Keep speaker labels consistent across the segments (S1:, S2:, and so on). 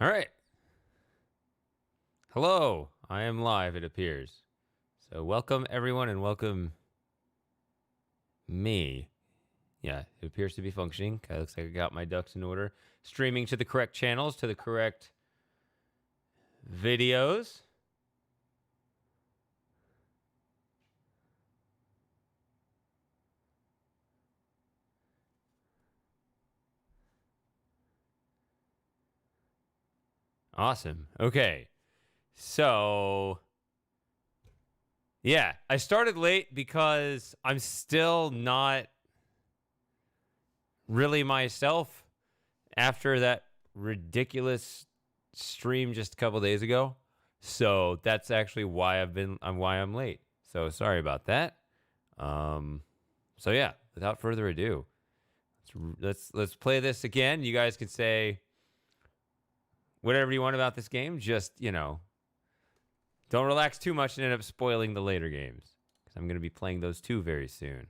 S1: All right. Hello. I am live, it appears. So welcome everyone and welcome me. Yeah, it appears to be functioning. It looks like I got my ducks in order. Streaming to the correct channels, to the correct videos. Awesome. Okay. So, yeah, I started late because I'm still not really myself after that ridiculous stream just a couple days ago. So that's actually why I'm late. So sorry about that. So yeah, without further ado, let's play this again. You guys can say whatever you want about this game. Just, don't relax too much and end up spoiling the later games, because I'm going to be playing those too very soon.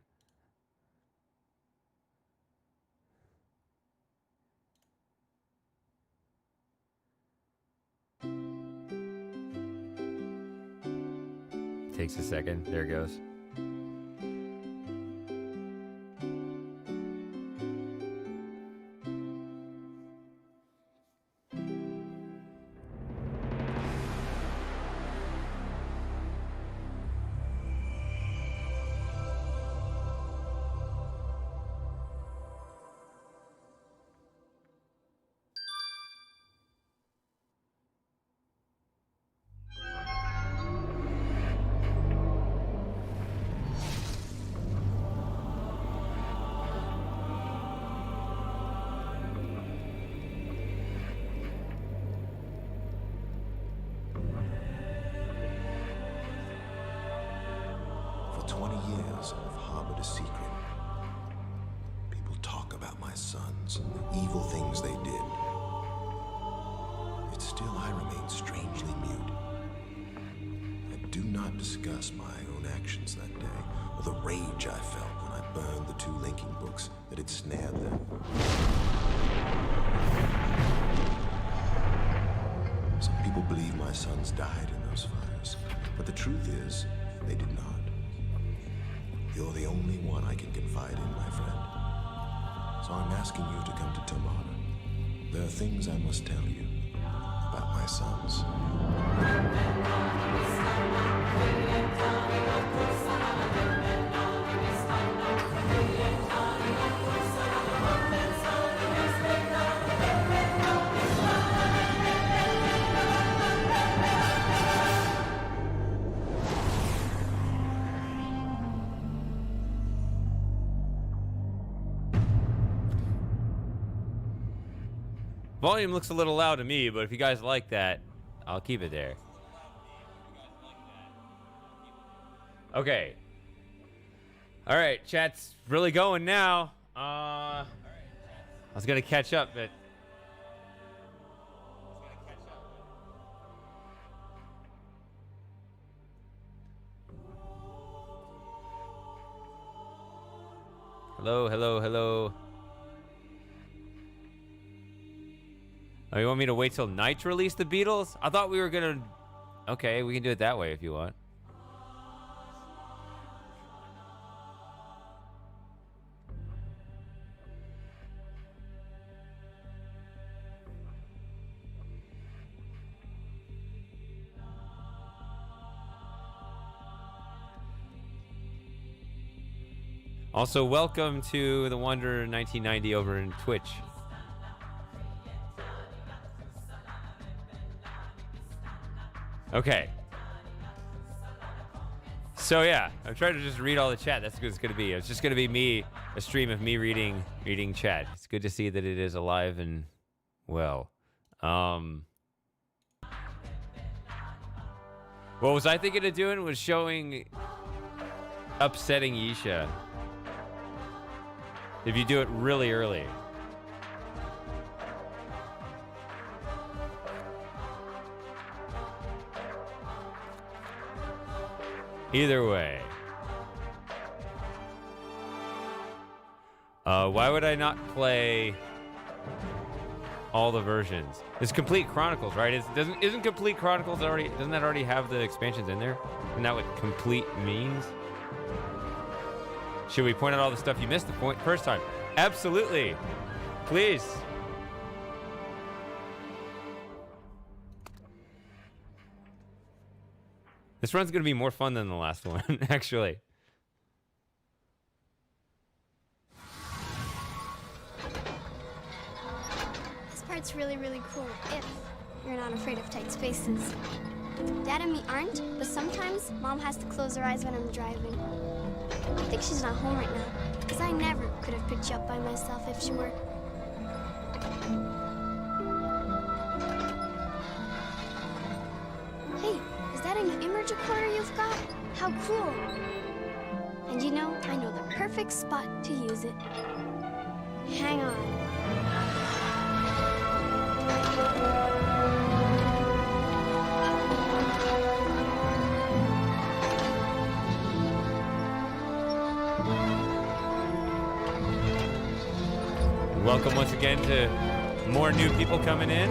S1: Takes a second. There it goes.
S2: Things I must tell you about my sons.
S1: Volume looks a little loud to me, but if you guys like that, I'll keep it there. Okay. All right, chat's really going now. I was gonna catch up, but hello. Oh, you want me to wait till Night's release the Beatles? I thought we were gonna... Okay, we can do it that way if you want. Also, welcome to the Wonder 1990 over in Twitch. Okay. So yeah, I'm trying to just read all the chat. That's what it's going to be. It's just going to be me, a stream of me reading chat. It's good to see that it is alive and well. What was I thinking of doing was showing upsetting Yisha. If you do it really early. Either way. Why would I not play all the versions. It's Complete Chronicles, right? Isn't Complete Chronicles already? Doesn't that already have the expansions in there? Isn't that what complete means? Should we point out all the stuff you missed the first time? Absolutely. Please. This run's gonna be more fun than the last one, actually.
S3: This part's really, really cool if you're not afraid of tight spaces. Dad and me aren't, but sometimes Mom has to close her eyes when I'm driving. I think she's not home right now, because I never could have picked you up by myself if she were. Hey, is that a new image recorder you've got? How cool! And you know, I know the perfect spot to use it. Hang on.
S1: Welcome once again to more new people coming in.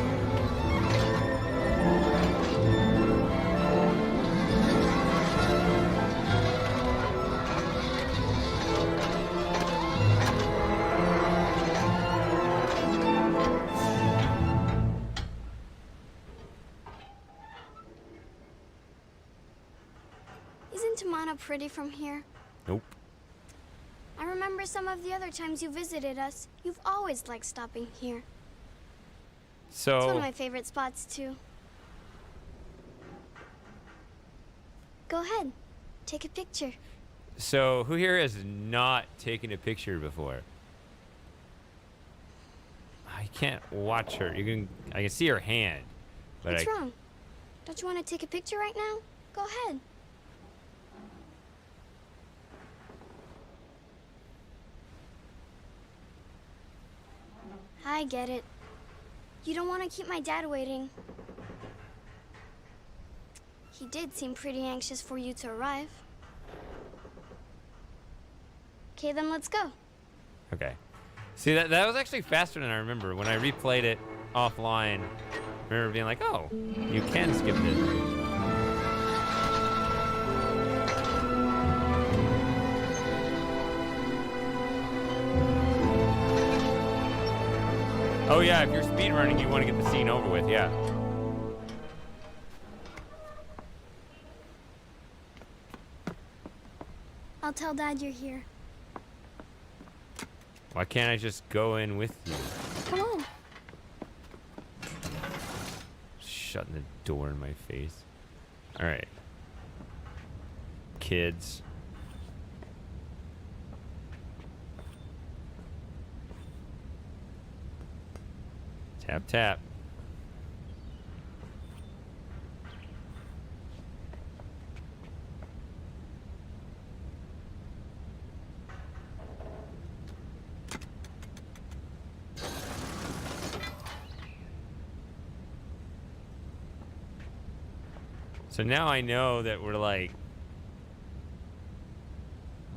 S3: Isn't Tamana pretty from here?
S1: Nope.
S3: I remember some of the other times you visited us. You've always liked stopping here. It's one of
S1: So,
S3: my favorite spots, too. Go ahead. Take a picture.
S1: so who here has not taken a picture before? I can't watch her. I can see her hand, but
S3: What's wrong? Don't you want to take a picture right now? Go ahead. I get it. You don't want to keep my dad waiting. He did seem pretty anxious for you to arrive. Okay, then let's go.
S1: Okay. See, that was actually faster than I remember. When I replayed it offline, I remember being like, oh, you can skip this. Oh yeah, if you're speedrunning, you want to get the scene over with, yeah.
S3: I'll tell Dad you're here.
S1: Why can't I just go in with you?
S3: Come on.
S1: Shutting the door in my face. All right. Kids. Tap, tap. So now I know that we're like...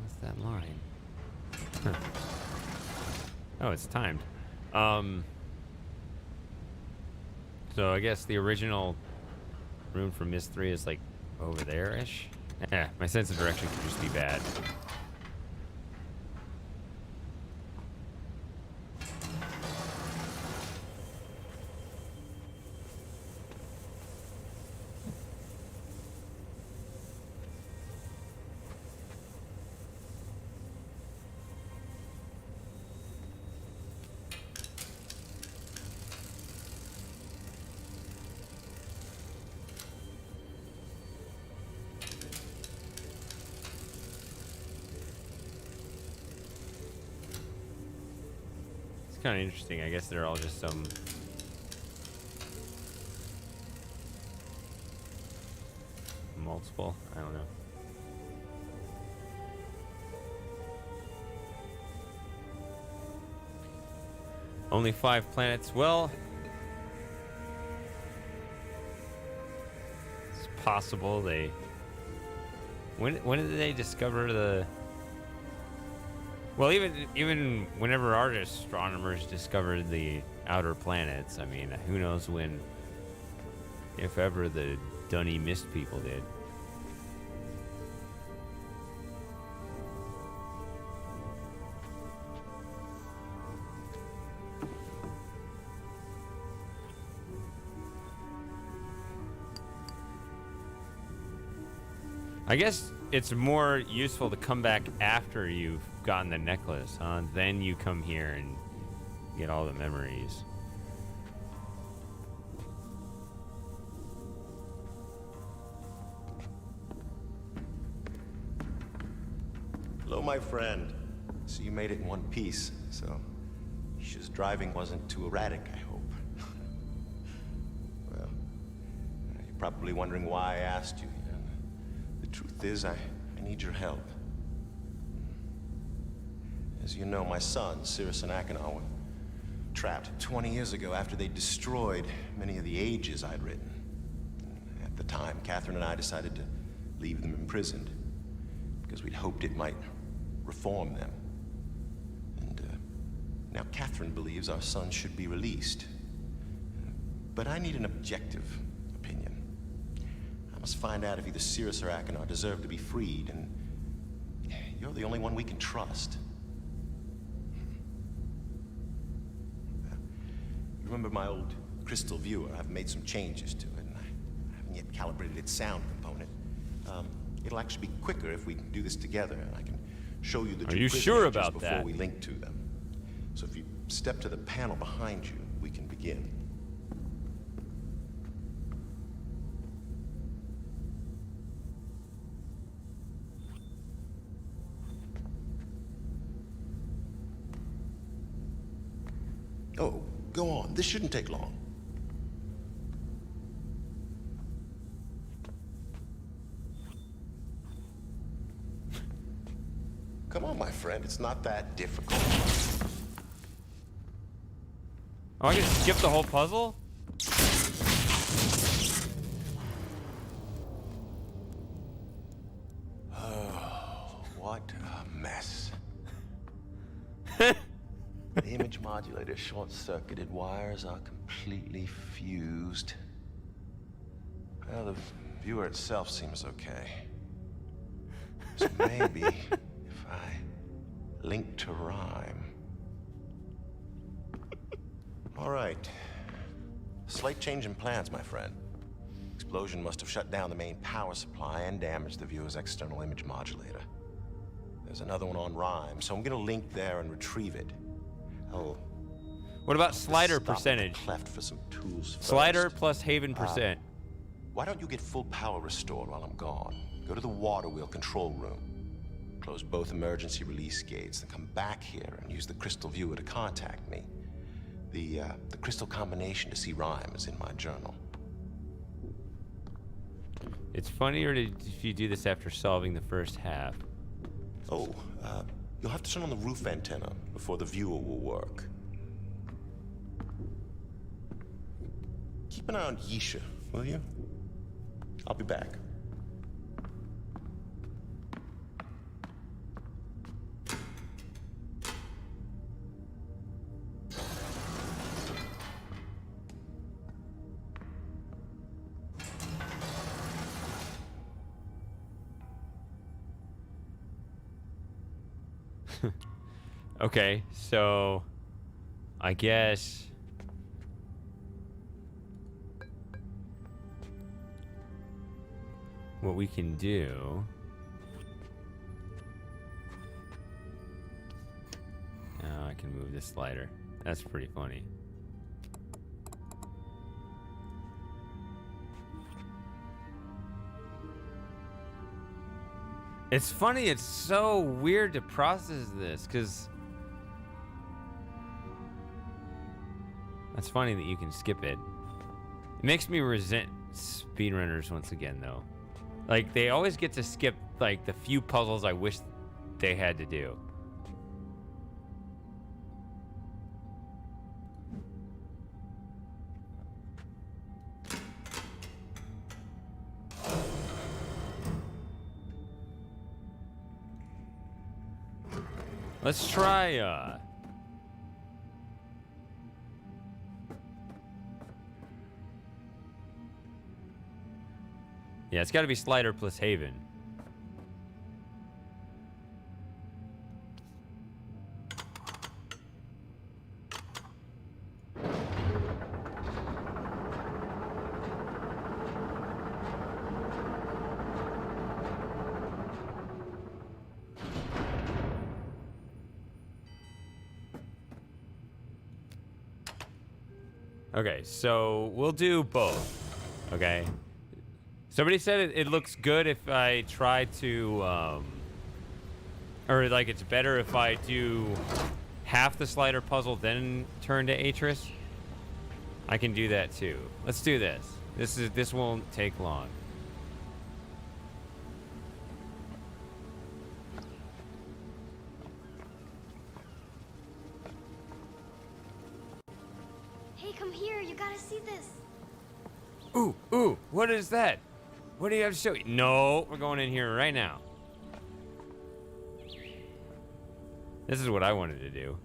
S1: What's that line? Huh. Oh, it's timed. So I guess the original room for Myst 3 is like over there-ish. Yeah, my sense of direction could just be bad. Kind of interesting. I guess they're all just some multiple. I don't know. Only 5 planets. Well, it's possible they. When did they discover the? Well, even whenever our astronomers discovered the outer planets. I mean, who knows when, if ever, the Dunny Myst people did. I guess it's more useful to come back after you've gotten the necklace, huh? Then you come here and get all the memories.
S2: Hello, my friend. So you made it in one piece, so Isha's driving wasn't too erratic, I hope. Well, you're probably wondering why I asked you. The truth is, I need your help. As you know, my sons, Cirrus and Achenar, were trapped 20 years ago after they destroyed many of the ages I'd written. At the time, Catherine and I decided to leave them imprisoned because we'd hoped it might reform them. And now Catherine believes our sons should be released. But I need an objective opinion. I must find out if either Cirrus or Achenar deserve to be freed, and you're the only one we can trust. You remember my old crystal viewer? I've made some changes to it, and I haven't yet calibrated its sound component. It'll actually be quicker if we do this together, and I can show you the two
S1: sure about
S2: before
S1: that?
S2: we link to them. So if you step to the panel behind you, we can begin. Oh, go on. This shouldn't take long. Come on, my friend. It's not that difficult.
S1: Oh, I can skip the whole puzzle?
S2: Oh, what a mess. The image modulator short-circuited, wires are completely fused. Well, the viewer itself seems okay. So maybe if I link to rhyme. All right. Slight change in plans, my friend. Explosion must have shut down the main power supply and damaged the viewer's external image modulator. There's another one on rhyme, so I'm gonna link there and retrieve it. Oh.
S1: What about slider
S2: Stop at the
S1: percentage?
S2: cleft for some tools first.
S1: Slider plus Haven percent.
S2: Why don't you get full power restored while I'm gone? Go to the water wheel control room. Close both emergency release gates, then come back here and use the crystal viewer to contact me. The crystal combination to see rhyme is in my journal.
S1: It's funnier if you do this after solving the first half.
S2: Oh, you'll have to turn on the roof antenna before the viewer will work. Keep an eye on Yisha, will you? I'll be back.
S1: Okay, so I guess what we can do. Now I can move this slider. That's pretty funny. It's funny, it's so weird to process this, because that's funny that you can skip it. It makes me resent speedrunners once again, though. Like, they always get to skip, like, the few puzzles I wish they had to do. Let's try, Yeah, it's got to be slider plus Haven. Okay, so we'll do both. Okay. Somebody said it looks good if I try to, or like it's better if I do half the slider puzzle then turn to Atreus. I can do that too. Let's do this. This won't take long.
S3: Hey, come here. You gotta see this.
S1: Ooh, what is that? What do you have to show me? No, we're going in here right now. This is what I wanted to do.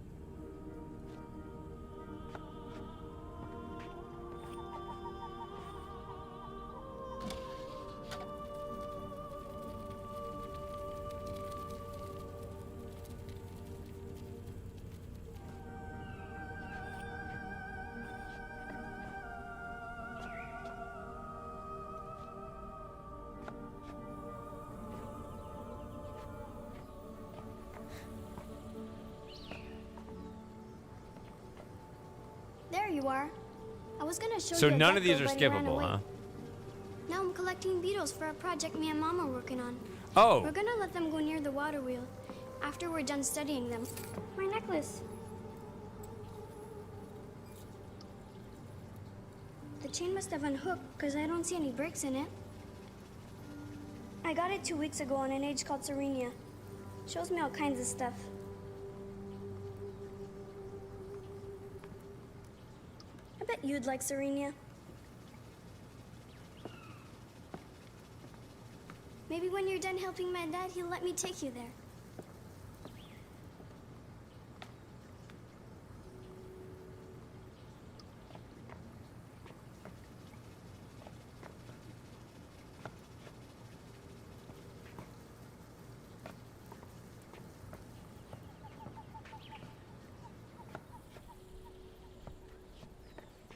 S3: There you are. I was gonna show you.
S1: So
S3: a
S1: none of
S3: gecko,
S1: these are
S3: but he ran
S1: skippable,
S3: away.
S1: huh?
S3: Now I'm collecting beetles for a project me and Mom are working on.
S1: Oh.
S3: We're gonna let them go near the water wheel after we're done studying them. My necklace. The chain must have unhooked because I don't see any breaks in it. I got it 2 weeks ago on an age called Serenia. Shows me all kinds of stuff. I bet you'd like Serenia. Maybe when you're done helping my dad, he'll let me take you there.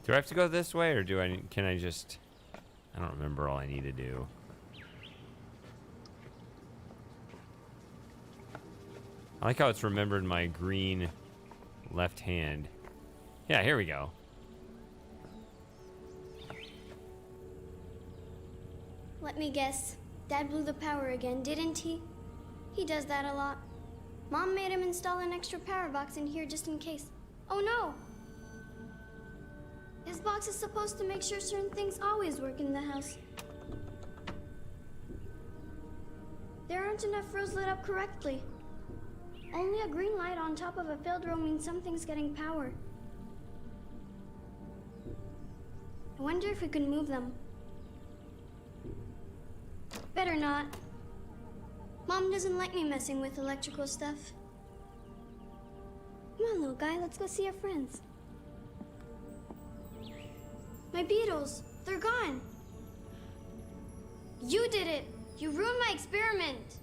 S1: Do I have to go this way, or can I just... I don't remember all I need to do. I like how it's remembered my green left hand. Yeah, here we go.
S3: Let me guess. Dad blew the power again, didn't he? He does that a lot. Mom made him install an extra power box in here just in case. Oh no! His box is supposed to make sure certain things always work in the house. There aren't enough rows lit up correctly. Only a green light on top of a failed row means something's getting power. I wonder if we can move them. Better not. Mom doesn't like me messing with electrical stuff. Come on, little guy, let's go see our friends. My beetles, they're gone. You did it. You ruined my experiment.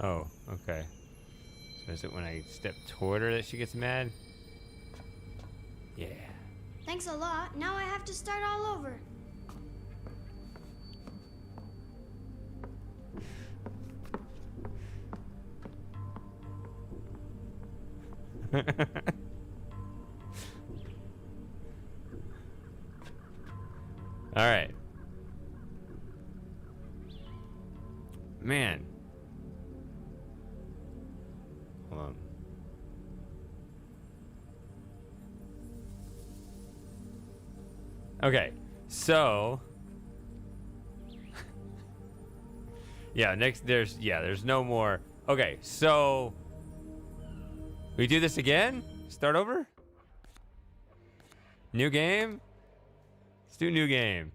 S1: Oh, okay. So is it when I step toward her that she gets mad? Yeah.
S3: Thanks a lot. Now I have to start all over.
S1: All right. Man. Hold on. Okay, so Yeah, there's no more. Okay, so we do this again? Start over? New game? Let's do new game.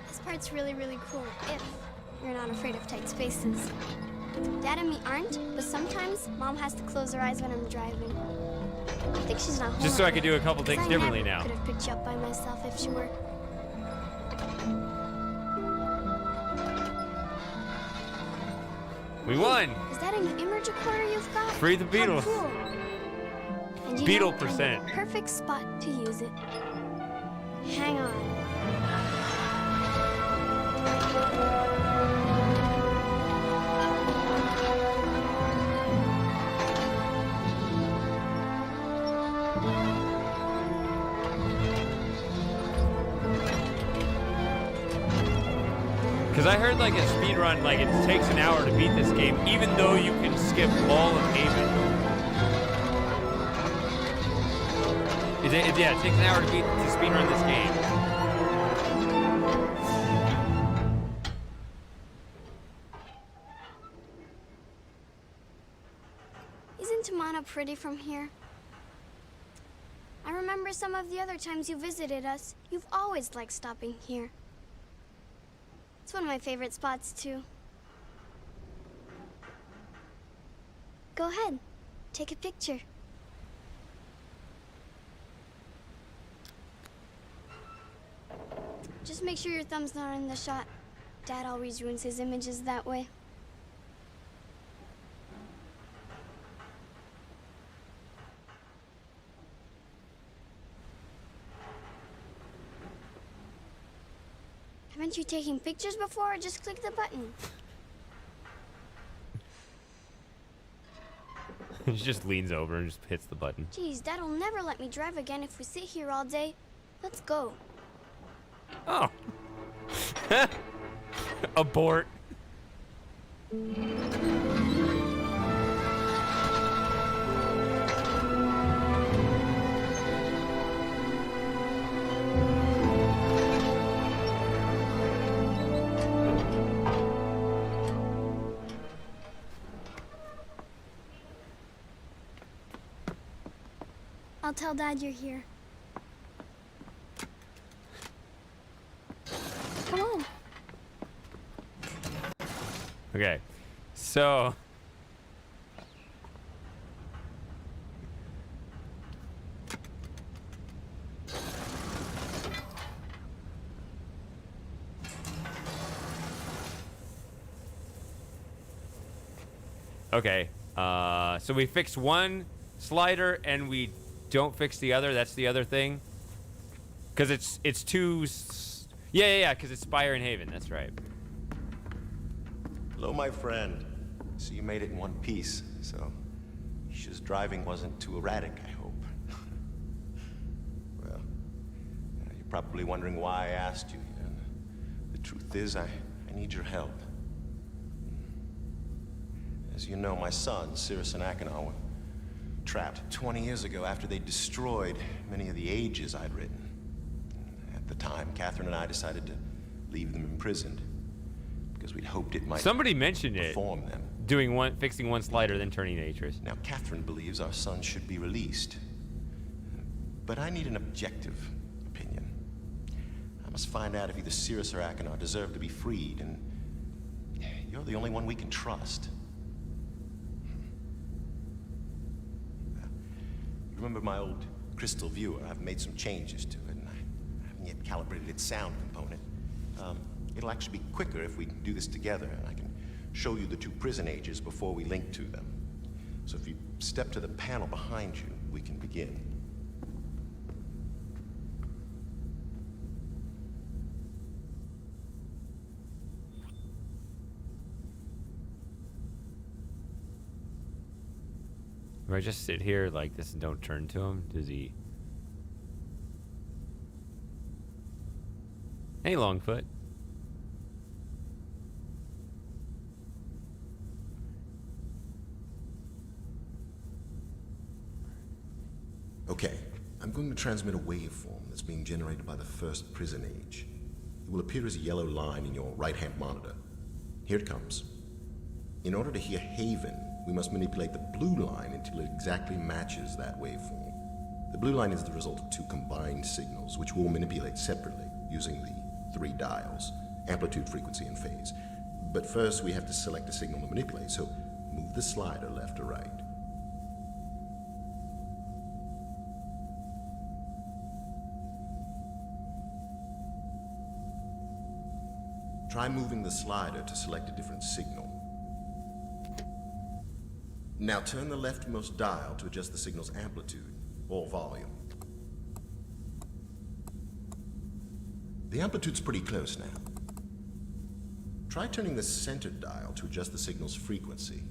S3: This part's really, really cool if you're not afraid of tight spaces. Dad and me aren't, but sometimes Mom has to close her eyes when I'm driving. I think she's not home.
S1: Just so I could do a couple things differently now.
S3: I could have picked you up by myself if she were.
S1: We won!
S3: Is that an image recorder you've got?
S1: Free the Beatles.
S3: How cool. And you
S1: Beetle
S3: know,
S1: percent.
S3: Perfect spot to use it. Hang on.
S1: Because I heard like a speedrun, like it takes an hour to beat this game, even though you can skip all of Haven. Yeah, it takes an hour to speedrun this game.
S3: Isn't Tamana pretty from here? I remember some of the other times you visited us. You've always liked stopping here. It's one of my favorite spots, too. Go ahead. Take a picture. Just make sure your thumb's not in the shot. Dad always ruins his images that way. Haven't you taken pictures before? Just click the button.
S1: He just leans over and just hits the button.
S3: Geez, Dad'll never let me drive again if we sit here all day. Let's go.
S1: Oh. Abort.
S3: I'll tell Dad you're here. Come on.
S1: Okay, so okay, so we fixed one slider and we don't fix the other. That's the other thing, because it's two. Yeah, because it's Spire and Haven. That's right.
S2: Hello, my friend. So you made it in one piece, so Isha's driving wasn't too erratic, I hope. Well, you're probably wondering why I asked you. And the truth is, I need your help. As you know, my sons, Cirrus and Achenar, were trapped 20 years ago after they destroyed many of the ages I'd written. At the time, Catherine and I decided to leave them imprisoned because we'd hoped it might
S1: Somebody mentioned it.
S2: reform them.
S1: Fixing one slider, then turning to Atreus.
S2: Now, Catherine believes our son should be released. But I need an objective opinion. I must find out if either Cirrus or Achenar deserve to be freed, and you're the only one we can trust. Remember my old crystal viewer? I've made some changes to it, and I haven't yet calibrated its sound component. It'll actually be quicker if we do this together, and I can show you the two prison ages before we link to them. So if you step to the panel behind you, we can begin.
S1: If I just sit here like this and don't turn to him, does he? Hey, Longfoot.
S2: Okay, I'm going to transmit a waveform that's being generated by the first prison age. It will appear as a yellow line in your right-hand monitor. Here it comes. In order to hear Haven, we must manipulate the blue line until it exactly matches that waveform. The blue line is the result of two combined signals, which we'll manipulate separately using the 3 dials, amplitude, frequency, and phase. But first, we have to select a signal to manipulate, so move the slider left or right. Try moving the slider to select a different signal. Now turn the leftmost dial to adjust the signal's amplitude or volume. The amplitude's pretty close now. Try turning the center dial to adjust the signal's frequency.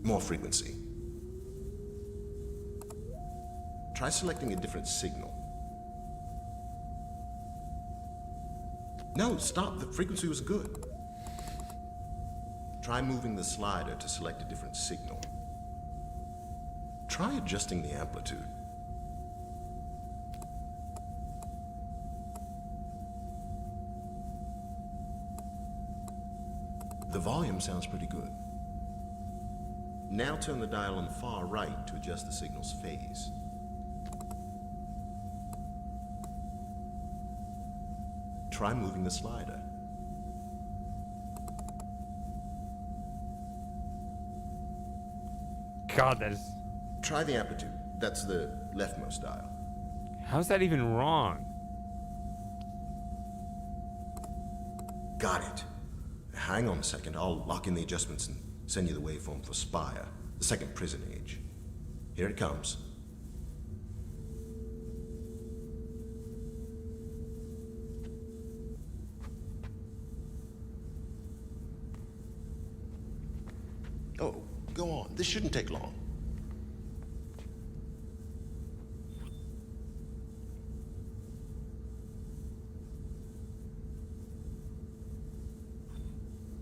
S2: More frequency. Try selecting a different signal. No, stop. The frequency was good. Try moving the slider to select a different signal. Try adjusting the amplitude. The volume sounds pretty good. Now turn the dial on the far right to adjust the signal's phase. Try moving the slider.
S1: God, that is...
S2: Try the amplitude. That's the leftmost dial.
S1: How's that even wrong?
S2: Got it. Hang on a second. I'll lock in the adjustments and send you the waveform for Spire, the second prison age. Here it comes. Oh, go on. This shouldn't take long.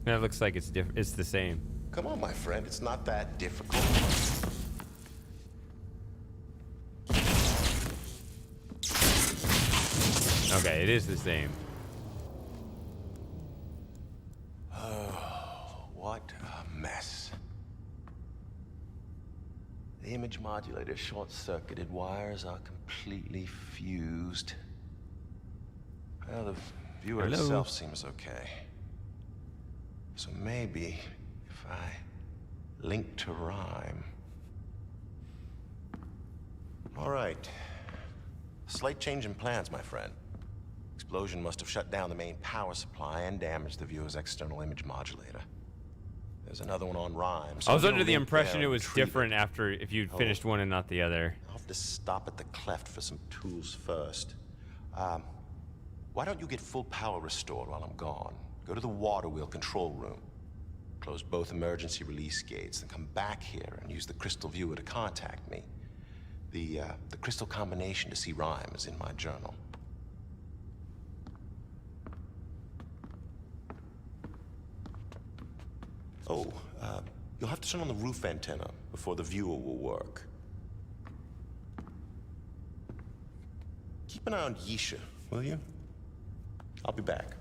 S1: That looks like it's different. It's the same.
S2: Come on, my friend. It's not that difficult.
S1: Okay, it is the same.
S2: Oh, what a mess. The image modulator short-circuited wires are completely fused. Well, the viewer
S1: Hello?
S2: itself seems okay. So maybe if I link to rhyme. All right. Slight change in plans, my friend. Explosion must have shut down the main power supply and damaged the viewer's external image modulator. There's another one on rhyme. So
S1: I was
S2: we'll
S1: under the
S2: link
S1: impression
S2: there
S1: it
S2: and
S1: was
S2: treat
S1: different after if you
S2: Oh.
S1: finished one and not the other.
S2: I'll have to stop at the cleft for some tools first. Why don't you get full power restored while I'm gone? Go to the water wheel control room. Close both emergency release gates, then come back here and use the crystal viewer to contact me. The crystal combination to see rhyme is in my journal. Oh, you'll have to turn on the roof antenna before the viewer will work. Keep an eye on Yisha, will you? I'll be back.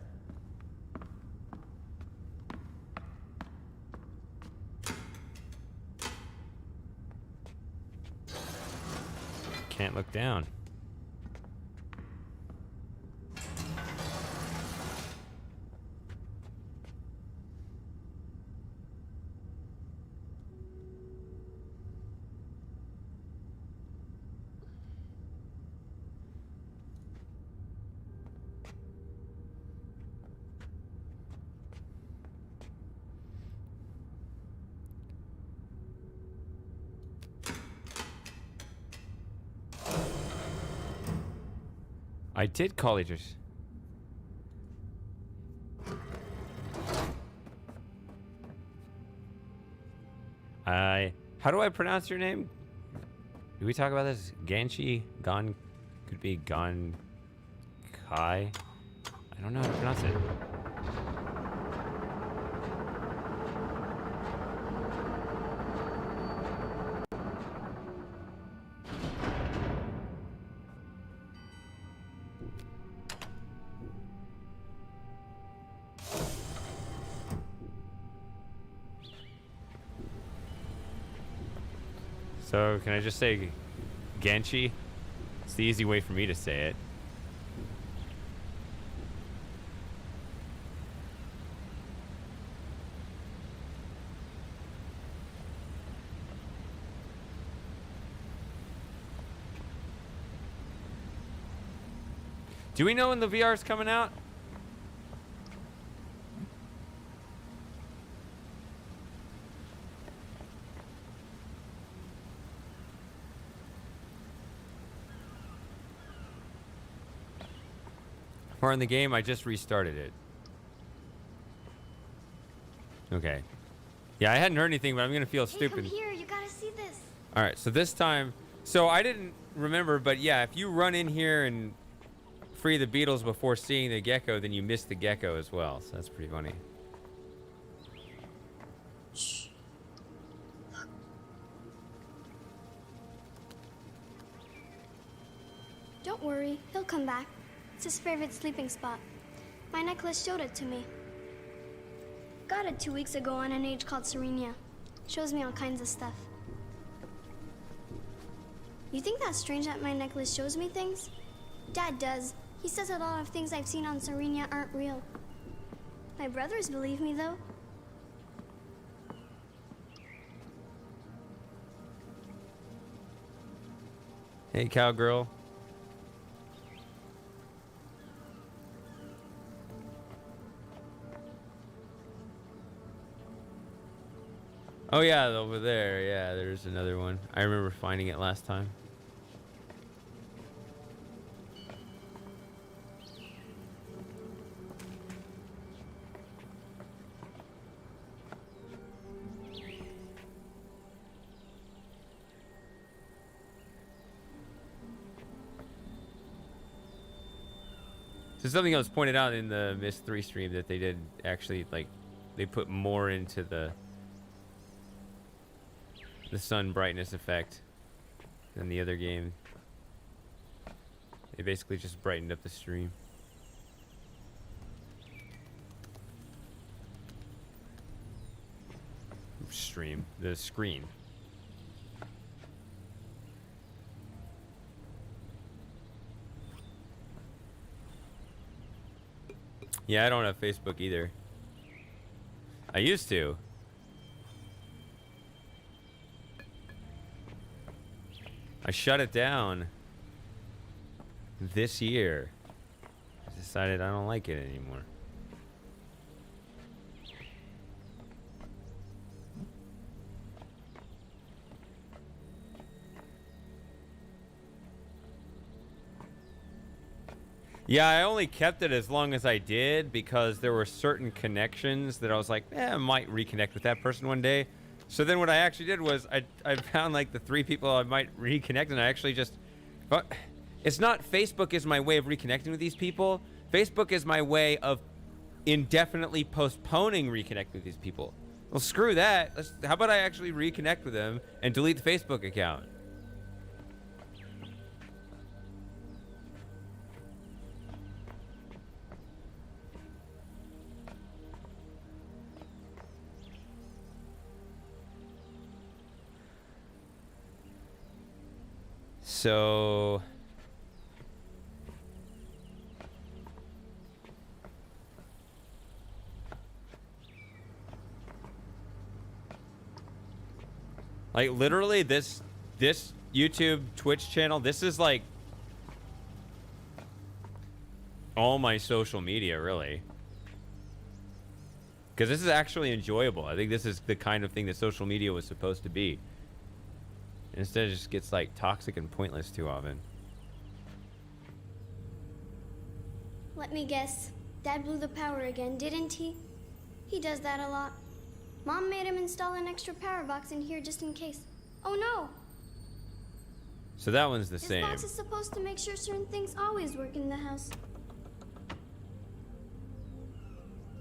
S1: Can't look down. I did call Atreus. How do I pronounce your name? Did we talk about this? Ganshi? Gon? Could be Gon Kai? I don't know how to pronounce it. So can I just say Genchi? It's the easy way for me to say it. Do we know when the VR is coming out? Far in the game, I just restarted it. Okay. Yeah, I hadn't heard anything, but I'm gonna feel stupid.
S3: Hey, come here, you gotta see this.
S1: All right, so this time, so I didn't remember, but yeah, if you run in here and free the beetles before seeing the gecko, then you miss the gecko as well. So that's pretty funny.
S3: Don't worry, he'll come back. It's his favorite sleeping spot. My necklace showed it to me. Got it 2 weeks ago on an age called Serenia. Shows me all kinds of stuff. You think that's strange that my necklace shows me things? Dad does. He says a lot of things I've seen on Serenia aren't real. My brothers believe me, though.
S1: Hey, cowgirl. Oh yeah, over there. Yeah, there's another one. I remember finding it last time. So something else pointed out in the Myst 3 stream that they did actually, like, they put more into the sun brightness effect than the other game. They basically just brightened up the stream. The screen. Yeah, I don't have Facebook either. I used to. I shut it down this year. I decided I don't like it anymore. Yeah, I only kept it as long as I did because there were certain connections that I was like, I might reconnect with that person one day. So then what I actually did was I found like the 3 people I might reconnect, and I actually just... But it's not Facebook is my way of reconnecting with these people. Facebook is my way of indefinitely postponing reconnecting with these people. Well, screw that. How about I actually reconnect with them and delete the Facebook account? So like literally this YouTube Twitch channel, this is like all my social media, really. Because this is actually enjoyable. I think this is the kind of thing that social media was supposed to be. Instead, it just gets like toxic and pointless too often.
S3: Let me guess. Dad blew the power again, didn't he? He does that a lot. Mom made him install an extra power box in here just in case. Oh no!
S1: So that one's the same.
S3: This box is supposed to make sure certain things always work in the house.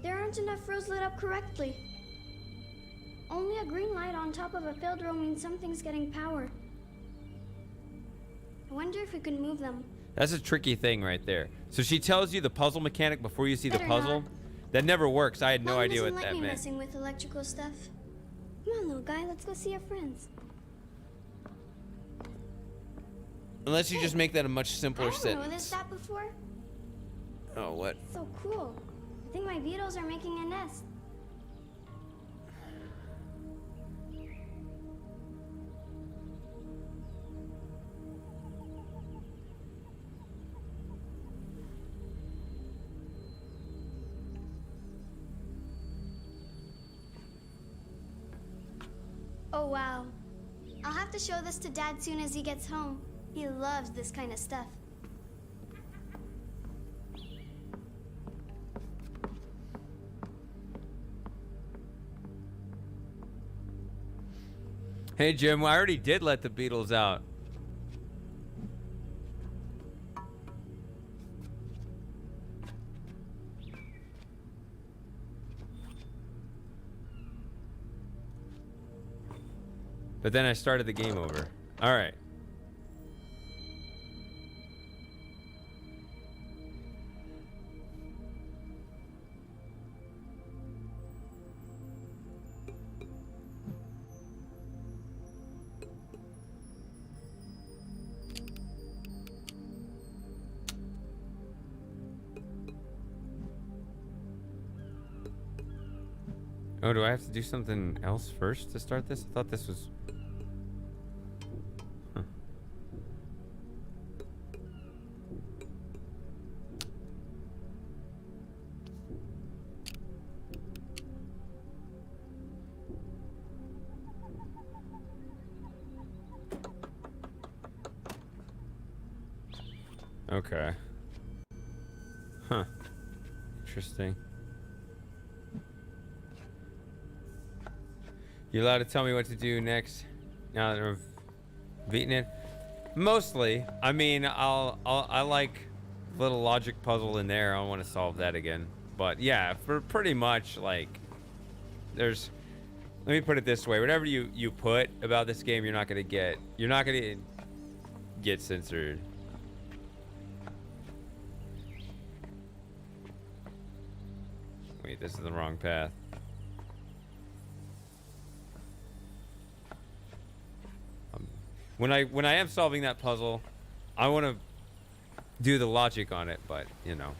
S3: There aren't enough rows lit up correctly. Only a green light on top of a failed row means something's getting power. I wonder if we can move them.
S1: That's a tricky thing right there. So she tells you the puzzle mechanic before you see the
S3: Better
S1: puzzle?
S3: not.
S1: That never works. I had no
S3: Mom
S1: idea what
S3: doesn't
S1: that
S3: like me
S1: meant.
S3: messing with electrical stuff. Come on, little guy, let's go see our friends.
S1: Unless you just make that a much
S3: I
S1: simpler
S3: haven't
S1: sentence.
S3: noticed that before.
S1: Oh, what?
S3: So cool. I think my beetles are making a nest. Oh, wow. I'll have to show this to Dad soon as he gets home. He loves this kind of stuff.
S1: Hey, Jim, I already did let the Beatles out. But then I started the game over. All right. Oh, do I have to do something else first to start this? I thought this was... Huh. Okay. Huh. Interesting. You allowed to tell me what to do next now that I've beaten it? Mostly. I mean, I like a little logic puzzle in there. I want to solve that again. But yeah, for pretty much like there's, let me put it this way. Whatever you put about this game, you're not going to get censored. Wait, this is the wrong path. When I am solving that puzzle, I want to do the logic on it, but you know.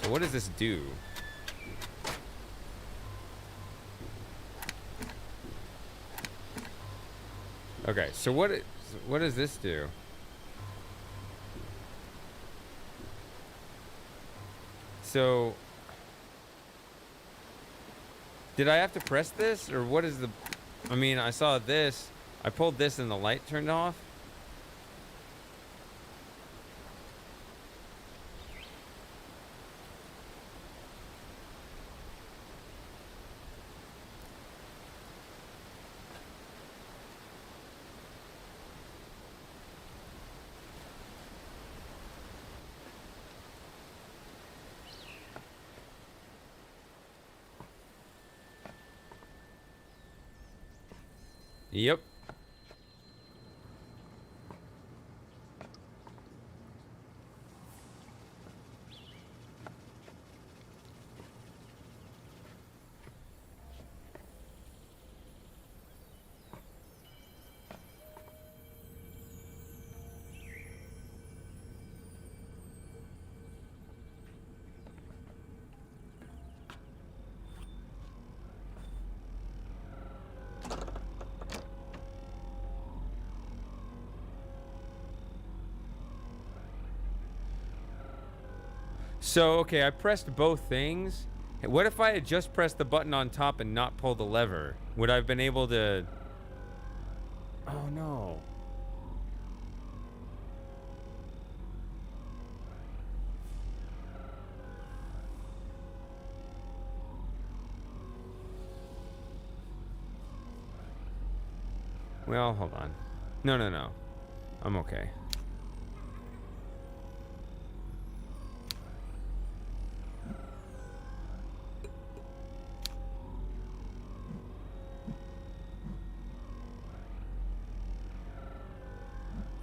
S1: So what does this do? Okay, so what does this do? So did I have to press this, or what is the... I mean, I saw this. I pulled this and the light turned off. Yep. So, okay, I pressed both things. What if I had just pressed the button on top and not pulled the lever? Would I have been able to... Oh, no. Well, hold on. No. I'm okay.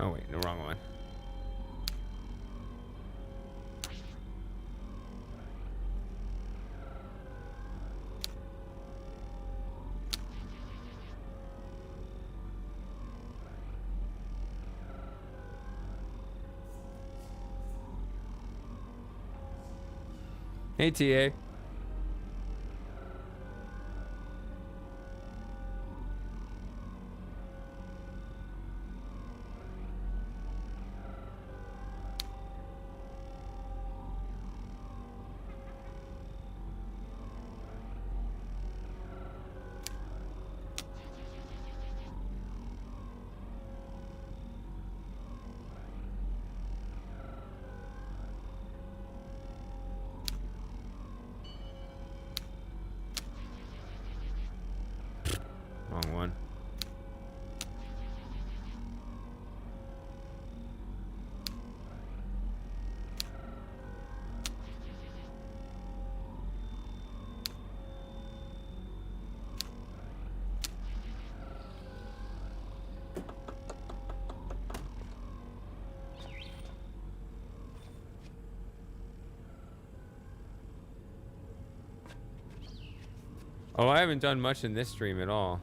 S1: Oh wait, no, wrong one. Hey, TA. Wrong one. Oh, I haven't done much in this stream at all.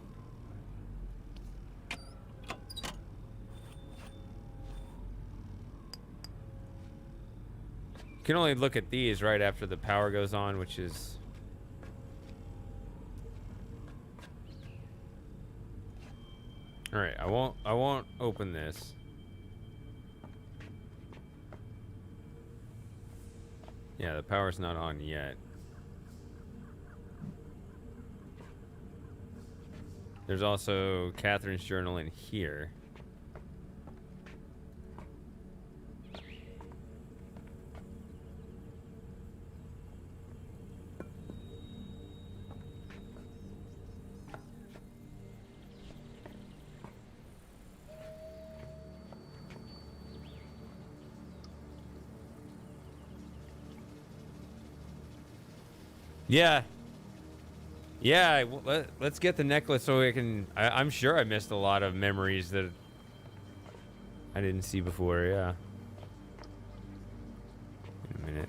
S1: You can only look at these right after the power goes on, which is... Alright, I won't open this. Yeah, the power's not on yet. There's also Catherine's journal in here. Yeah. Yeah, let's get the necklace so we can... I'm sure I missed a lot of memories that I didn't see before, yeah. Wait a minute.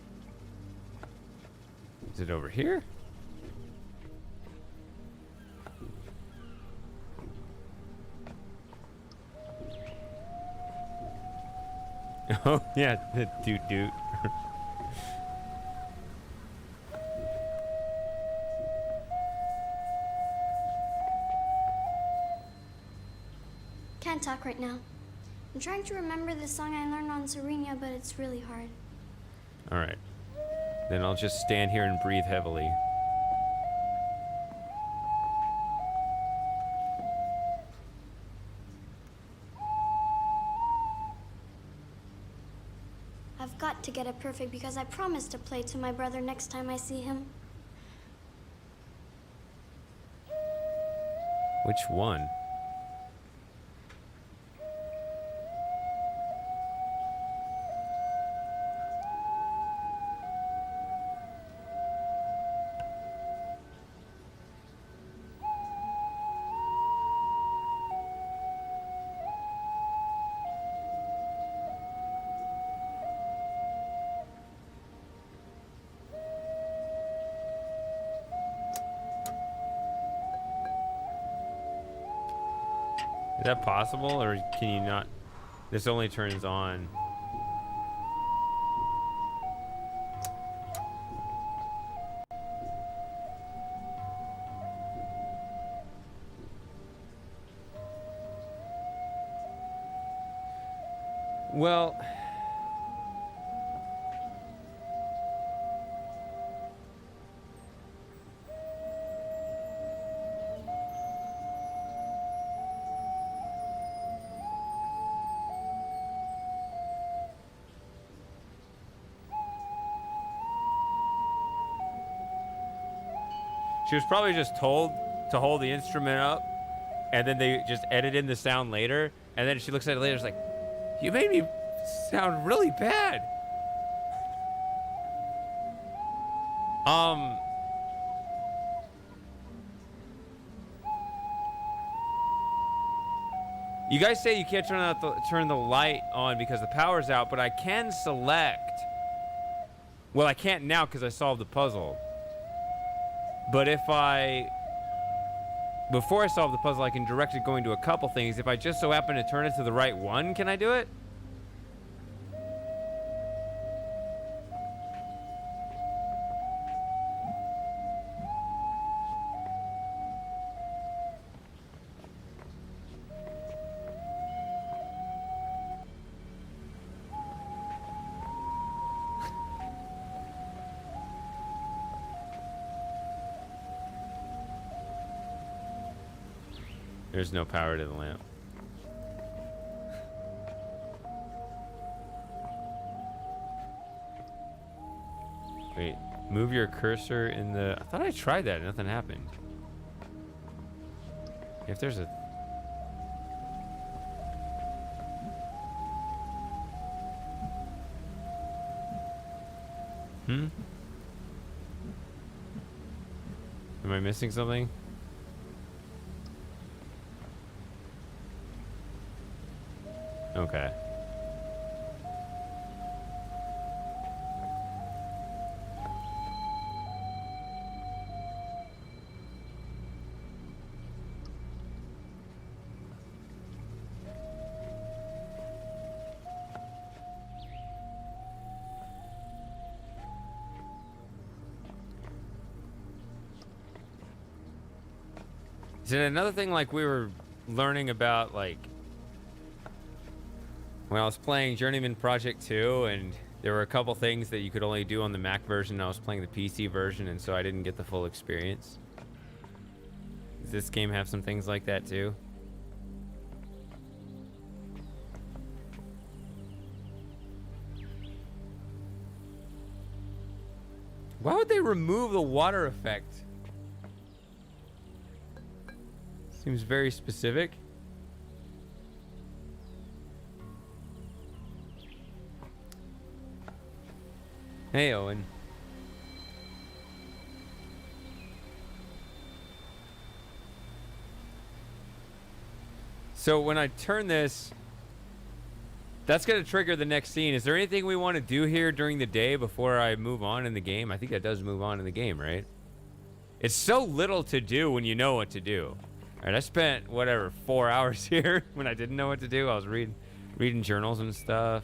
S1: Is it over here? Oh, yeah, the doot-doot.
S3: Can't talk right now. I'm trying to remember the song I learned on Serenia, but it's really hard.
S1: All right. Then I'll just stand here and breathe heavily.
S3: I've got to get it perfect because I promised to play to my brother next time I see him.
S1: Which one? Is that possible, or can you not? This only turns on. Well, she was probably just told to hold the instrument up, and then they just edit in the sound later, and then she looks at it later, it's like, you made me sound really bad. You guys say you can't turn the light on because the power's out, but I can select. Well, I can't now because I solved the puzzle. But if before I solve the puzzle, I can direct it going to a couple things. If I just so happen to turn it to the right one, can I do it? There's no power to the lamp. Wait, move your cursor in the... I thought I tried that. Nothing happened. If there's a... Am I missing something? Okay. Is it another thing like we were learning about, like, when I was playing Journeyman Project 2, and there were a couple things that you could only do on the Mac version. I was playing the PC version, and so I didn't get the full experience. Does this game have some things like that too? Why would they remove the water effect? Seems very specific. Hey, Owen. So when I turn this, that's going to trigger the next scene. Is there anything we want to do here during the day before I move on in the game? I think that does move on in the game, right? It's so little to do when you know what to do. All right, I spent, whatever, 4 hours here when I didn't know what to do. I was reading journals and stuff.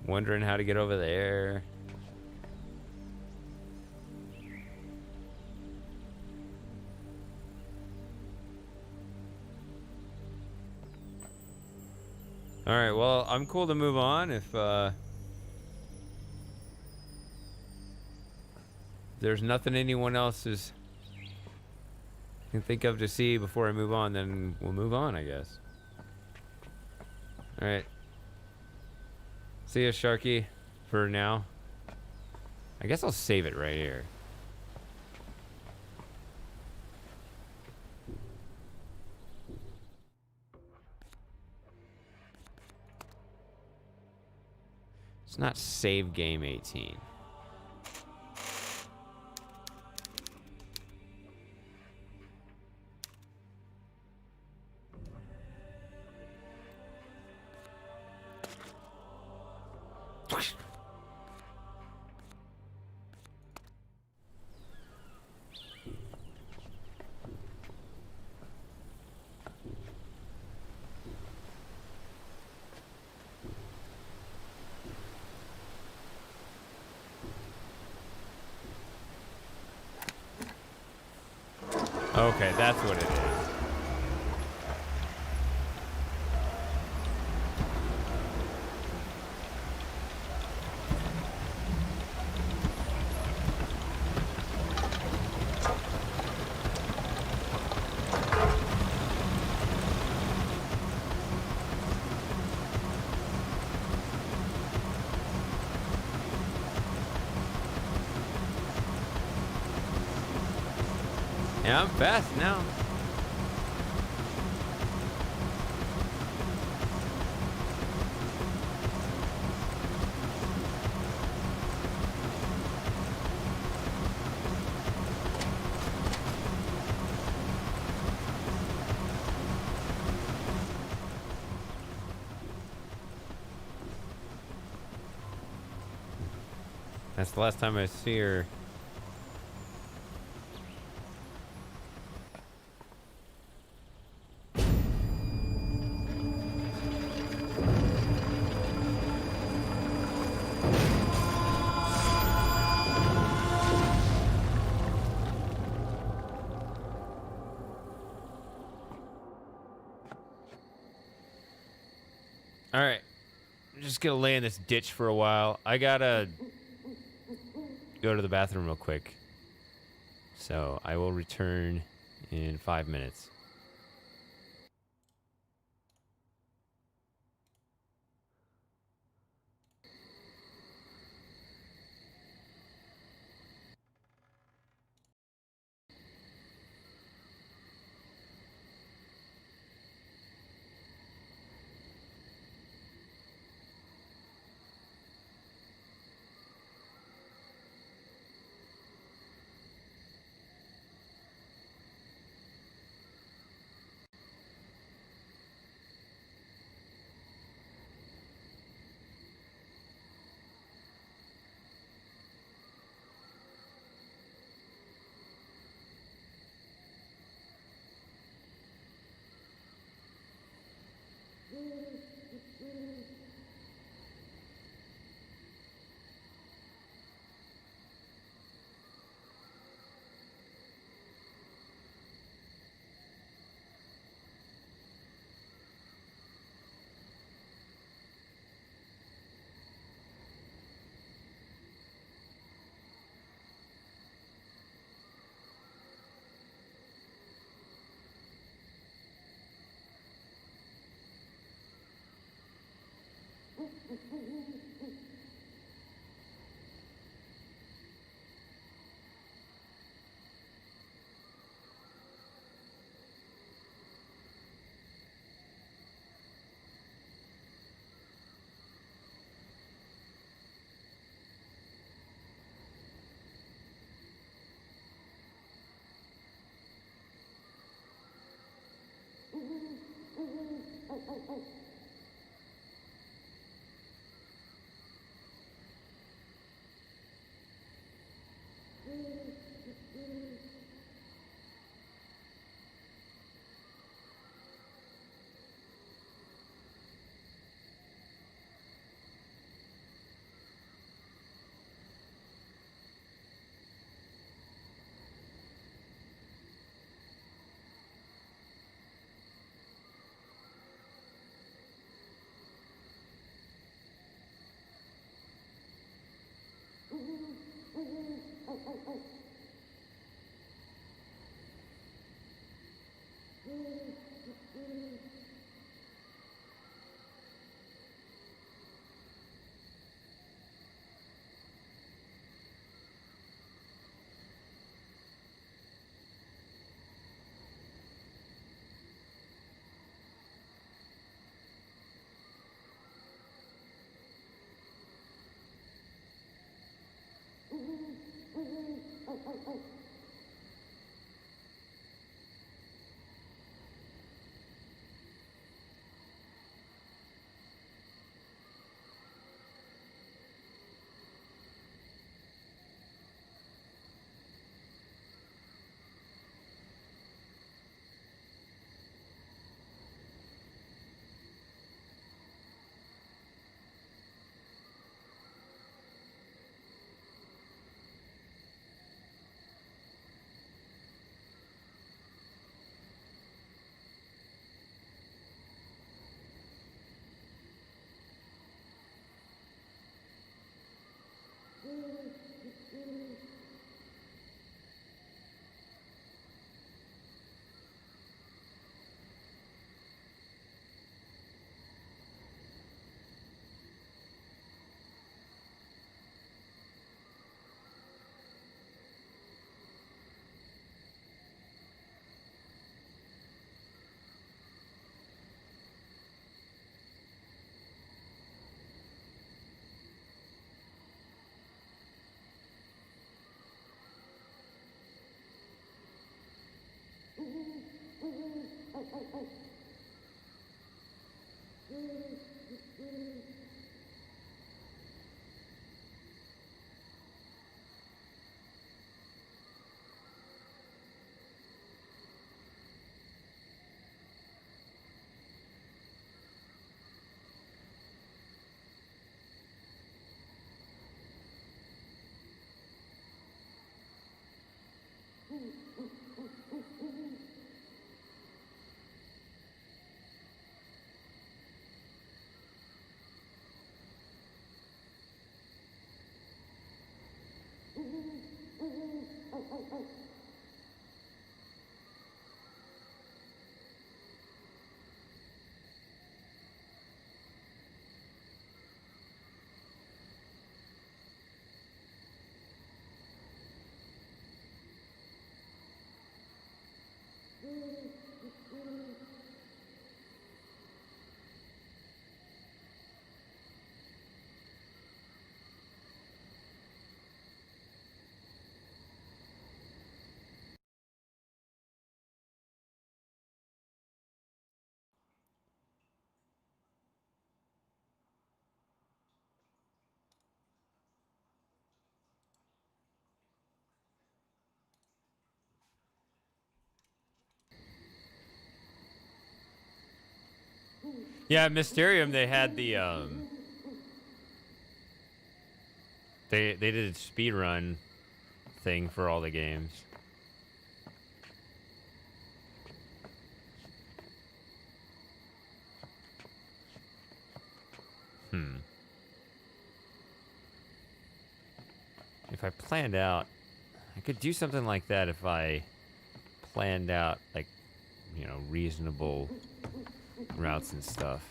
S1: Wondering how to get over there. All right, well, I'm cool to move on if there's nothing anyone else can think of to see before I move on, then we'll move on, I guess. All right. See ya, Sharky, for now. I guess I'll save it right here. It's not save game 18. Okay, that's what it is. Yeah, I'm fast now. That's the last time I see her. All right, I'm just gonna lay in this ditch for a while. I gotta go to the bathroom real quick. So I will return in 5 minutes. Yeah, Mysterium, they had the they did a speedrun thing for all the games. If I planned out, I could do something like that if I planned out, like, you know, reasonable routes and stuff.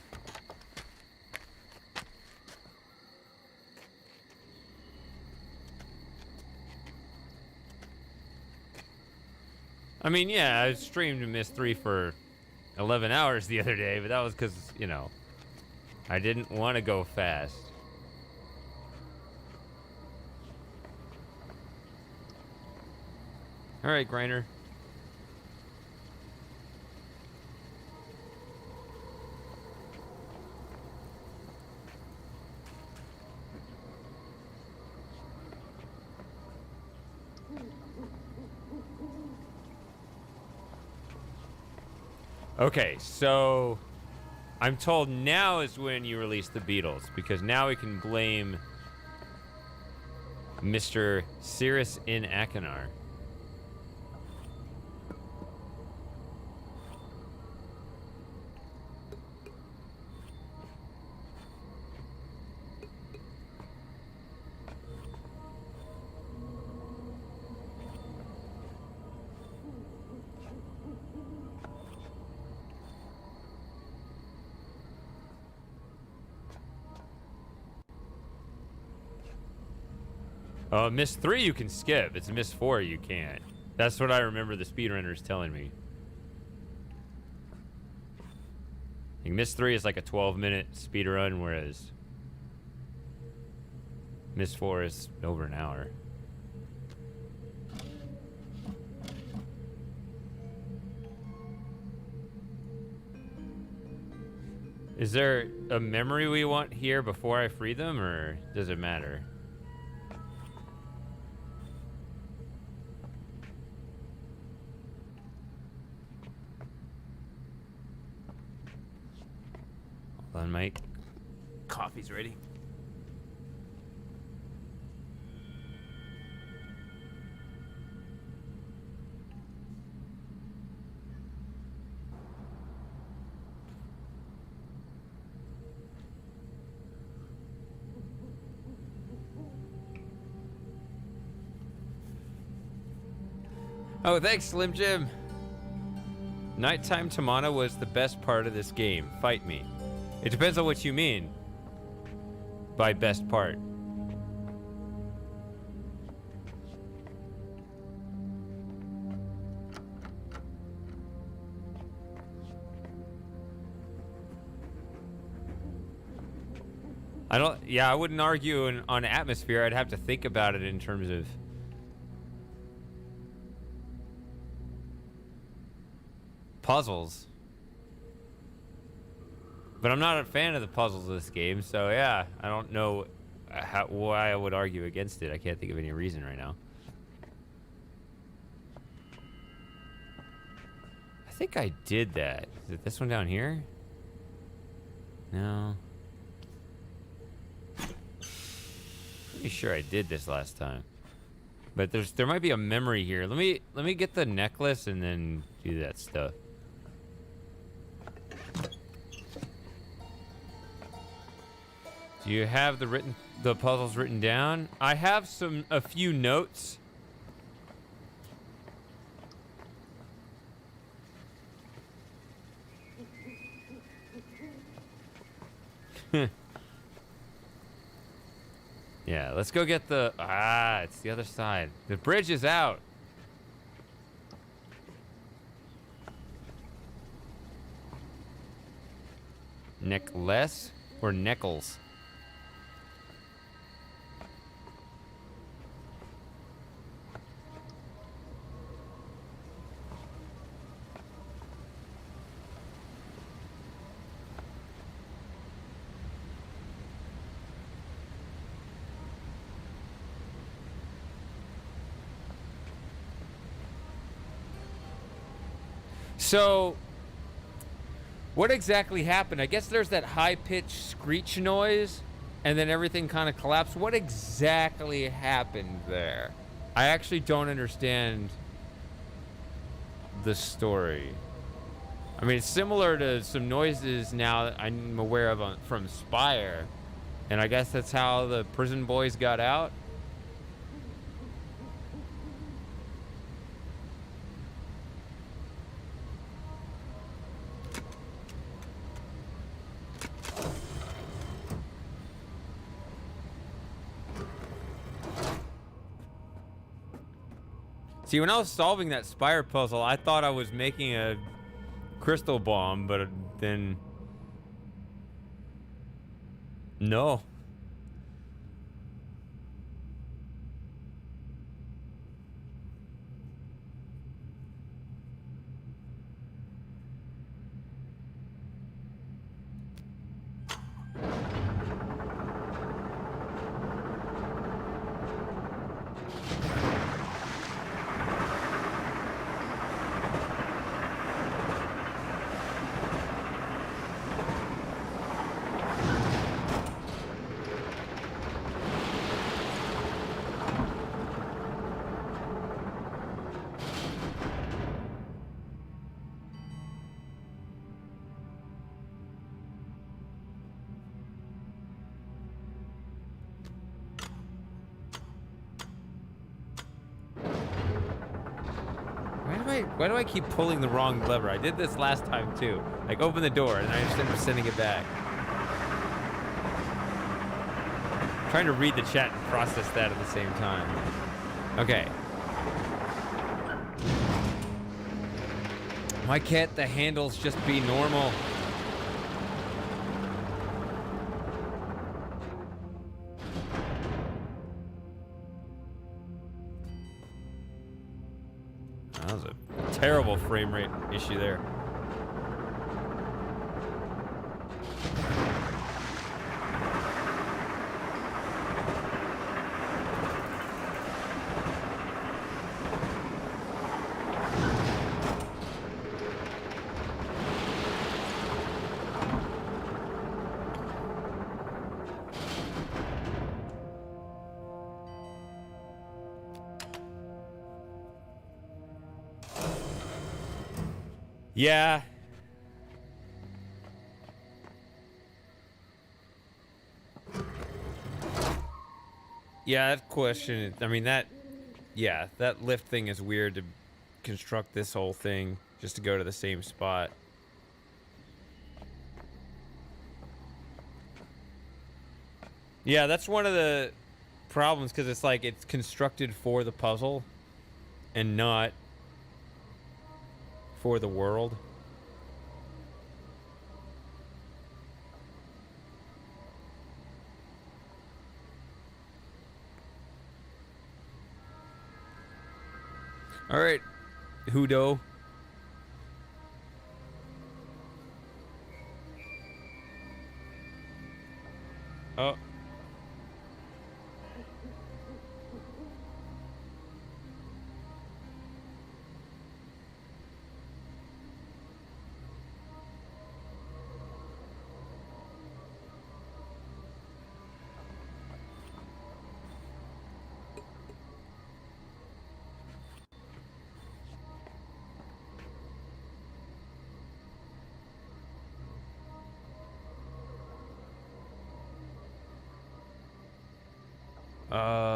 S1: I mean, yeah, I streamed Myst 3 for 11 hours the other day, but that was because, you know, I didn't want to go fast. All right, Griner. Okay, so I'm told now is when you release the beetles, because now we can blame Mr. Cirrus in Akinar. Myst 3 you can skip. It's Myst 4 you can't. That's what I remember the speedrunners telling me. I think Myst 3 is like a 12-minute speedrun, whereas Myst 4 is over an hour. Is there a memory we want here before I free them, or does it matter? Hold on, Mike. Coffee's ready. Oh, thanks, Slim Jim. Nighttime Tamana was the best part of this game. Fight me. It depends on what you mean by best part. I wouldn't argue on atmosphere. I'd have to think about it in terms of puzzles. But I'm not a fan of the puzzles of this game, so yeah, I don't know why I would argue against it. I can't think of any reason right now. I think I did that. Is it this one down here? No. Pretty sure I did this last time. But there might be a memory here. Let me get the necklace and then do that stuff. Do you have the puzzles written down? I have a few notes. Yeah, let's go get it's the other side. The bridge is out. Necklace or Neckles? So, what exactly happened? I guess there's that high-pitched screech noise, and then everything kind of collapsed. What exactly happened there? I actually don't understand the story. I mean, it's similar to some noises now that I'm aware of from Spire, and I guess that's how the prison boys got out. See, when I was solving that Spire puzzle, I thought I was making a crystal bomb, but then... No. do I keep pulling the wrong lever? I did this last time too. Like open the door and I just end up sending it back. Trying to read the chat and process that at the same time. Okay. Why can't the handles just be normal? That was a terrible frame rate issue there. Yeah. Yeah, that question, I mean, that lift thing is weird to construct this whole thing just to go to the same spot. Yeah, that's one of the problems, because it's like it's constructed for the puzzle and not for the world. All right, Hudo. Oh.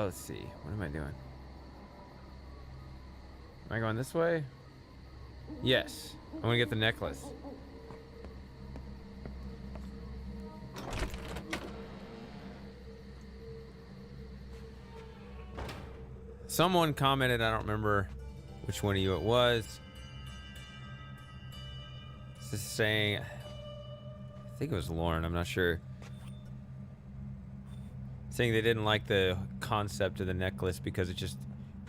S1: Let's see. What am I doing? Am I going this way? Yes. I want to get the necklace. Someone commented, I don't remember which one of you it was. Just saying, I think it was Lauren, I'm not sure. Saying they didn't like the concept of the necklace because it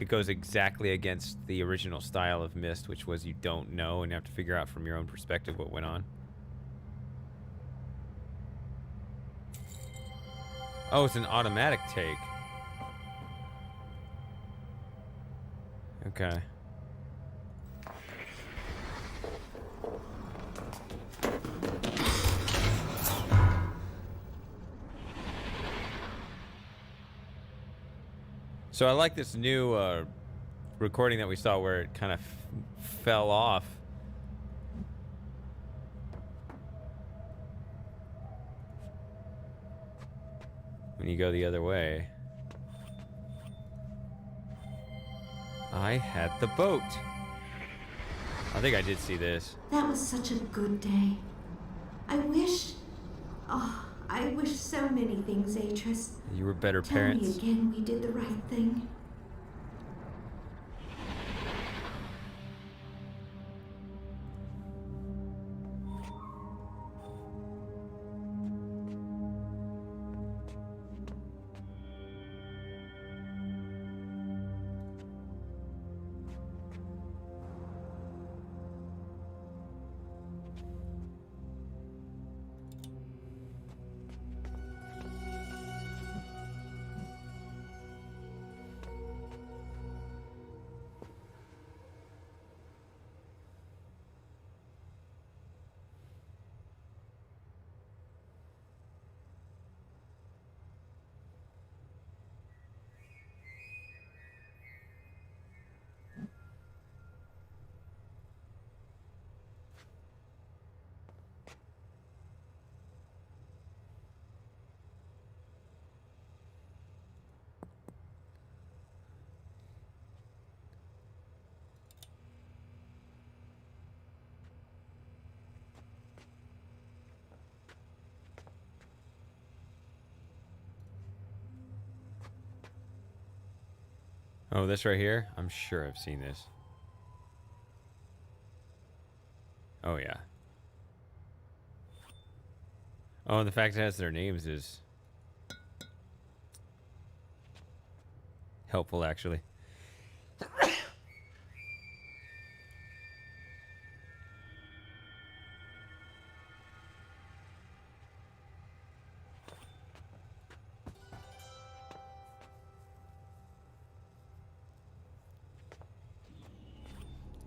S1: goes exactly against the original style of Myst, which was you don't know and you have to figure out from your own perspective what went on. Oh, it's an automatic take. Okay. So I like this new recording that we saw where it kind of fell off. When you go the other way. I had the boat. I think I did see this.
S4: That was such a good day. I wish so many things, Atreus.
S1: You were better parents.
S4: Tell me again we did the right thing.
S1: Oh, this right here? I'm sure I've seen this. Oh, yeah. Oh, and the fact it has their names is helpful, actually.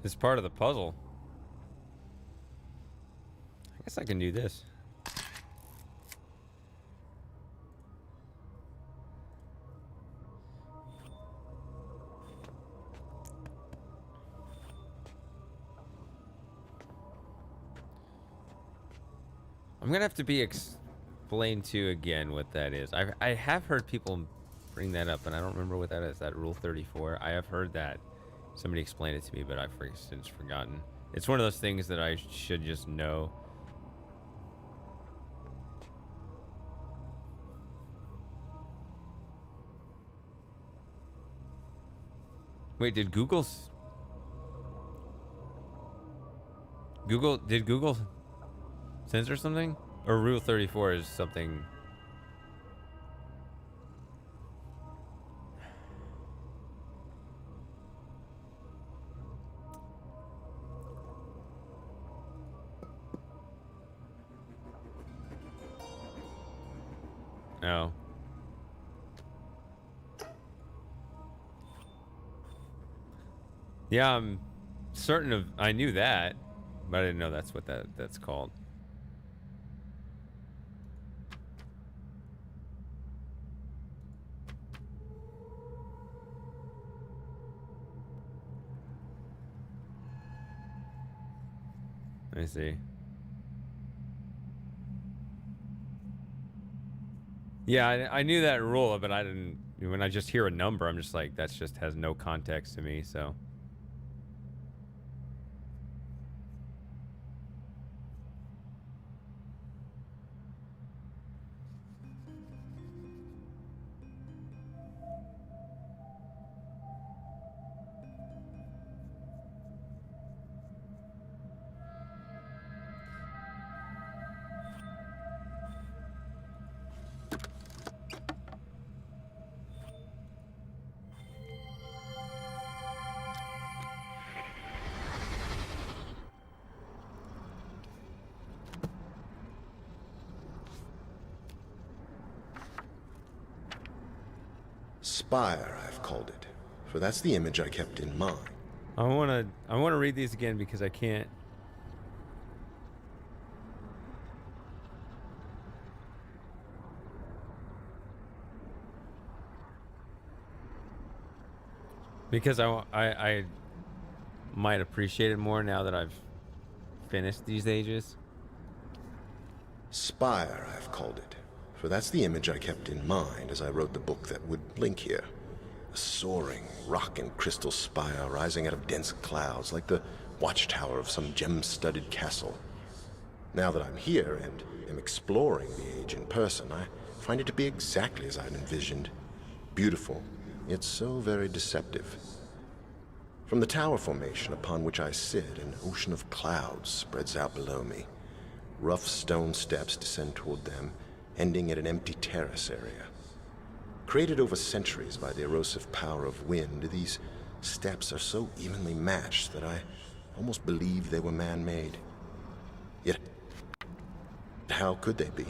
S1: It's part of the puzzle. I guess I can do this. I'm gonna have to be explained to again what that is. I have heard people bring that up, and I don't remember what that is. That Rule 34. I have heard that. Somebody explained it to me, but I've since forgotten. It's one of those things that I should just know. Wait, did Google censor something? Or Rule 34 is something... No. Yeah, I'm certain of... I knew that, but I didn't know that's what that's called. Let me see. Yeah, I knew that rule, but I didn't... When I just hear a number, I'm just like, that just has no context to me, so...
S2: Spire, I've called it, for that's the image I kept in mind.
S1: I wanna read these again because I can't... Because I might appreciate it more now that I've finished these ages.
S2: Spire, I've called it, for that's the image I kept in mind as I wrote the book that would link here. A soaring rock and crystal spire rising out of dense clouds like the watchtower of some gem-studded castle. Now that I'm here and am exploring the age in person, I find it to be exactly as I'd envisioned. Beautiful, yet so very deceptive. From the tower formation upon which I sit, an ocean of clouds spreads out below me. Rough stone steps descend toward them, ending at an empty terrace area. Created over centuries by the erosive power of wind, these steps are so evenly matched that I almost believe they were man-made. Yet, how could they be?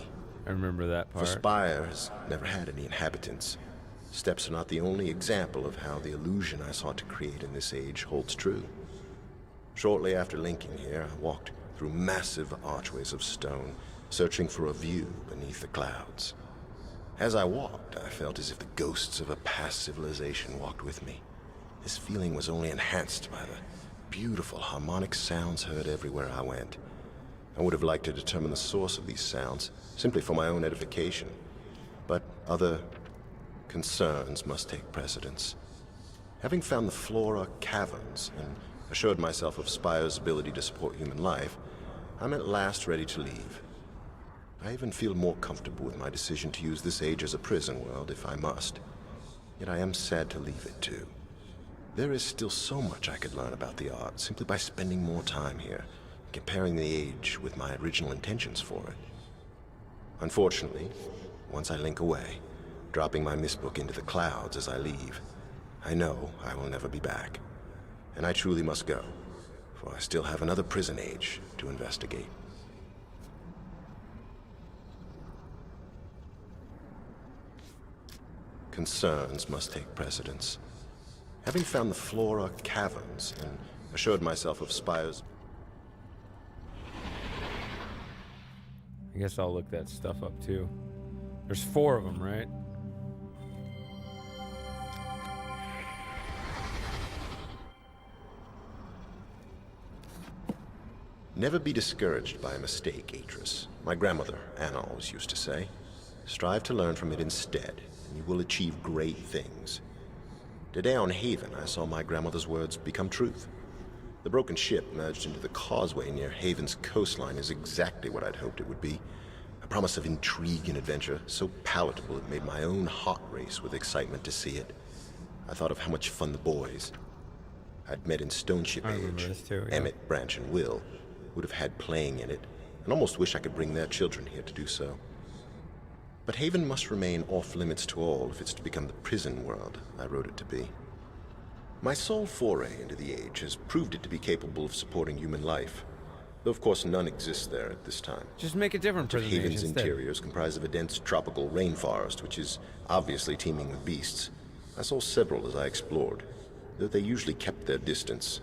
S1: I remember that part.
S2: For Spire has never had any inhabitants. Steps are not the only example of how the illusion I sought to create in this age holds true. Shortly after linking here, I walked through massive archways of stone, searching for a view beneath the clouds. As I walked, I felt as if the ghosts of a past civilization walked with me. This feeling was only enhanced by the beautiful harmonic sounds heard everywhere I went. I would have liked to determine the source of these sounds, simply for my own edification. But other concerns must take precedence. Having found the flora caverns and assured myself of Spire's ability to support human life, I'm at last ready to leave. I even feel more comfortable with my decision to use this age as a prison world if I must. Yet I am sad to leave it too. There is still so much I could learn about the art simply by spending more time here, comparing the age with my original intentions for it. Unfortunately, once I link away, dropping my Myst book into the clouds as I leave, I know I will never be back. And I truly must go, for I still have another prison age to investigate. Concerns must take precedence. Having found the Flora caverns and assured myself of Spire's...
S1: I guess I'll look that stuff up too. There's 4 of them, right?
S2: Never be discouraged by a mistake, Atreus. My grandmother, Anna, always used to say. Strive to learn from it instead, and you will achieve great things. Today on Haven, I saw my grandmother's words become truth. The broken ship merged into the causeway near Haven's coastline is exactly what I'd hoped it would be. A promise of intrigue and adventure, so palatable it made my own heart race with excitement to see it. I thought of how much fun the boys I'd met in Stoneship Age, Emmett, Branch, and Will, would have had playing in it, and almost wish I could bring their children here to do so. But Haven must remain off-limits to all if it's to become the prison world I wrote it to be. My sole foray into the Age has proved it to be capable of supporting human life, though of course none exists there at this time.
S1: Just make a different prison age
S2: Haven's
S1: instead.
S2: interior is comprised of a dense tropical rainforest, which is obviously teeming with beasts. I saw several as I explored, though they usually kept their distance.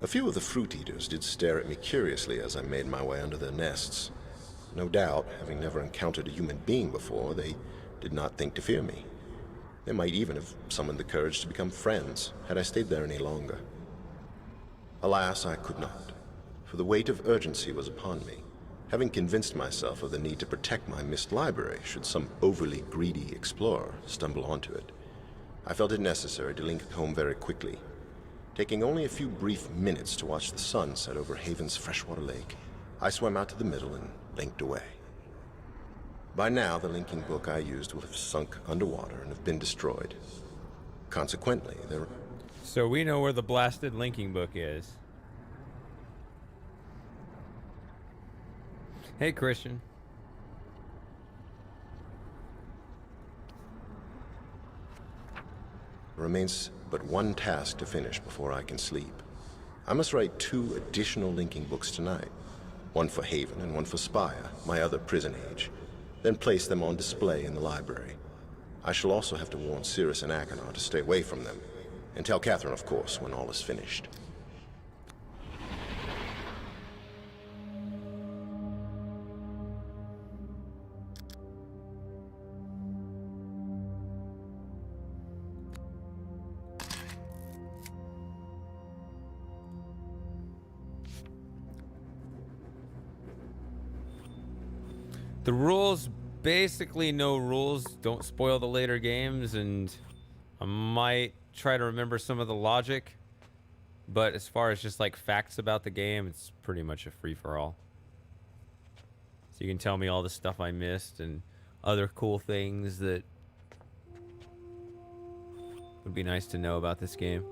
S2: A few of the fruit eaters did stare at me curiously as I made my way under their nests. No doubt, having never encountered a human being before, they did not think to fear me. They might even have summoned the courage to become friends, had I stayed there any longer. Alas, I could not, for the weight of urgency was upon me, having convinced myself of the need to protect my Myst library should some overly greedy explorer stumble onto it. I felt it necessary to link home very quickly, taking only a few brief minutes to watch the sun set over Haven's freshwater lake. I swam out to the middle and linked away. By now, the linking book I used will have sunk underwater and have been destroyed. Consequently, there...
S1: So we know where the blasted linking book is. Hey, Christian.
S2: remains but one task to finish before I can sleep. I must write 2 additional linking books tonight. One for Haven and one for Spire, my other prison age. Then place them on display in the library. I shall also have to warn Cirrus and Achenar to stay away from them. And tell Catherine, of course, when all is finished.
S1: The rules, basically no rules. Don't spoil the later games, and I might try to remember some of the logic. But as far as just like facts about the game, it's pretty much a free-for-all. So you can tell me all the stuff I missed and other cool things that would be nice to know about this game.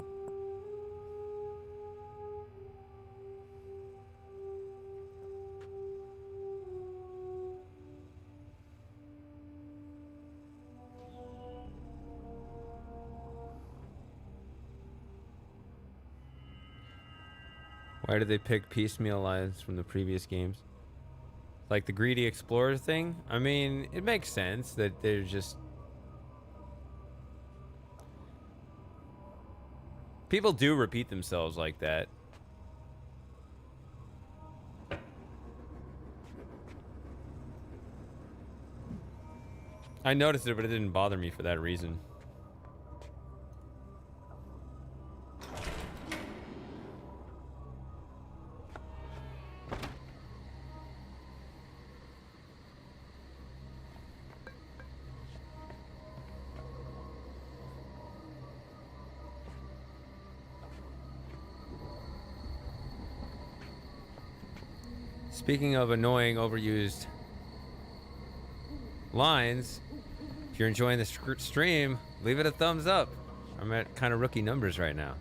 S1: Why did they pick piecemeal lines from the previous games? Like the greedy explorer thing? I mean, it makes sense that they're just... People do repeat themselves like that. I noticed it, but it didn't bother me for that reason. Speaking of annoying, overused lines, if you're enjoying the stream, Leave it a thumbs up. I'm at kind of rookie numbers right now.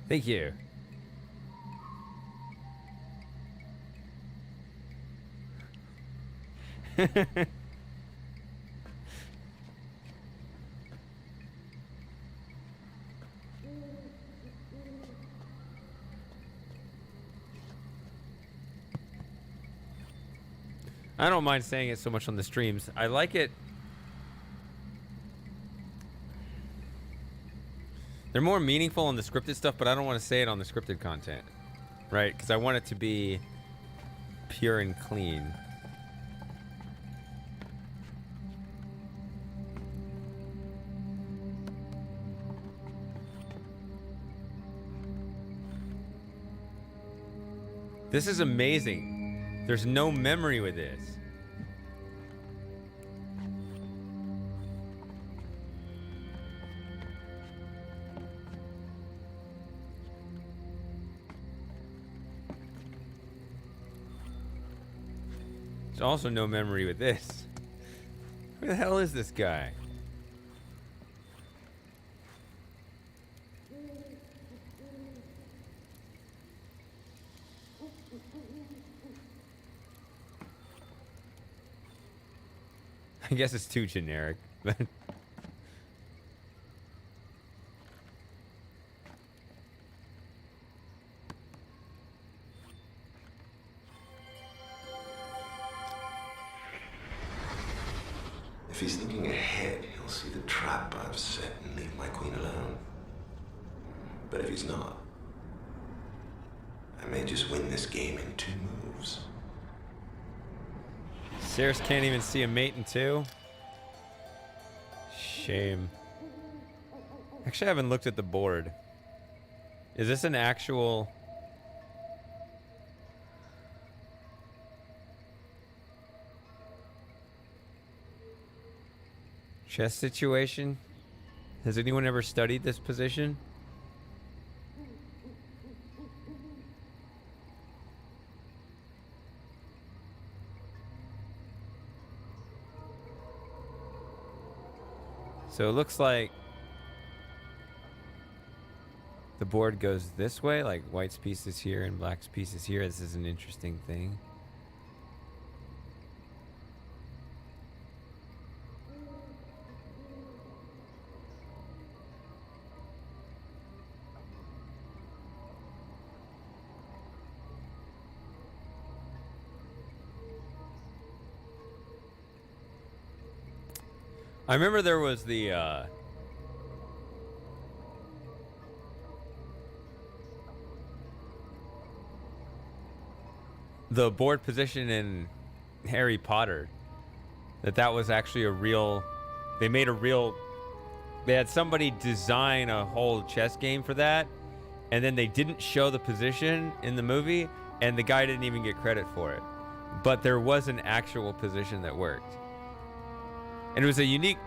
S1: Thank you. I don't mind saying it so much on the streams. I like it. They're more meaningful on the scripted stuff, but I don't want to say it on the scripted content, right? Because I want it to be pure and clean. This is amazing. There's no memory with this. There's also no memory with this. Who the hell is this guy? I guess it's too generic, but
S2: If he's thinking ahead, he'll see the trap I've set and leave my queen alone. But if he's not, I may just win this game in 2 moves.
S1: Cirrus can't even see a mate in 2. Shame. Actually, I haven't looked at the board. Is this an actual... chess situation? Has anyone ever studied this position? So it looks like the board goes this way, like white's piece is here and black's piece is here. This is an interesting thing. I remember there was the board position in Harry Potter, that was actually a real, they had somebody design a whole chess game for that, and then they didn't show the position in the movie, and the guy didn't even get credit for it. But there was an actual position that worked. And it was a unique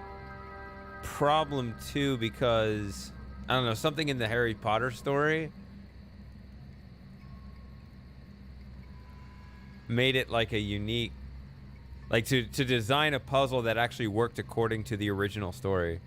S1: problem too, because I don't know, something in the Harry Potter story made it like a unique, like to design a puzzle that actually worked according to the original story.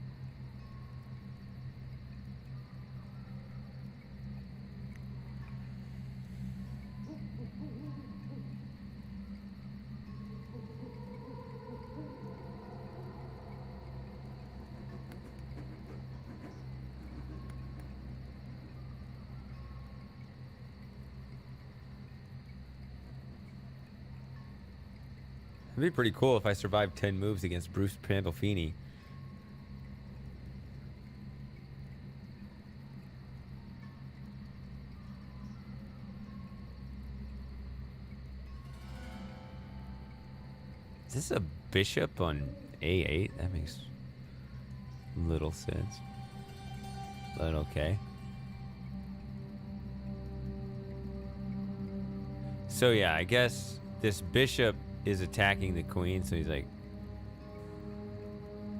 S1: It'd be pretty cool if I survived 10 moves against Bruce Pandolfini. Is this a bishop on A8? That makes little sense. But okay. So yeah, I guess this bishop is attacking the queen, so he's like,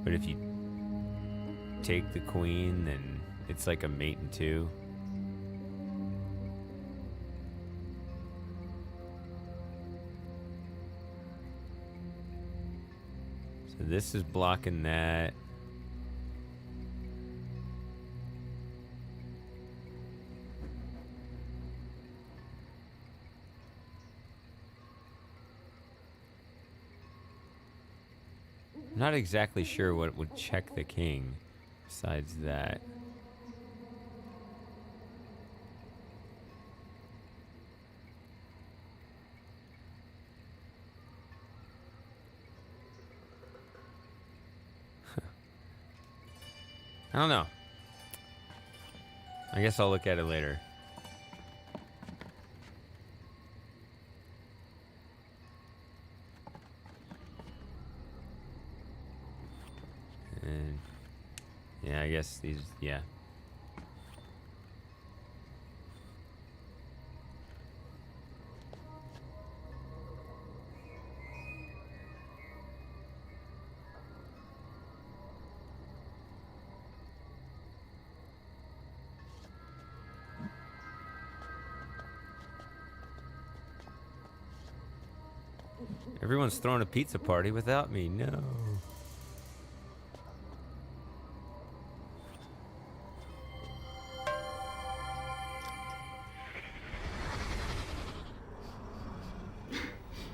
S1: but if you take the queen, then it's like a mate in two. So this is blocking that. I'm not exactly sure what would check the king besides that. I don't know. I guess I'll look at it later. And yeah, I guess these, yeah. Everyone's throwing a pizza party without me. No.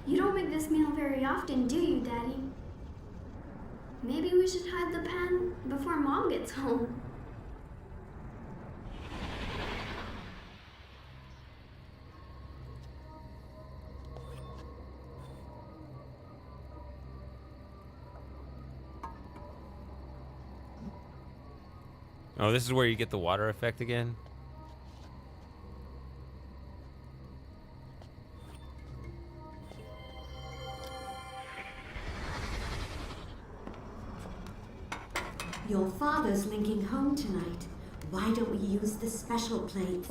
S3: You don't make this meal very often, do you, Daddy? Maybe we should hide the pan before Mom gets home.
S1: Oh, this is where you get the water effect again?
S4: Your father's linking home tonight. Why don't we use the special plates?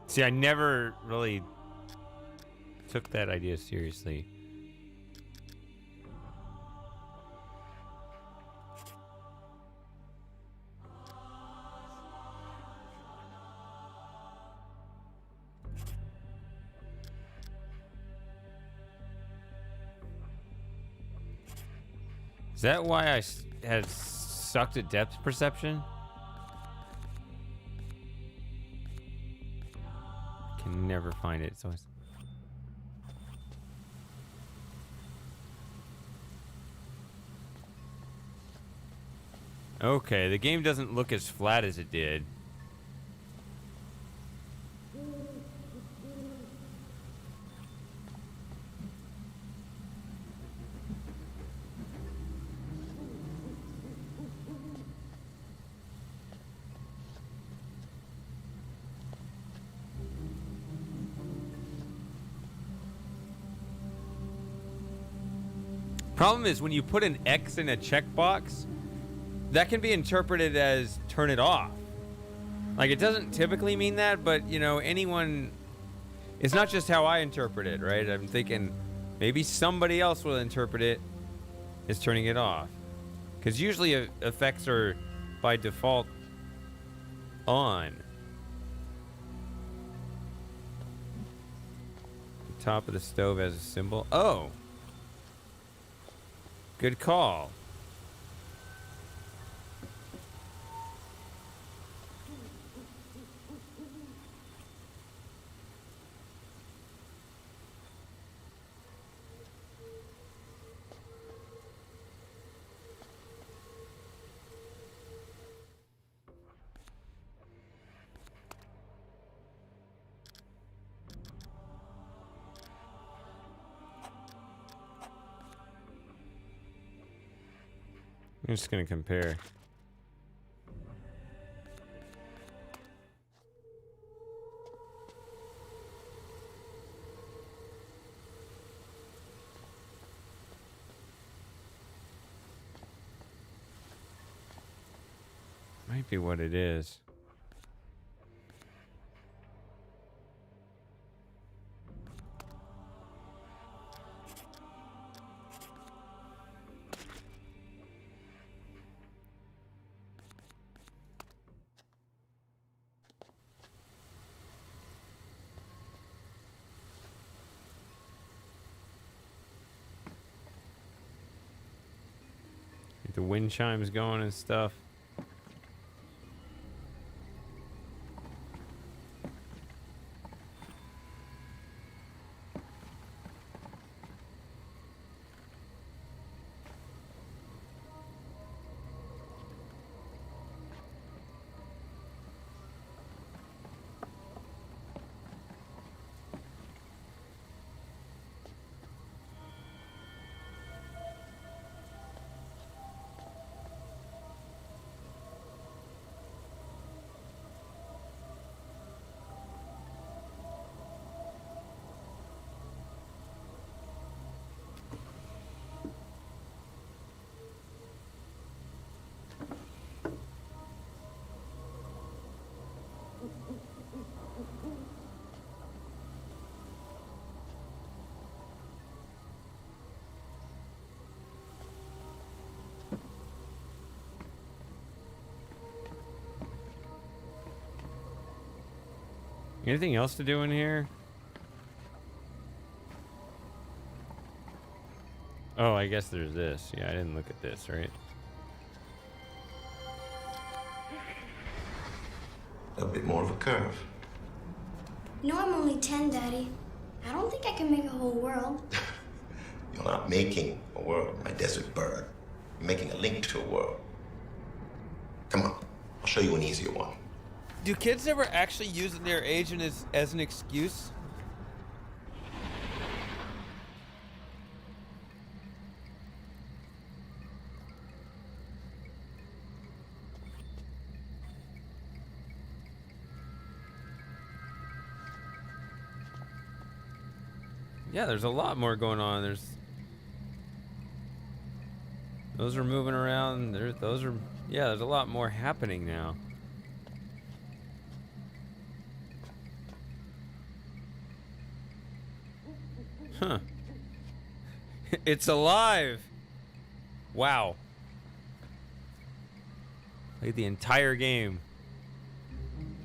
S1: See, I never really took that idea seriously. Is that why I had sucked at depth perception? Can never find it. It's always... Okay, the game doesn't look as flat as it did. Problem is when you put an X in a checkbox, that can be interpreted as turn it off. Like, it doesn't typically mean that, but, you know, anyone... It's not just how I interpret it, right? I'm thinking maybe somebody else will interpret it as turning it off. Because usually effects are, by default, on. The top of the stove has a symbol. Oh! Good call. I'm just gonna compare. Might be what it is. Get the wind chimes going and stuff. Anything else to do in here? Oh, I guess there's this. Yeah, I didn't look at this, right?
S2: A bit more of a curve.
S3: No, I'm only 10, Daddy. I don't think I can make a whole world.
S2: You're not making a world, my desert bird. You're making a link to a world. Come on, I'll show you an easier one.
S1: Do kids ever actually use their age as an excuse? Yeah, there's a lot more going on. Those are moving around. There's a lot more happening now. Huh. It's alive. Wow. Played the entire game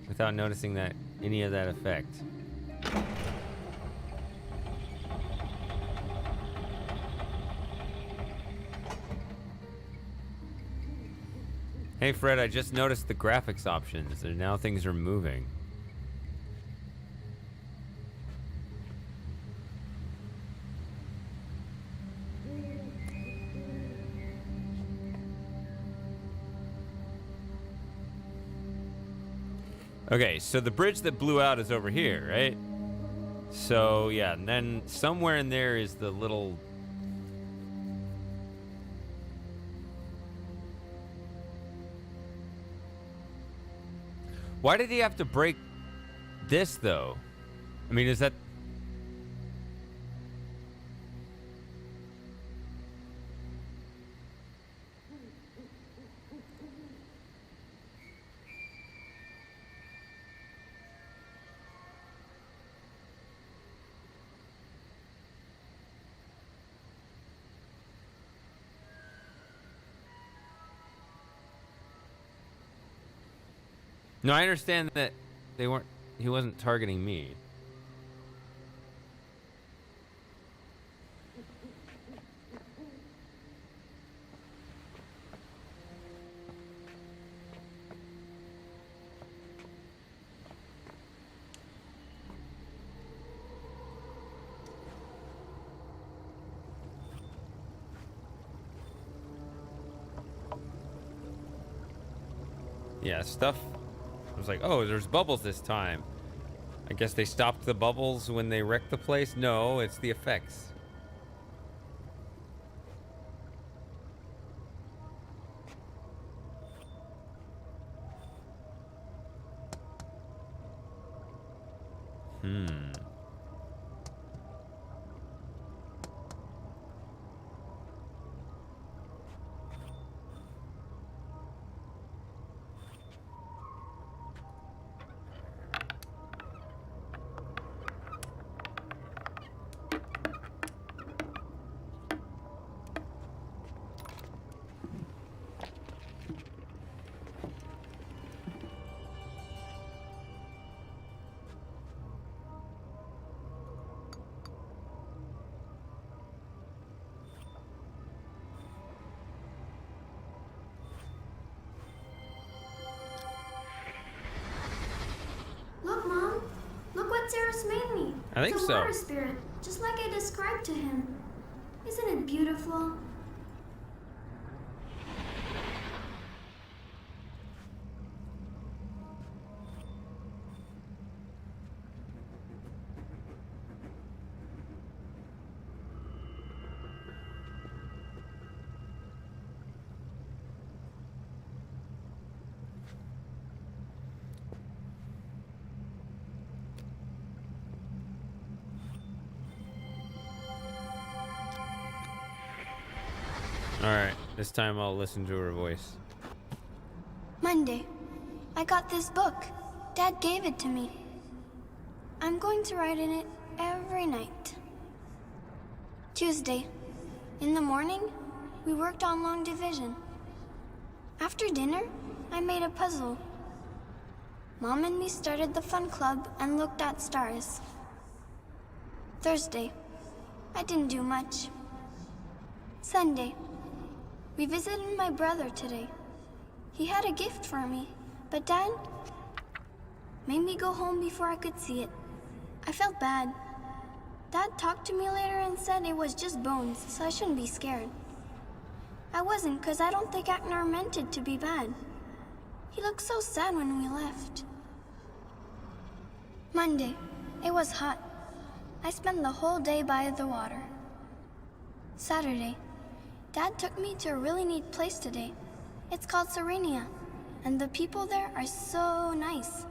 S1: without noticing any of that effect. Hey Fred, I just noticed the graphics options. Now things are moving. Okay, so the bridge that blew out is over here, right? So, yeah, and then somewhere in there is the little... Why did he have to break this, though? I mean, is that... No, I understand that he wasn't targeting me. Yeah, stuff. I was like, oh, there's bubbles this time. I guess they stopped the bubbles when they wrecked the place. No, it's the effects.
S3: Look, Mom. Look what Cyrus made me.
S1: I think
S3: it's a
S1: so.
S3: water spirit, just like I described to him. Isn't it beautiful?
S1: Alright, this time I'll listen to her voice.
S3: Monday. I got this book. Dad gave it to me. I'm going to write in it every night. Tuesday. In the morning, we worked on long division. After dinner, I made a puzzle. Mom and me started the fun club and looked at stars. Thursday. I didn't do much. Sunday. We visited my brother today. He had a gift for me, but Dad made me go home before I could see it. I felt bad. Dad talked to me later and said it was just bones, so I shouldn't be scared. I wasn't, because I don't think Agnar meant it to be bad. He looked so sad when we left. Monday. It was hot. I spent the whole day by the water. Saturday. Dad took me to a really neat place today. It's called Serenia, and the people there are so nice.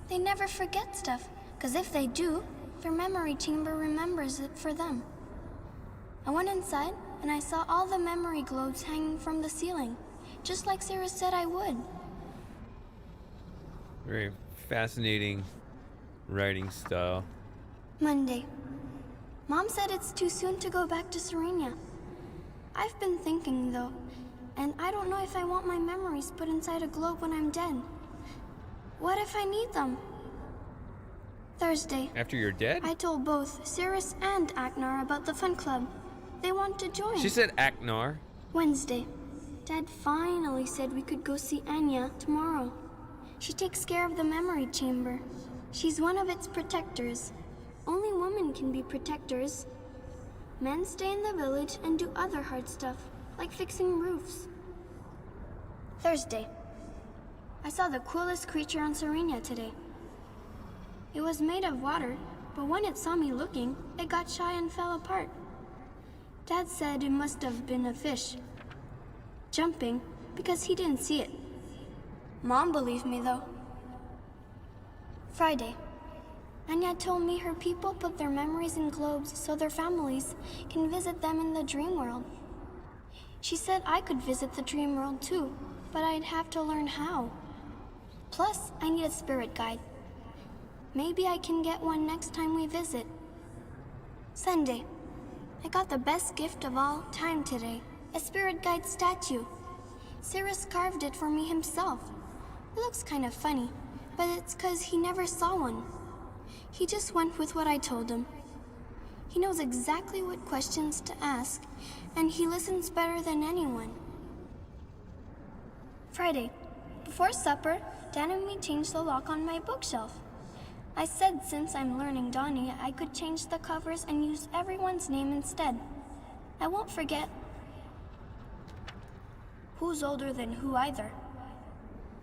S3: They never forget stuff, because if they do, their memory chamber remembers it for them. I went inside, and I saw all the memory globes hanging from the ceiling, just like Sarah said I would.
S1: Very fascinating writing style.
S3: Monday. Mom said it's too soon to go back to Serenia. I've been thinking, though, and I don't know if I want my memories put inside a globe when I'm dead. What if I need them? Thursday.
S1: After you're dead?
S3: I told both Cyrus and Agnar about the fun club. They want to join.
S1: She said Agnar.
S3: Wednesday. Dad finally said we could go see Anya tomorrow. She takes care of the memory chamber. She's one of its protectors. Only women can be protectors. Men stay in the village and do other hard stuff, like fixing roofs. Thursday. I saw the coolest creature on Serenia today. It was made of water, but when it saw me looking, it got shy and fell apart. Dad said it must have been a fish, jumping because he didn't see it. Mom believed me, though. Friday. Anya told me her people put their memories in globes so their families can visit them in the dream world. She said I could visit the dream world too, but I'd have to learn how. Plus, I need a spirit guide. Maybe I can get one next time we visit. Sunday. I got the best gift of all time today, a spirit guide statue. Cyrus carved it for me himself. It looks kind of funny, but it's 'cause he never saw one. He just went with what I told him. He knows exactly what questions to ask, and he listens better than anyone. Friday. Before supper, Dad and me changed the lock on my bookshelf. I said since I'm learning Donnie, I could change the covers and use everyone's name instead. I won't forget who's older than who either.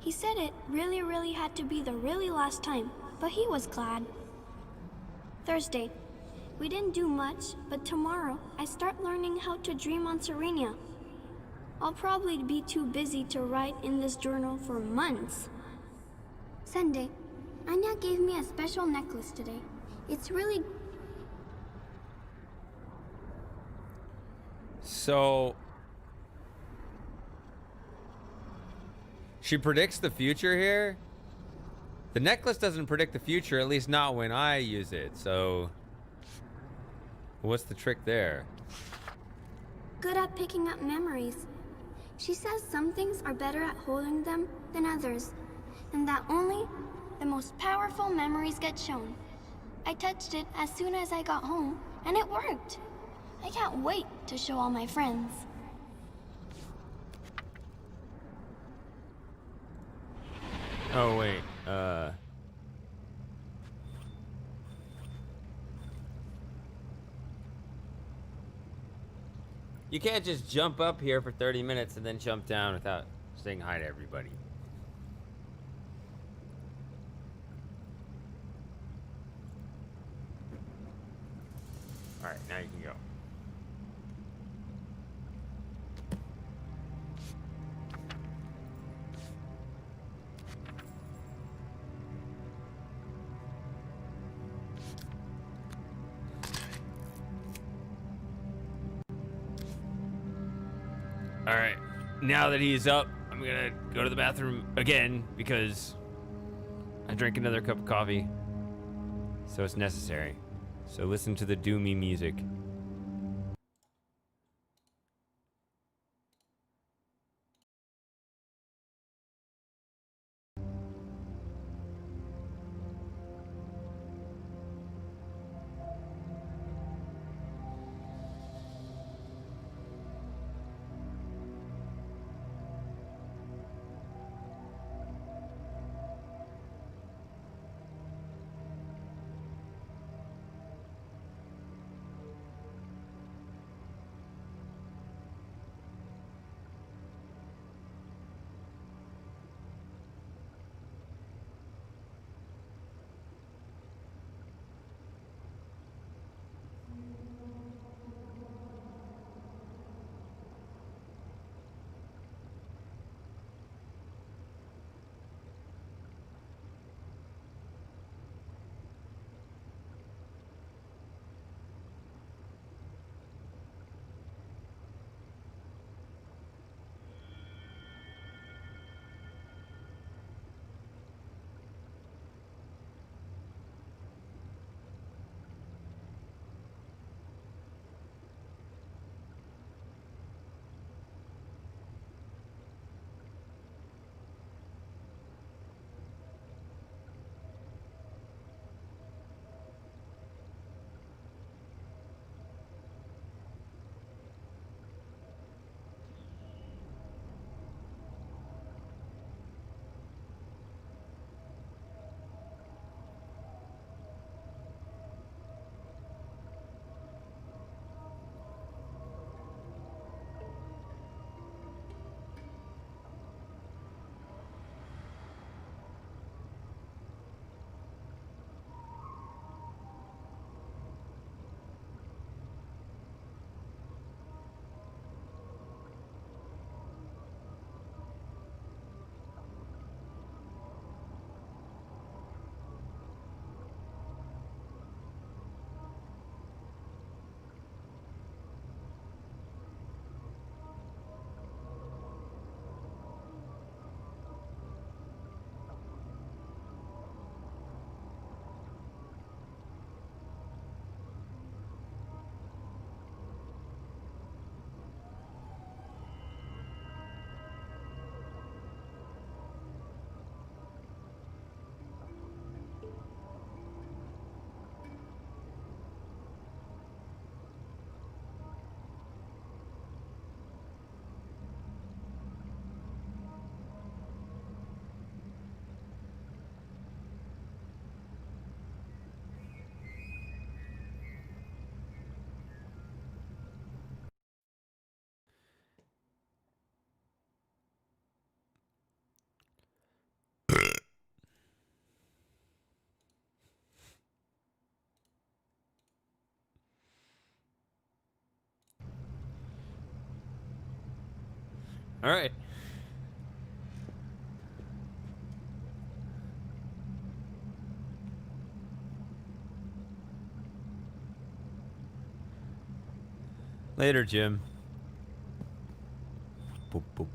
S3: He said it really had to be the really last time, but he was glad. Thursday. We didn't do much, but tomorrow I start learning how to dream on Serenia. I'll probably be too busy to write in this journal for months. Sunday. Anya gave me a special necklace today. It's really...
S1: So she predicts the future here? The necklace doesn't predict the future, at least not when I use it, so what's the trick there?
S3: good at picking up memories. She says some things are better at holding them than others, and that only the most powerful memories get shown. I touched it as soon as I got home, and it worked. I can't wait to show all my friends.
S1: Oh, wait, you can't just jump up here for 30 minutes and then jump down without saying hi to everybody. Alright, now you can go. Alright, now that he's up, I'm gonna go to the bathroom again because I drank another cup of coffee, so it's necessary. So listen to the doomy music. All right. Later, Jim. Boop, boop.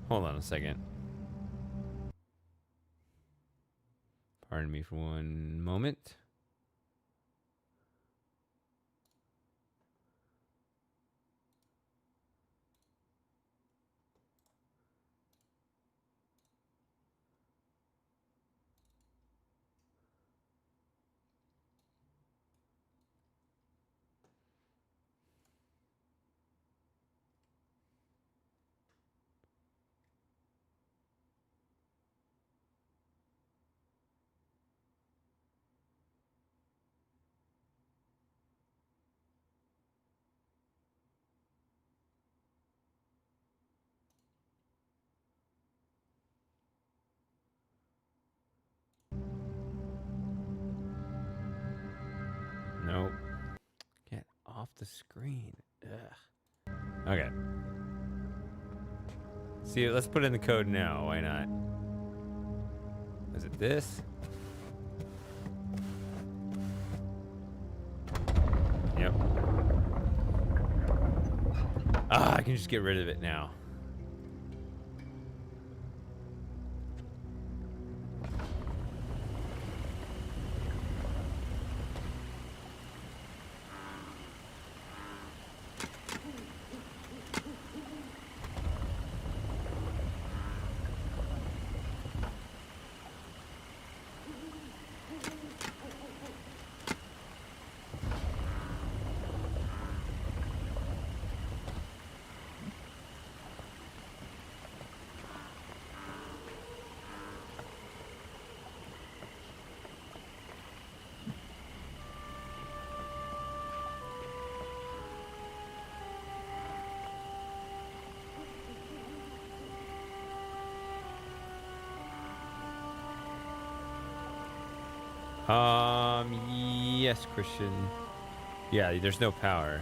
S1: Hold on a second. Pardon me for one moment. Nope. Get off the screen. Ugh. Okay. See, let's put in the code now. Why not? Is it this? Yep. Ah, I can just get rid of it now. Yes, Christian. Yeah, there's no power.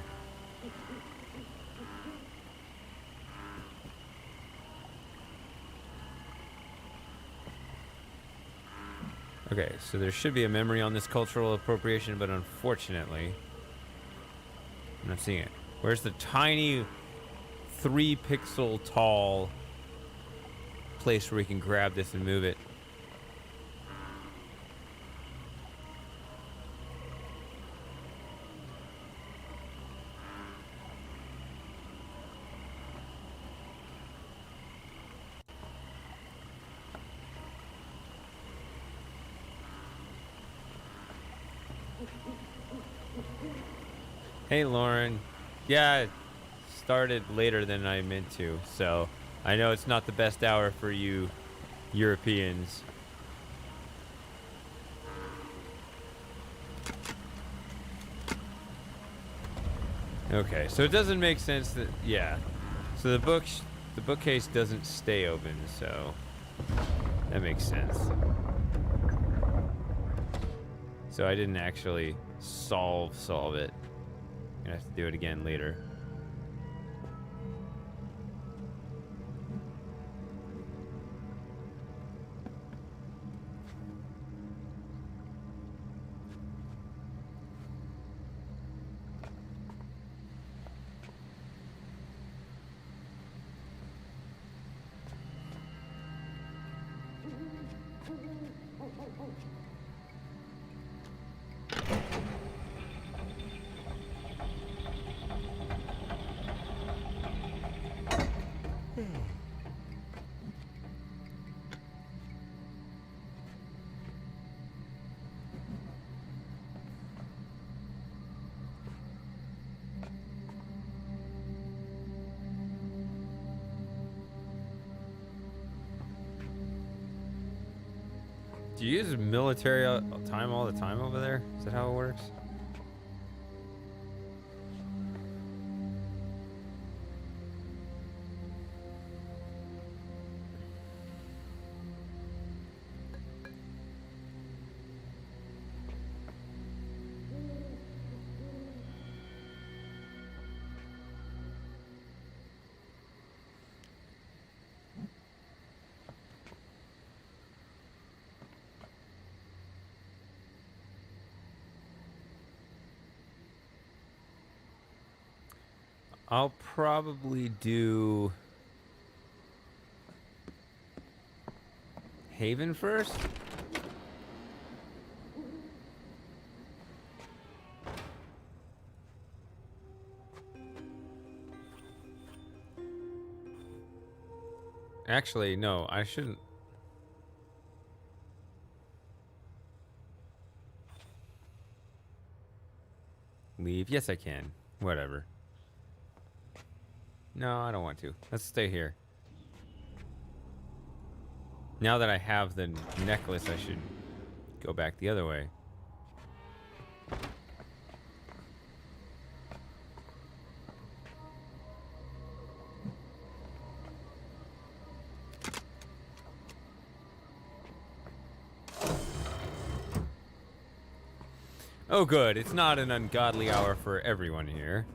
S1: Okay, so there should be a memory on this cultural appropriation, but unfortunately, I'm not seeing it. Where's the tiny 3-pixel tall place where we can grab this and move it? Hey, Lauren. Yeah, it started later than I meant to, so I know it's not the best hour for you Europeans. Okay, so it doesn't make sense that, yeah. So the bookcase doesn't stay open, so that makes sense. So I didn't actually solve it. I have to do it again later. Do you use military time all the time over there? Is that how it works? I'll probably do Haven first. Actually, no, I shouldn't. Leave? Yes, I can. Whatever. No, I don't want to. Let's stay here. Now that I have the necklace, I should go back the other way. Oh, good. It's not an ungodly hour for everyone here.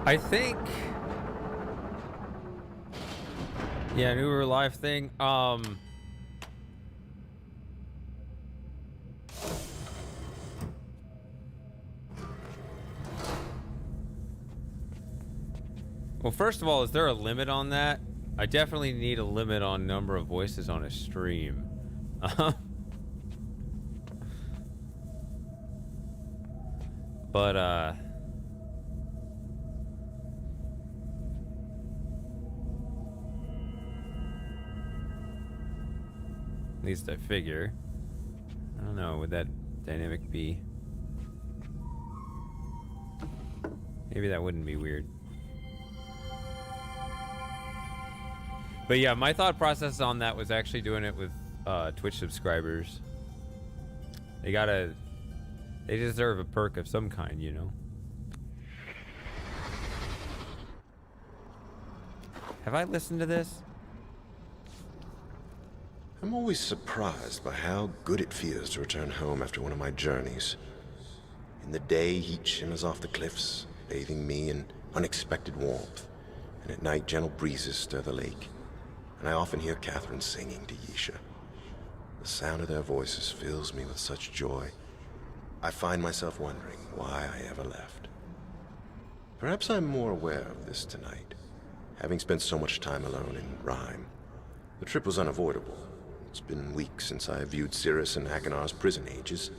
S1: I think, yeah, newer live thing. Well, first of all, is there a limit on that? I definitely need a limit on number of voices on a stream. But, at least I figure. I don't know, would that dynamic be? Maybe that wouldn't be weird. But yeah, my thought process on that was actually doing it with Twitch subscribers. They deserve a perk of some kind, you know? Have I listened to this?
S2: I'm always surprised by how good it feels to return home after one of my journeys. In the day, heat shimmers off the cliffs, bathing me in unexpected warmth. And at night, gentle breezes stir the lake. And I often hear Catherine singing to Yisha. The sound of their voices fills me with such joy. I find myself wondering why I ever left. Perhaps I'm more aware of this tonight, having spent so much time alone in Rhyme. The trip was unavoidable. It's been weeks since I viewed Cirrus and Achenor's prison ages,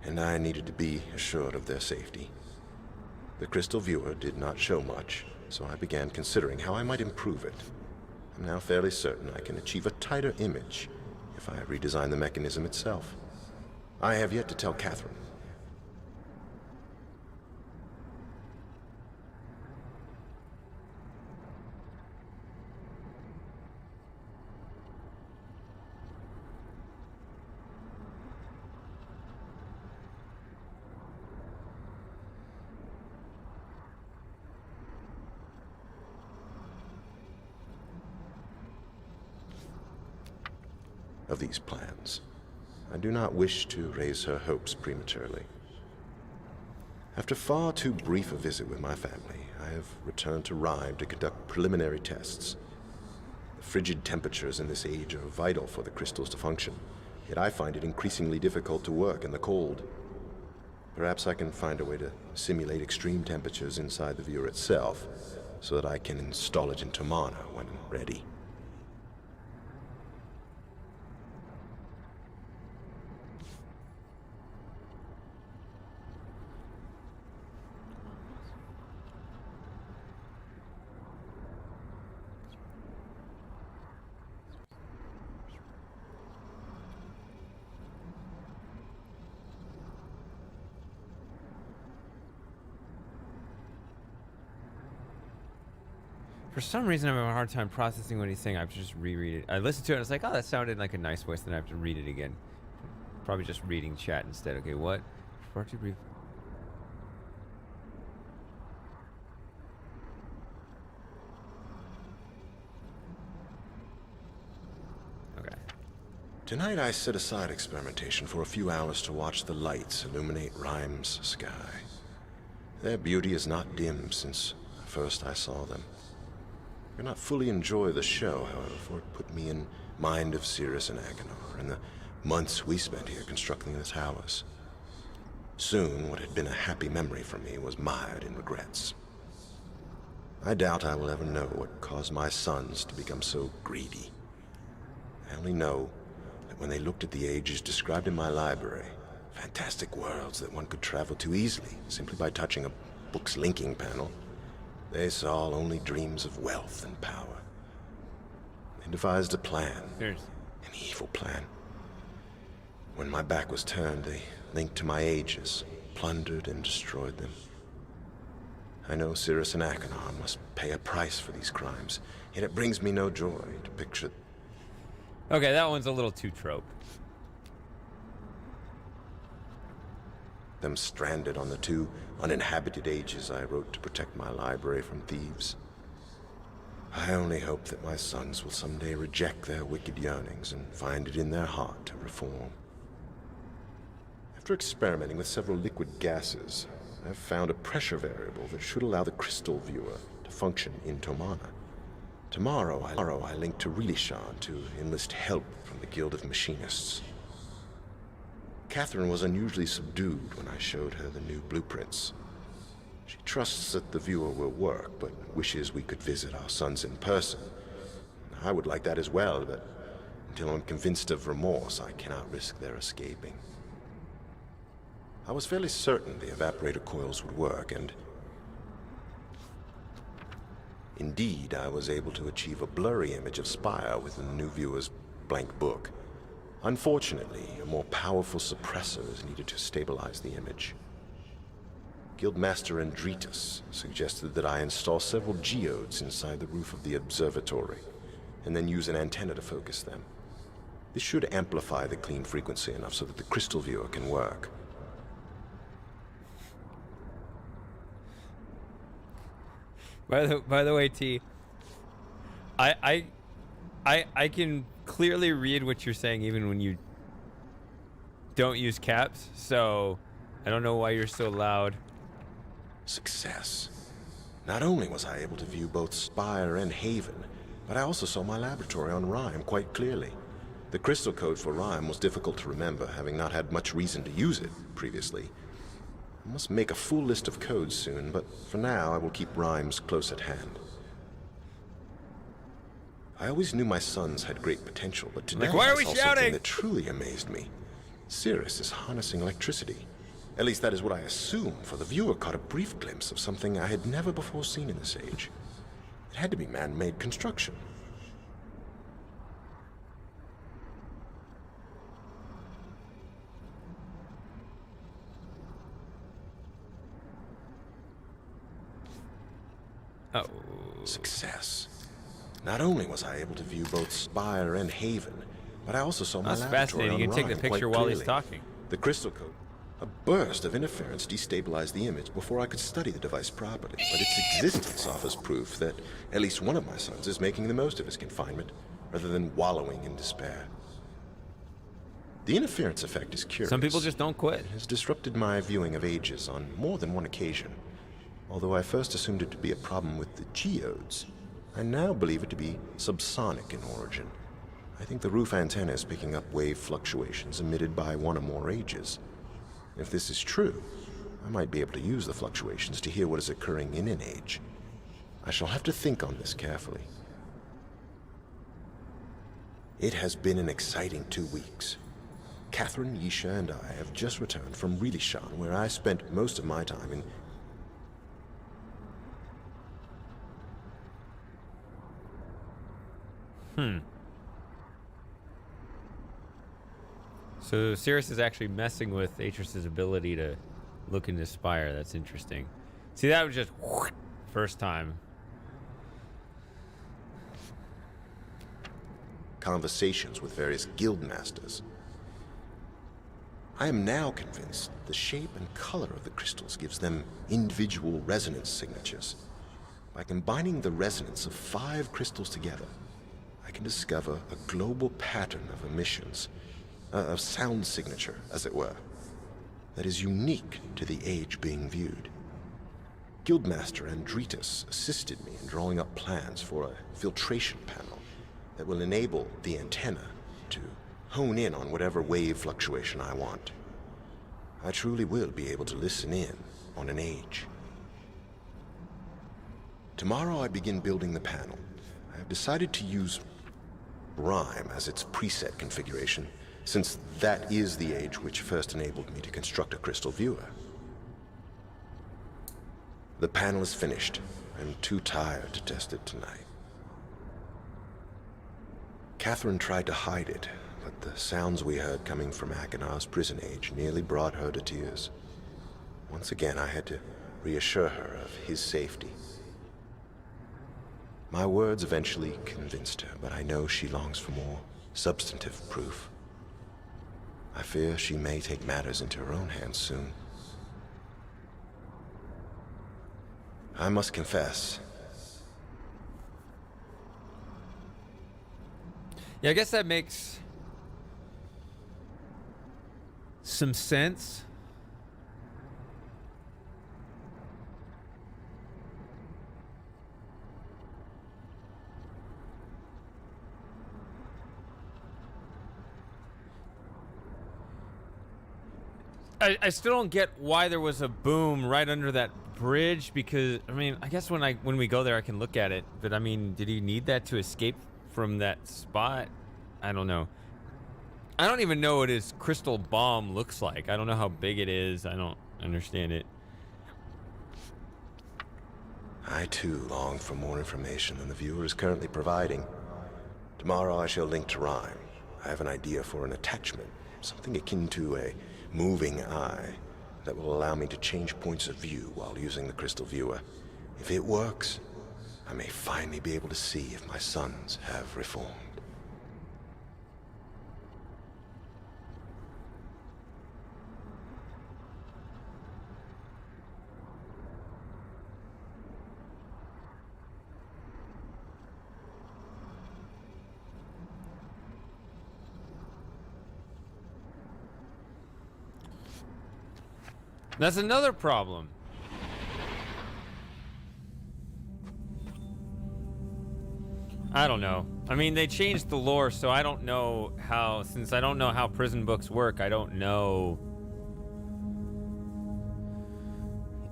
S2: and I needed to be assured of their safety. The crystal viewer did not show much, so I began considering how I might improve it. I'm now fairly certain I can achieve a tighter image if I redesign the mechanism itself. I have yet to tell Catherine. Of these plans. I do not wish to raise her hopes prematurely. After far too brief a visit with my family, I have returned to Rhyme to conduct preliminary tests. The frigid temperatures in this age are vital for the crystals to function, yet I find it increasingly difficult to work in the cold. Perhaps I can find a way to simulate extreme temperatures inside the viewer itself, so that I can install it in Tomana when ready.
S1: For some reason, I'm having a hard time processing what he's saying. I have to just reread it. I listened to it and it's like, oh, that sounded like a nice voice. Then I have to read it again. Probably just reading chat instead. Okay, what? Far too brief. Okay.
S2: Tonight I set aside experimentation for a few hours to watch the lights illuminate Rhyme's sky. Their beauty is not dim since first I saw them. I cannot fully enjoy the show, however, for it put me in mind of Sirius and Achenar and the months we spent here constructing the towers. Soon, what had been a happy memory for me was mired in regrets. I doubt I will ever know what caused my sons to become so greedy. I only know that when they looked at the ages described in my library, fantastic worlds that one could travel to easily simply by touching a book's linking panel, they saw only dreams of wealth and power. They devised a plan, an evil plan. When my back was turned, they linked to my ages, plundered and destroyed them. I know Sirius and Achenar must pay a price for these crimes, yet it brings me no joy to picture...
S1: Okay, that one's a little too trope.
S2: them stranded on the 2 uninhabited ages I wrote to protect my library from thieves. I only hope that my sons will someday reject their wicked yearnings and find it in their heart to reform. After experimenting with several liquid gases, I've found a pressure variable that should allow the crystal viewer to function in Tomana. Tomorrow I link to Rilishan to enlist help from the Guild of Machinists. Catherine was unusually subdued when I showed her the new blueprints. She trusts that the viewer will work, but wishes we could visit our sons in person. I would like that as well, but until I'm convinced of remorse, I cannot risk their escaping. I was fairly certain the evaporator coils would work, and indeed, I was able to achieve a blurry image of Spire within the new viewer's blank book. Unfortunately, a more powerful suppressor is needed to stabilize the image. Guildmaster Andritas suggested that I install several geodes inside the roof of the observatory, and then use an antenna to focus them. This should amplify the clean frequency enough so that the crystal viewer can work.
S1: By the way, T, I can clearly read what you're saying even when you don't use caps, so I don't know why you're so loud.
S2: Success. Not only was I able to view both Spire and Haven, but I also saw my laboratory on Rhyme quite clearly. The crystal code for Rhyme was difficult to remember, having not had much reason to use it previously. I must make a full list of codes soon, but for now I will keep Rhymes close at hand. I always knew my sons had great potential, but today
S1: why are
S2: I
S1: we
S2: saw
S1: shouting?
S2: something that truly amazed me. Sirius is harnessing electricity. At least that is what I assume, for the viewer caught a brief glimpse of something I had never before seen in this age. It had to be man-made construction.
S1: Oh.
S2: Success. Not only was I able to view both Spire and Haven, but I also saw my
S1: That's
S2: laboratory
S1: fascinating.
S2: on
S1: You can take the
S2: Rhyme quite
S1: picture while he's
S2: clearly.
S1: talking.
S2: The crystal code. A burst of interference destabilized the image before I could study the device properly, but its existence offers proof that at least one of my sons is making the most of his confinement, rather than wallowing in despair. The interference effect is curious.
S1: Some people just don't quit.
S2: It has disrupted my viewing of ages on more than one occasion, although I first assumed it to be a problem with the geodes. I now believe it to be subsonic in origin. I think the roof antenna is picking up wave fluctuations emitted by one or more ages. If this is true, I might be able to use the fluctuations to hear what is occurring in an age. I shall have to think on this carefully. It has been an exciting 2 weeks. Catherine, Yisha, and I have just returned from Rilishan, where I spent most of my time in...
S1: So Sirius is actually messing with Atreus' ability to look into Spire. That's interesting. See, that was just first time.
S2: Conversations with various guild masters. I am now convinced the shape and color of the crystals gives them individual resonance signatures. By combining the resonance of 5 crystals together, I can discover a global pattern of emissions, a sound signature, as it were, that is unique to the age being viewed. Guildmaster Andritas assisted me in drawing up plans for a filtration panel that will enable the antenna to hone in on whatever wave fluctuation I want. I truly will be able to listen in on an age. Tomorrow I begin building the panel. I have decided to use Rhyme as its preset configuration, since that is the age which first enabled me to construct a crystal viewer. The panel is finished. I'm too tired to test it tonight. Catherine tried to hide it, but the sounds we heard coming from Akinar's prison age nearly brought her to tears. Once again, I had to reassure her of his safety. My words eventually convinced her, but I know she longs for more substantive proof. I fear she may take matters into her own hands soon. I must confess.
S1: Yeah, I guess that makes some sense. I still don't get why there was a boom right under that bridge, because I mean, I guess when we go there I can look at it, but I mean, did he need that to escape from that spot? I don't know. I don't even know what his crystal bomb looks like. I don't know how big it is. I don't understand it.
S2: I too long for more information than the viewer is currently providing. Tomorrow I shall link to Rhyme. I have an idea for an attachment, something akin to a moving eye that will allow me to change points of view while using the crystal viewer. If it works, I may finally be able to see if my sons have reformed.
S1: That's another problem. I don't know. I mean, they changed the lore, so I don't know how, since I don't know how prison books work, I don't know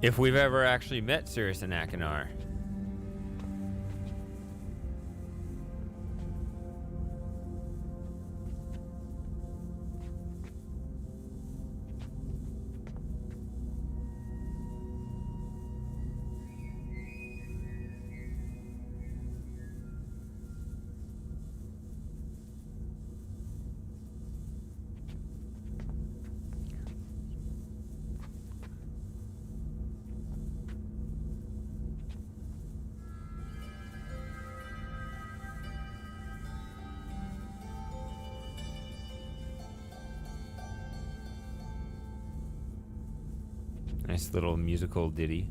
S1: if we've ever actually met Sirius and Akinar. Nice little musical ditty.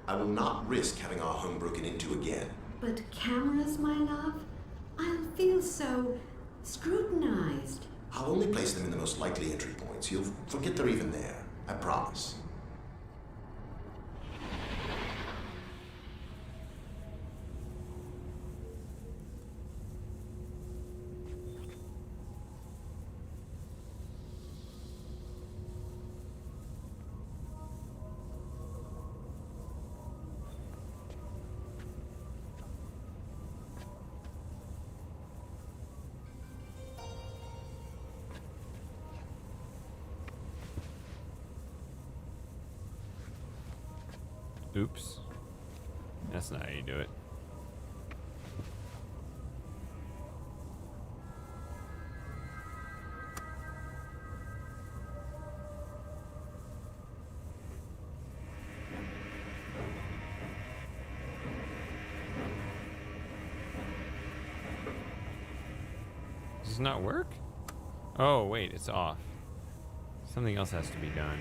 S2: I will not risk having our home broken into again.
S4: But cameras, my love? I'll feel so scrutinized.
S2: I'll only place them in the most likely entry points. You'll forget they're even there. I promise.
S1: Oops. That's not how you do it. Does this not work? Oh, wait, it's off. Something else has to be done.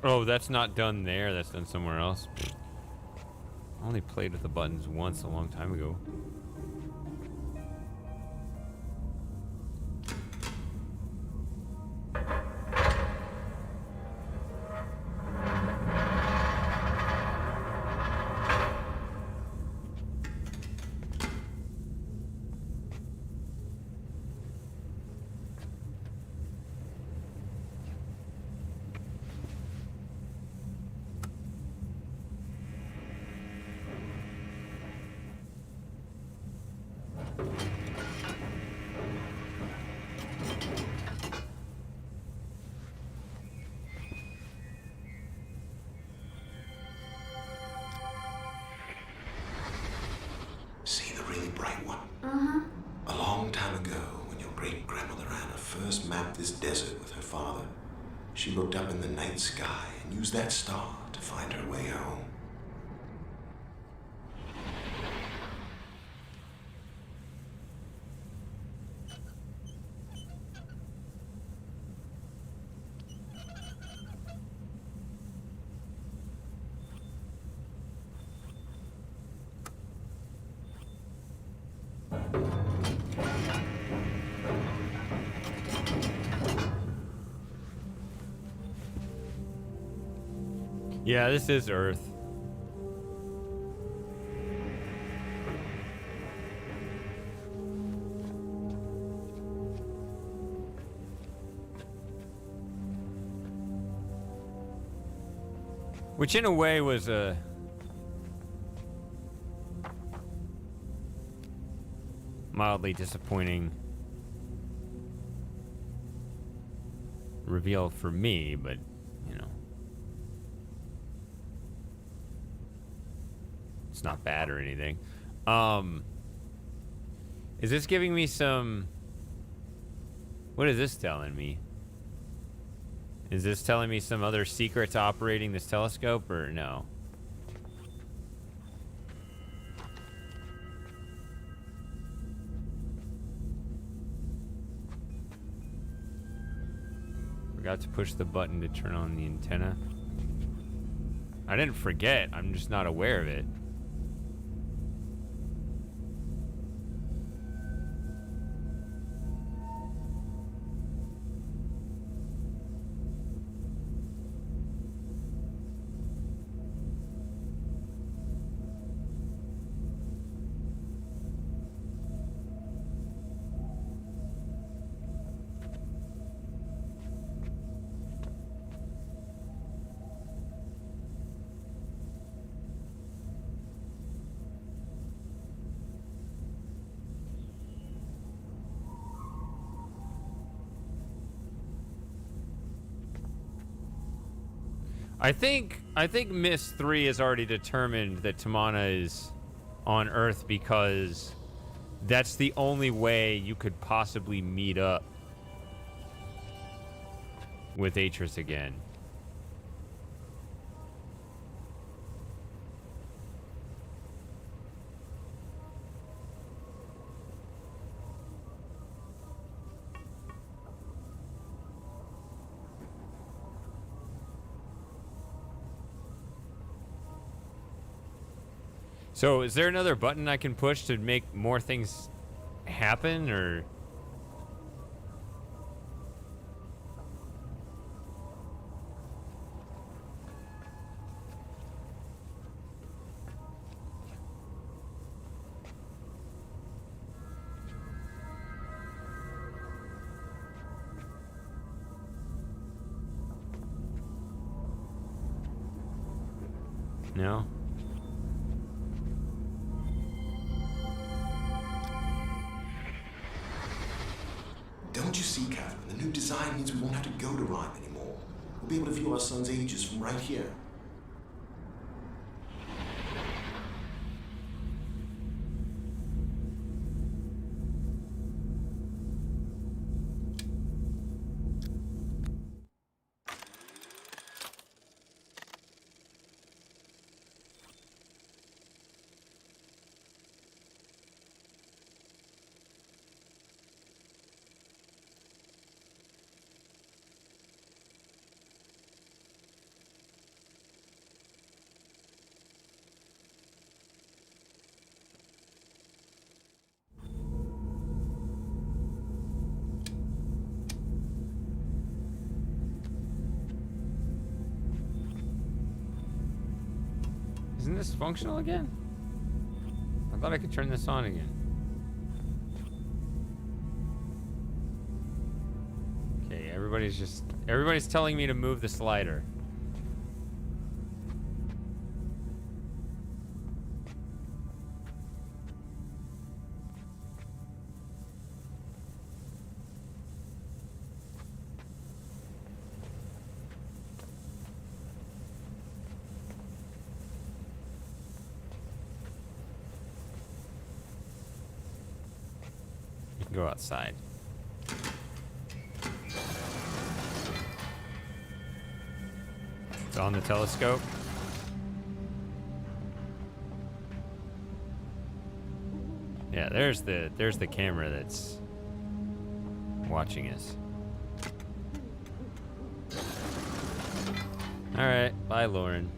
S1: Oh, that's not done there. That's done somewhere else. I only played with the buttons once a long time ago.
S2: See the really bright one?
S4: Uh-huh.
S2: A long time ago, when your great-grandmother Anna first mapped this desert with her father, she looked up in the night sky and used that star to find her way home.
S1: Yeah, this is Earth. Which in a way was a mildly disappointing reveal for me, but you know, it's not bad or anything. Is this giving me some... What is this telling me? Is this telling me some other secrets operating this telescope, or no? Forgot to push the button to turn on the antenna. I didn't forget, I'm just not aware of it. I think Myst III has already determined that Tamana is on Earth because that's the only way you could possibly meet up with Atreus again. So is there another button I can push to make more things happen, or? No.
S2: Don't you see, Catherine? The new design means we won't have to go to Rhyme anymore. We'll be able to view our son's ages from right here.
S1: Isn't this functional again? I thought I could turn this on again. Okay, everybody's telling me to move the slider. Go outside. It's on the telescope. Yeah, there's the camera that's watching us. All right, bye, Lauren.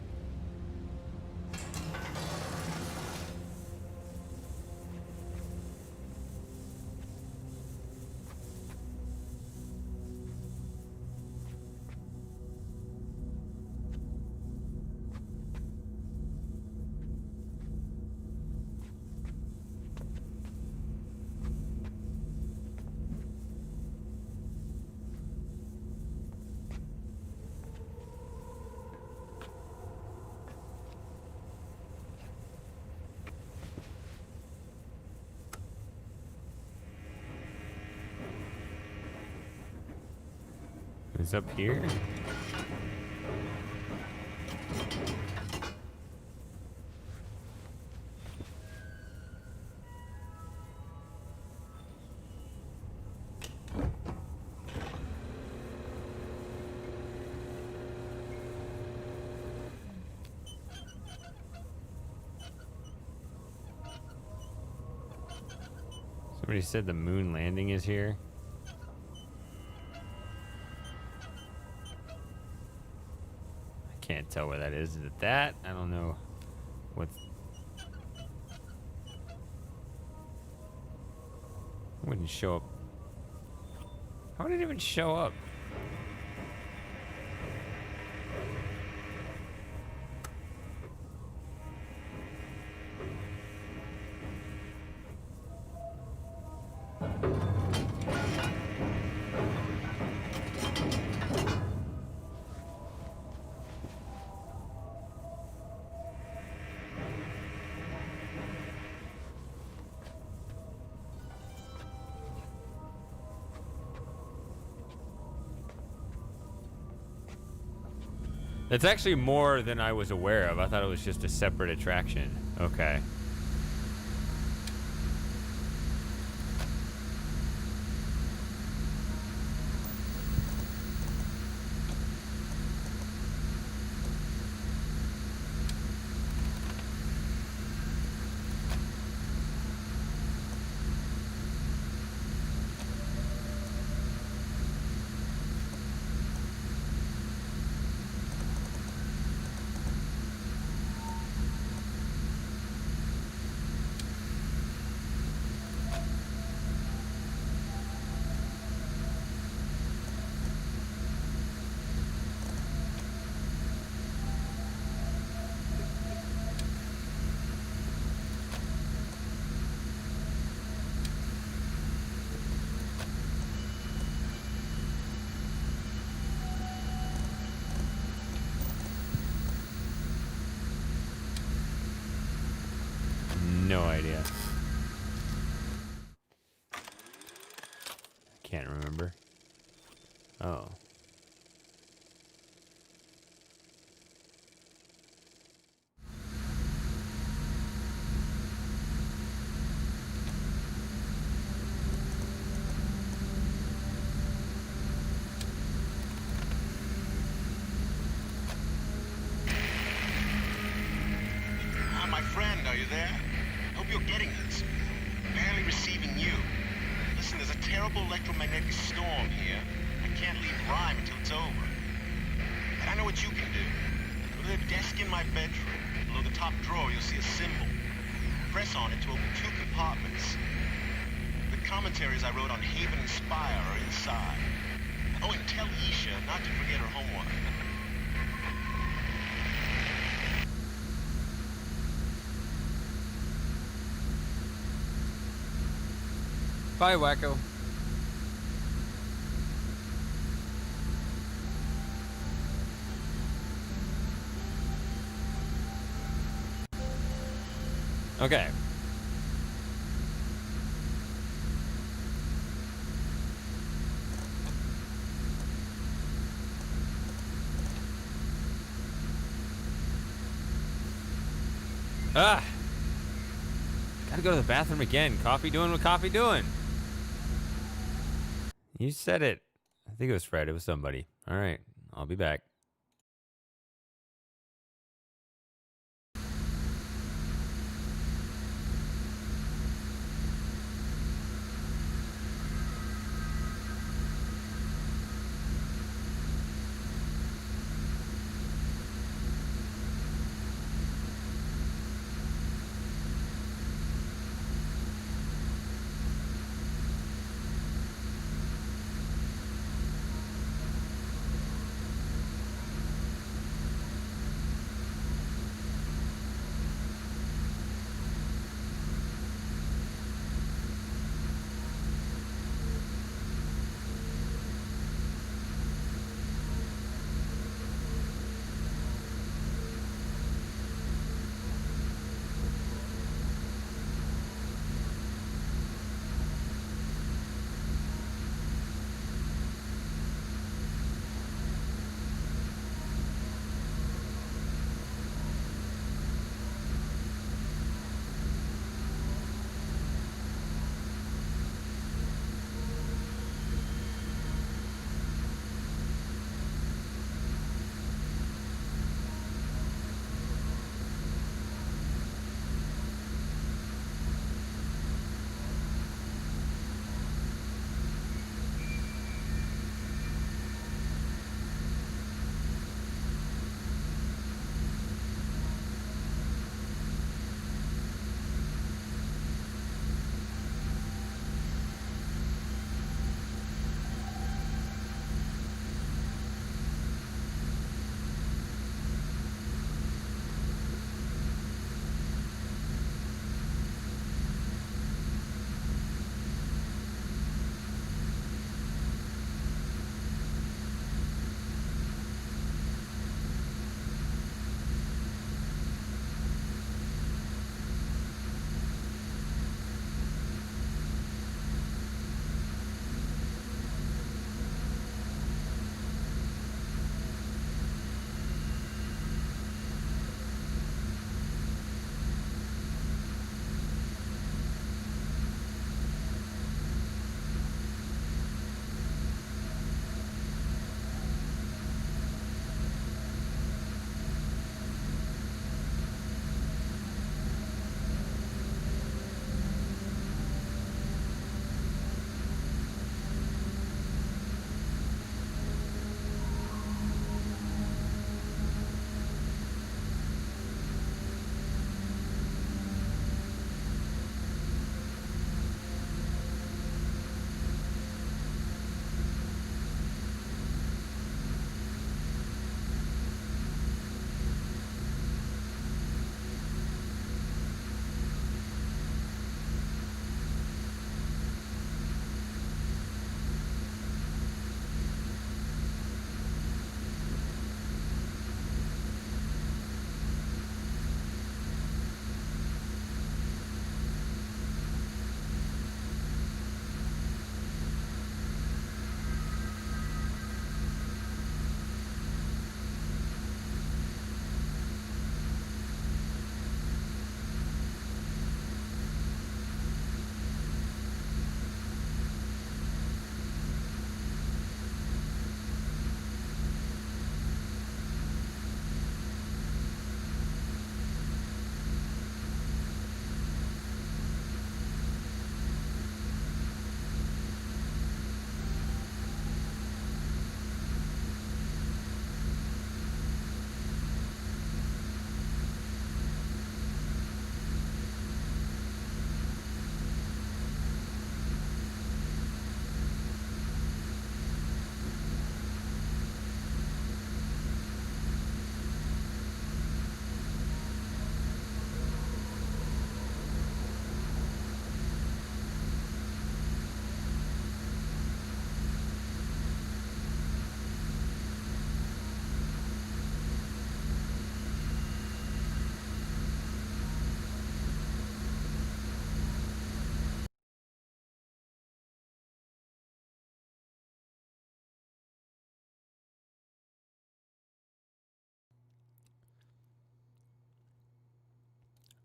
S1: It's up here. Somebody said the moon landing is here. Can't tell where that is. Is it that? I don't know. What's... It wouldn't show up. How would it even show up? It's actually more than I was aware of. I thought it was just a separate attraction. Okay.
S2: you there? Hope you're getting this. Barely receiving you. Listen, there's a terrible electromagnetic storm here. I can't leave Rhyme until it's over. And I know what you can do. Go to the desk in my bedroom. Below the top drawer, you'll see a symbol. Press on it to open 2 compartments. The commentaries I wrote on Haven and Spire are inside. Oh, and tell Isha not to forget her homework.
S1: Bye, Wacko. Okay. Ah! Gotta go to the bathroom again. Coffee doing what coffee doing? You said it. I think it was Fred. It was somebody. All right. I'll be back.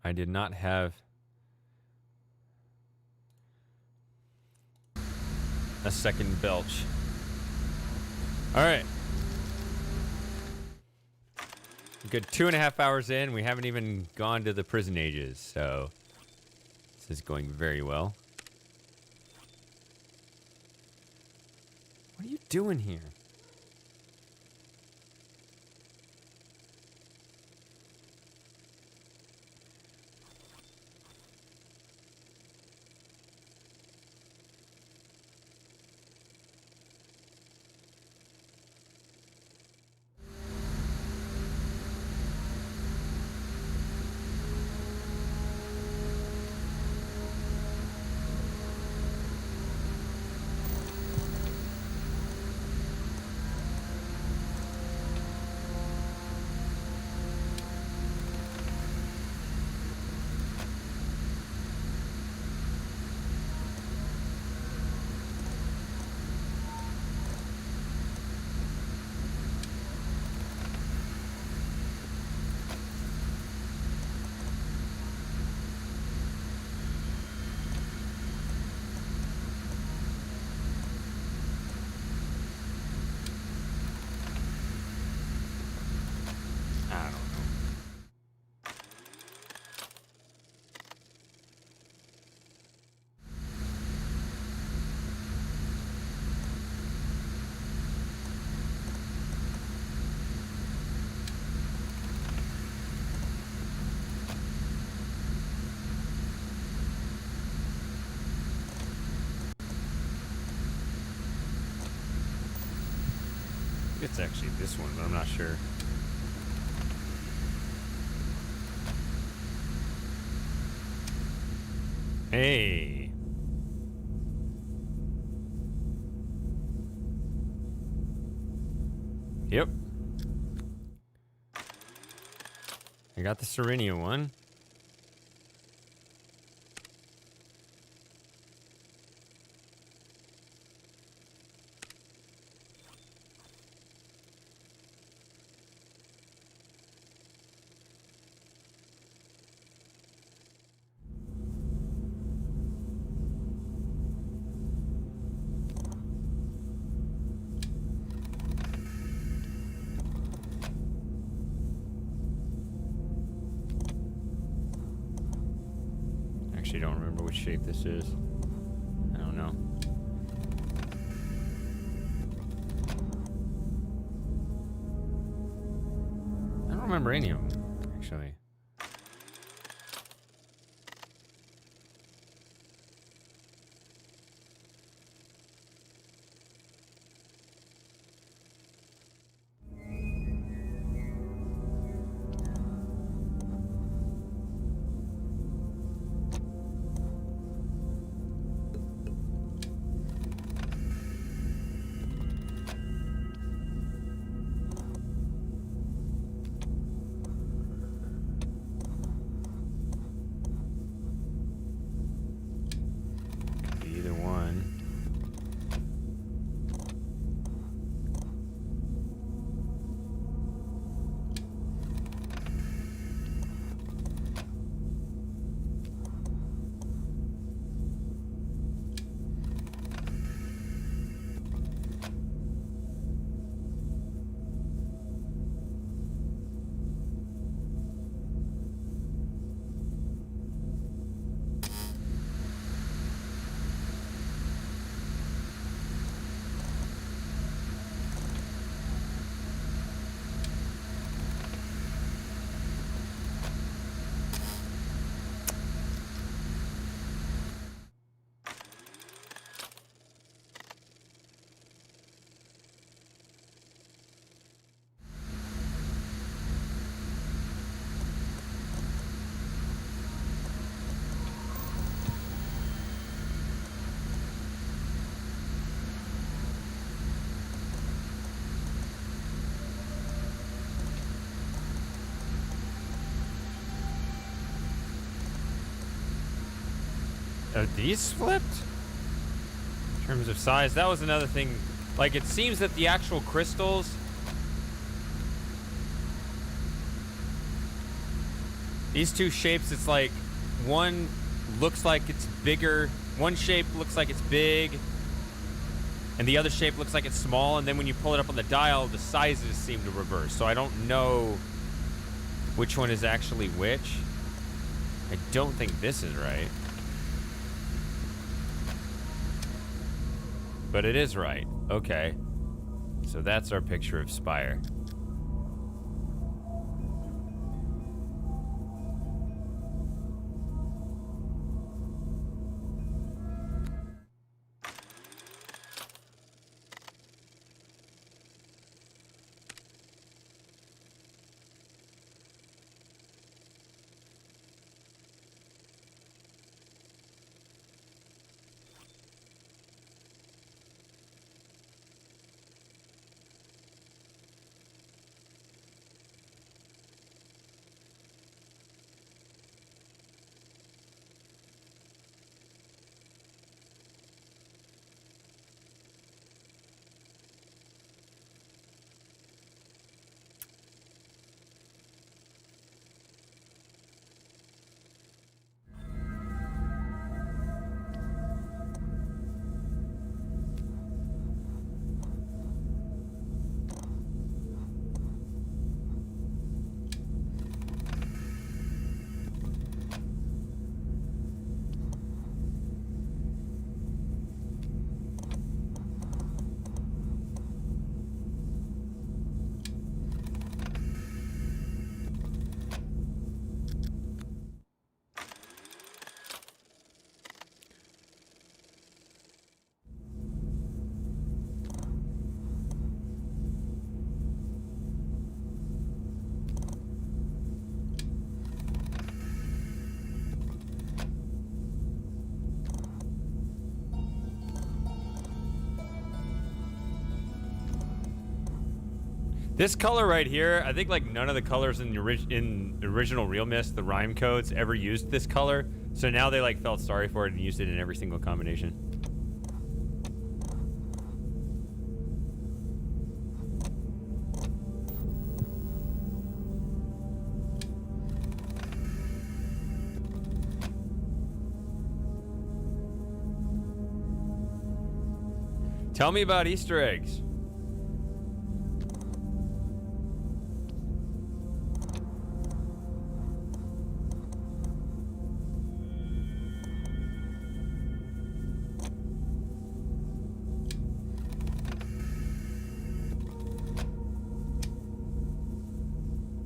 S1: I did not have a second belch. All right. Good 2.5 hours in. We haven't even gone to the prison ages, so this is going very well. What are you doing here? It's actually this one, but I'm not sure. Hey. Yep. I got the Serenia one. Actually don't remember which shape this is. I don't know. I don't remember any of them, actually. Are these flipped? In terms of size, that was another thing. Like, it seems that the actual crystals... These two shapes, it's like one looks like it's bigger. One shape looks like it's big, and the other shape looks like it's small, and then when you pull it up on the dial, the sizes seem to reverse. So I don't know which one is actually which. I don't think this is right. But it is right. Okay. So that's our picture of Spire. This color right here, I think like none of the colors in the original Real Myst, the rhyme codes, ever used this color. So now they like felt sorry for it and used it in every single combination. Tell me about Easter eggs.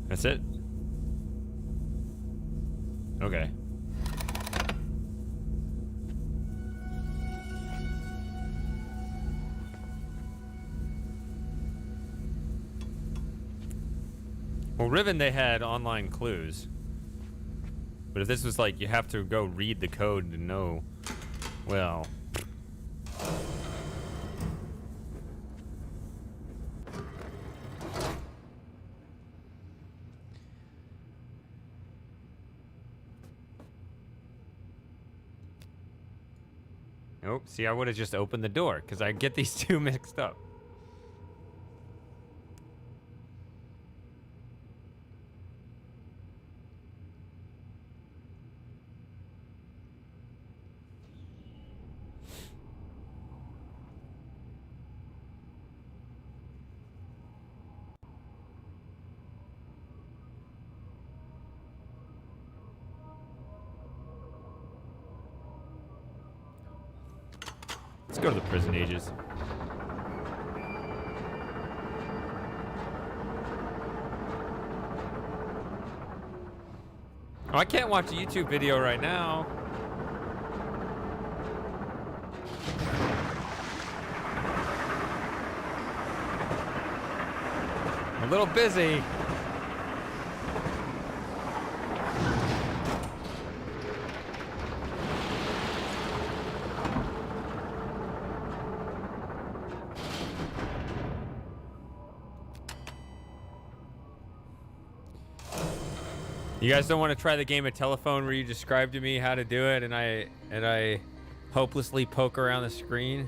S1: That's it? Okay. Well, Riven, they had online clues. But if this was like, you have to go read the code to know, well... Nope, see, I would have just opened the door, because I get these two mixed up. Let's go to the prison ages. Oh, I can't watch a YouTube video right now. I'm a little busy. You guys don't want to try the game of telephone where you describe to me how to do it and I hopelessly poke around the screen?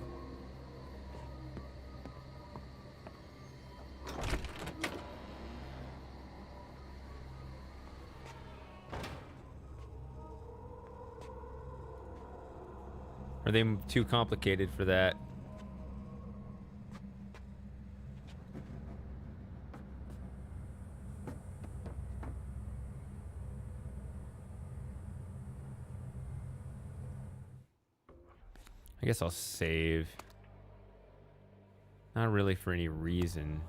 S1: Are they too complicated for that? I guess I'll save. Not really for any reason.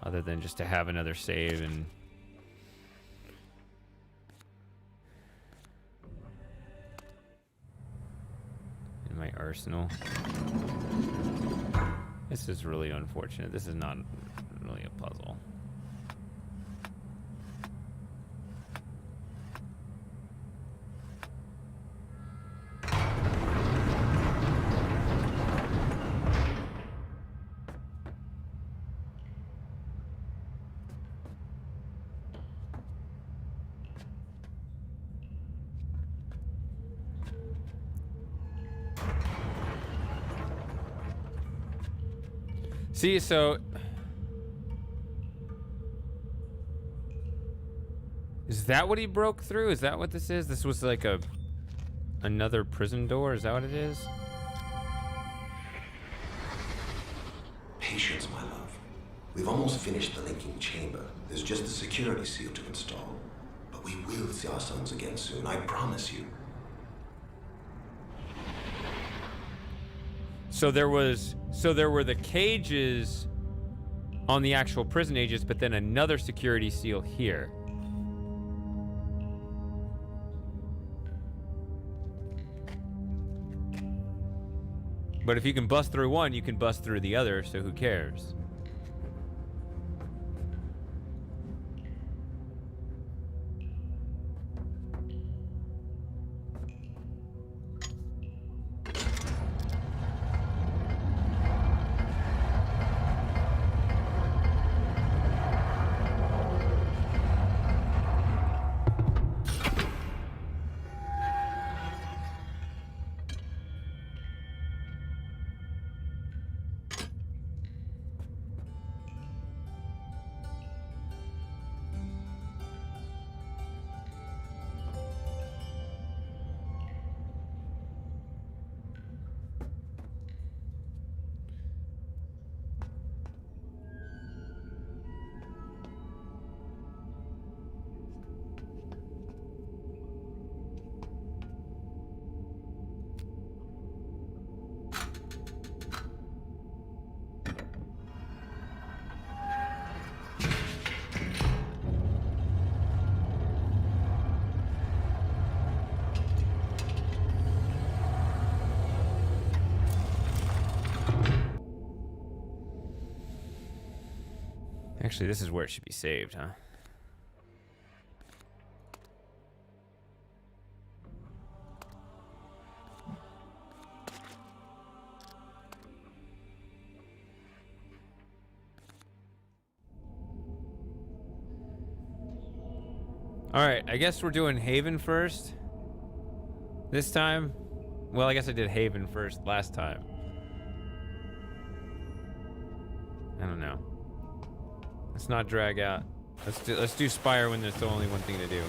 S1: Other than just to have another save and... in my arsenal. This is really unfortunate. This is not really a puzzle. See, so is that what he broke through? Is that what this is? This was like another prison door? Is that what it is?
S2: Patience, my love. We've almost finished the linking chamber. There's just the security seal to install. But we will see our sons again soon, I promise you.
S1: So there were the cages on the actual prison ages, but then another security seal here. But if you can bust through one, you can bust through the other, so who cares? Actually, this is where it should be saved, huh? All right, I guess we're doing Haven first. This time. Well, I guess I did Haven first last time. I don't know. Let's not drag out. Let's do Spire when there's the only one thing to do.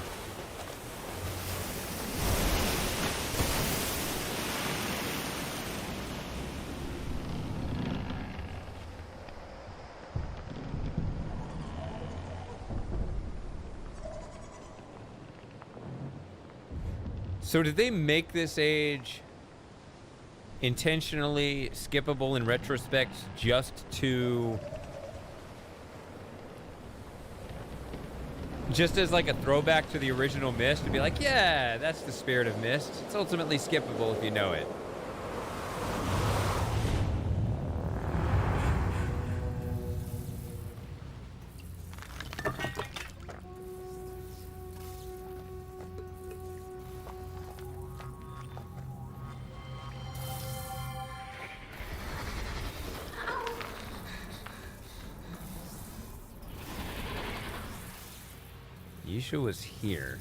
S1: So did they make this age intentionally skippable in retrospect just as like a throwback to the original Myst, to be like, yeah, that's the spirit of Myst. It's ultimately skippable if you know it. Yisha was here.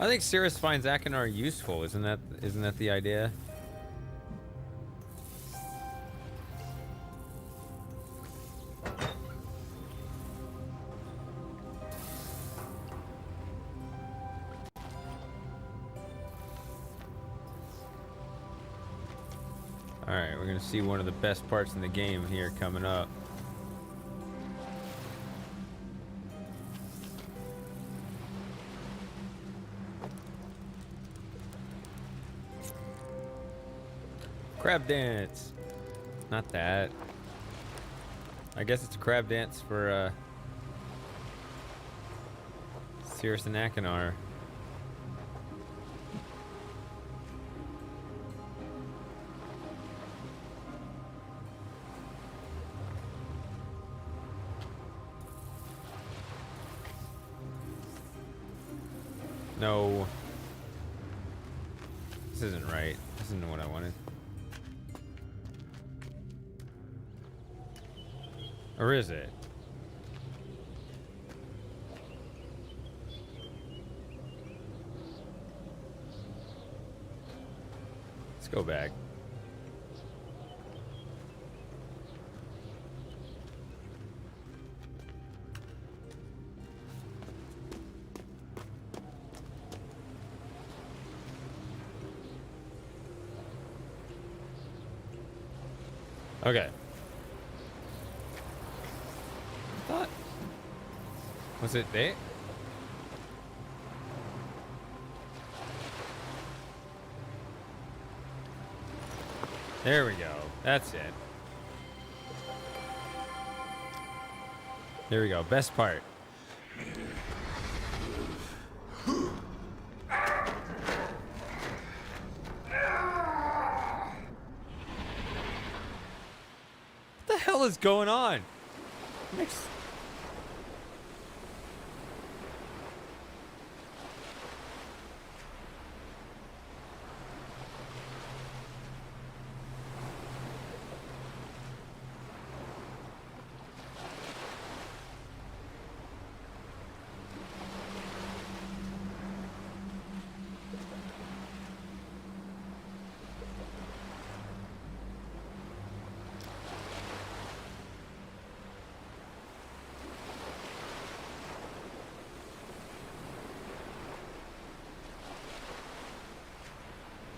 S1: I think Cirrus finds Akinar useful. Isn't that the idea? Alright, we're gonna see one of the best parts in the game here coming up. Crab dance. Not that. I guess it's a crab dance for Cirrus and Akinar. No. This isn't right. This isn't what I wanted. Or is it? Let's go back. Okay. Thought. Was it there? There we go. That's it. There we go. Best part. What the hell is going on? Next.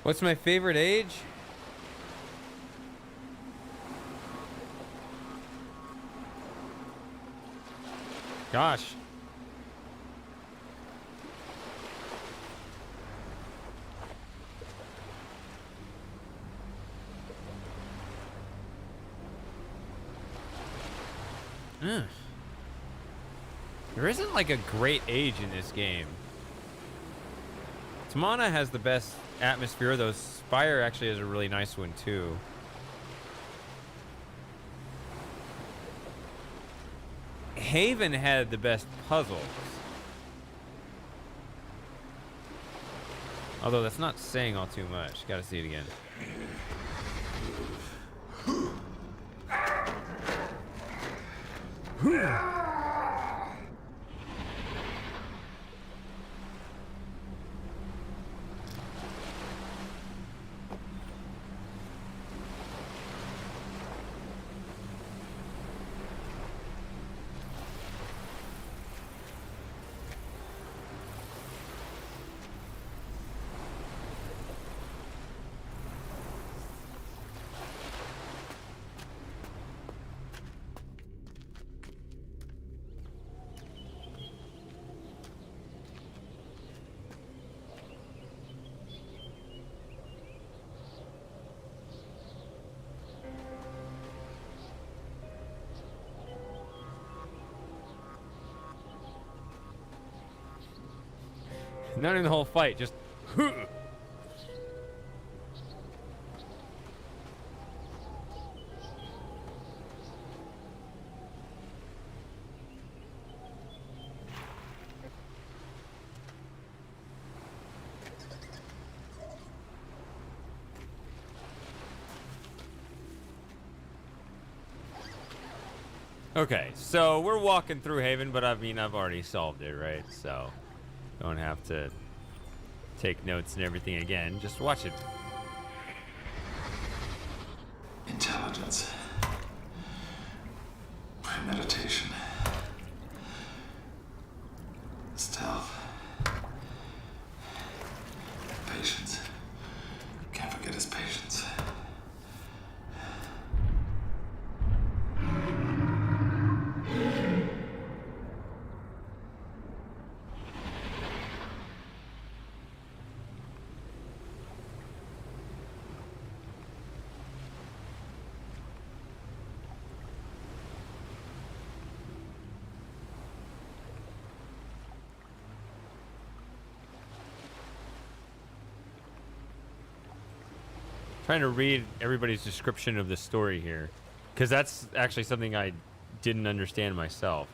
S1: What's my favorite age? Gosh. There isn't like a great age in this game. Tamana has the best atmosphere, though Spire actually has a really nice one too. Haven had the best puzzles. Although that's not saying all too much. Gotta see it again. Not in the whole fight, just. Okay, so we're walking through Haven, but I mean, I've already solved it, right? So, don't have to take notes and everything again. Just watch it.
S5: Intelligence. Premeditation. Stealth. Patience. Can't forget his patience.
S1: Trying to read everybody's description of the story here, because that's actually something I didn't understand myself.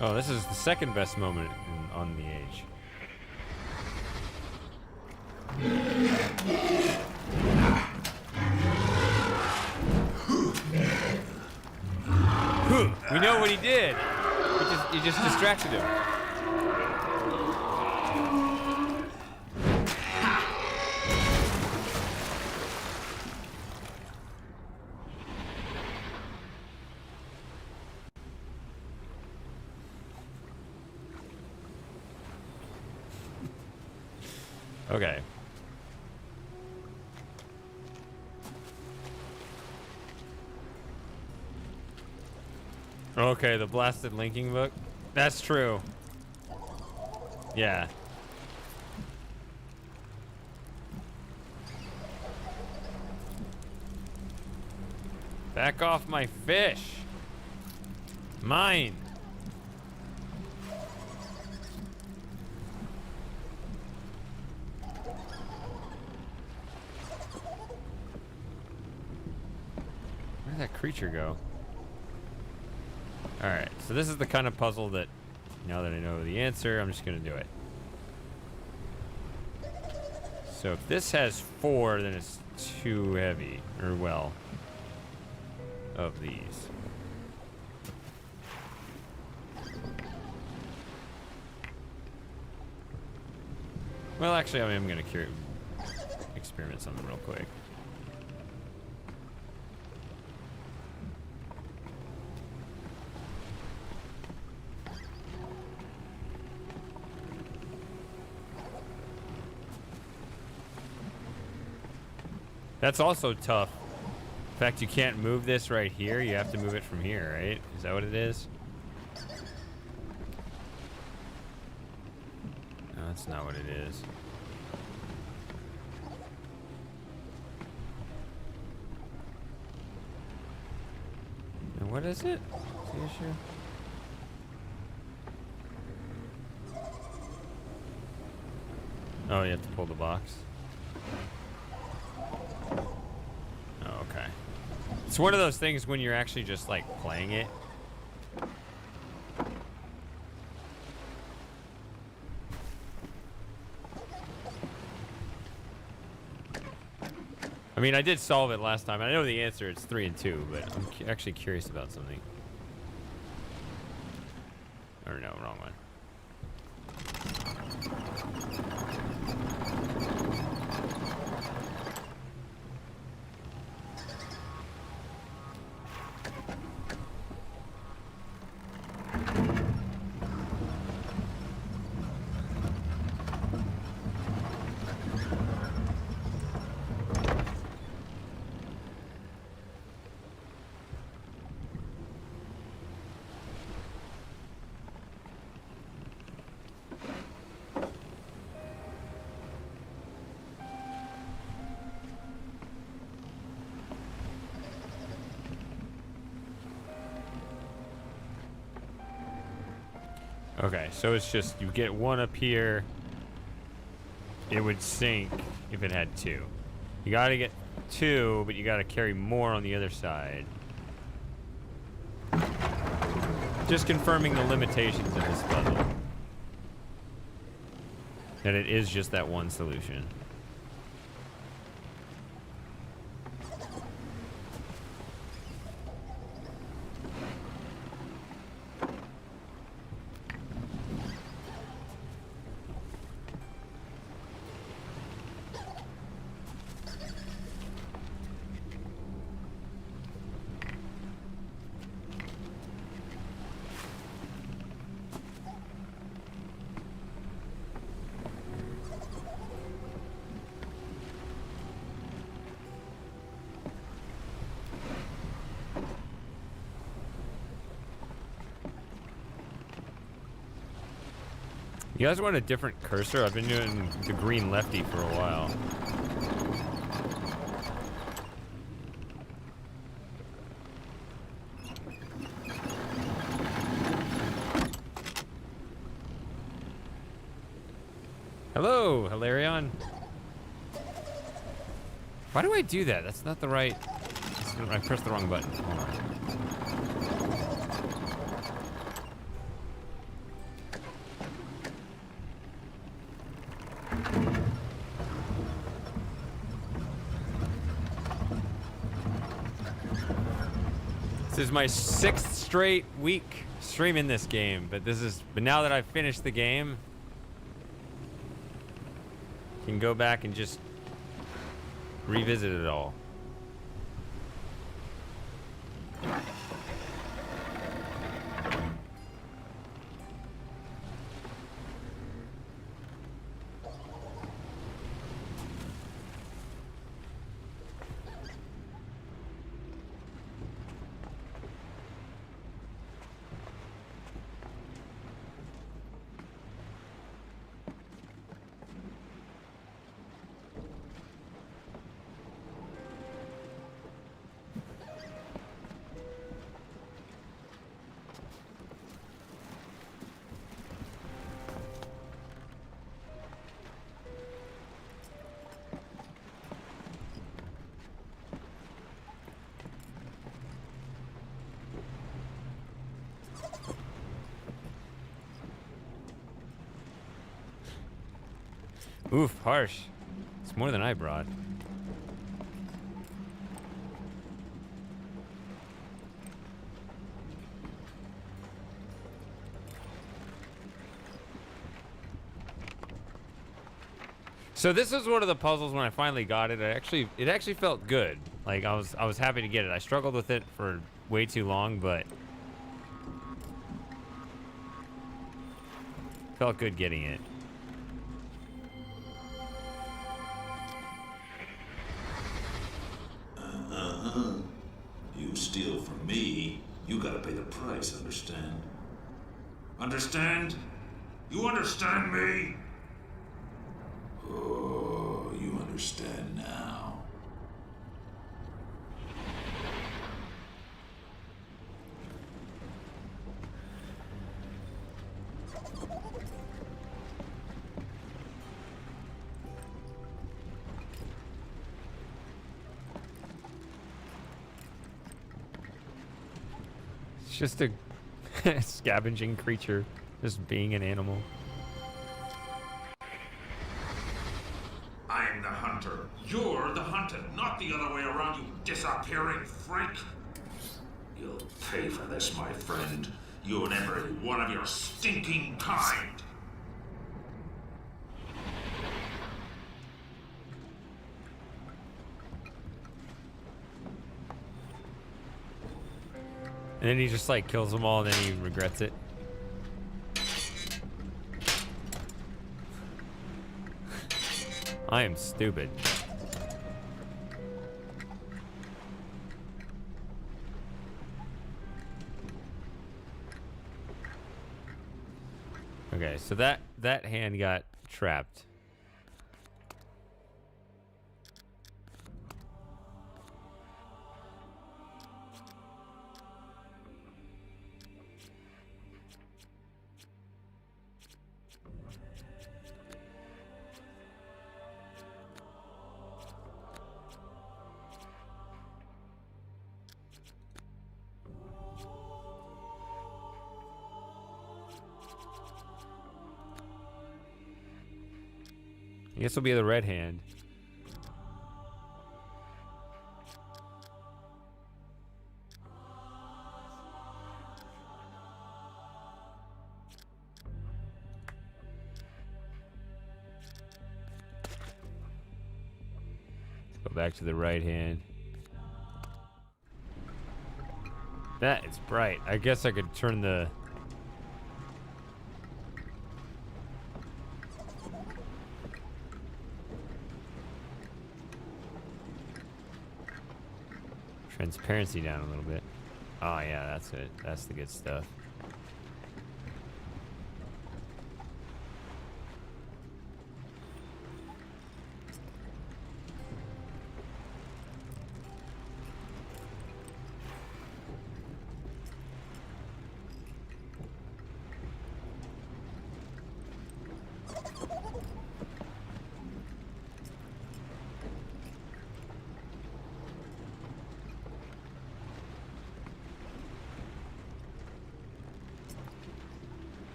S1: Oh, this is the second best moment on the age. We know what he did. He just distracted him. Okay. Okay, the blasted linking book. That's true. Yeah. Back off my fish. Mine. Where'd that creature go? Alright, so this is the kind of puzzle that, now that I know the answer, I'm just going to do it. So if this has 4, then it's too heavy. Or, well, of these. Well, actually, I mean, I'm going to experiment something real quick. That's also tough. In fact, you can't move this right here. You have to move it from here, right? Is that what it is? No, that's not what it is. And what is it? What's the issue? Oh, you have to pull the box. Oh, okay. It's one of those things when you're actually just like playing it. I mean, I did solve it last time. I know the answer. It's 3 and 2, but I'm actually curious about something. Or no, wrong one. Okay, so it's just you get one up here. It would sink if it had two. You gotta get two, but you gotta carry more on the other side. Just confirming the limitations of this puzzle. That it is just that one solution. You guys want a different cursor? I've been doing the green lefty for a while. Hello, Hilarion. Why do I do that? That's not the right... I pressed the wrong button. Hold on. This is my 6th straight week streaming this game, but now that I've finished the game, I can go back and just revisit it all. Oof, harsh. It's more than I brought. So this was one of the puzzles when I finally got it. It actually felt good. Like I was happy to get it. I struggled with it for way too long, but felt good getting it.
S6: You steal from me, you gotta pay the price, understand? Understand? You understand me? Oh, you understand now.
S1: It's just a scavenging creature, just being an animal.
S6: I'm the hunter. You're the hunted, not the other way around, you disappearing freak. You'll pay for this, my friend. You and every one of your stinking kind.
S1: And then he just like kills them all and then he regrets it. I am stupid. Okay, so that hand got trapped. I guess it'll be the red hand. Let's go back to the right hand. That is bright. I guess I could turn the... transparency down a little bit. Oh yeah, that's it. That's the good stuff.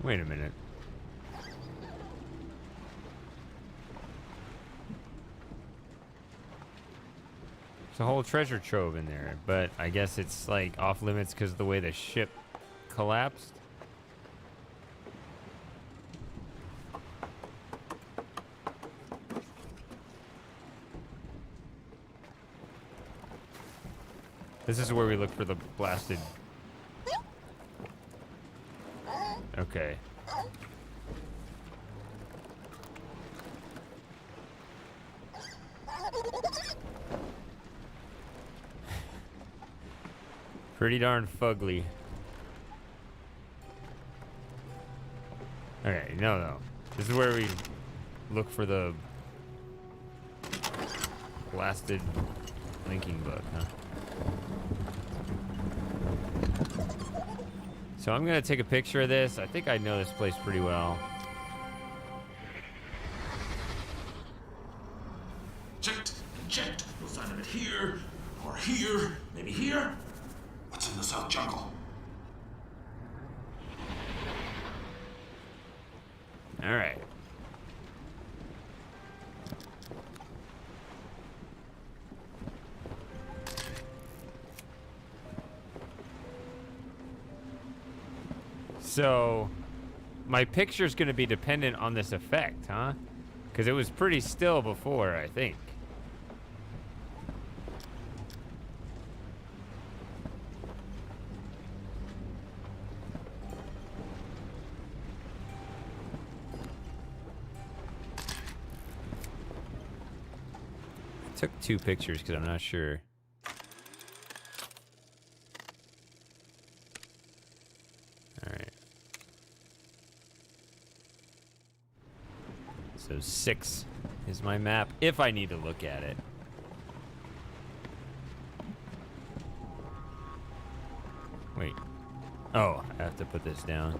S1: Wait a minute. There's a whole treasure trove in there, but I guess it's like off limits because of the way the ship collapsed. This is where we look for the blasted... Okay. Pretty darn fugly. Okay, no. This is where we look for the blasted linking book, huh? So I'm gonna take a picture of this. I think I know this place pretty well.
S6: Checked. No sign of it here, or here, maybe here. What's in the South Jungle?
S1: All right. So, my picture's going to be dependent on this effect, huh? Because it was pretty still before, I think. I took 2 pictures because I'm not sure. So 6 is my map, if I need to look at it. Wait. Oh, I have to put this down.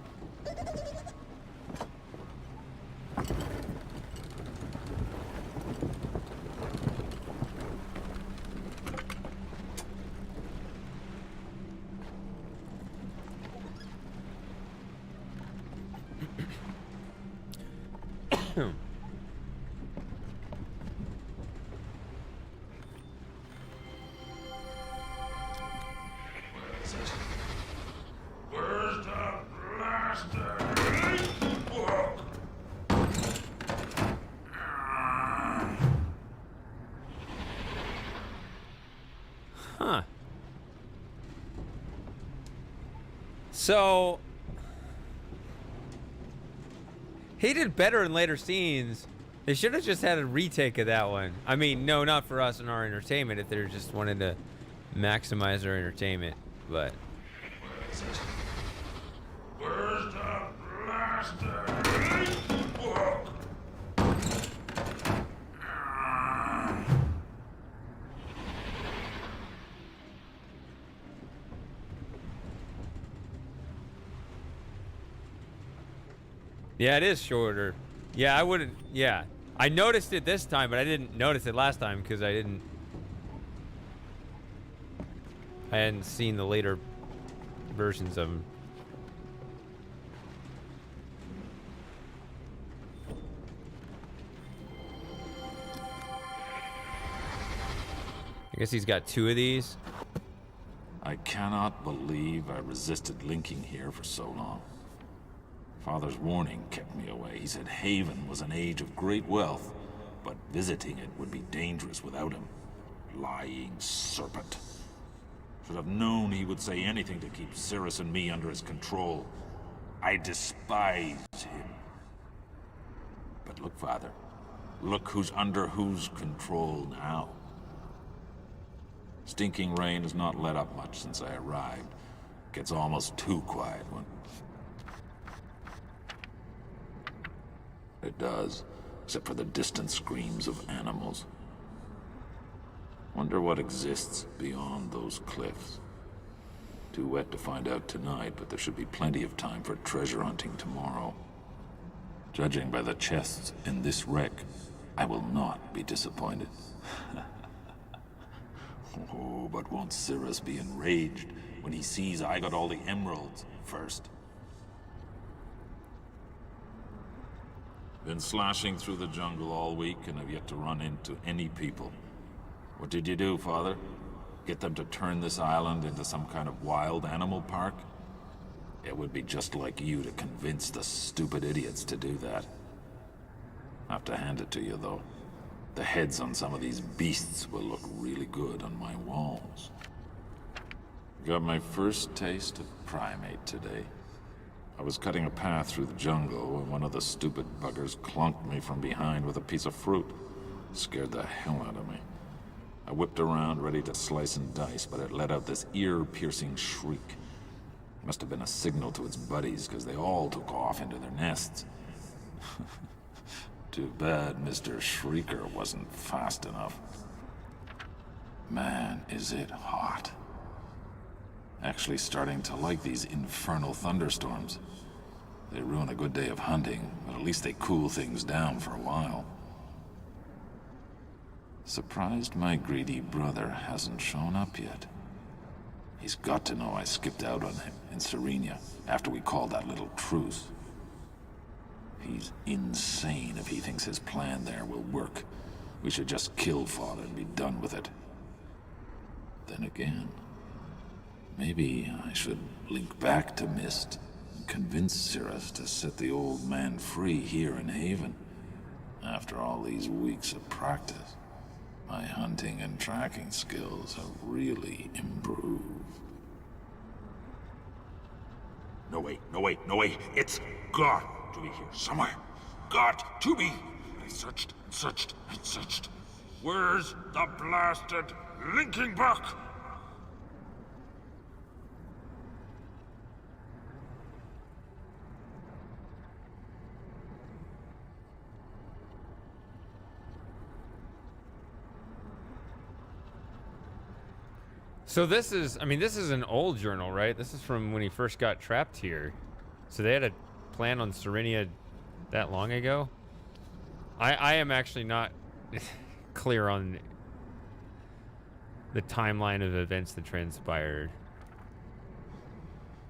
S1: Huh. So he did better in later scenes. They should have just had a retake of that one. I mean, no, not for us and our entertainment if they're just wanting to maximize our entertainment, but
S6: Where's the blaster?
S1: Yeah, it is shorter. Yeah, I wouldn't. Yeah, I noticed it this time, but I didn't notice it last time because I hadn't seen the later versions of them. I guess he's got 2 of these.
S7: I cannot believe I resisted linking here for so long. Father's warning kept me away. He said Haven was an age of great wealth, but visiting it would be dangerous without him. Lying serpent. Should have known he would say anything to keep Cirrus and me under his control. I despised him. But look, Father. Look who's under whose control now. Stinking rain has not let up much since I arrived. Gets almost too quiet when... It does, except for the distant screams of animals. Wonder what exists beyond those cliffs. Too wet to find out tonight, but there should be plenty of time for treasure hunting tomorrow. Judging by the chests in this wreck, I will not be disappointed. Oh, but won't Cirrus be enraged when he sees I got all the emeralds first? Been slashing through the jungle all week and have yet to run into any people. What did you do, Father? Get them to turn this island into some kind of wild animal park? It would be just like you to convince the stupid idiots to do that. I have to hand it to you, though. The heads on some of these beasts will look really good on my walls. Got my first taste of primate today. I was cutting a path through the jungle when one of the stupid buggers clunked me from behind with a piece of fruit. Scared the hell out of me. I whipped around, ready to slice and dice, but it let out this ear-piercing shriek. Must have been a signal to its buddies, because they all took off into their nests. Too bad Mr. Shrieker wasn't fast enough. Man, is it hot. Actually starting to like these infernal thunderstorms. They ruin a good day of hunting, but at least they cool things down for a while. Surprised my greedy brother hasn't shown up yet. He's got to know I skipped out on him in Serenia after we called that little truce. He's insane if he thinks his plan there will work. We should just kill Father and be done with it. Then again, maybe I should link back to Myst and convince Cirrus to set the old man free here in Haven. After all these weeks of practice, my hunting and tracking skills have really improved.
S6: No way, no way, no way. It's got to be here somewhere. Got to be. I searched and searched and searched. Where's the blasted linking back?
S1: So this is, I mean, this is an old journal, right? This is from when he first got trapped here. So they had a plan on Serenia that long ago? I am actually not clear on the timeline of events that transpired.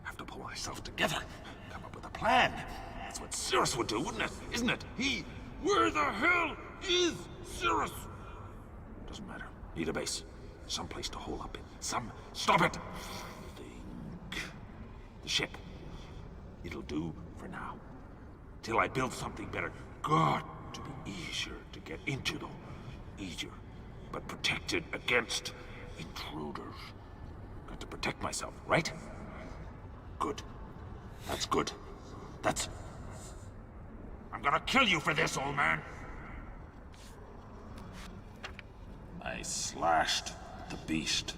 S6: Have to pull myself together. Come up with a plan. That's what Cirrus would do, wouldn't it? Isn't it? Where the hell is Cirrus? Doesn't matter. Need a base. Some place to hole up in. Stop it! Think. The ship. It'll do for now. Till I build something better. Got to be easier to get into, though. Easier. But protected against intruders. Got to protect myself, right? Good. That's good. I'm gonna kill you for this, old man!
S7: I slashed the beast.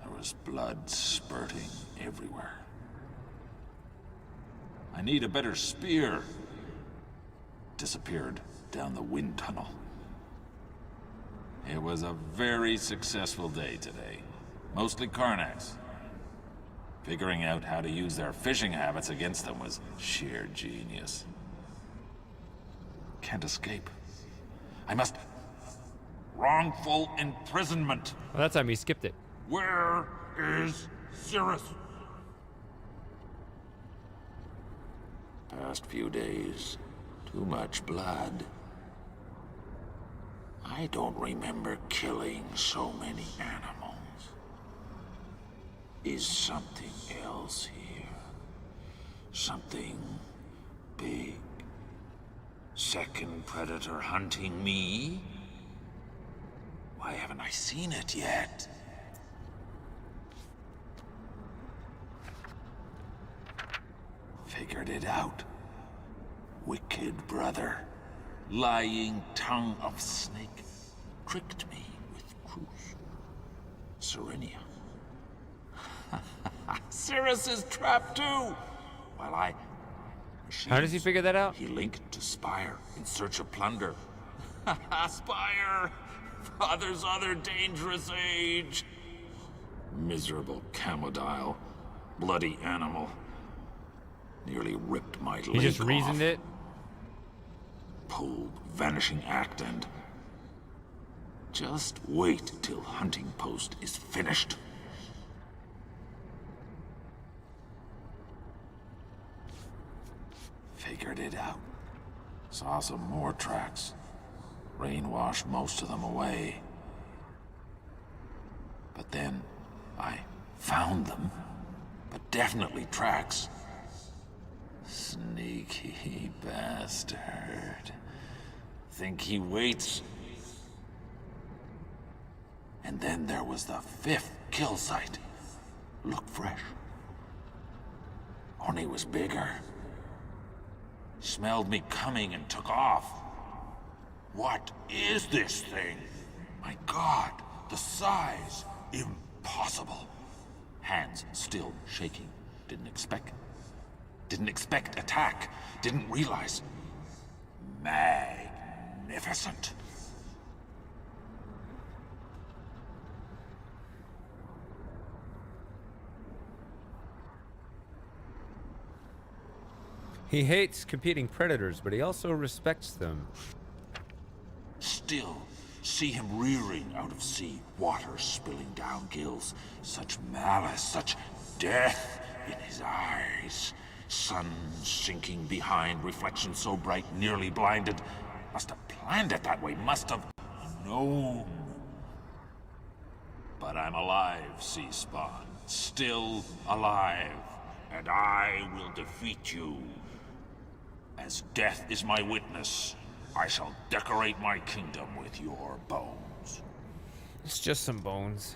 S7: There was blood spurting everywhere. I need a better spear. Disappeared down the wind tunnel. It was a very successful day today. Mostly Karnax. Figuring out how to use their fishing habits against them was sheer genius. Can't escape. I must... Wrongful imprisonment.
S1: Well, that time he skipped it.
S6: Where is Cirrus?
S7: Past few days, too much blood. I don't remember killing so many animals. Is something else here? Something big? Second predator hunting me? Why haven't I seen it yet? Figured it out. Wicked brother. Lying tongue of snake. Tricked me with Cruz. Serenia. Cirrus is trapped too! While I...
S1: How does he figure that out?
S7: He linked to Spire in search of plunder. Spire! Father's other dangerous age! Miserable camodile. Bloody animal. Nearly ripped my leg off.
S1: He just reasoned it?
S7: Pulled vanishing act and... Just wait till hunting post is finished. Figured it out. Saw some more tracks. Rain washed most of them away. But then I found them. But definitely tracks. Sneaky bastard. Think he waits. And then there was the 5th kill site. Looked fresh. Only was bigger. Smelled me coming and took off. What is this thing? My God, the size. Impossible. Hands still shaking. Didn't expect attack. Didn't realize. Magnificent.
S1: He hates competing predators, but he also respects them.
S7: Still, see him rearing out of sea, water spilling down gills. Such malice, such death in his eyes. Sun sinking behind, reflection so bright, nearly blinded. Must have planned it that way, must have known. But I'm alive, Sea Spawn. Still alive. And I will defeat you. As death is my witness, I shall decorate my kingdom with your bones.
S1: It's just some bones.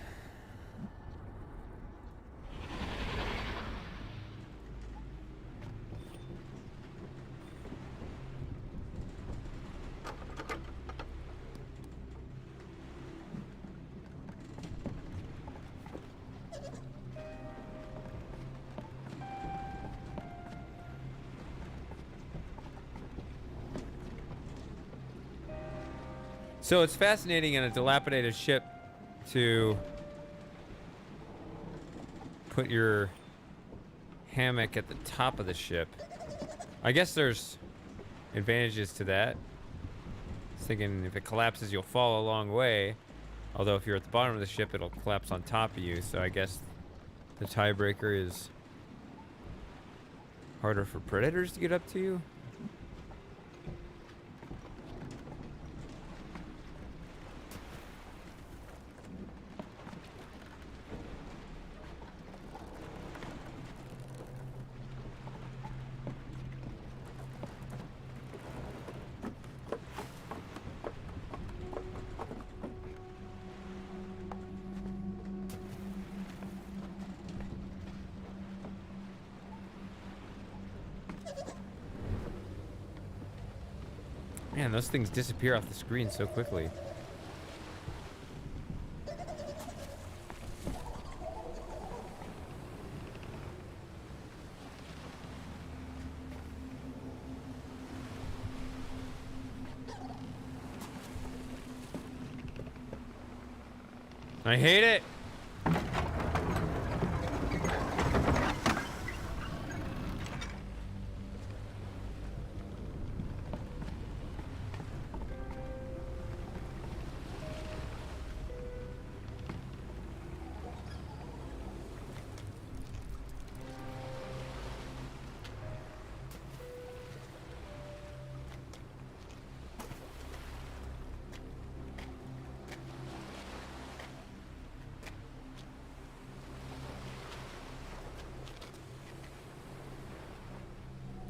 S1: So it's fascinating in a dilapidated ship to put your hammock at the top of the ship. I guess there's advantages to that. I was thinking if it collapses, you'll fall a long way. Although if you're at the bottom of the ship, it'll collapse on top of you. So I guess the tiebreaker is harder for predators to get up to you. Man, those things disappear off the screen so quickly. I hate it.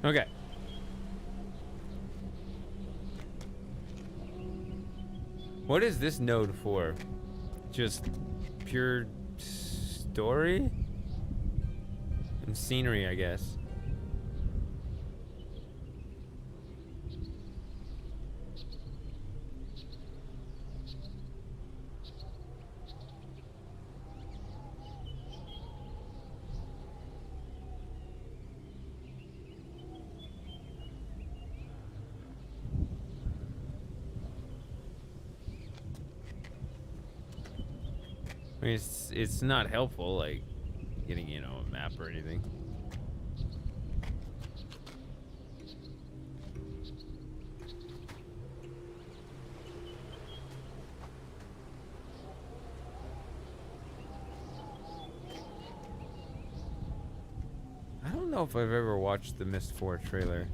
S1: Okay. What is this node for? Just pure story? And scenery, I guess. I mean, it's not helpful, like, getting, you know, a map or anything. I don't know if I've ever watched the Myst IV trailer.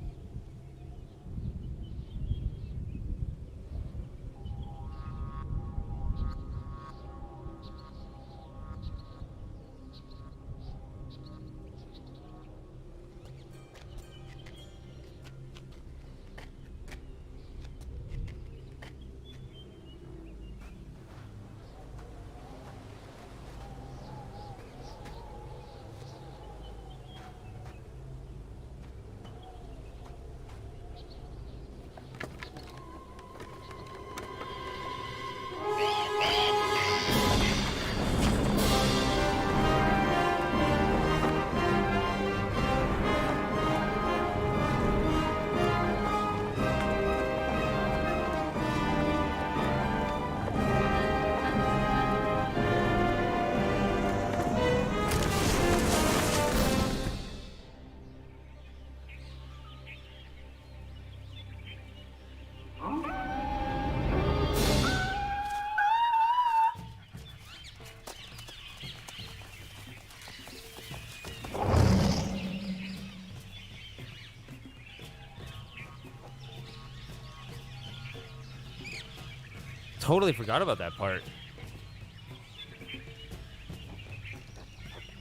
S1: Totally forgot about that part.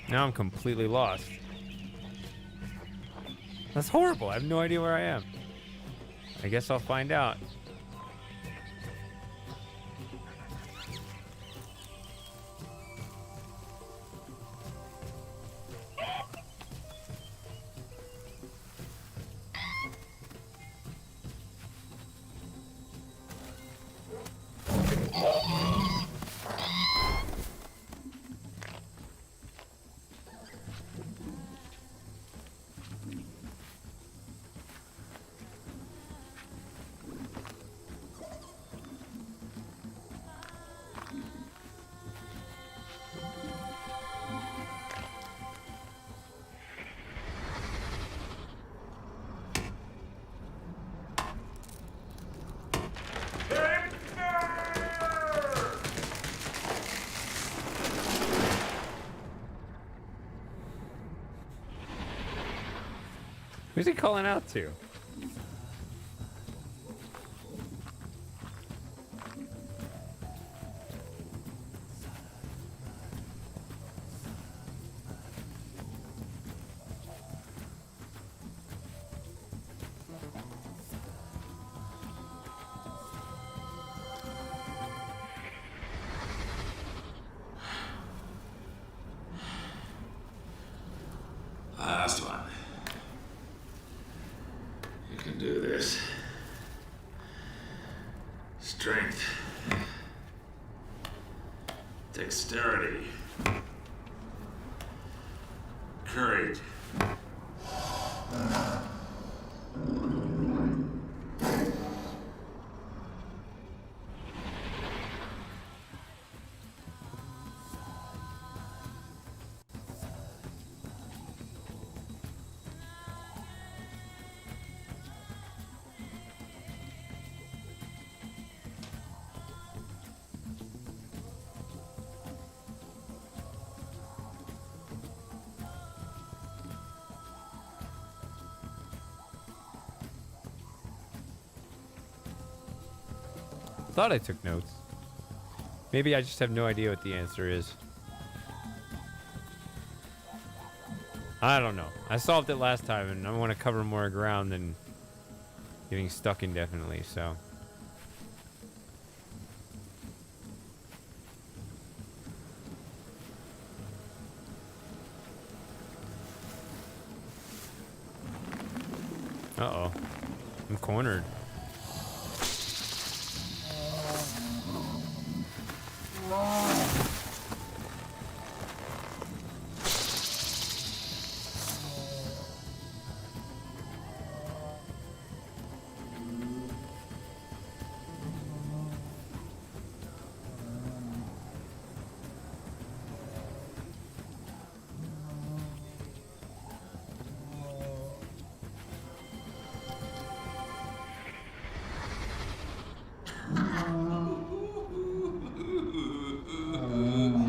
S1: Now I'm completely lost. That's horrible. I have no idea where I am. I guess I'll find out. Who's he calling out to?
S5: Last one. You can do this. Strength. Dexterity. Courage.
S1: Thought I took notes. Maybe I just have no idea what the answer is. I don't know. I solved it last time, and I want to cover more ground than getting stuck indefinitely, so. Uh-oh. I'm cornered.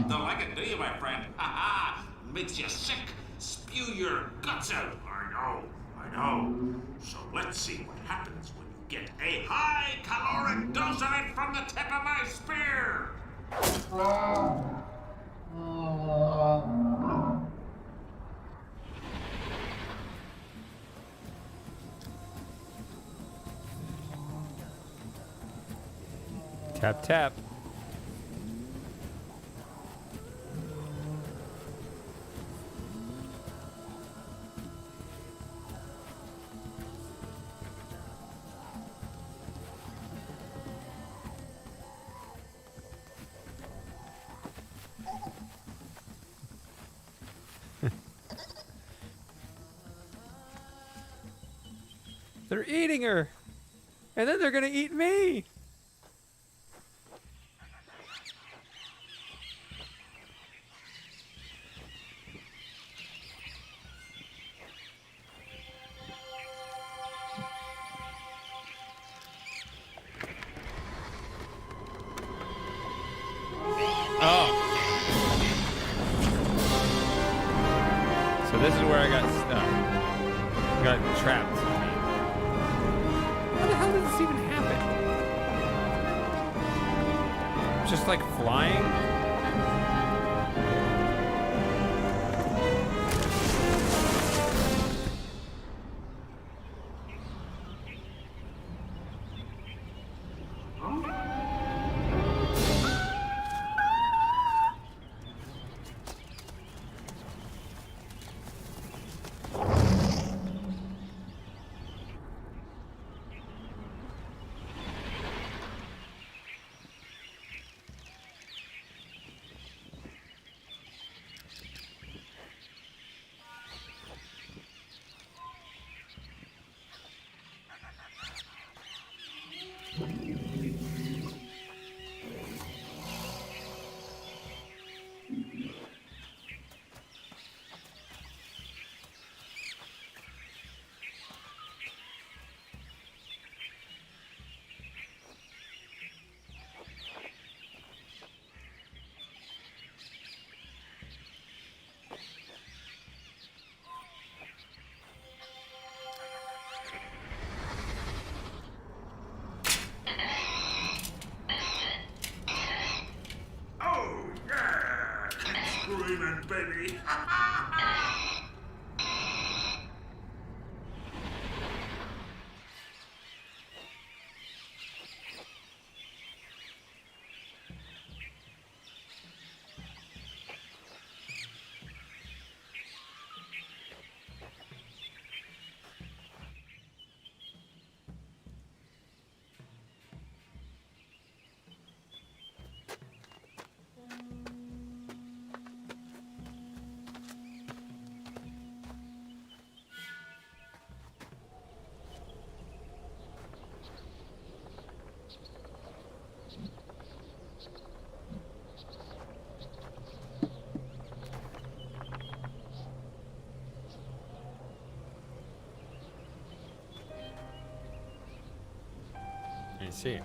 S6: Don't like it, do you, my friend? Ha ha! Makes you sick. Spew your guts out. I know. So let's see what happens when you get a high caloric dose of it from the tip of my spear.
S1: Tap, tap. They're eating her. And then they're gonna eat me. So this is where I got stuck. Got trapped. How the hell did this even happen? Just like flying?
S6: Screaming, baby.
S1: I see.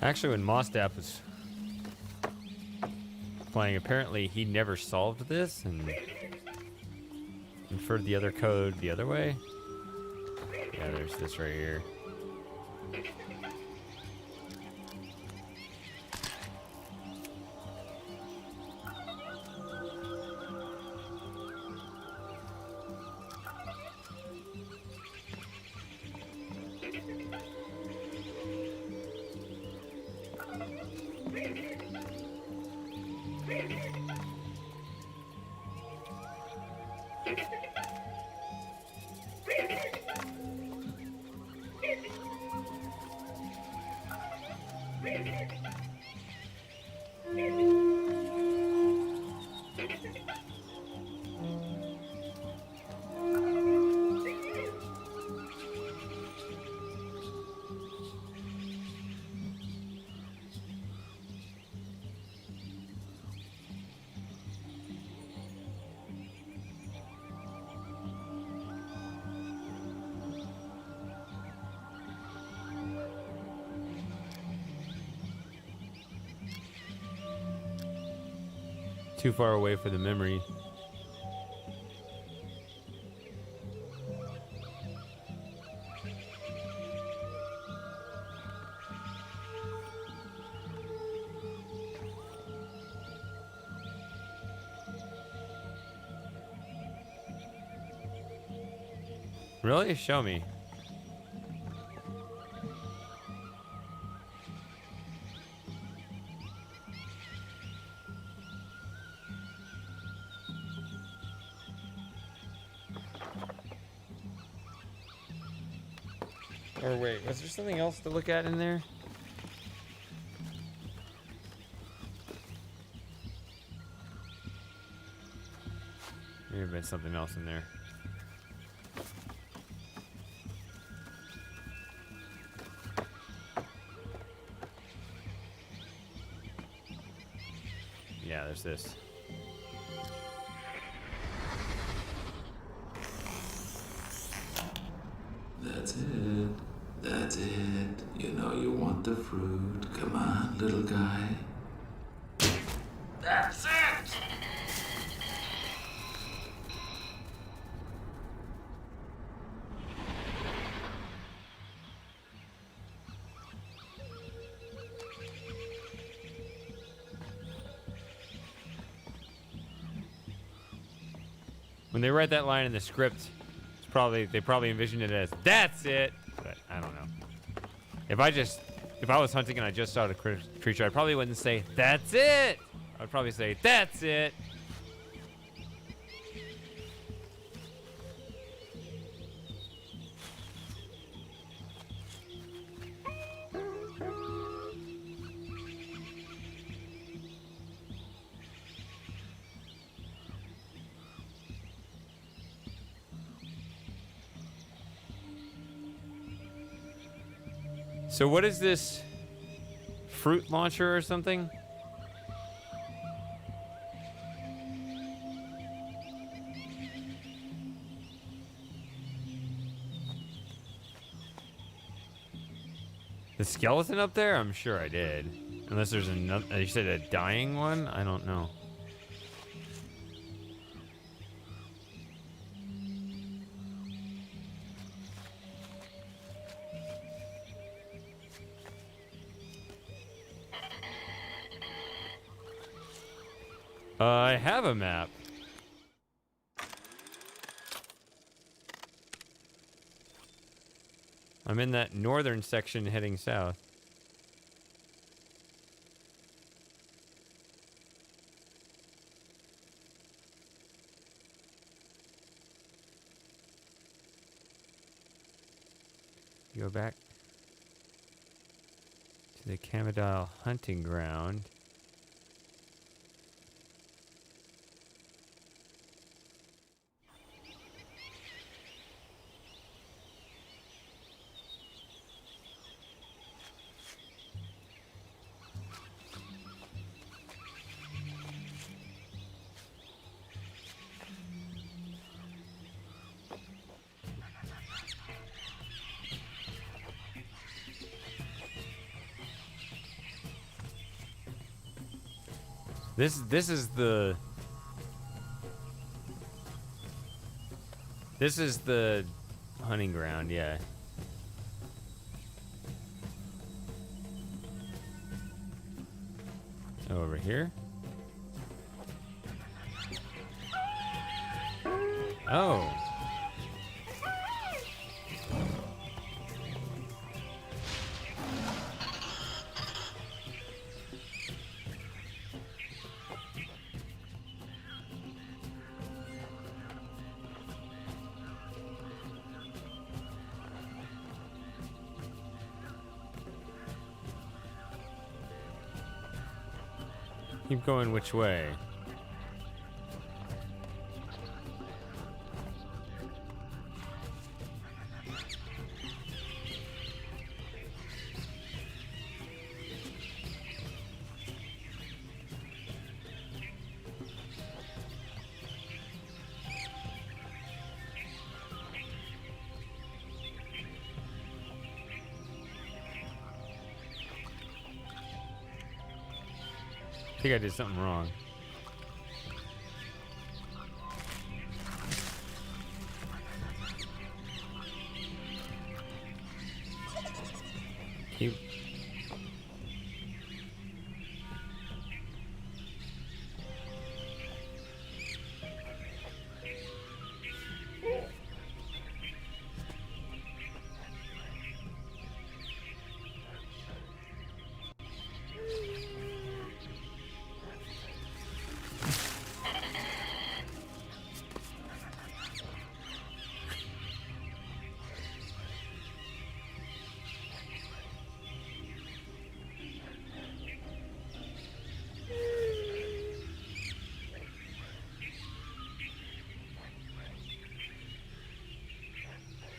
S1: Actually, when Mostap was playing, apparently he never solved this and inferred the other code the other way. Yeah, there's this right here. Too far away for the memory. Really? Show me. Or wait, was there something else to look at in there? May have been something else in there. Yeah, there's this.
S5: That's it. That's it. You know you want the fruit. Come on, little guy. That's it!
S1: When they write that line in the script, they probably envisioned it as "that's it," but I don't know. If I was hunting and I just saw a creature, I probably wouldn't say "that's it." I'd probably say "that's it." So what is this? Fruit launcher or something? The skeleton up there? I'm sure I did. Unless there's another, you said a dying one? I don't know. I have a map. I'm in that northern section heading south. Go back to the Camodile hunting ground. This is the hunting ground, yeah. Over here. Oh. Keep going which way? I think I did something wrong. Keep.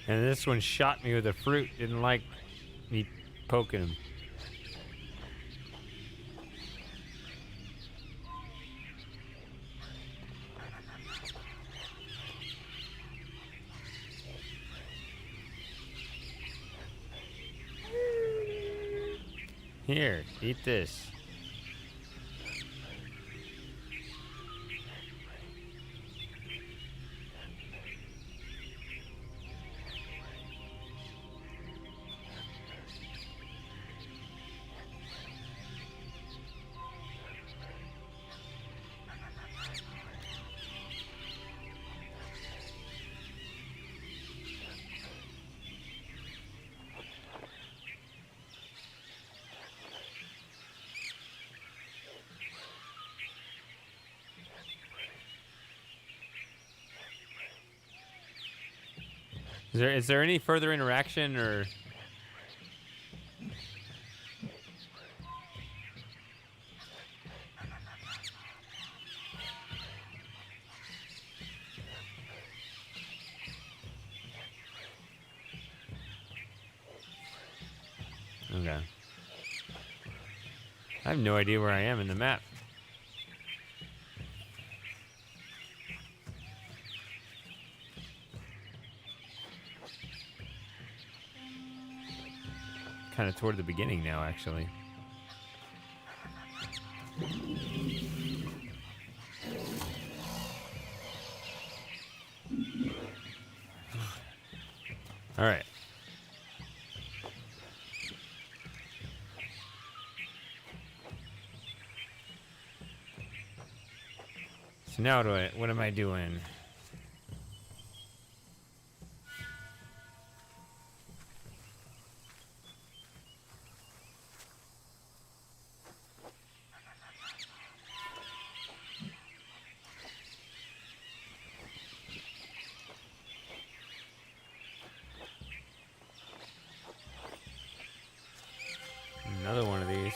S1: And this one shot me with a fruit. Didn't like me poking him. Here, eat this. Is there any further interaction or? Okay. I have no idea where I am in the map. Kind of toward the beginning now, actually. All right. So now what am I doing? Another one of these.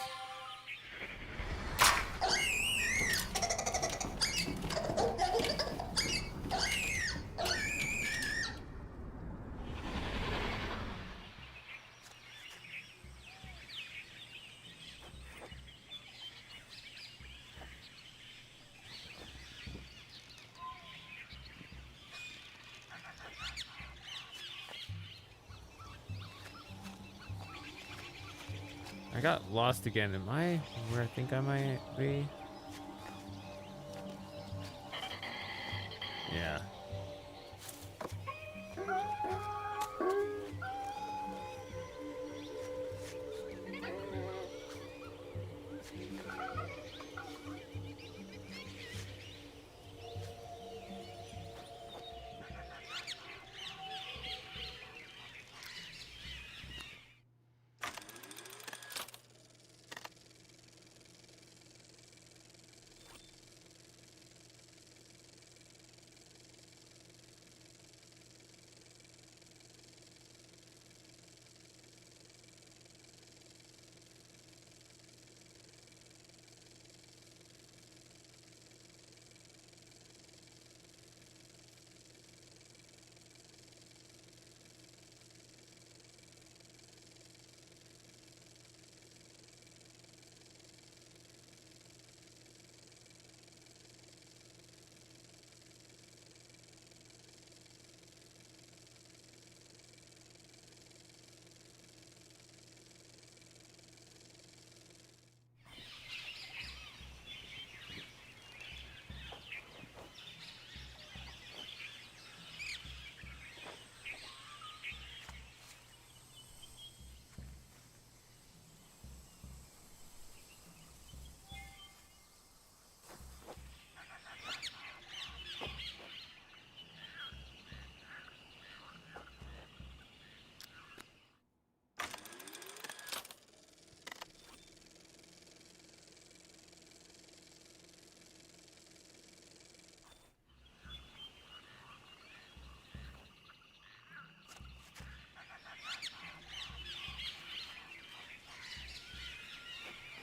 S1: I got lost again. Am I where I think I might be? Yeah.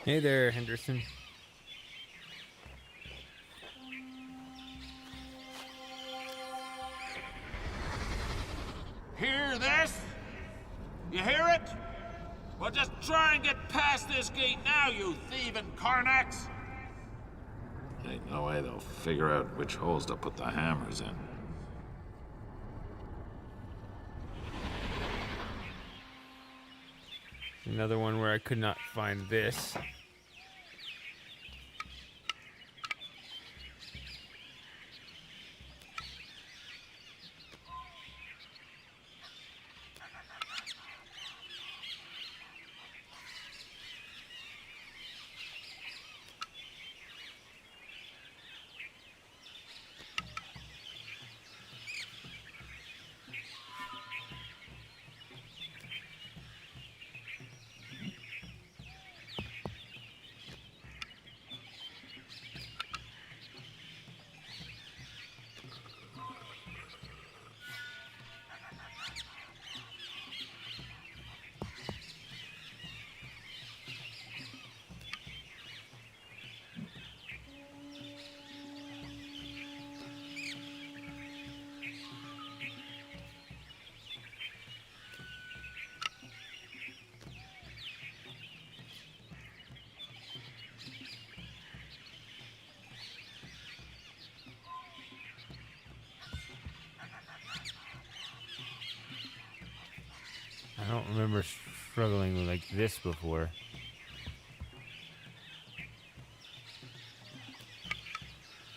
S1: Hey there, Henderson.
S6: Hear this? You hear it? Well, just try and get past this gate now, you thieving Karnaks!
S5: Ain't no way they'll figure out which holes to put the hammers in.
S1: Another one where I could not find this. I don't remember struggling like this before.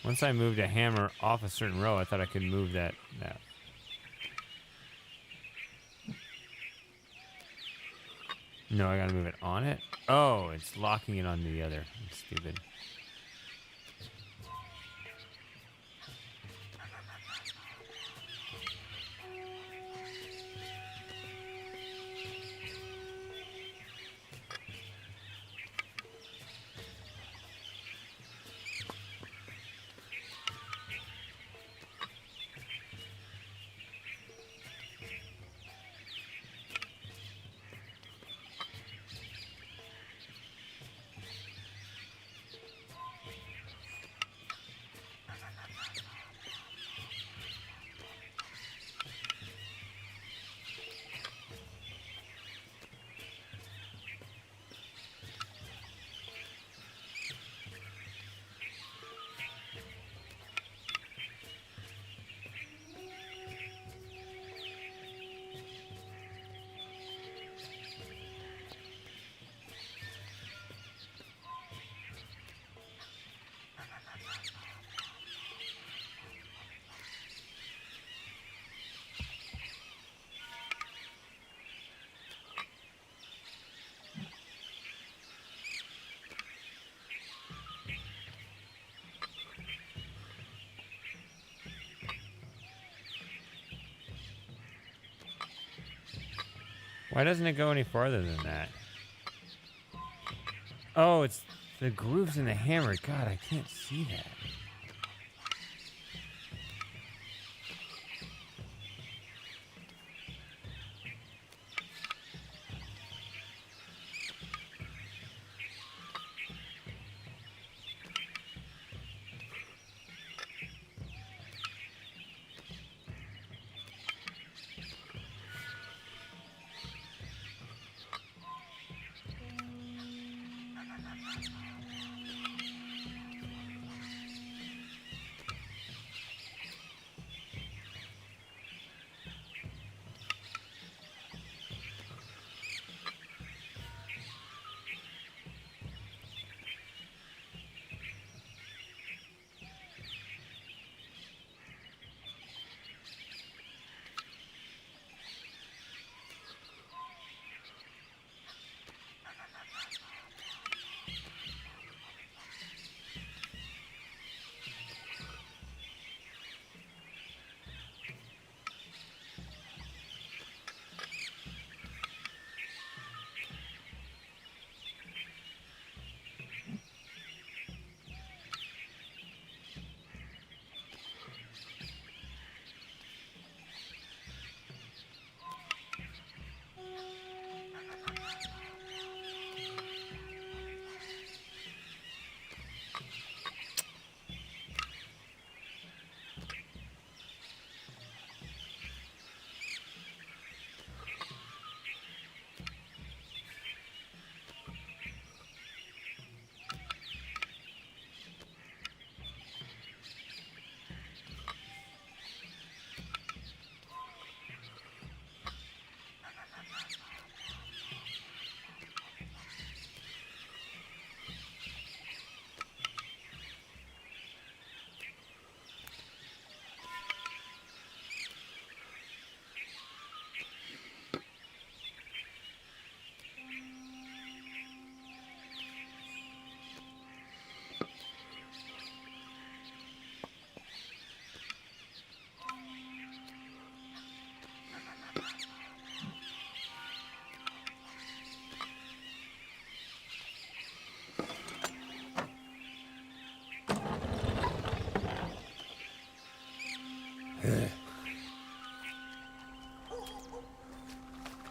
S1: Once I moved a hammer off a certain row, I thought I could move that. No, I gotta move it on it? Oh, it's locking it onto the other. I'm stupid. Why doesn't it go any farther than that? Oh, it's the grooves in the hammer. God, I can't see that.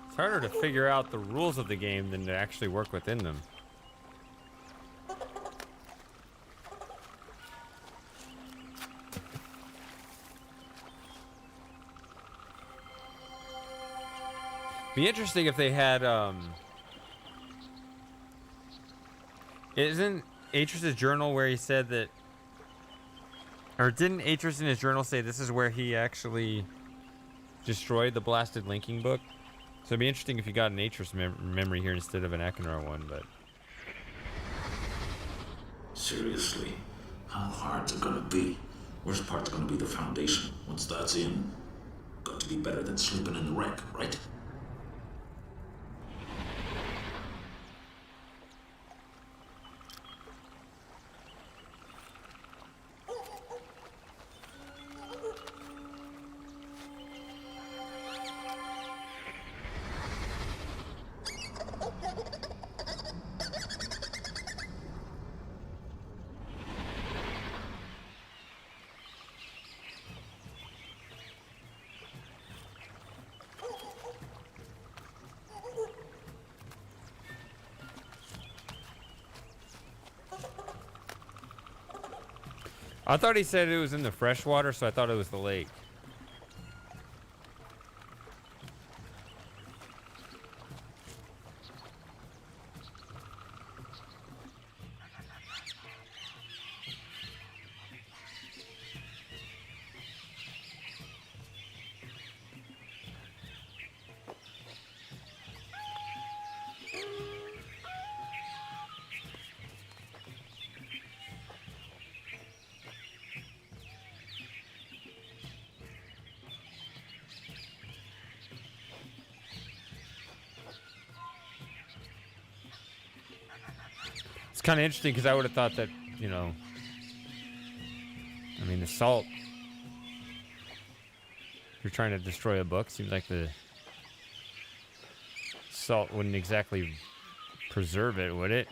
S1: It's harder to figure out the rules of the game than to actually work within them. Be interesting if they had, isn't Atreus' journal where he said that, or didn't Atreus in his journal say this is where he actually destroyed the blasted linking book? So it'd be interesting if you got an Atreus memory here instead of an Achenar one, but...
S5: Seriously, how hard's it gonna be? Worst part's gonna be the foundation. Once that's in, got to be better than sleeping in the wreck, right?
S1: I thought he said it was in the freshwater, so I thought it was the lake. Kind of interesting because I would have thought that, you know, I mean, the salt, if you're trying to destroy a book, seems like the salt wouldn't exactly preserve it, would it?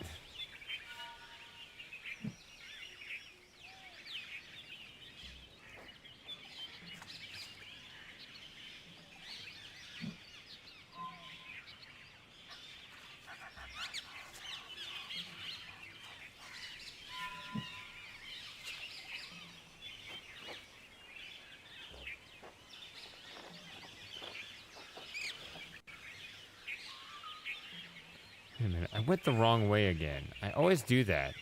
S1: Wait a minute, I went the wrong way again. I always do that.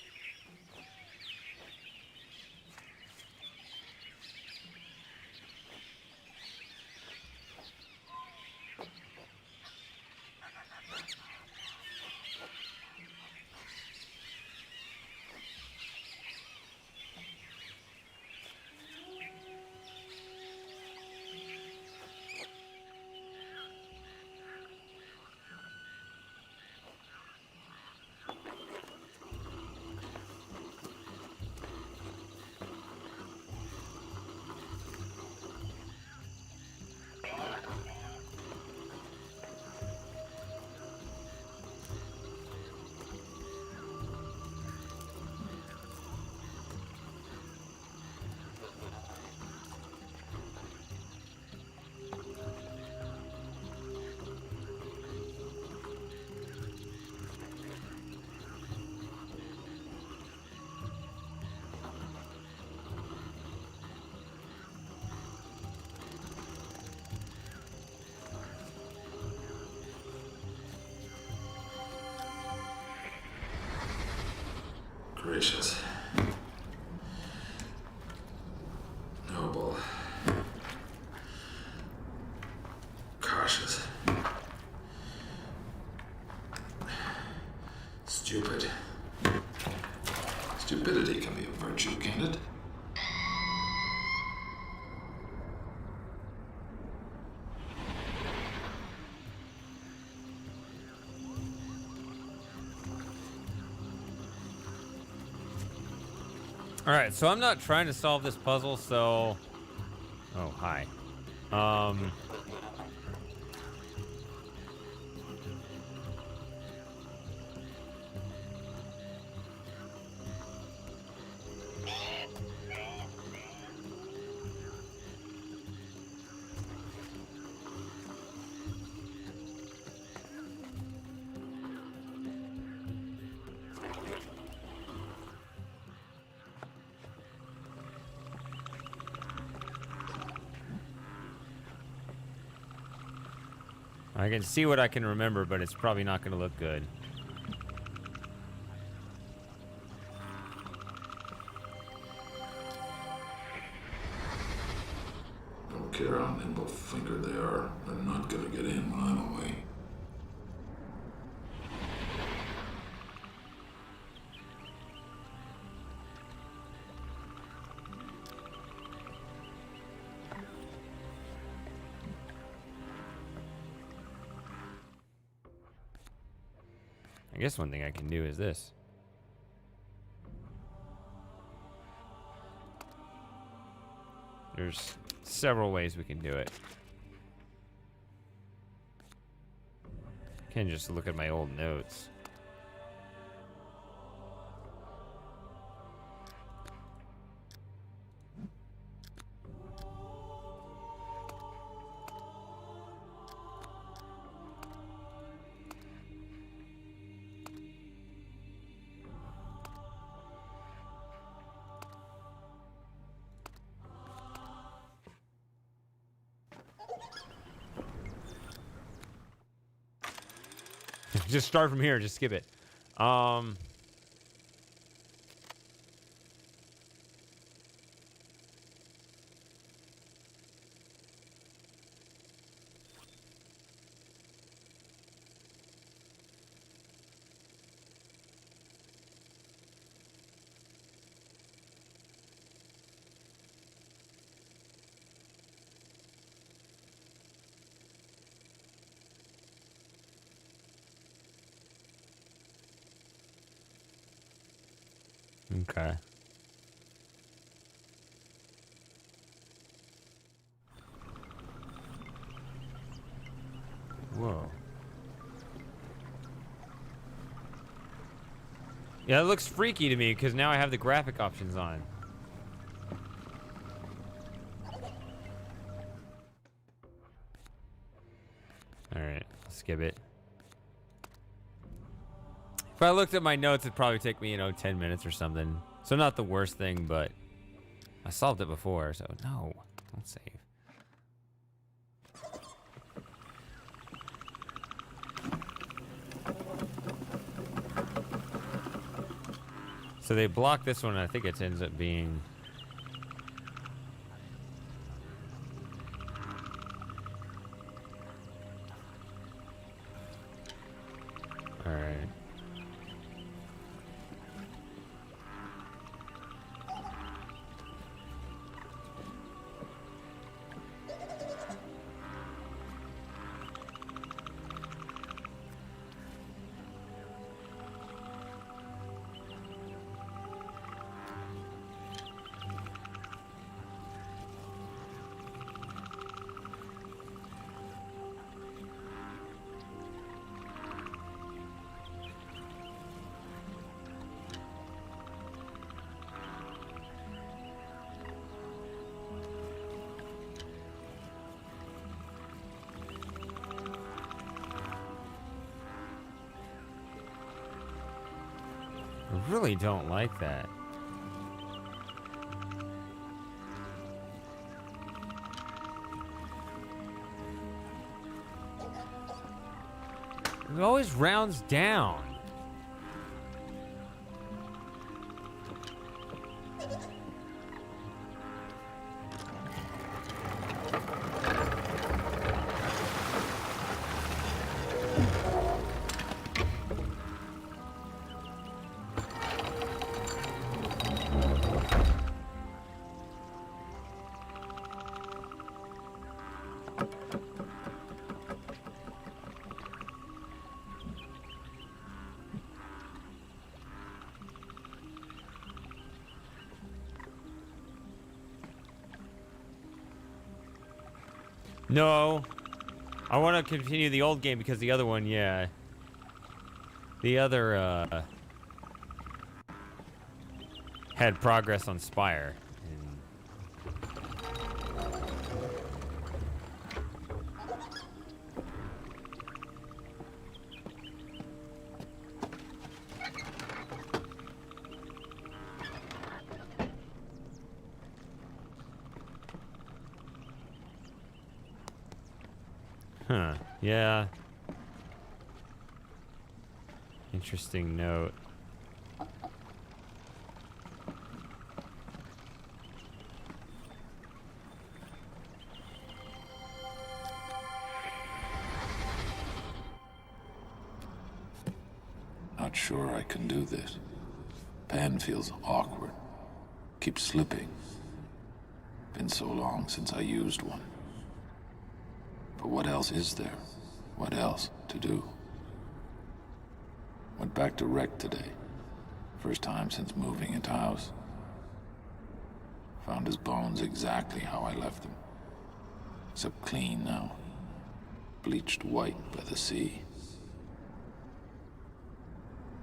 S5: Gracious. Noble. Cautious. Stupid. Stupidity can be a virtue, can't it?
S1: All right, so I'm not trying to solve this puzzle, so... Oh, hi. I can see what I can remember, but it's probably not going to look good.
S5: Don't care how nimble-fingered they are. They're not gonna get in when I'm away.
S1: I guess one thing I can do is this. There's several ways we can do it. I can just look at my old notes. Just start from here, just skip it. Okay. Whoa. Yeah, it looks freaky to me because now I have the graphic options on. Alright, skip it. If I looked at my notes, it'd probably take me, you know, 10 minutes or something. So not the worst thing, but I solved it before, so no, don't save. So they block this one, and I think it ends up being... Alright. I really don't like that. It always rounds down. No, I want to continue the old game because the other one, yeah. The other, had progress on Spire. Huh, yeah. Interesting note.
S5: Not sure I can do this. Pen feels awkward. Keeps slipping. Been so long since I used one. But what else is there? What else to do? Went back to Rec today. First time since moving into house. Found his bones exactly how I left them. Except clean now. Bleached white by the sea.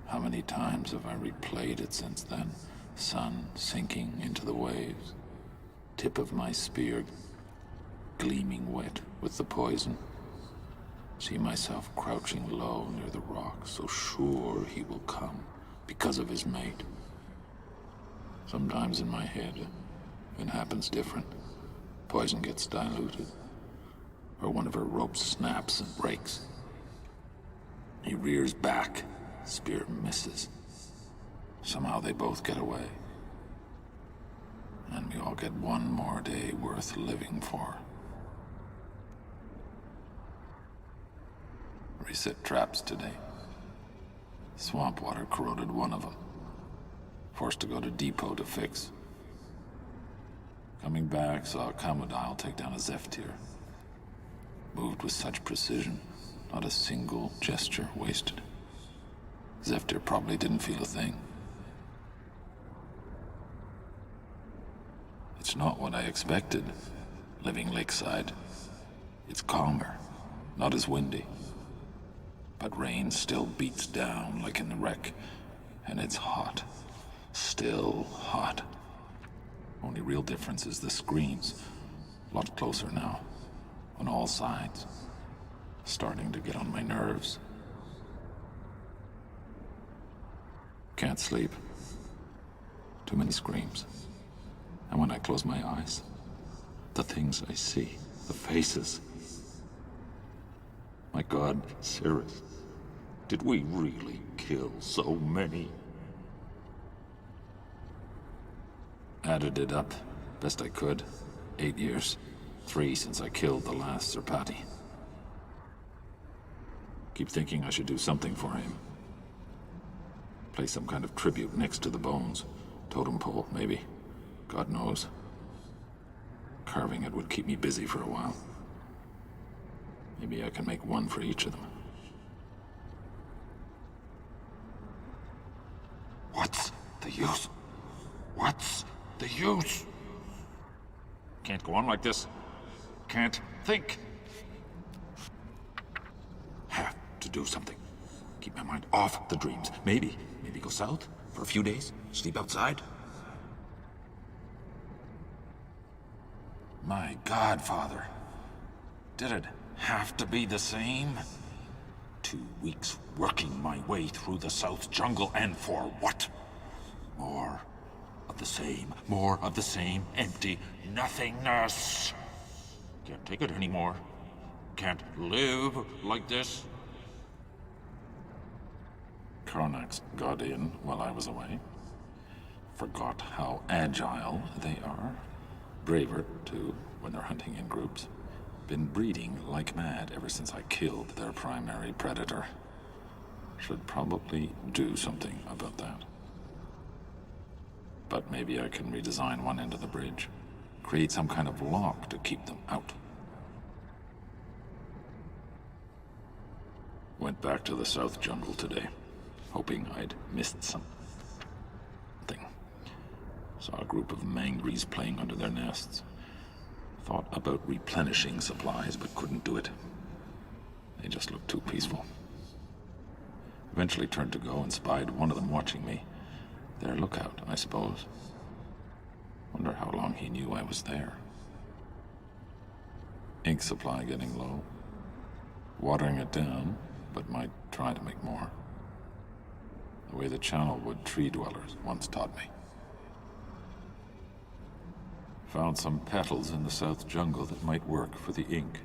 S5: How many times have I replayed it since then? Sun sinking into the waves. Tip of my spear gleaming wet with the poison. See myself crouching low near the rock, so sure he will come because of his mate. Sometimes in my head, it happens different. Poison gets diluted, or one of her ropes snaps and breaks. He rears back, spear misses. Somehow they both get away. And we all get one more day worth living for. Reset traps today. Swamp water corroded one of them. Forced to go to depot to fix. Coming back, saw a Commodile take down a Zephyr. Moved with such precision, not a single gesture wasted. Zephyr probably didn't feel a thing. It's not what I expected, living lakeside. It's calmer, not as windy. But rain still beats down like in the Wreck, And it's hot. Still hot. Only real difference is the screams. A lot closer now. On all sides. Starting to get on my nerves. Can't sleep. Too many screams. And when I close my eyes, the things I see, the faces. My God, Cirrus, did we really kill so many? Added it up, best I could. 8 years. 3 since I killed the last Serpati. Keep thinking I should do something for him. Place some kind of tribute next to the bones. Totem pole, maybe. God knows. Carving it would keep me busy for a while. Maybe I can make one for each of them. What's the use? What's the use? Can't go on like this. Can't think. Have to do something. Keep my mind off the dreams. Maybe go south for a few days. Sleep outside. My God, Father. Did it have to be the same? 2 weeks working my way through the South Jungle, and for what? More of the same. More of the same empty nothingness. Can't take it anymore. Can't live like this. Karnax got in while I was away. Forgot how agile they are. Braver, too, when they're hunting in groups. Been breeding like mad ever since I killed their primary predator. Should probably do something about that. But maybe I can redesign one end of the bridge. Create some kind of lock to keep them out. Went back to the South Jungle today, hoping I'd missed something. Saw a group of mangries playing under their nests. Thought about replenishing supplies, but couldn't do it. They just looked too peaceful. Eventually turned to go and spied one of them watching me. Their lookout, I suppose. Wonder how long he knew I was there. Ink supply getting low. Watering it down, but might try to make more. The way the Channelwood tree dwellers once taught me. Found some petals in the South Jungle that might work for the ink.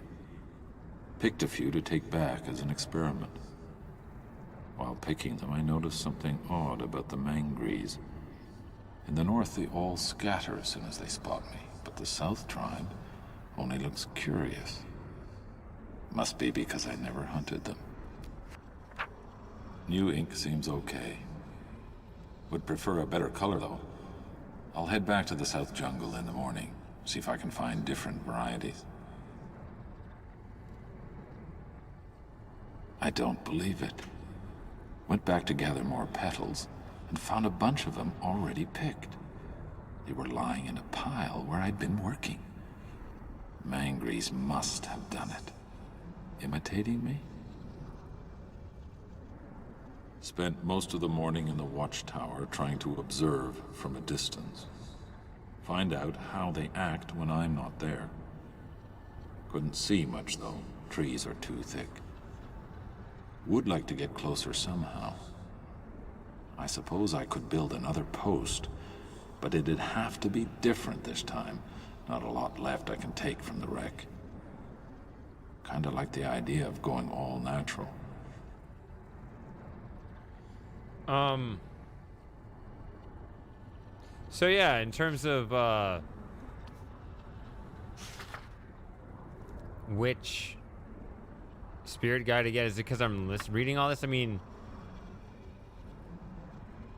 S5: Picked a few to take back as an experiment. While picking them, I noticed something odd about the mangries. In the north, they all scatter as soon as they spot me, but the South tribe only looks curious. Must be because I never hunted them. New ink seems okay. Would prefer a better color, though. I'll head back to the South Jungle in the morning, see if I can find different varieties. I don't believe it. Went back to gather more petals, and found a bunch of them already picked. They were lying in a pile where I'd been working. Mangries must have done it. Imitating me? Spent most of the morning in the watchtower trying to observe from a distance. Find out how they act when I'm not there. Couldn't see much though, trees are too thick. Would like to get closer somehow. I suppose I could build another post, but it'd have to be different this time. Not a lot left I can take from the wreck. Kinda like the idea of going all natural.
S1: So yeah, in terms of which spirit guide to get, is it because I'm reading all this? I mean,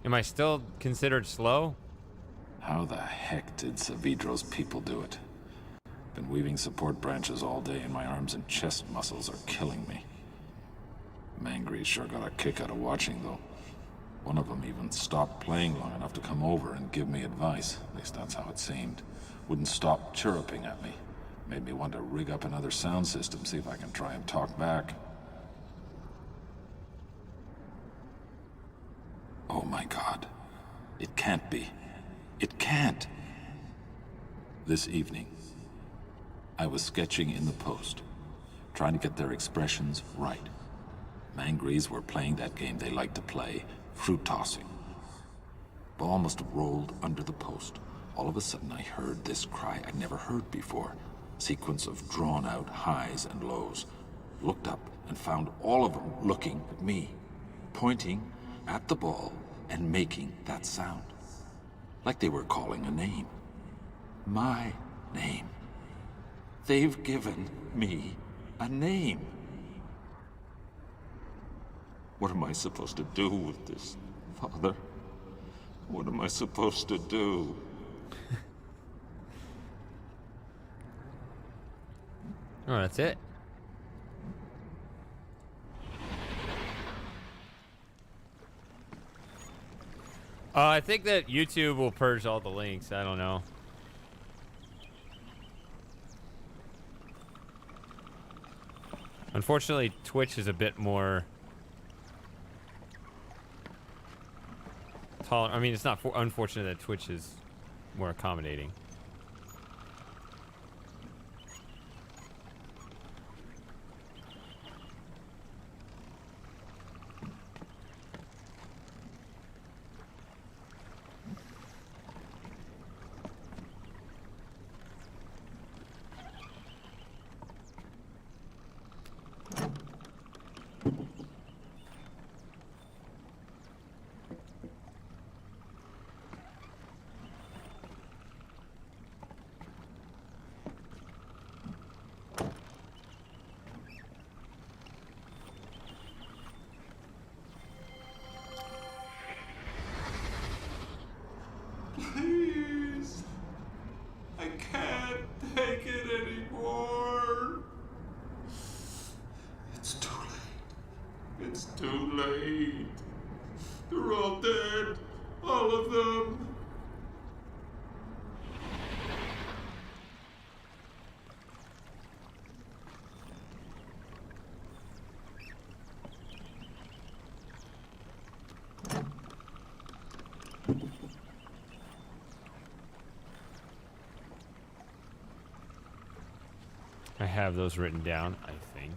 S1: am I still considered slow?
S5: How the heck did Savidro's people do it? Been weaving support branches all day and my arms and chest muscles are killing me. Mangries sure got a kick out of watching though. One of them even stopped playing long enough to come over and give me advice. At least that's how it seemed. Wouldn't stop chirruping at me. Made me want to rig up another sound system, see if I can try and talk back. Oh my God. It can't be. It can't. This evening, I was sketching in the post, trying to get their expressions right. Mangries were playing that game they like to play, fruit tossing. Ball must have rolled under the post. All of a sudden I heard this cry I'd never heard before. Sequence of drawn-out highs and lows. Looked up and found all of them looking at me, pointing at the ball and making that sound. Like they were calling a name. My name. They've given me a name. What am I supposed to do with this, Father? What am I supposed to do?
S1: Oh, that's it. I think that YouTube will purge all the links. I don't know. Unfortunately, Twitch is a bit more tolerant. I mean, it's not unfortunate that Twitch is more accommodating.
S6: Please. I can't take it anymore. It's too late. It's too late. They're all dead. All of them.
S1: I have those written down, I think.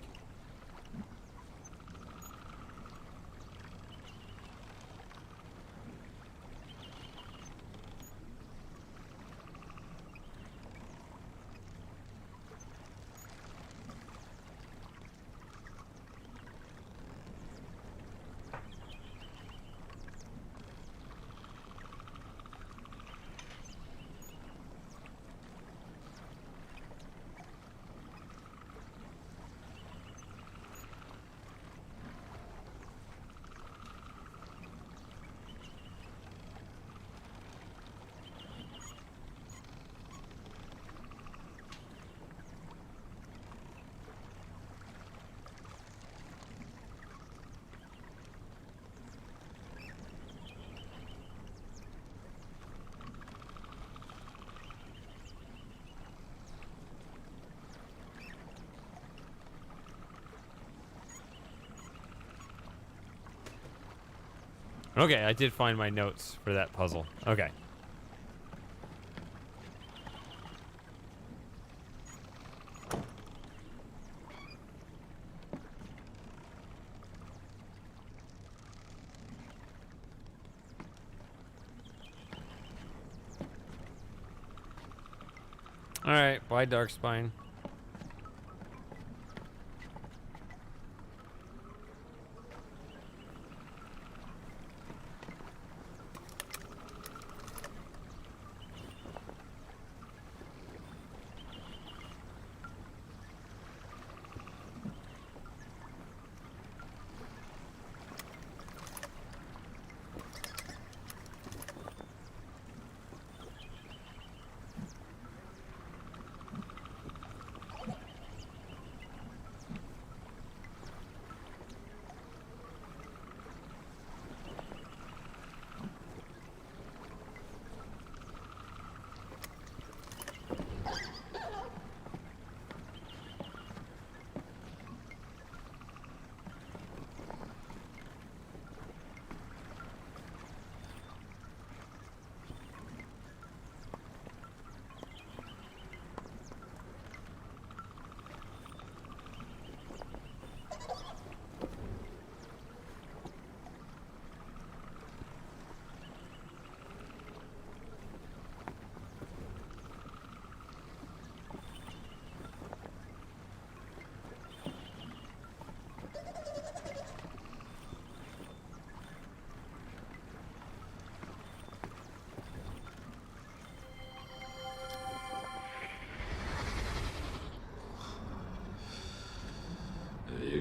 S1: Okay, I did find my notes for that puzzle. Okay. All right, bye, Darkspine.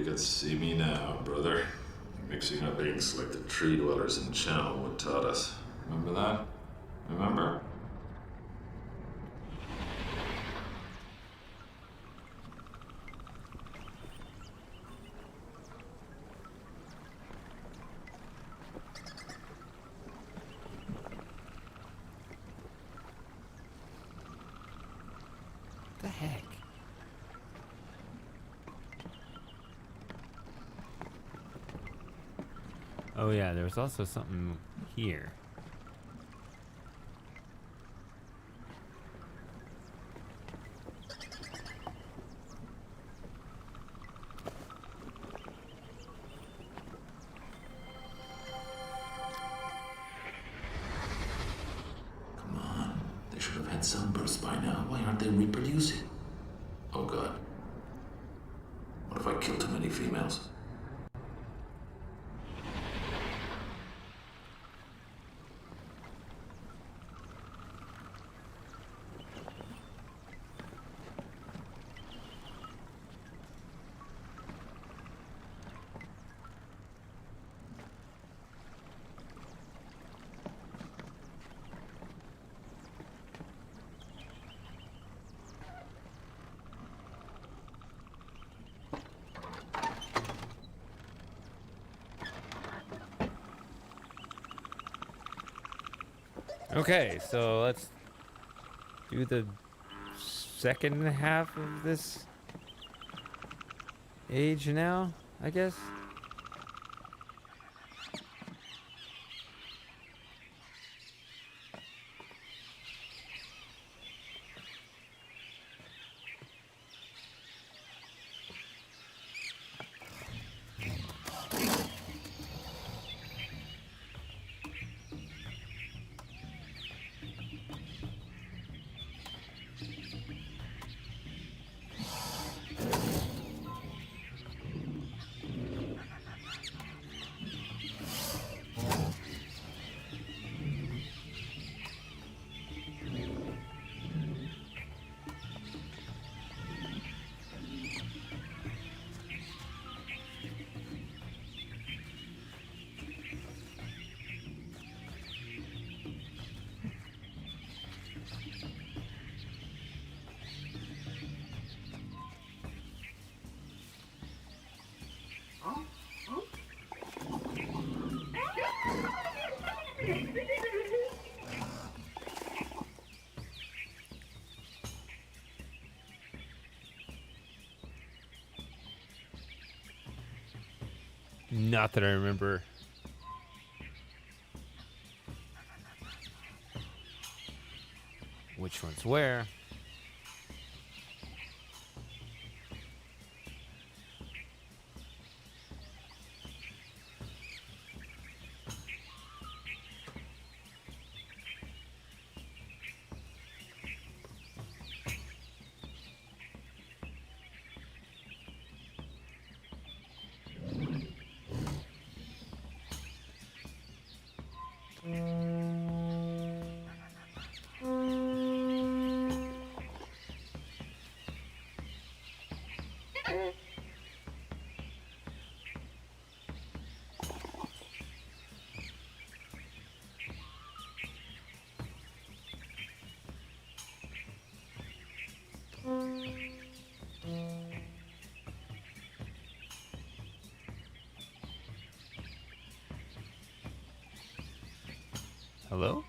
S7: could see me now, brother. Mixing up inks like the tree dwellers in Channelwood taught us. Remember that? Remember?
S1: The heck? Oh yeah, there was also something here.
S5: Come on. They should have had sunbursts by now. Why aren't they reproducing? Oh god. What if I killed too many females?
S1: Okay, so let's do the second half of this age now, I guess. Not that I remember. Which one's where? Hello?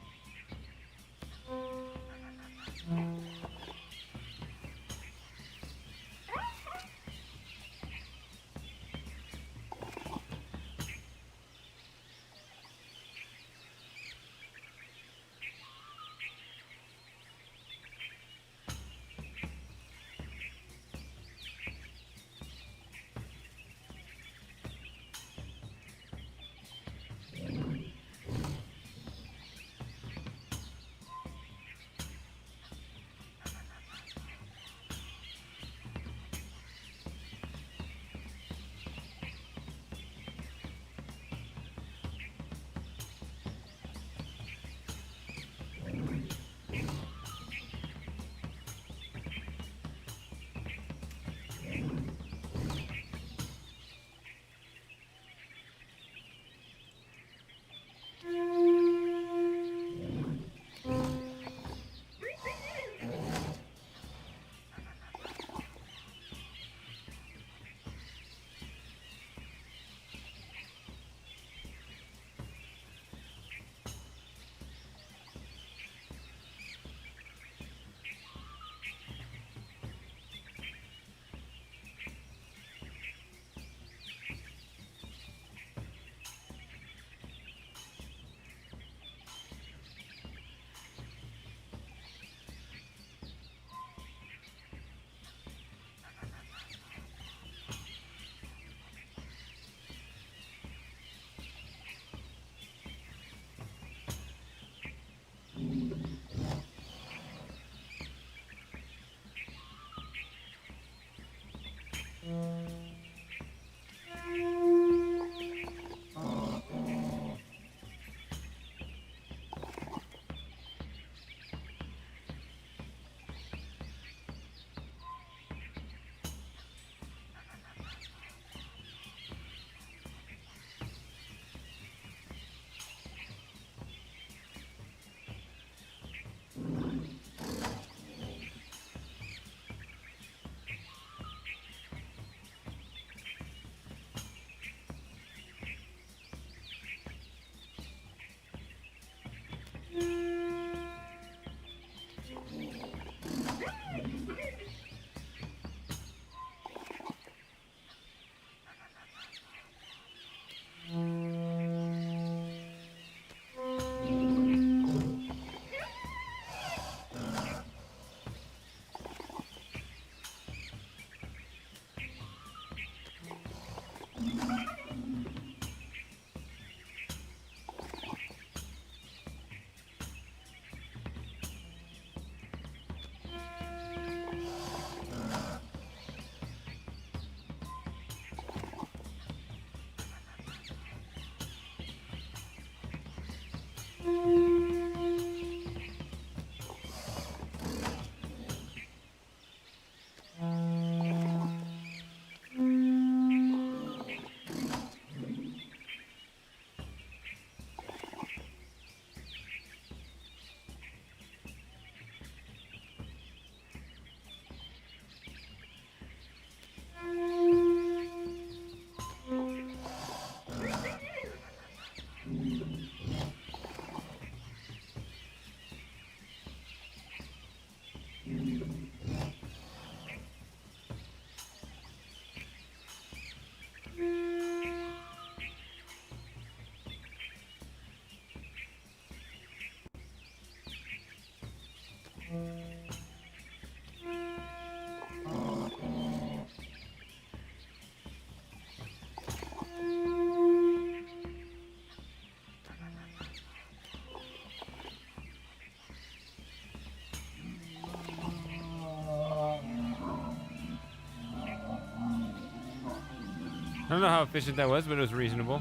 S1: don't know how efficient that was, but it was reasonable.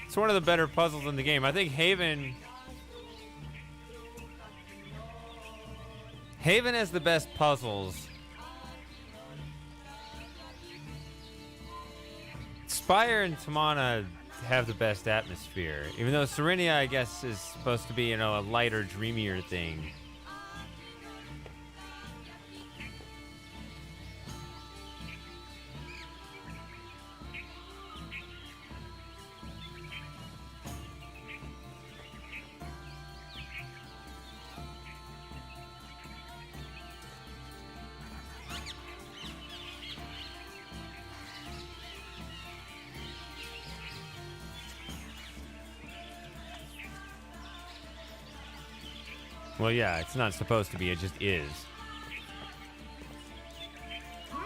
S1: It's one of the better puzzles in the game. I think Haven has the best puzzles. Spire and Tamana have the best atmosphere, even though Serenia, I guess, is supposed to be, you know, a lighter, dreamier thing. Well, yeah, it's not supposed to be, it just is.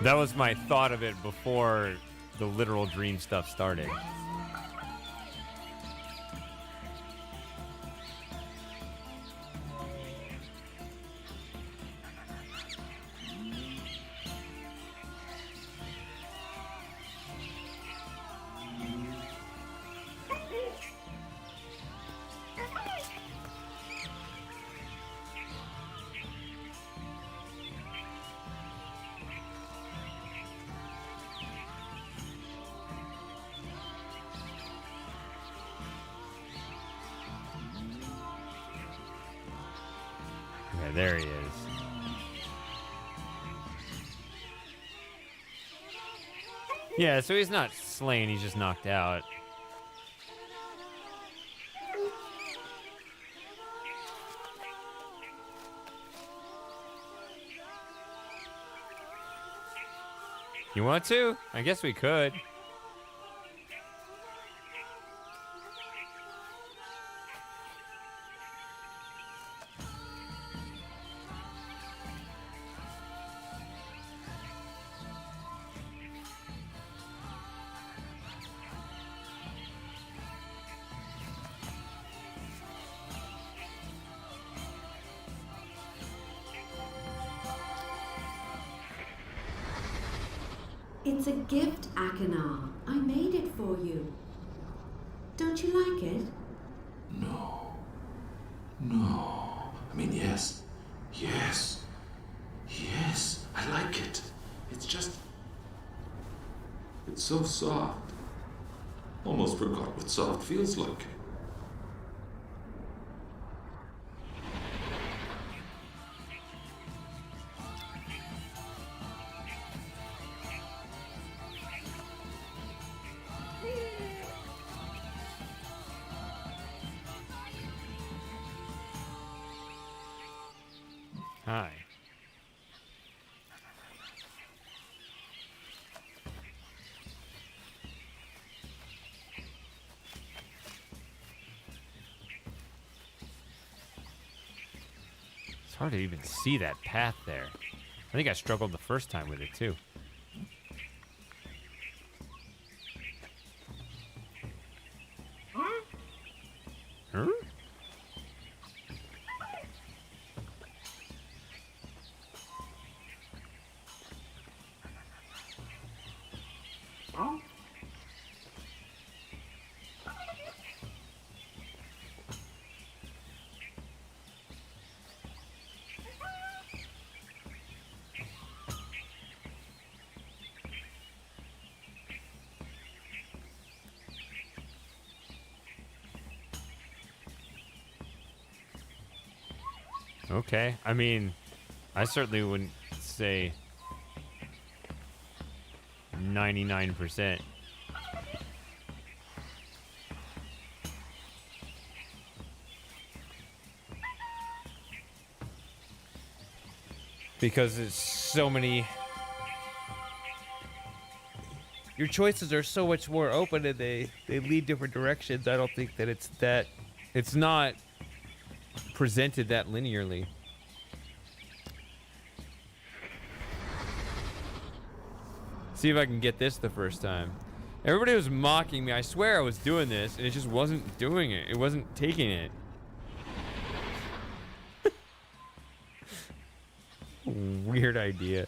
S1: That was my thought of it before the literal dream stuff started. Okay, there he is. Yeah, so he's not slain, he's just knocked out. You want to? I guess we could.
S4: It's a gift, Akanar. I made it for you. Don't you like it?
S5: No. No. I mean, yes. Yes. Yes. I like it. It's just... It's so soft. Almost forgot what soft feels like.
S1: Hi. It's hard to even see that path there. I think I struggled the first time with it too. Huh? Okay, I mean, I certainly wouldn't say 99%. Because it's so many... Your choices are so much more open and they lead different directions. I don't think that it's that... It's not presented that linearly. See if I can get this the first time. Everybody was mocking me. I swear I was doing this and it just wasn't doing it. It wasn't taking it. Weird idea.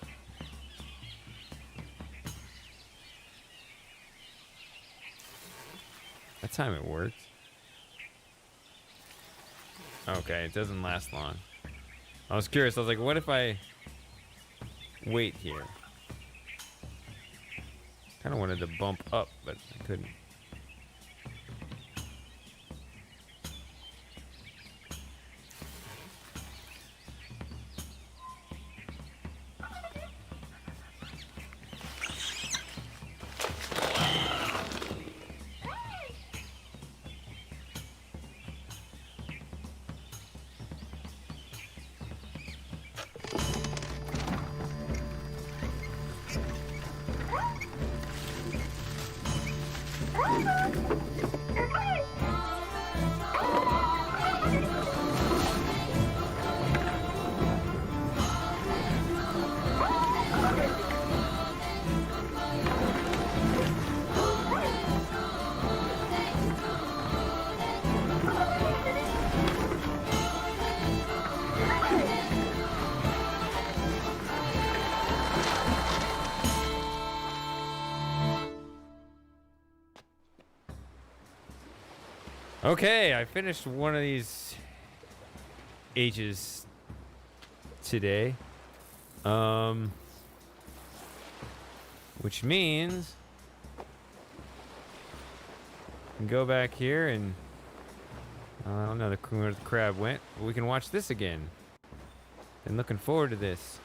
S1: time it worked. Okay, it doesn't last long. I was curious. I was like, what if I wait here? Kind of wanted to bump up, but I couldn't. Okay, I finished one of these H's today. Which means we can go back here and I don't know where the crab went, but we can watch this again. Been looking forward to this.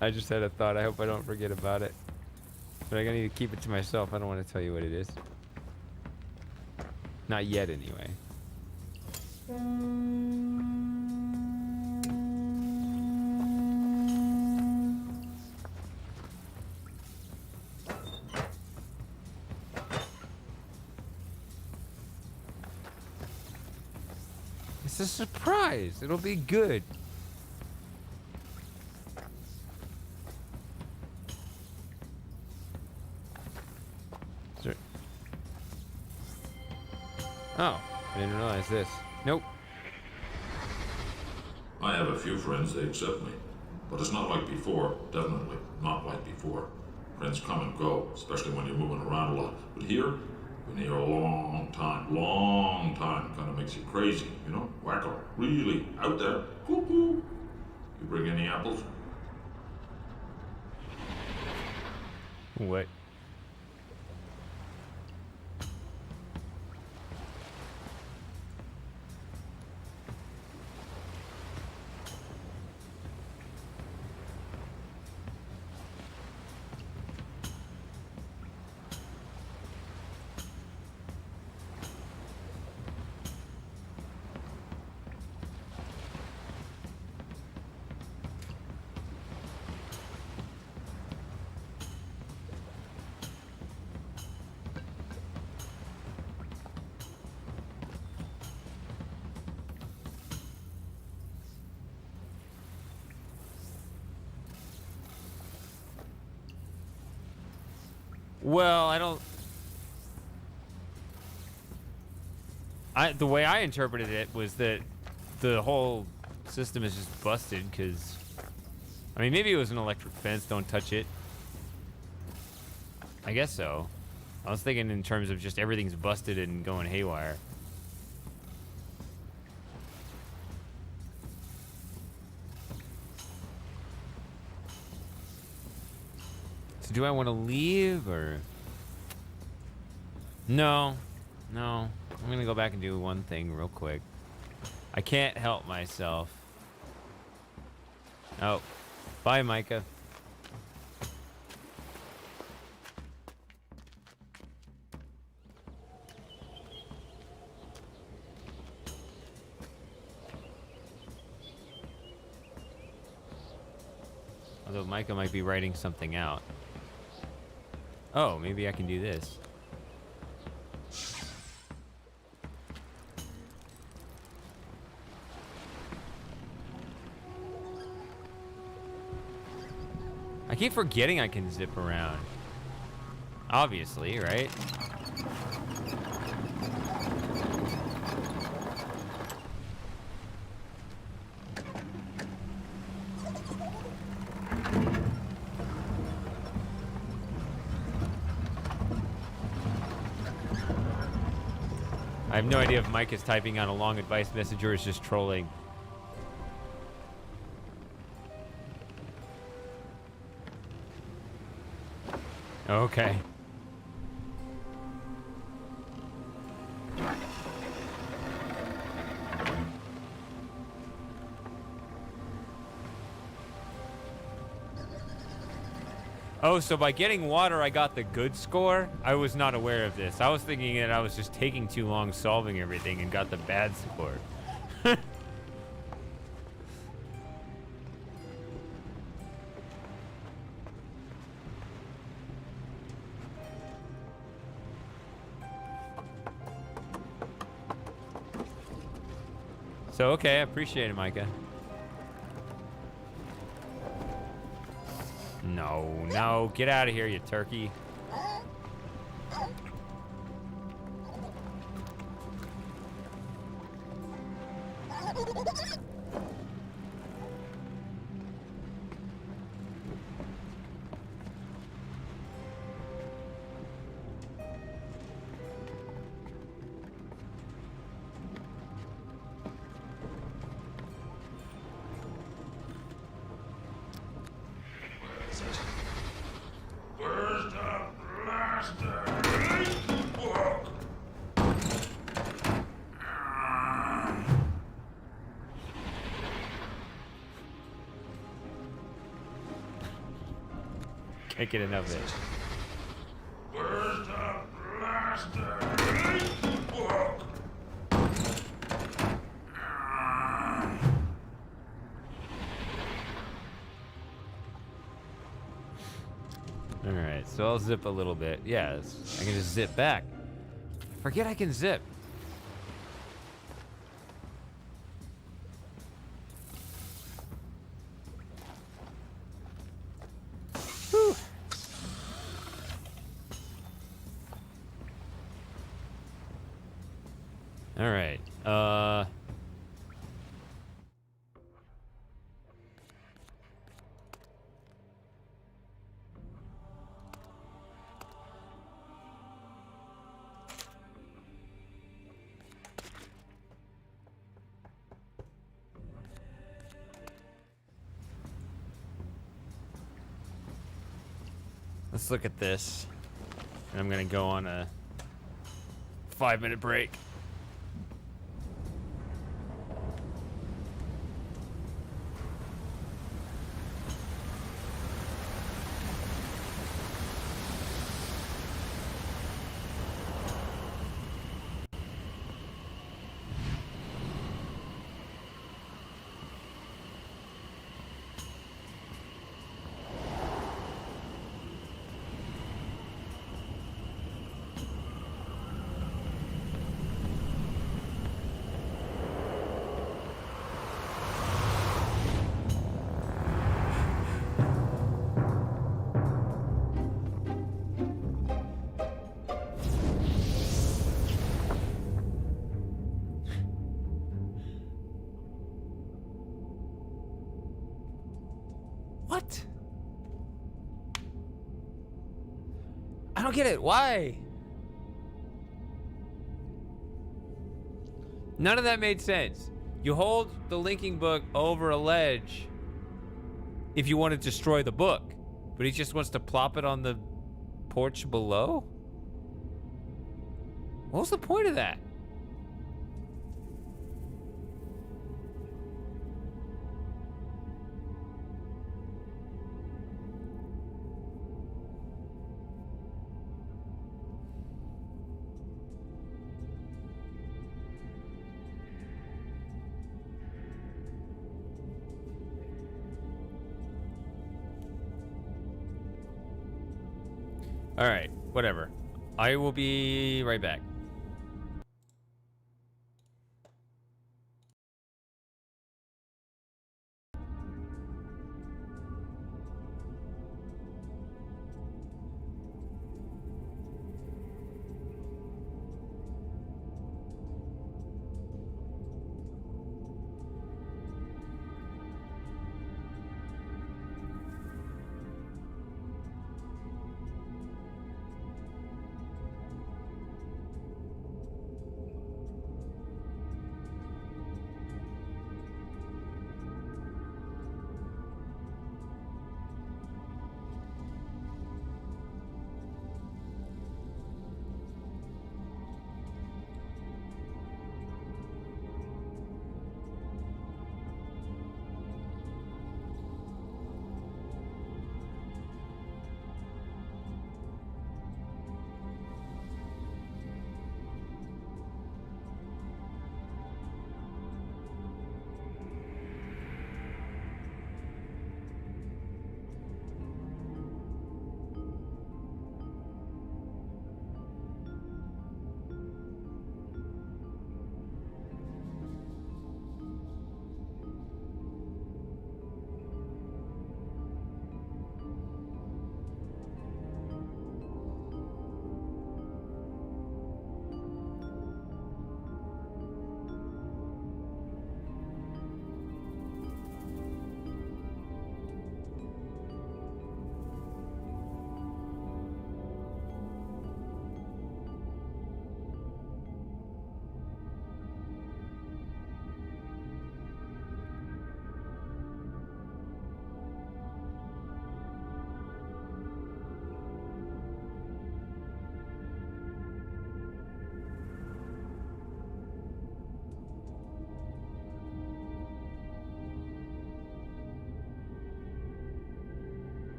S1: I just had a thought. I hope I don't forget about it. But I need to keep it to myself. I don't want to tell you what it is. Not yet, anyway. It's a surprise. It'll be good. Oh, I didn't realize this. Nope.
S5: I have a few friends, they accept me. But it's not like before, definitely not like before. Friends come and go, especially when you're moving around a lot. But here, been here a long time. Kind of makes you crazy, you know? Wacko, really, out there, cuckoo. You bring any apples?
S1: What? Well, the way I interpreted it was that the whole system is just busted because, I mean, maybe it was an electric fence, don't touch it. I guess so. I was thinking in terms of just everything's busted and going haywire. So do I want to leave or? No. I'm gonna go back and do one thing real quick. I can't help myself. Oh, bye, Micah. So Micah might be writing something out. Oh, maybe I can do this. I keep forgetting I can zip around. Obviously, right? I have no idea if Mike is typing on a long advice message or is just trolling. Okay. Oh, so by getting water, I got the good score? I was not aware of this. I was thinking that I was just taking too long solving everything and got the bad score. So, okay, I appreciate it, Micah. No, get out of here, you turkey. Can't get enough of it.
S6: Where's the blaster?
S1: Alright, so I'll zip a little bit. Yeah, I can just zip back. Forget I can zip. Whew. Alright, let's look at this. And I'm gonna go on a 5-minute break. What? I don't get it. Why? None of that made sense. You hold the linking book over a ledge if you want to destroy the book, but he just wants to plop it on the porch below? What was the point of that? All right, whatever. I will be right back.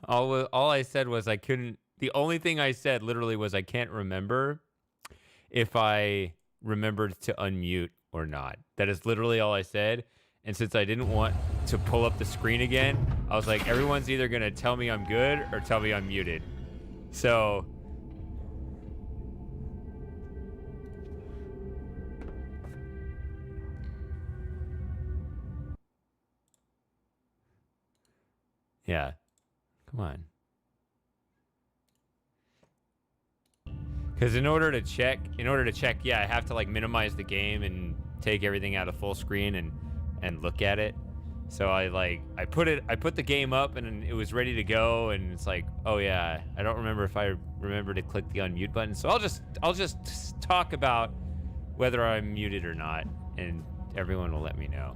S1: All I said was I couldn't. The only thing I said literally was I can't remember if I remembered to unmute or not. That is literally all I said. And since I didn't want to pull up the screen again, I was like, everyone's either going to tell me I'm good or tell me I'm muted. So yeah. Come on. Because in order to check, yeah, I have to like minimize the game and take everything out of full screen and look at it. So I put the game up and it was ready to go, and it's like, oh yeah, I don't remember if I remember to click the unmute button. So I'll just talk about whether I'm muted or not, and everyone will let me know.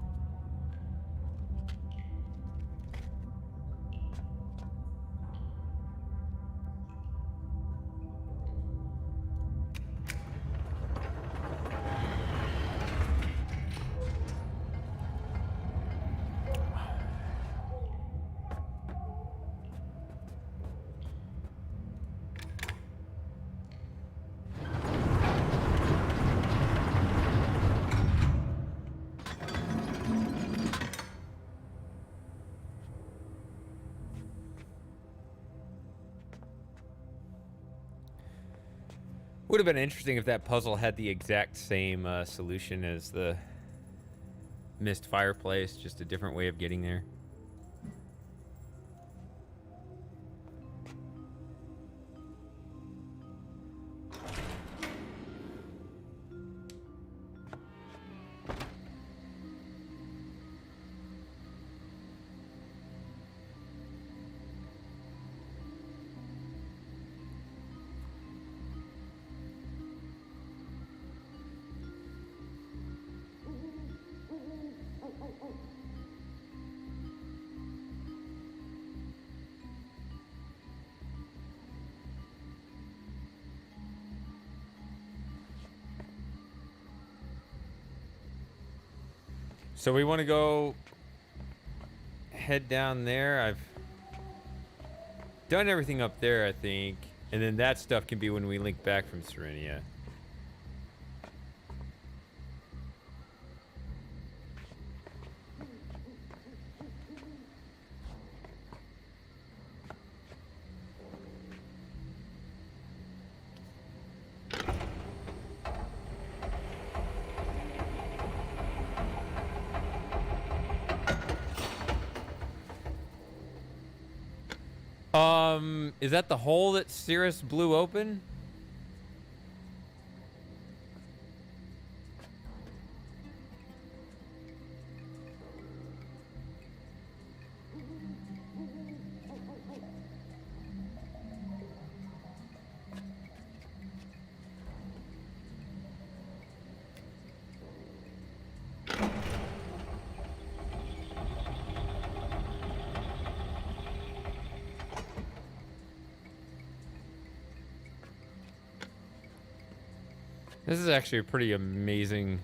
S1: Would have been interesting if that puzzle had the exact same solution as the Myst fireplace, just a different way of getting there. So we want to go head down there. I've done everything up there, I think. And then that stuff can be when we link back from Serenia. Is that the hole that Cirrus blew open? This is actually a pretty amazing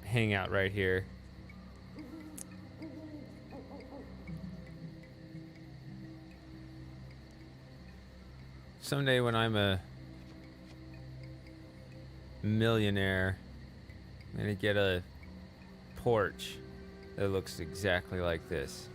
S1: hangout right here. Someday when I'm a millionaire, I'm gonna get a porch that looks exactly like this.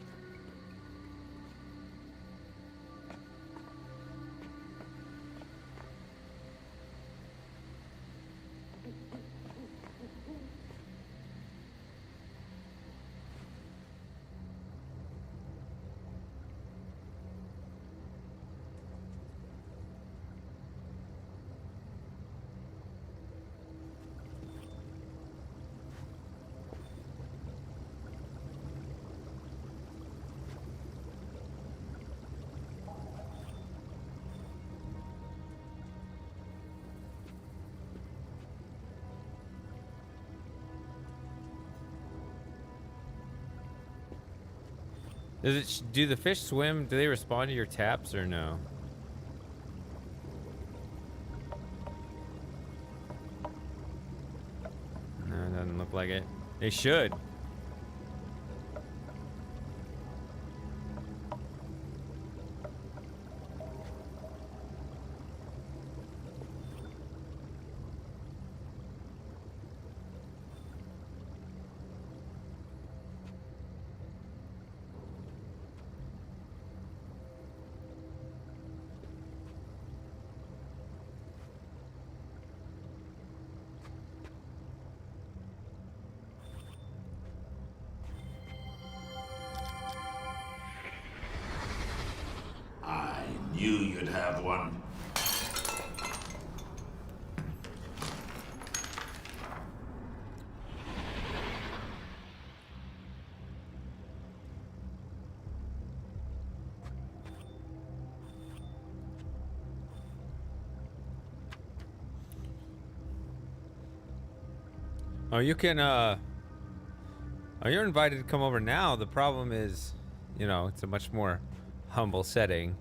S1: Do the fish swim? Do they respond to your taps or no? No, it doesn't look like it. They should.
S6: Knew you'd have one.
S1: Oh, you can, oh, you're invited to come over now. The problem is, you know, it's a much more humble setting.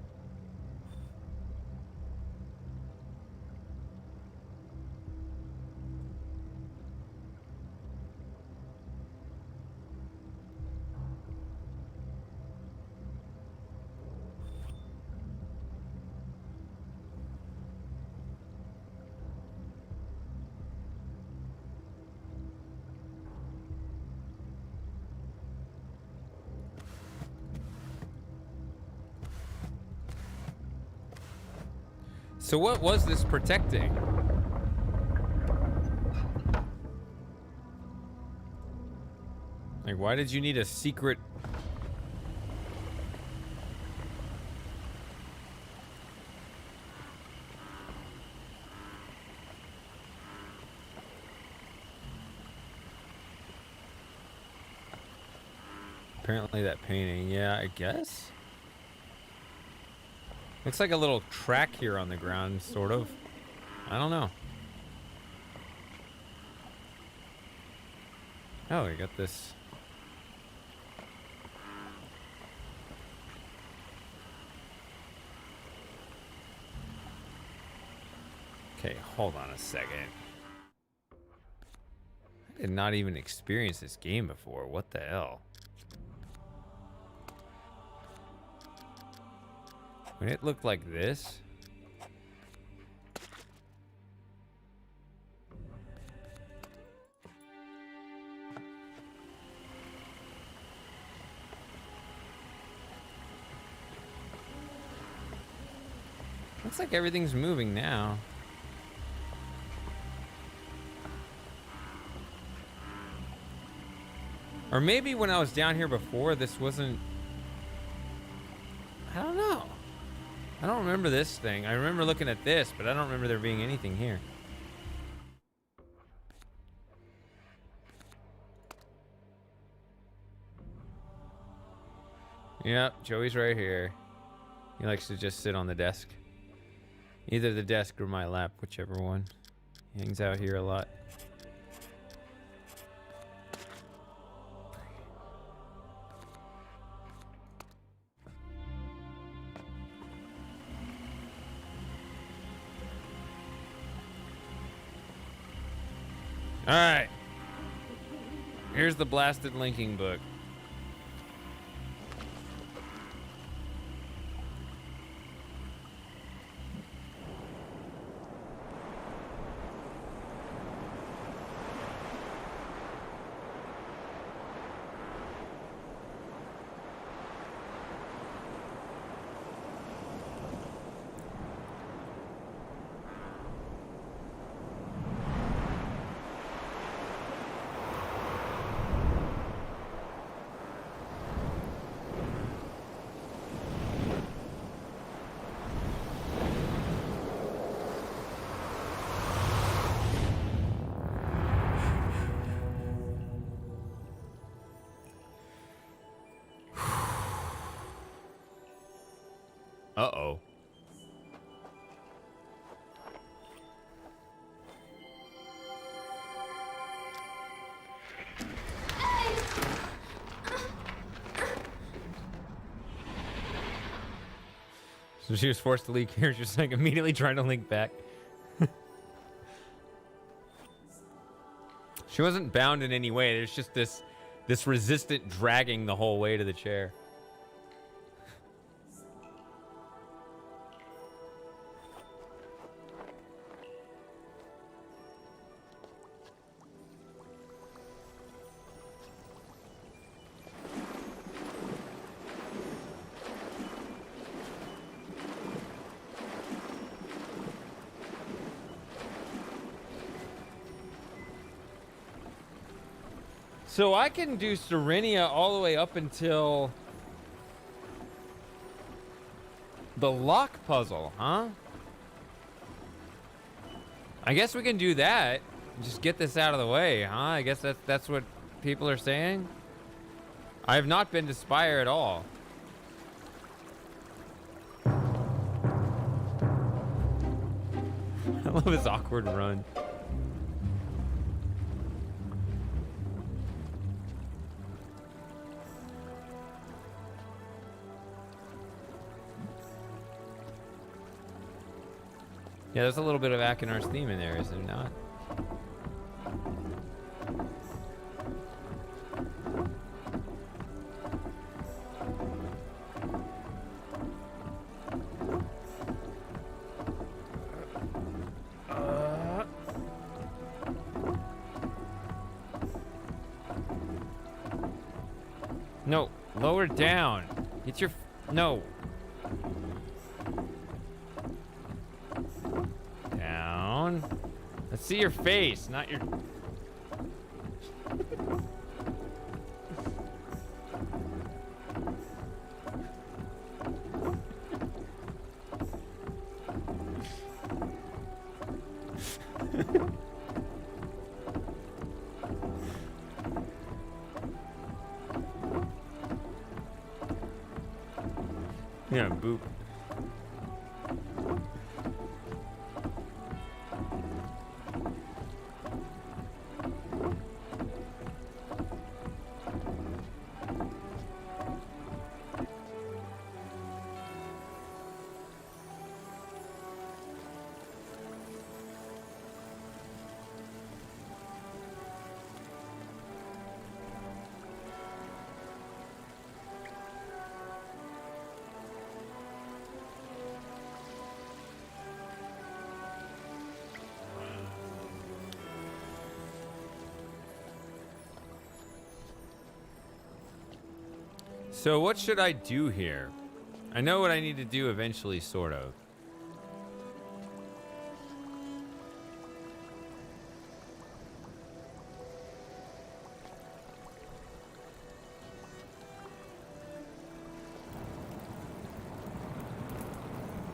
S1: So what was this protecting? Like, why did you need a secret? Apparently that painting, yeah, I guess. Looks like a little track here on the ground, sort of. I don't know. Oh, we got this. Okay, hold on a second. I did not even experience this game before. What the hell? When it looked like this. Looks like everything's moving now. Or maybe when I was down here before, this wasn't... I don't know. I don't remember this thing. I remember looking at this, but I don't remember there being anything here. Yep, Joey's right here. He likes to just sit on the desk. Either the desk or my lap, whichever one. He hangs out here a lot. All right. Here's the blasted linking book. Uh-oh. So she was forced to leak here, just like immediately trying to link back. She wasn't bound in any way. There's just this resistant dragging the whole way to the chair. So I can do Serenia all the way up until... The lock puzzle, huh? I guess we can do that. Just get this out of the way, huh? I guess that's what people are saying. I have not been to Spire at all. I love his awkward run. Yeah, there's a little bit of Akinar's theme in there, is there not? No, lower down. Get your... No. Down. Let's see your face, not your... Yeah, boop. So what should I do here? I know what I need to do eventually, sort of.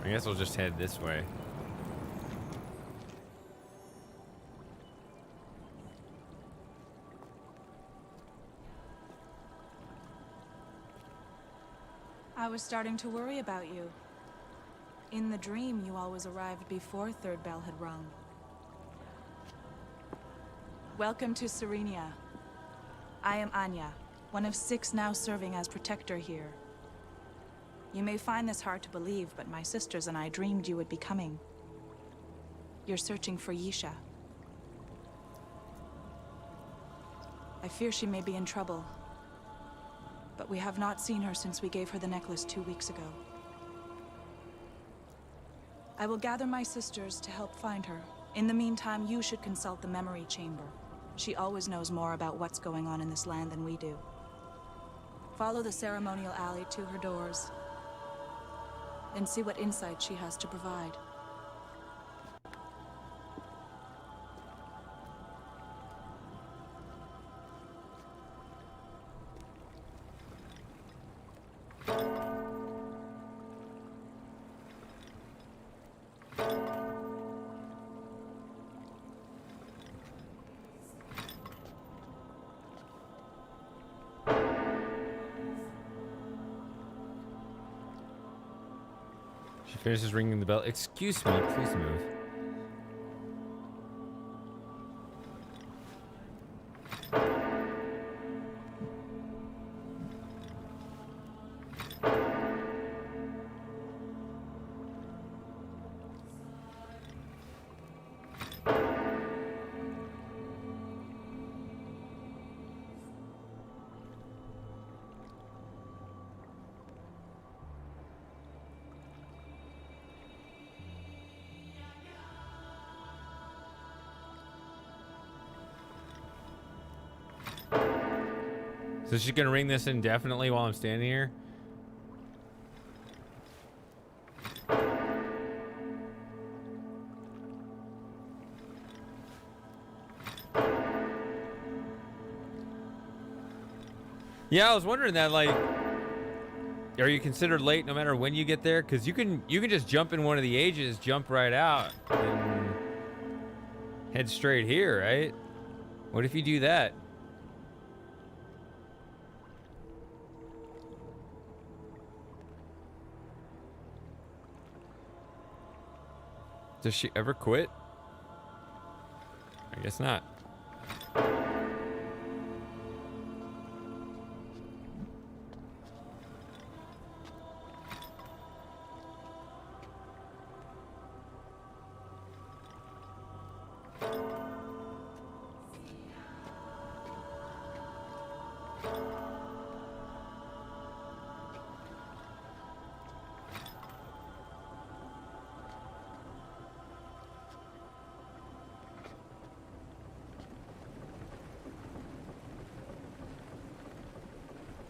S1: I guess we'll just head this way.
S8: I was starting to worry about you. In the dream, you always arrived before third bell had rung. Welcome to Serenia. I am Anya, one of 6 now serving as protector here. You may find this hard to believe, but my sisters and I dreamed you would be coming. You're searching for Yisha. I fear she may be in trouble. But we have not seen her since we gave her the necklace 2 weeks ago. I will gather my sisters to help find her. In the meantime, you should consult the memory chamber. She always knows more about what's going on in this land than we do. Follow the ceremonial alley to her doors, and see what insight she has to provide.
S1: She finishes ringing the bell. Excuse me, please move. So she's gonna ring this indefinitely while I'm standing here? Yeah, I was wondering that, like... are you considered late no matter when you get there? Because you can just jump in one of the ages, jump right out, and head straight here, right? What if you do that? Does she ever quit? I guess not.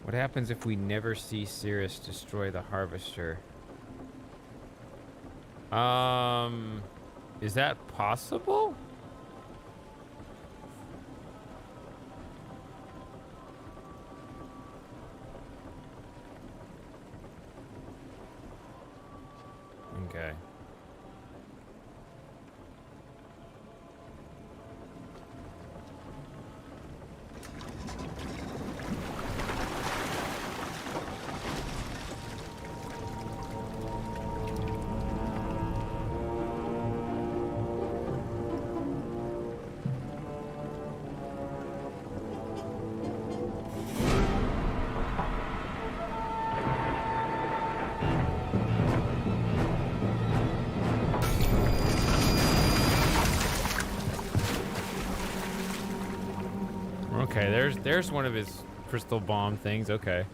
S1: What happens if we never see Cirrus destroy the harvester? Is that possible? Okay. Okay, there's one of his crystal bomb things. Okay.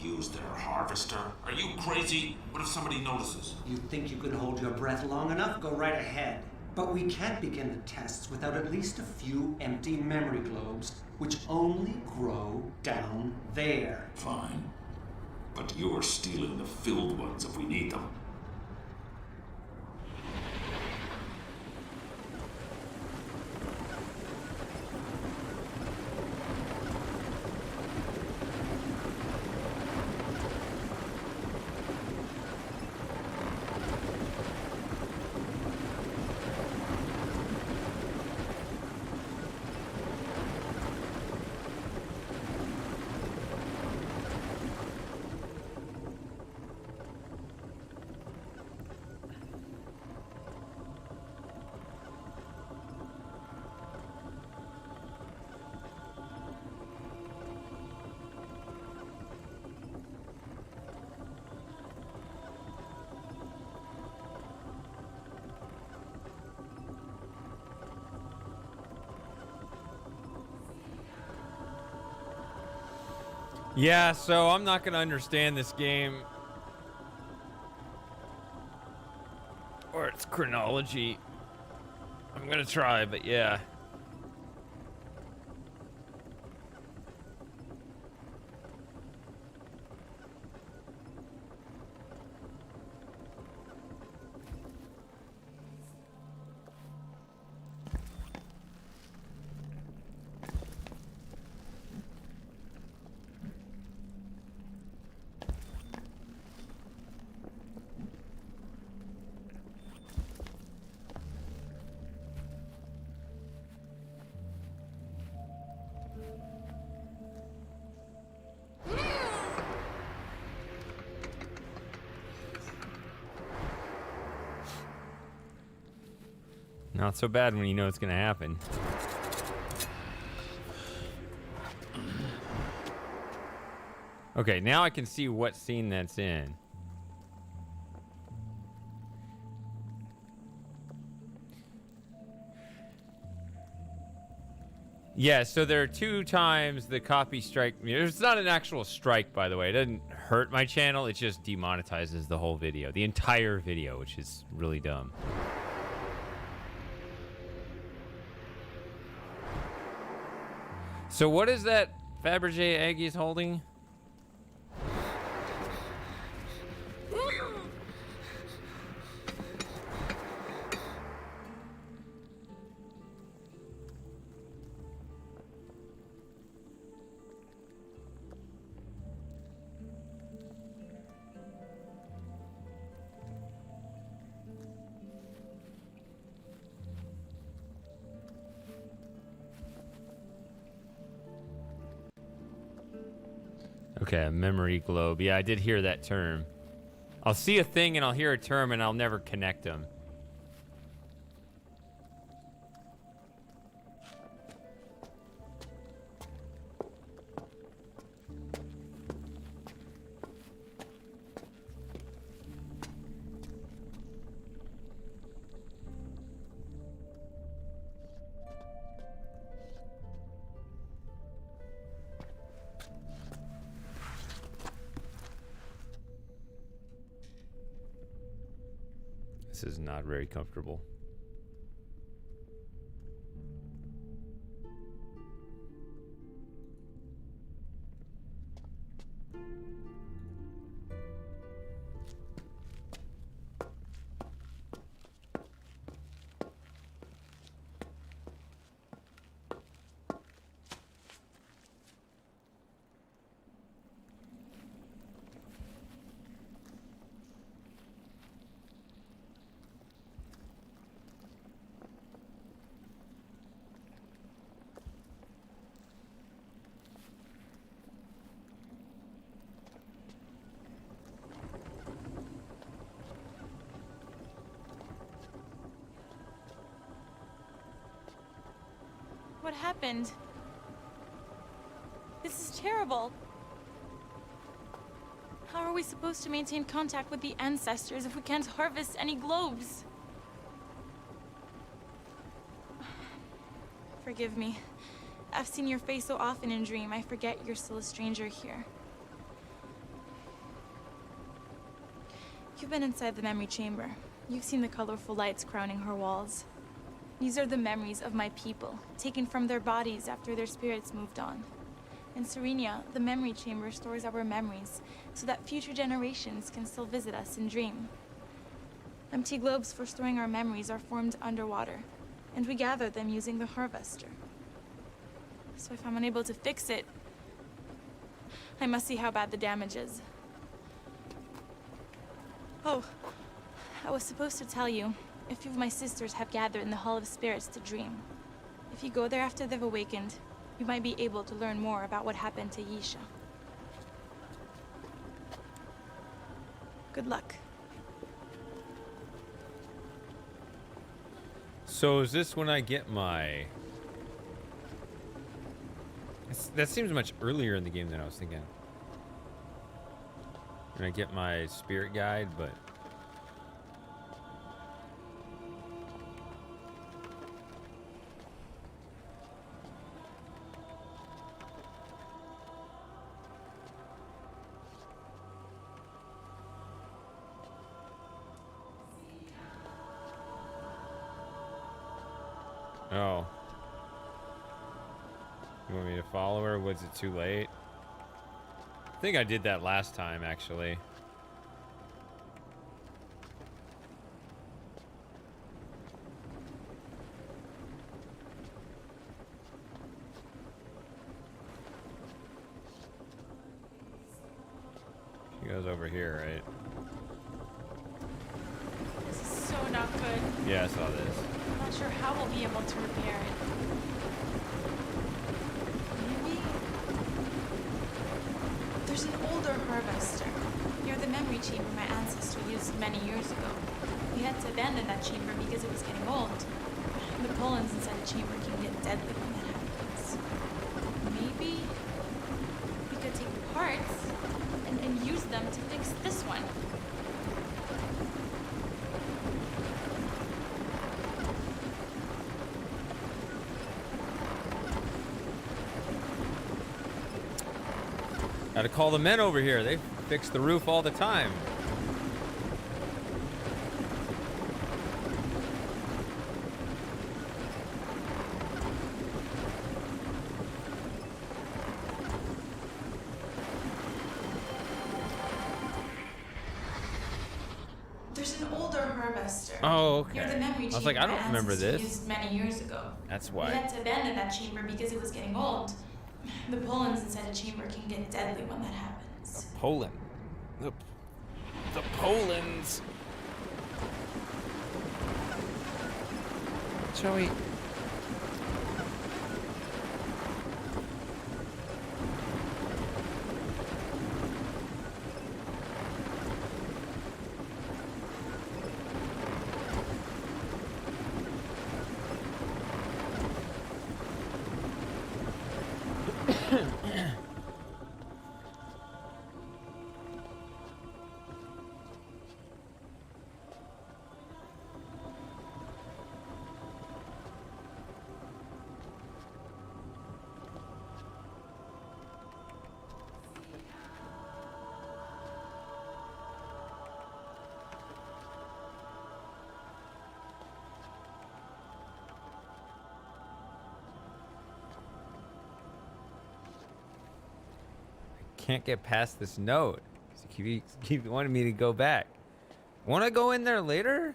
S6: Use their harvester? Are you crazy? What if somebody notices?
S9: You think you can hold your breath long enough? Go right ahead. But we can't begin the tests without at least a few empty memory globes, which only grow down there.
S6: Fine. But you're stealing the filled ones if we need them.
S1: Yeah, so I'm not gonna understand this game or its chronology. I'm gonna try, but yeah. Not so bad when you know it's gonna happen. Okay, now I can see what scene that's in. Yeah, so there are 2 times the copy strike. It's not an actual strike, by the way. It doesn't hurt my channel. It just demonetizes the whole video, the entire video, which is really dumb. So what is that Fabergé egg he's holding? Okay, a memory globe. Yeah, I did hear that term. I'll see a thing and I'll hear a term and I'll never connect them. This is not very comfortable.
S10: What happened? This is terrible. How are we supposed to maintain contact with the ancestors if we can't harvest any globes? Forgive me. I've seen your face so often in Dream, I forget you're still a stranger here. You've been inside the memory chamber. You've seen the colorful lights crowning her walls. These are the memories of my people, taken from their bodies after their spirits moved on. In Serenia, the memory chamber stores our memories so that future generations can still visit us in Dream. Empty globes for storing our memories are formed underwater, and we gather them using the harvester. So if I'm unable to fix it, I must see how bad the damage is. Oh, I was supposed to tell you. A few of my sisters have gathered in the Hall of Spirits to Dream. If you go there after they've awakened, you might be able to learn more about what happened to Yisha. Good luck.
S1: So is this when I get my... That seems much earlier in the game than I was thinking. When I get my spirit guide, but... Oh. You want me to follow her? Was it too late? I think I did that last time, actually. She goes over here, right?
S10: This is so not good.
S1: Yeah, I saw this.
S10: I'm not sure how we'll be able to repair it. Maybe... There's an older harvester near the memory chamber my ancestor used many years ago. We had to abandon that chamber because it was getting old. The pollens inside the chamber can get deadly when that happens. Maybe we could take the parts and use them to fix this one.
S1: Gotta call the men over here. They fix the roof all the time.
S10: There's an older harvester.
S1: Oh, okay.
S10: Near the memory
S1: I was like, I
S10: chamber
S1: don't
S10: my
S1: remember
S10: ancestor
S1: this.
S10: used many years ago.
S1: That's
S10: We
S1: why.
S10: had to abandon that chamber because it was getting old. The pollens inside a chamber can get deadly when that happens.
S1: Poland. The Polands. Joey. Can't get past this note. Keep wanting me to go back. Want to go in there later?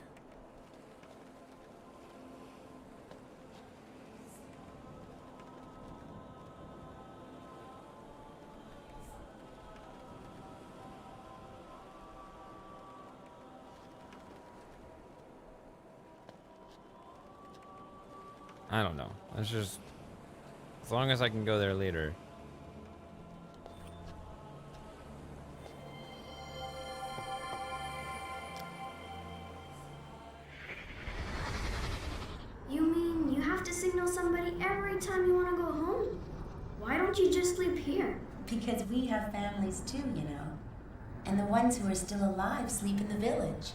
S1: I don't know. That's just as long as I can go there later.
S3: You mean you have to signal somebody every time you want to go home? Why don't you just sleep here?
S11: Because we have families too, you know. And the ones who are still alive sleep in the village.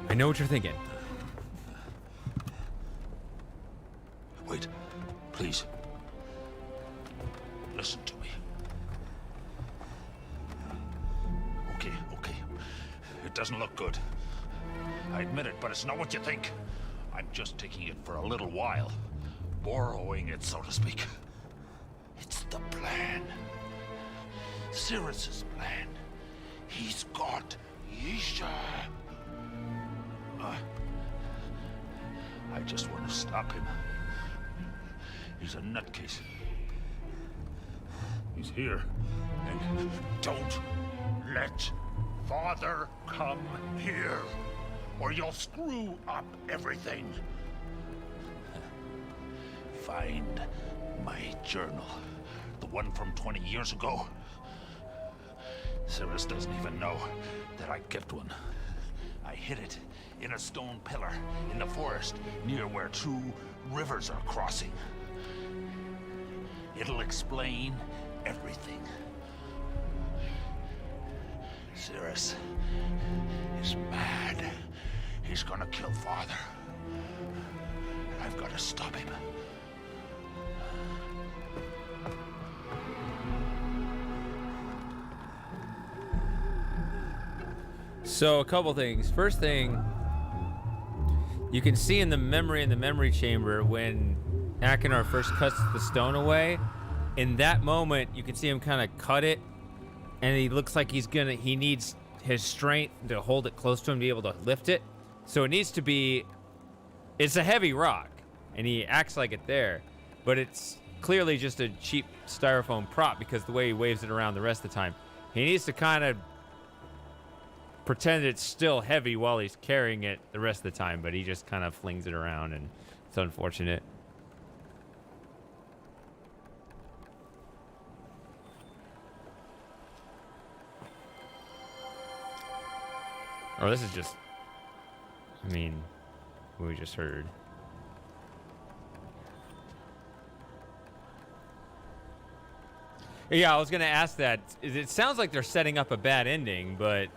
S1: I know what you're thinking.
S6: Wait, please. Listen to me. Okay. It doesn't look good. I admit it, but it's not what you think. I'm just taking it for a little while. Borrowing it, so to speak. It's the plan. Cyrus's plan. He's got Yisha. I just want to stop him. He's a nutcase. He's here. And don't let Father come here, or you'll screw up everything. Find my journal. The one from 20 years ago. Cyrus doesn't even know that I kept one. I hid it in a stone pillar in the forest near where two rivers are crossing. It'll explain everything. Cyrus is mad. He's gonna kill Father. And I've got to stop him.
S1: So a couple things. First thing, you can see in the memory chamber when Akinar first cuts the stone away. In that moment, you can see him kind of cut it, and he looks like he needs his strength to hold it close to him to be able to lift it. So it needs to be, it's a heavy rock, and he acts like it there, but it's clearly just a cheap styrofoam prop because the way he waves it around the rest of the time. He needs to kind of pretend it's still heavy while he's carrying it the rest of the time, but he just kind of flings it around, and it's unfortunate. Or this is just, I mean, what we just heard. Yeah, I was going to ask that. It sounds like they're setting up a bad ending, but...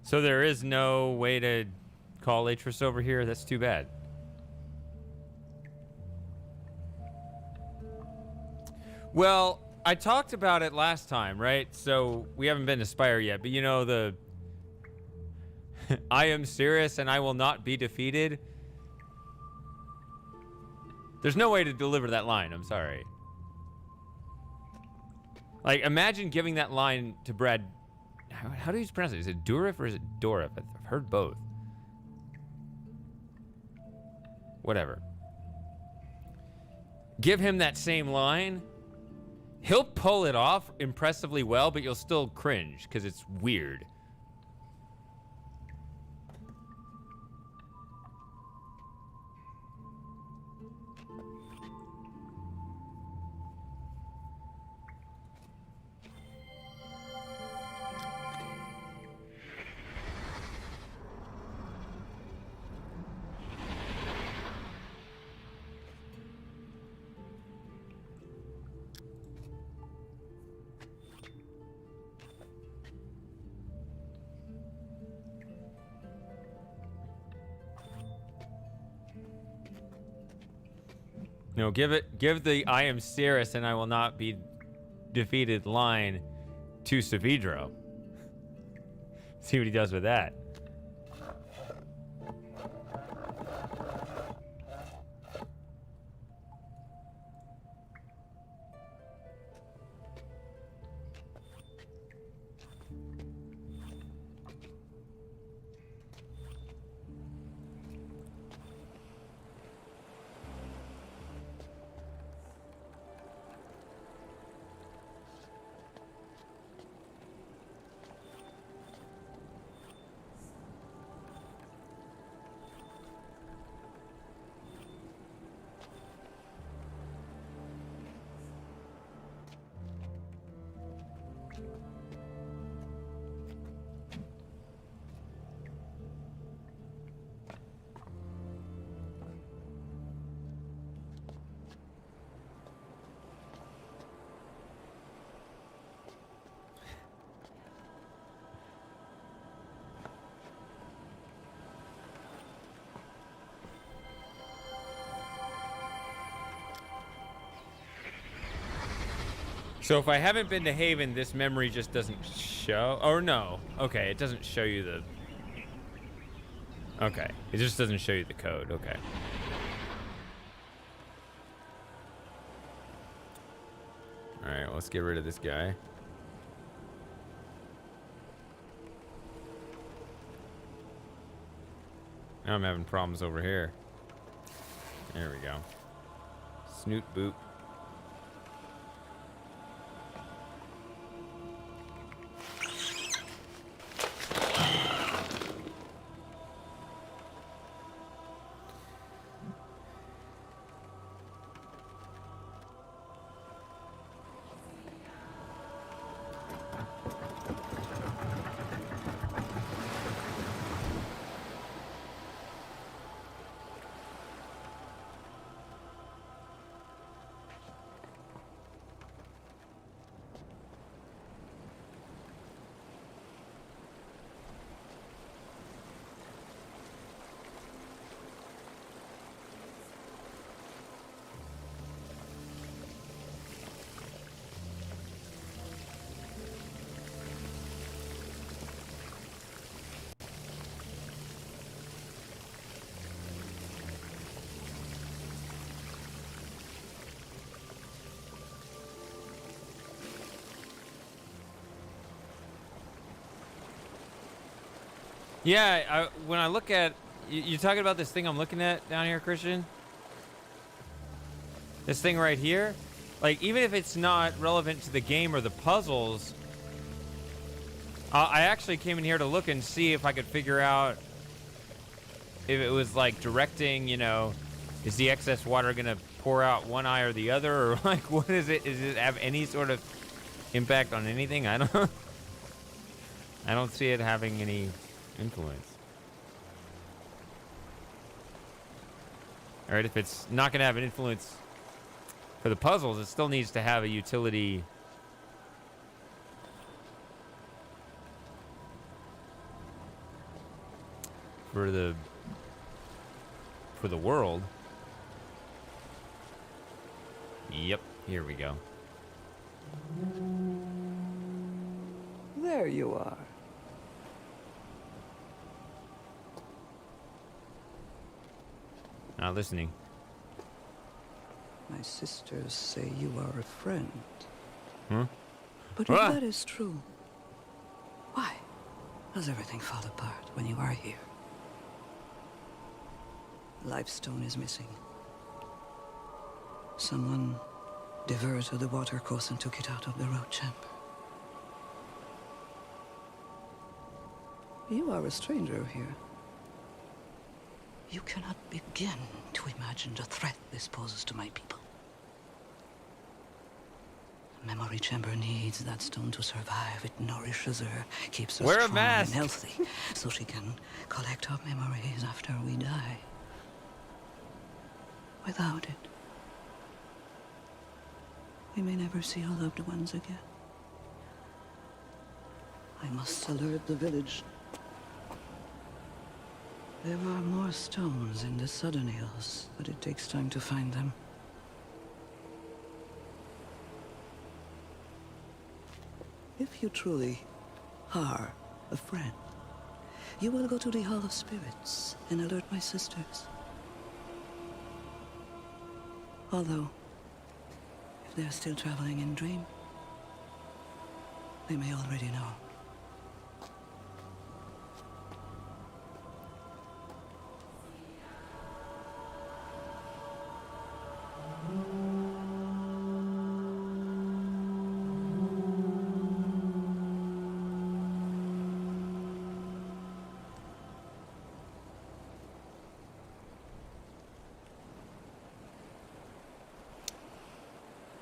S1: So there is no way to call Atreus over here? That's too bad. Well, I talked about it last time, right? So we haven't been to Spire yet, but you know the... I am serious and I will not be defeated. There's no way to deliver that line, I'm sorry. Like, imagine giving that line to Brad... How do you pronounce it? Is it Dourif or is it Dorif? I've heard both. Whatever. Give him that same line. He'll pull it off impressively well, but you'll still cringe because it's weird. No, give the I am serious and I will not be defeated line to Savidro. See what he does with that. So if I haven't been to Haven, this memory just doesn't show. Or no. Okay, it doesn't show you the... Okay, it just doesn't show you the code. Okay. Alright, well, let's get rid of this guy. Now I'm having problems over here. There we go. Snoot boop. Yeah, when I look at... You're talking about this thing I'm looking at down here, Christian? This thing right here? Like, even if it's not relevant to the game or the puzzles, I actually came in here to look and see if I could figure out if it was, like, directing, you know, is the excess water going to pour out one eye or the other? Or, like, what is it? Does it have any sort of impact on anything? I don't see it having any influence. All right, if it's not going to have an influence for the puzzles, it still needs to have a utility for the world. Yep, here we go.
S12: There you are.
S1: Not listening.
S12: My sisters say you are a friend.
S1: Huh?
S12: But if that is true, why does everything fall apart when you are here? Lifestone is missing. Someone diverted the watercourse and took it out of the road chamber. You are a stranger here. You cannot begin to imagine the threat this poses to my people. The memory chamber needs that stone to survive. It nourishes her, keeps her strong and healthy, so she can collect our memories after we die. Without it, we may never see our loved ones again. I must alert the village. There are more stones in the Southern Hills, but it takes time to find them. If you truly are a friend, you will go to the Hall of Spirits and alert my sisters. Although, if they're still traveling in dream, they may already know.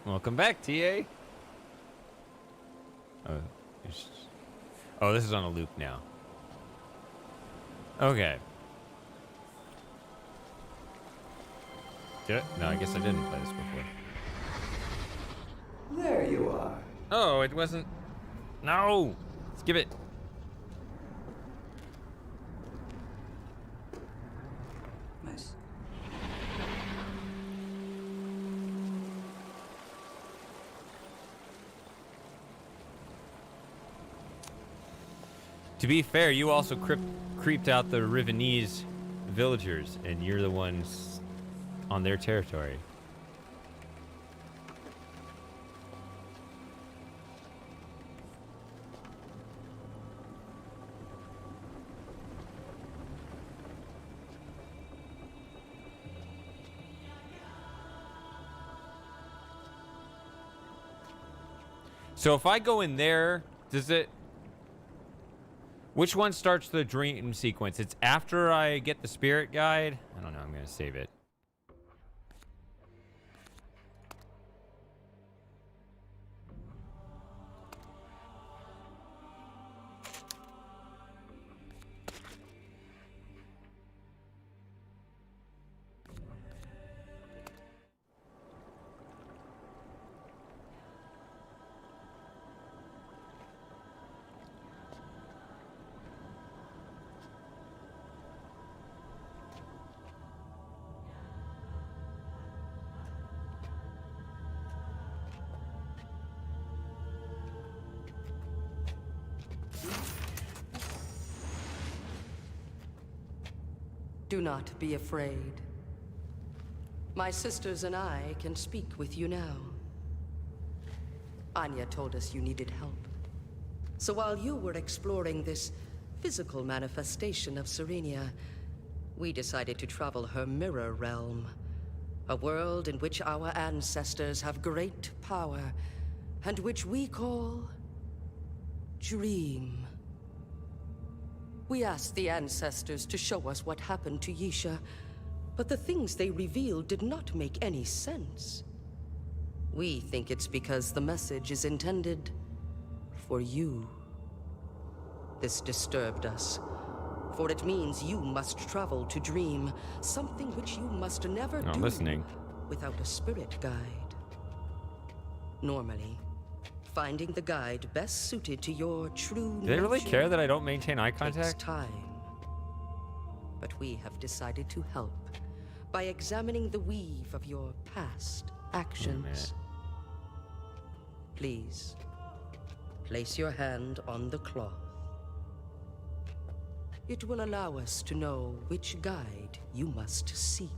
S1: Welcome back, TA. Oh, this is on a loop now. Okay. Did it? No, I guess I didn't play this before.
S12: There you are.
S1: Oh, it wasn't. No! Skip it.
S12: Nice.
S1: To be fair, you also creeped out the Rivenese villagers, and you're the ones on their territory. So if I go in there, does it... Which one starts the dream sequence? It's after I get the spirit guide? I don't know, I'm going to save it.
S13: Do not be afraid. My sisters and I can speak with you now. Anya told us you needed help. So while you were exploring this physical manifestation of Serenia, we decided to travel her mirror realm. A world in which our ancestors have great power, and which we call Dream. We asked the ancestors to show us what happened to Yisha, but the things they revealed did not make any sense. We think it's because the message is intended for you. This disturbed us, for it means you must travel to Dream, something which you must never do without a spirit guide. Normally, finding the guide best suited to your true
S1: Do they really care that I don't maintain eye contact?
S13: takes time. But we have decided to help by examining the weave of your past actions. Please, place your hand on the cloth. It will allow us to know which guide you must seek.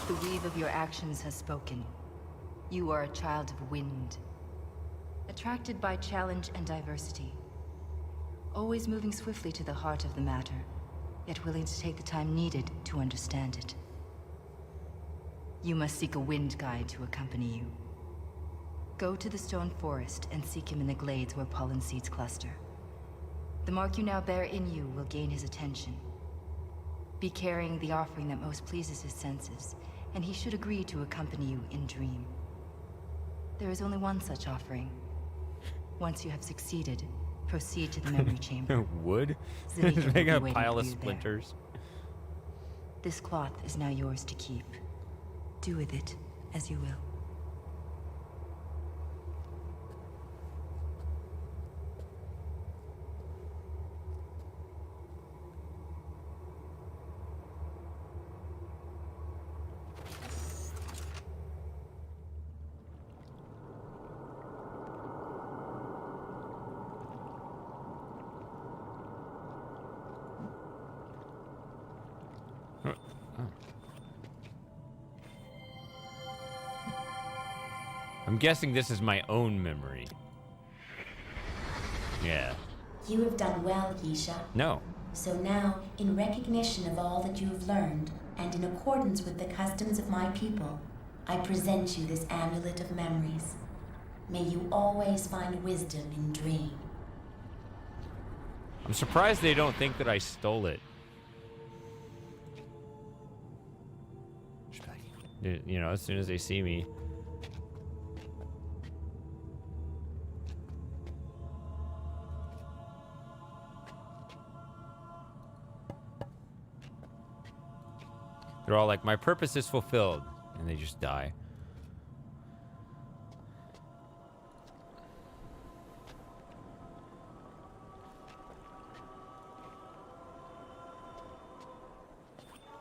S14: The weave of your actions has spoken. You are a child of wind. Attracted by challenge and diversity. Always moving swiftly to the heart of the matter, yet willing to take the time needed to understand it. You must seek a wind guide to accompany you. Go to the stone forest and seek him in the glades where pollen seeds cluster. The mark you now bear in you will gain his attention. Be carrying the offering that most pleases his senses, and he should agree to accompany you in Dream. There is only one such offering. Once you have succeeded, proceed to the memory chamber.
S1: Wood?
S14: Just
S1: make a pile of splinters.
S14: This cloth is now yours to keep. Do with it as you will.
S1: I'm guessing this is my own memory. Yeah.
S11: You have done well, Yisha.
S1: No.
S11: So now, in recognition of all that you have learned, and in accordance with the customs of my people, I present you this amulet of memories. May you always find wisdom in Dream.
S1: I'm surprised they don't think that I stole it. You know, as soon as they see me. They're all like, my purpose is fulfilled. And they just die.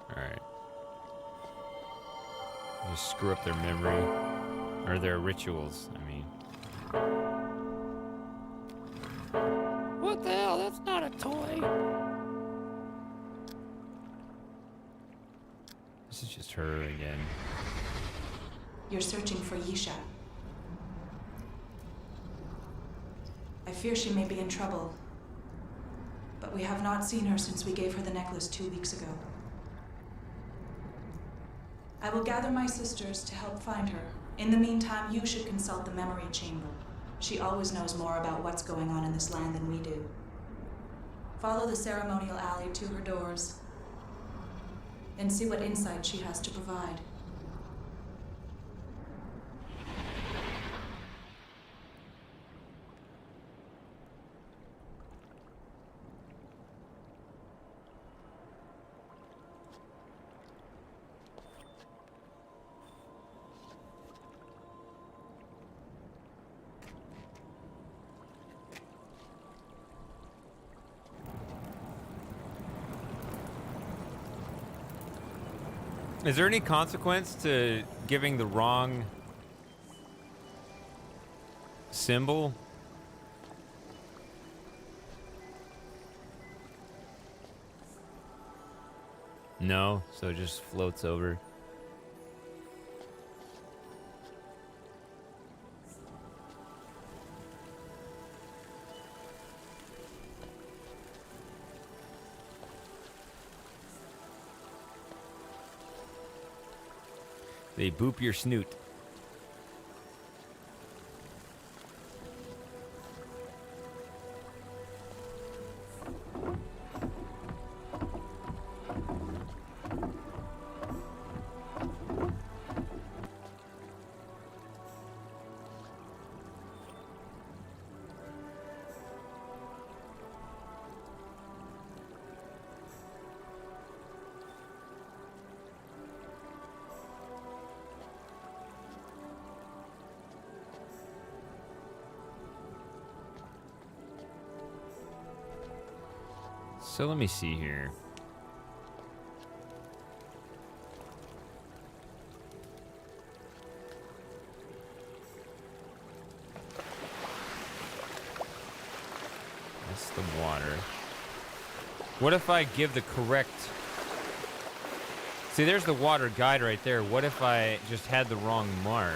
S1: Alright. Just screw up their memory. Or their rituals, I mean. What the hell? That's not a toy. This is just her again.
S8: You're searching for Yisha. I fear she may be in trouble, but we have not seen her since we gave her the necklace 2 weeks ago. I will gather my sisters to help find her. In the meantime, you should consult the memory chamber. She always knows more about what's going on in this land than we do. Follow the ceremonial alley to her doors and see what insight she has to provide.
S1: Is there any consequence to giving the wrong symbol? No, so it just floats over. They boop your snoot. So let me see here. That's the water. What if I give the correct... See, there's the water guide right there. What if I just had the wrong mark?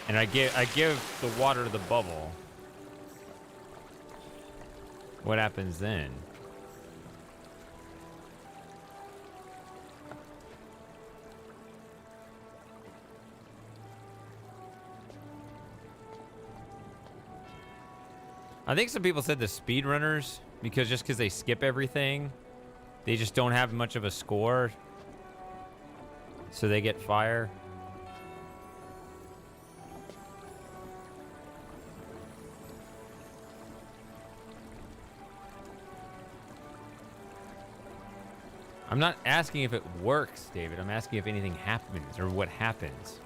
S1: And I give the water to the bubble. What happens then? I think some people said the speedrunners, because they skip everything, they just don't have much of a score, so they get fire. I'm not asking if it works, David. I'm asking if anything happens or what happens.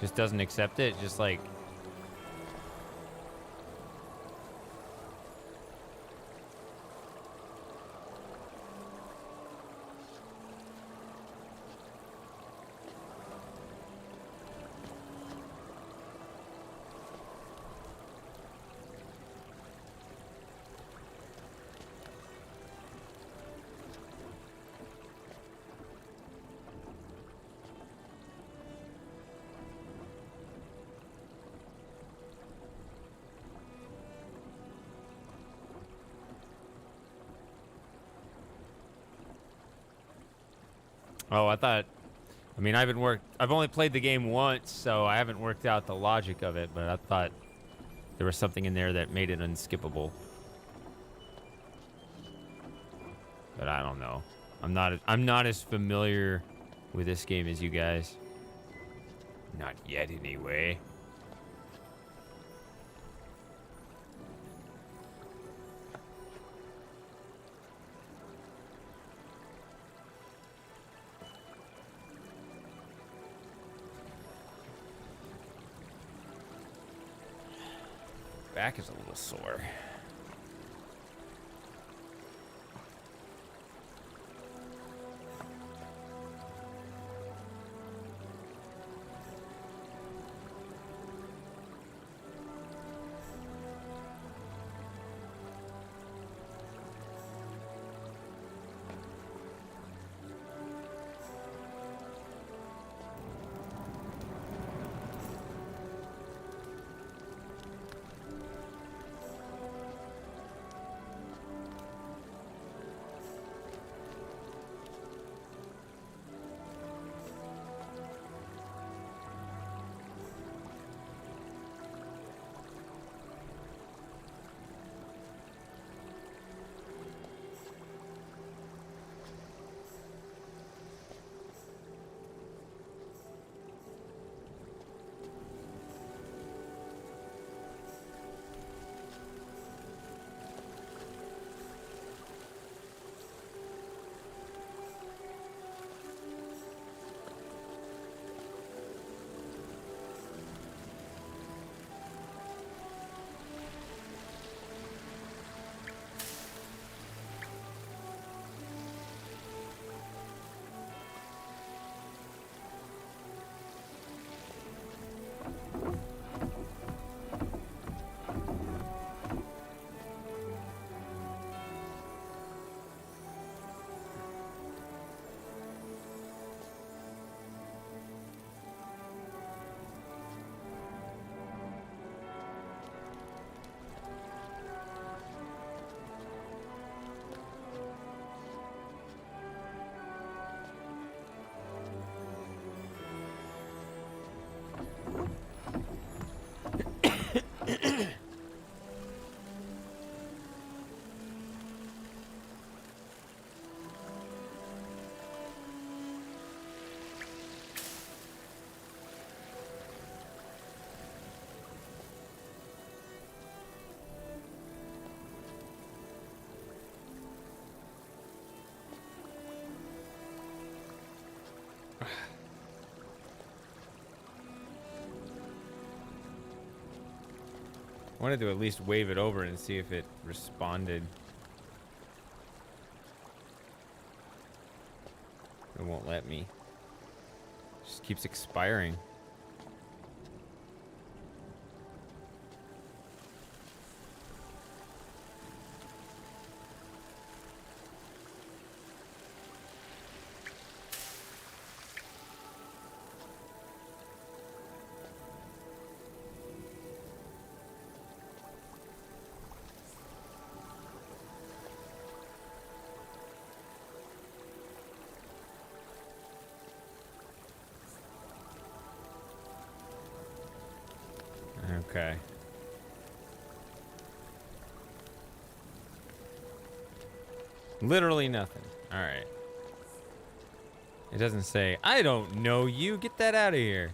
S1: Just doesn't accept it, just like... Oh, I thought... I mean, I've only played the game once, so I haven't worked out the logic of it, but I thought there was something in there that made it unskippable. But I don't know. I'm not as familiar with this game as you guys. Not yet, anyway. Back is a little sore. Wanted to at least wave it over and see if it responded. It won't let me. Just keeps expiring. Okay. Literally nothing. All right. It doesn't say, I don't know you. Get that out of here.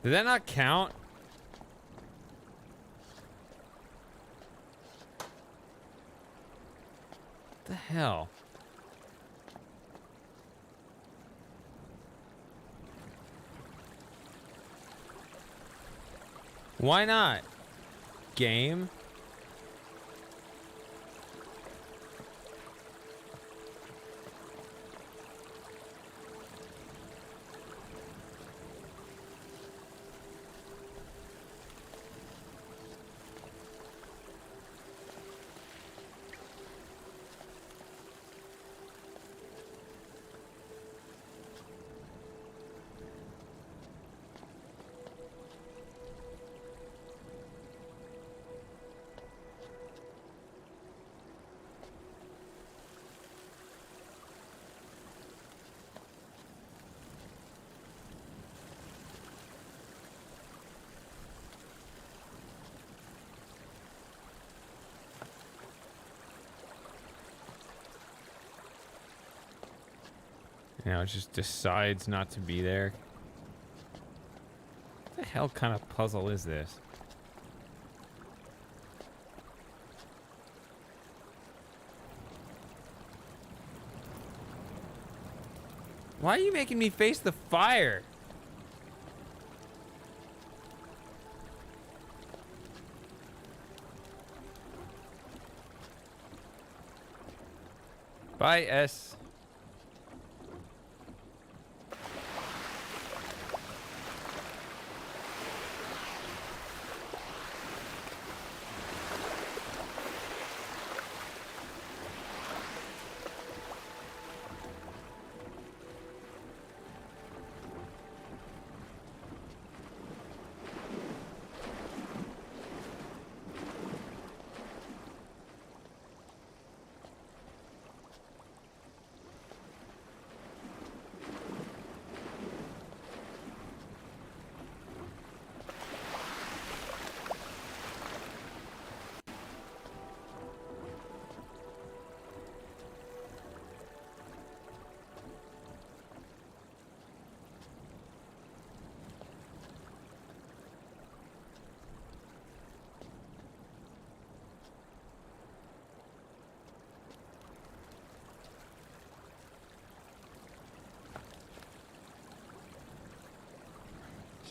S1: Did that not count? What the hell? Why not? Game? Now it just decides not to be there. What the hell kind of puzzle is this? Why are you making me face the fire? Bye, S.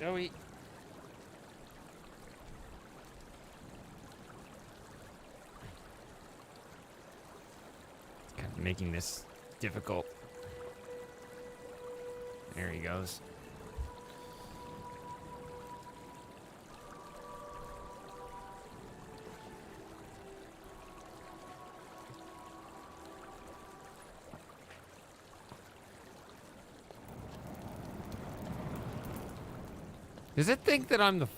S1: Joey. It's kind of making this difficult. There he goes. Does it think that I'm the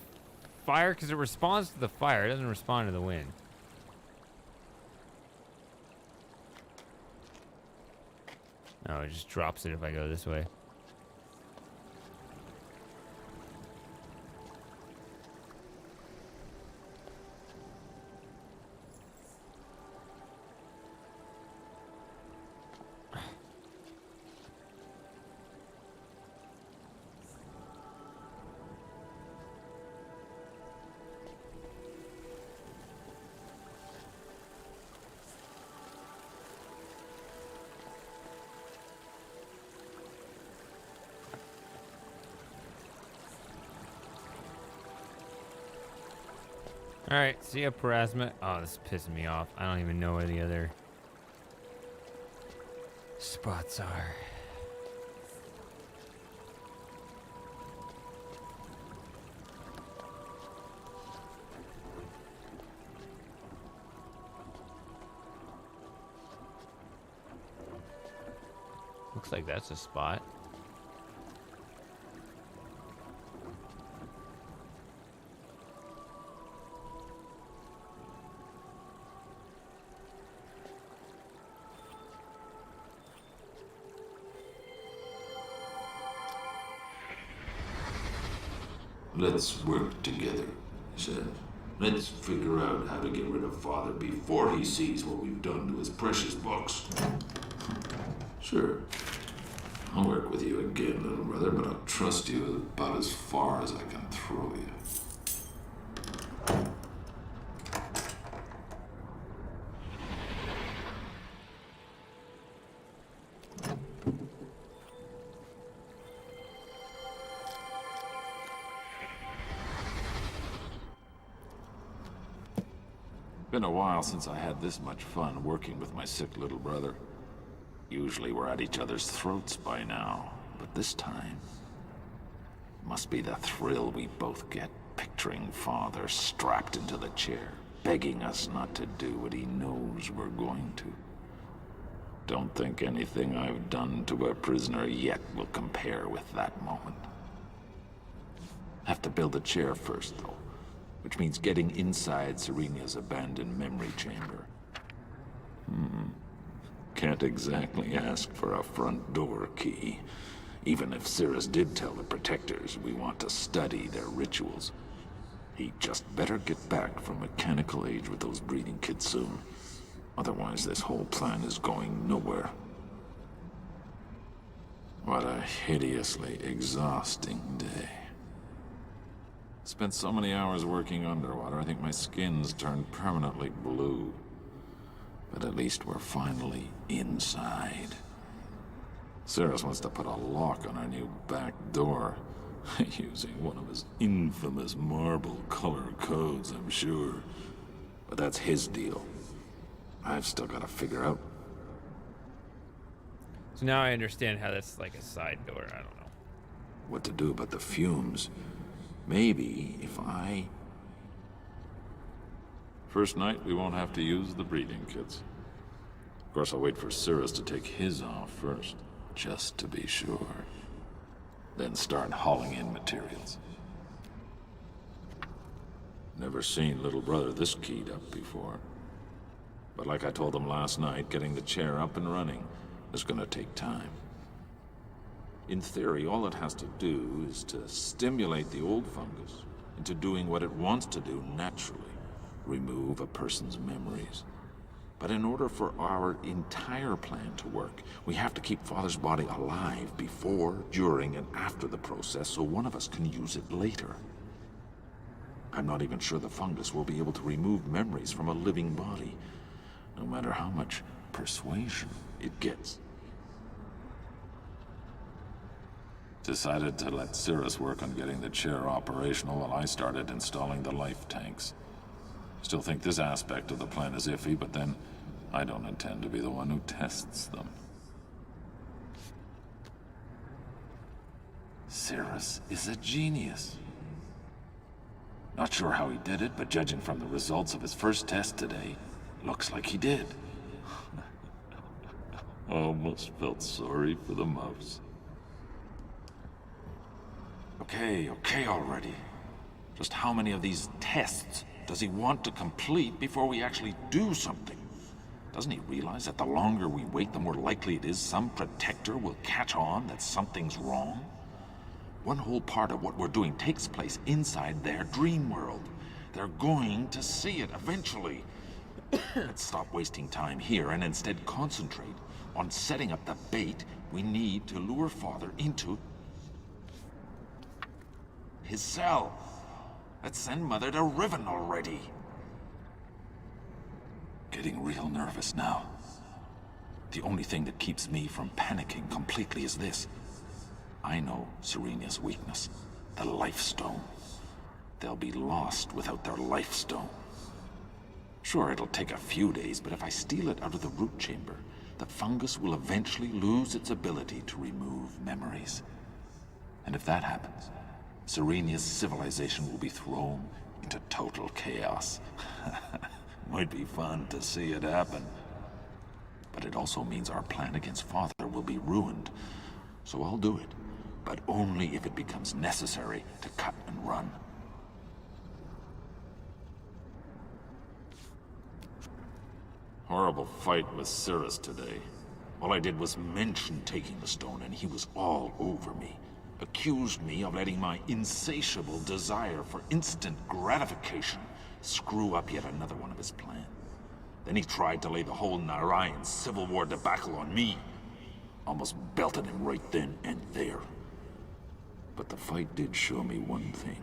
S1: fire? Because it responds to the fire. It doesn't respond to the wind. Oh, it just drops it if I go this way. Alright, see ya, Parasma. Oh, this is pissing me off. I don't even know where the other spots are. Looks like that's a spot.
S5: Let's work together, he said. Let's figure out how to get rid of Father before he sees what we've done to his precious books. Sure. I'll work with you again, little brother, but I'll trust you about as far as I can throw you.
S7: Been a while since I had this much fun working with my sick little brother. Usually we're at each other's throats by now, but this time... must be the thrill we both get picturing Father strapped into the chair, begging us not to do what he knows we're going to. Don't think anything I've done to a prisoner yet will compare with that moment. Have to build a chair first, though. Which means getting inside Serenia's abandoned memory chamber. Can't exactly ask for a front door key. Even if Cirrus did tell the Protectors we want to study their rituals. He'd just better get back from mechanical age with those breeding kids soon. Otherwise, this whole plan is going nowhere. What a hideously exhausting day. Spent so many hours working underwater, I think my skin's turned permanently blue. But at least we're finally inside. Cirrus wants to put a lock on our new back door, using one of his infamous marble color codes, I'm sure. But that's his deal. I've still got to figure out.
S1: So now I understand how that's like a side door. I don't know
S5: what to do about the fumes. Maybe if I...
S7: First night, we won't have to use the breeding kits. Of course, I'll wait for Cirrus to take his off first, just to be sure. Then start hauling in materials. Never seen little brother this keyed up before. But like I told him last night, getting the chair up and running is gonna take time. In theory, all it has to do is to stimulate the old fungus into doing what it wants to do naturally. Remove a person's memories. But in order for our entire plan to work, we have to keep Father's body alive before, during, and after the process so one of us can use it later. I'm not even sure the fungus will be able to remove memories from a living body, no matter how much persuasion it gets. Decided to let Cirrus work on getting the chair operational while I started installing the life tanks. Still think this aspect of the plan is iffy, but then I don't intend to be the one who tests them. Cirrus is a genius. Not sure how he did it, but judging from the results of his first test today, looks like he did. Almost felt sorry for the mouse. Okay already. Just how many of these tests does he want to complete before we actually do something? Doesn't he realize that the longer we wait, the more likely it is some protector will catch on that something's wrong? One whole part of what we're doing takes place inside their dream world. They're going to see it eventually. Let's stop wasting time here and instead concentrate on setting up the bait we need to lure Father into his cell. Let's send Mother to Riven already.
S5: Getting real nervous now. The only thing that keeps me from panicking completely is this. I know Serenia's weakness, the Life Stone. They'll be lost without their Life Stone. Sure, it'll take a few days, but if I steal it out of the root chamber, the fungus will eventually lose its ability to remove memories. And if that happens, Serenia's civilization will be thrown into total chaos.
S7: Might be fun to see it happen.
S5: But it also means our plan against Father will be ruined. So I'll do it, but only if it becomes necessary to cut and run.
S7: Horrible fight with Cirrus today. All I did was mention taking the stone and he was all over me. Accused me of letting my insatiable desire for instant gratification screw up yet another one of his plans. Then he tried to lay the whole Narayan Civil War debacle on me. Almost belted him right then and there. But the fight did show me one thing.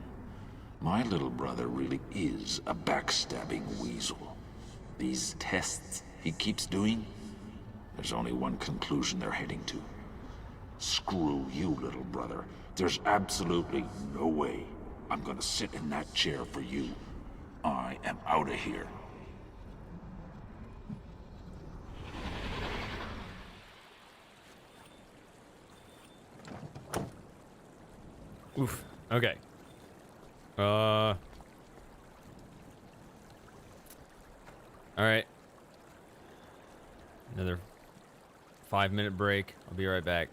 S7: My little brother really is a backstabbing weasel. These tests he keeps doing, there's only one conclusion they're heading to. Screw you, little brother. There's absolutely no way I'm gonna sit in that chair for you. I am out of here.
S1: Oof. Okay. Alright. Another 5-minute break. I'll be right back.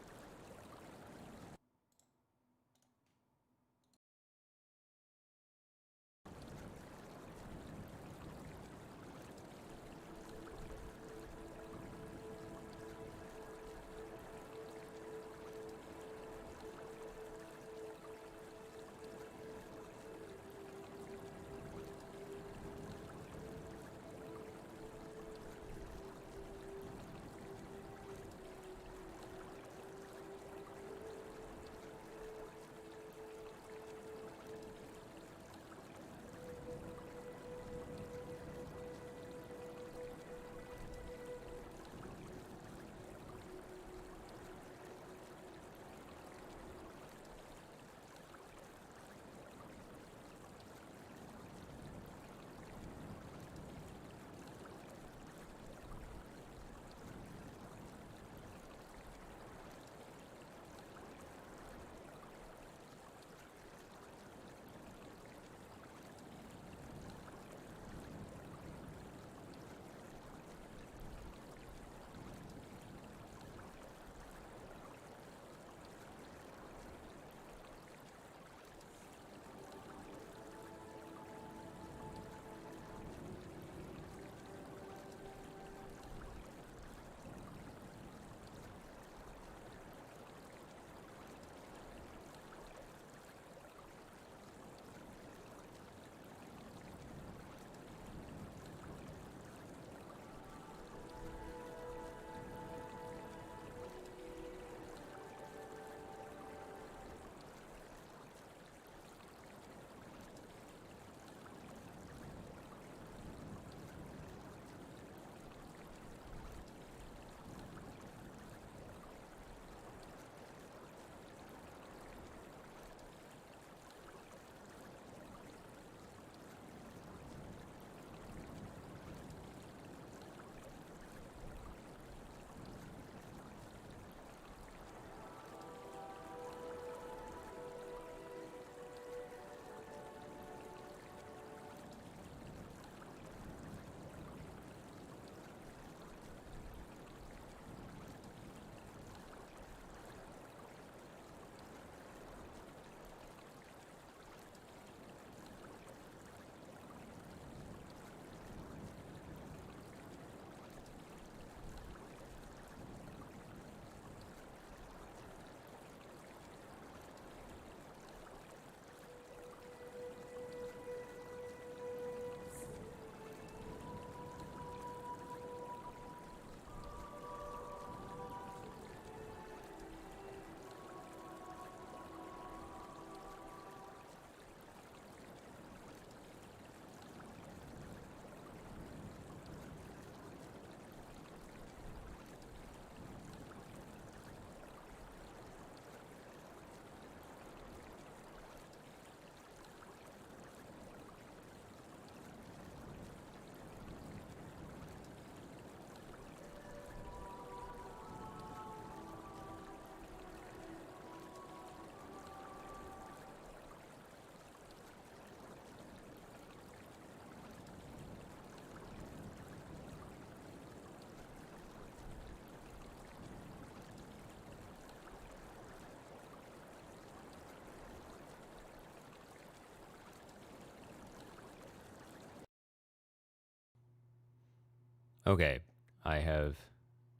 S1: Okay, I have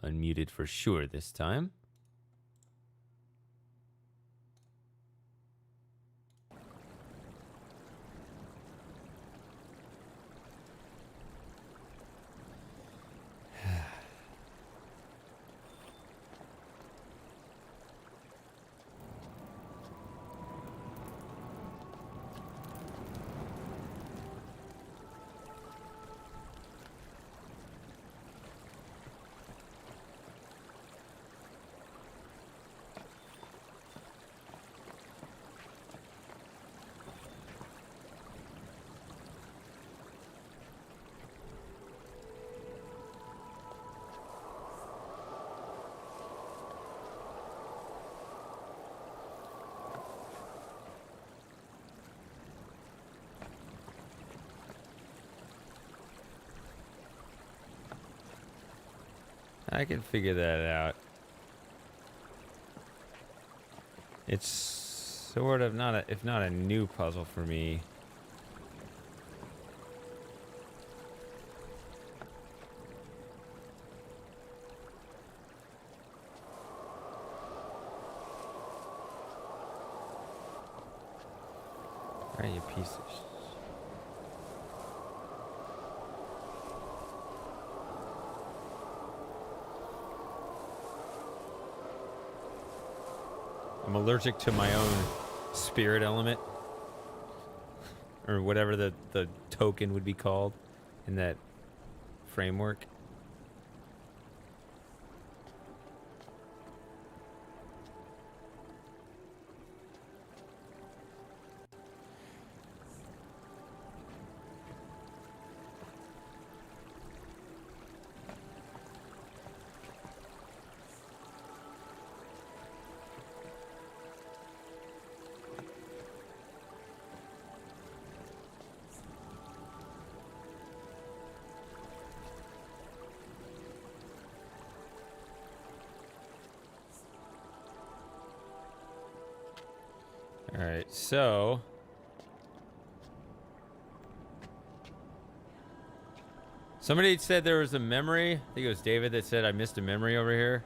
S1: unmuted for sure this time. I can figure that out. It's sort of not a, if not a new puzzle for me. All right, you piece of shit. I'm allergic to my own spirit element, or whatever the token would be called in that framework. All right, so somebody said there was a memory. I think it was David that said I missed a memory over here.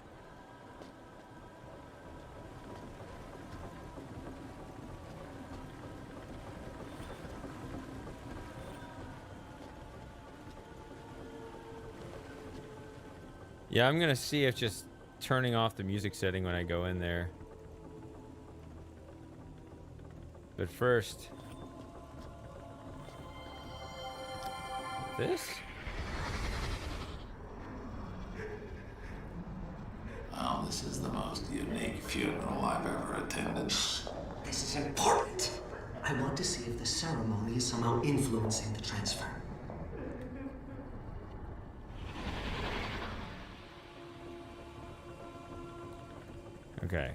S1: Yeah, I'm gonna see if just turning off the music setting when I go in there. But first, this?
S5: Well, this is the most unique funeral I've ever attended.
S9: This is important. I want to see if the ceremony is somehow influencing the transfer.
S1: Okay.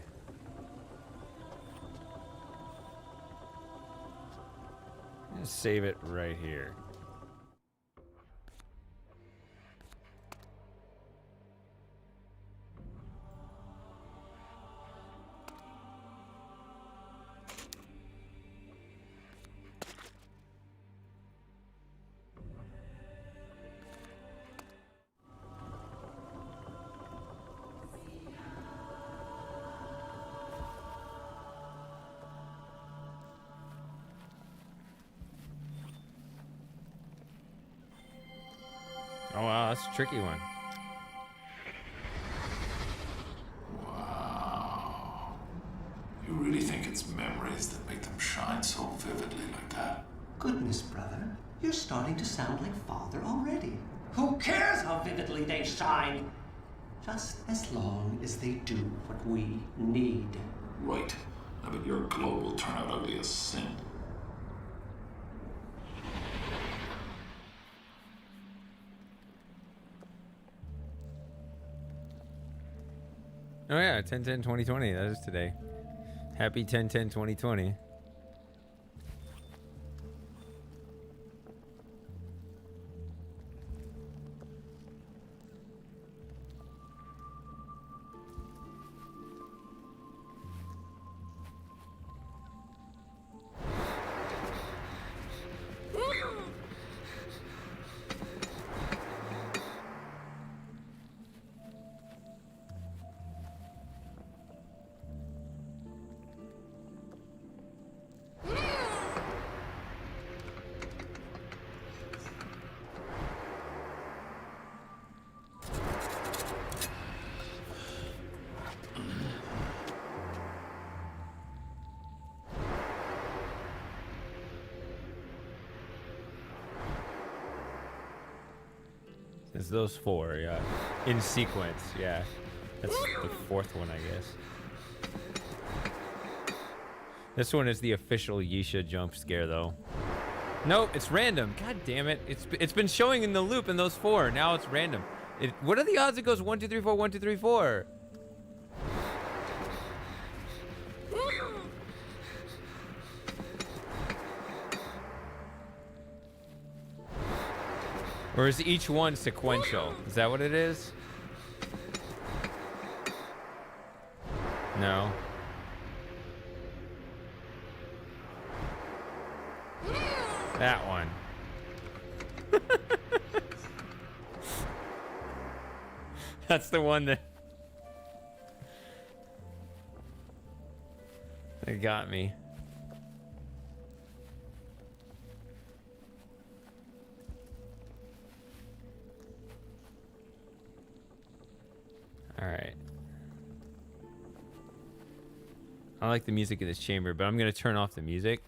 S1: Just save it right here. Oh wow, that's a tricky one.
S5: Wow. You really think it's memories that make them shine so vividly like that?
S9: Goodness, brother. You're starting to sound like Father already. Who cares how vividly they shine? Just as long as they do what we need.
S5: Right. I bet your glow will turn out ugly as sin.
S1: Oh yeah, 10/10/2020. That is today. Happy 10/10/2020. It's those 4, yeah. In sequence, yeah. That's the 4th one, I guess. This one is the official Yisha jump scare, though. No, it's random. God damn it. It's been showing in the loop in those 4. Now it's random. What are the odds it goes 1, 2, 3, 4, 1, 2, 3, 4? Or is each one sequential? Is that what it is? No. That one. That's the one that got me. All right. I like the music in this chamber, but I'm going to turn off the music.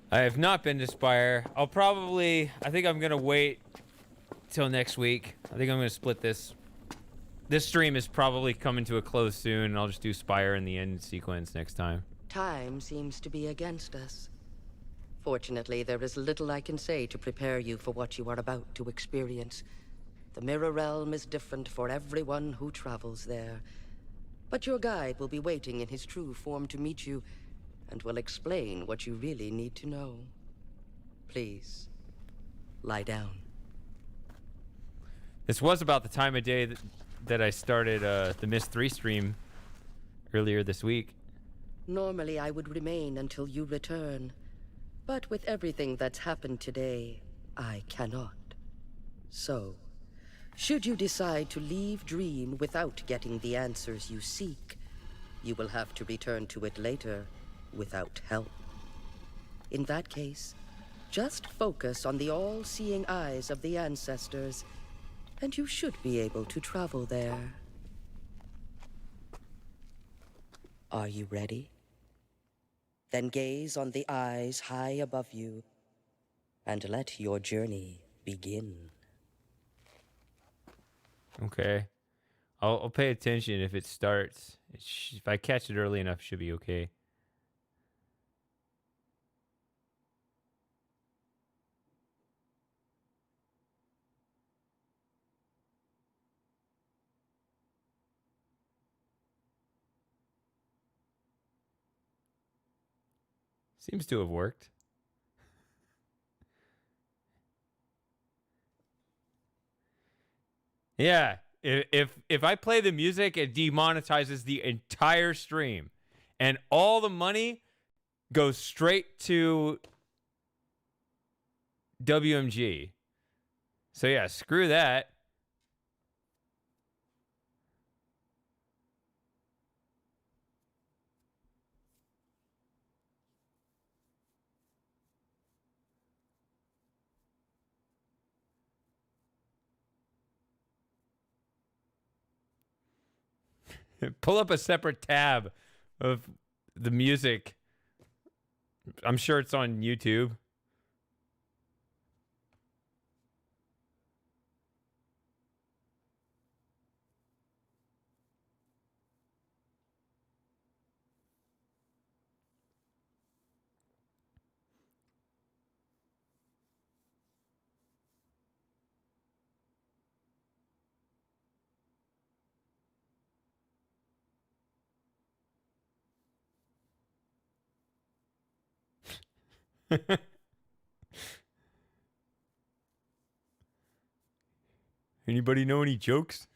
S1: I have not been to Spire. I think I'm going to wait till next week. I think I'm going to split this. This stream is probably coming to a close soon, and I'll just do Spire in the end sequence next time.
S13: Time seems to be against us. Fortunately, there is little I can say to prepare you for what you are about to experience. The Mirror Realm is different for everyone who travels there. But your guide will be waiting in his true form to meet you, and will explain what you really need to know. Please, lie down.
S1: This was about the time of day that I started the Myst 3 stream earlier this week.
S13: Normally, I would remain until you return. But with everything that's happened today, I cannot. So, should you decide to leave Dream without getting the answers you seek, you will have to return to it later without help. In that case, just focus on the all-seeing eyes of the ancestors, and you should be able to travel there. Are you ready? Then gaze on the eyes high above you, and let your journey begin.
S1: Okay. I'll pay attention if it starts. If I catch it early enough, it should be okay. Seems to have worked. Yeah, if I play the music, it demonetizes the entire stream, and all the money goes straight to WMG. So yeah, screw that. Pull up a separate tab of the music. I'm sure it's on YouTube. Anybody know any jokes?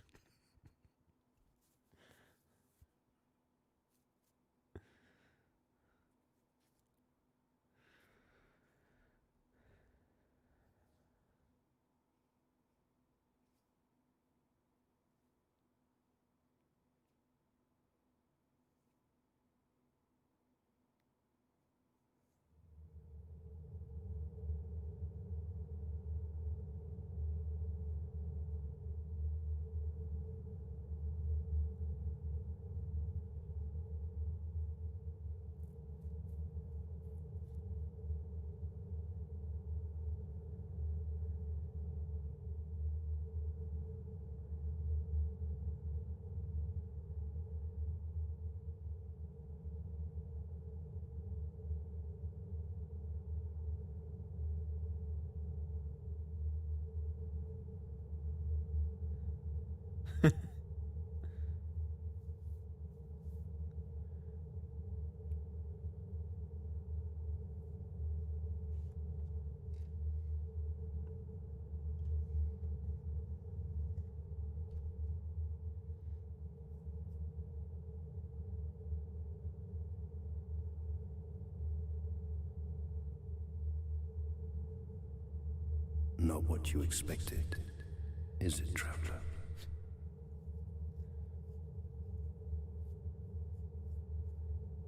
S15: not what you expected, is it, traveler?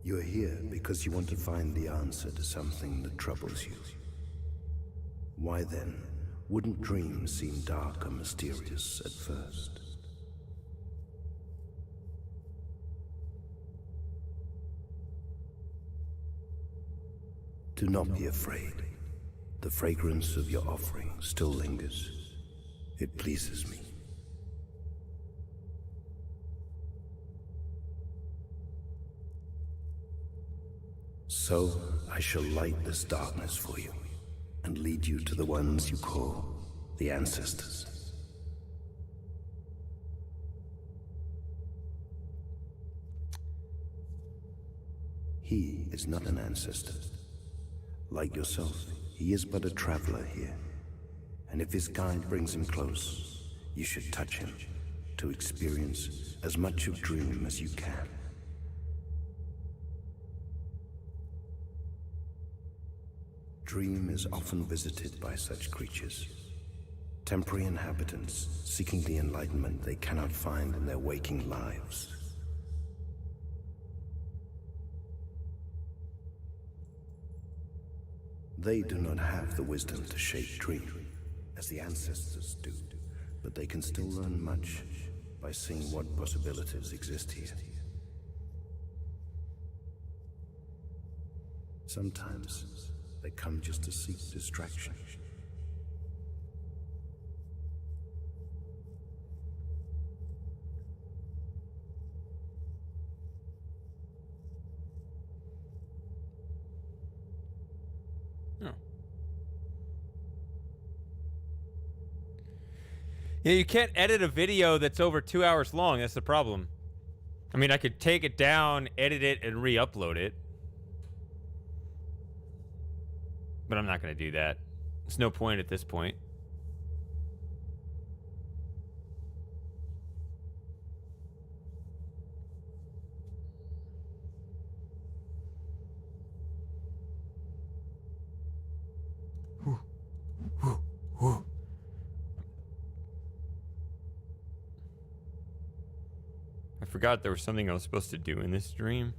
S15: You're here because you want to find the answer to something that troubles you. Why then, wouldn't dreams seem dark or mysterious at first? Do not be afraid. The fragrance of your offering still lingers. It pleases me. So, I shall light this darkness for you, and lead you to the ones you call the ancestors. He is not an ancestor. Like yourself, he is but a traveler here. And if his guide brings him close, you should touch him to experience as much of Dream as you can. Dream is often visited by such creatures, temporary inhabitants seeking the enlightenment they cannot find in their waking lives. They do not have the wisdom to shape Dream, as the ancestors do, but they can still learn much by seeing what possibilities exist here. Sometimes they come just to seek distraction.
S1: Yeah, you can't edit a video that's over 2 hours long. That's the problem. I mean, I could take it down, edit it, and re-upload it. But I'm not going to do that. There's no point at this point. I forgot there was something I was supposed to do in this stream.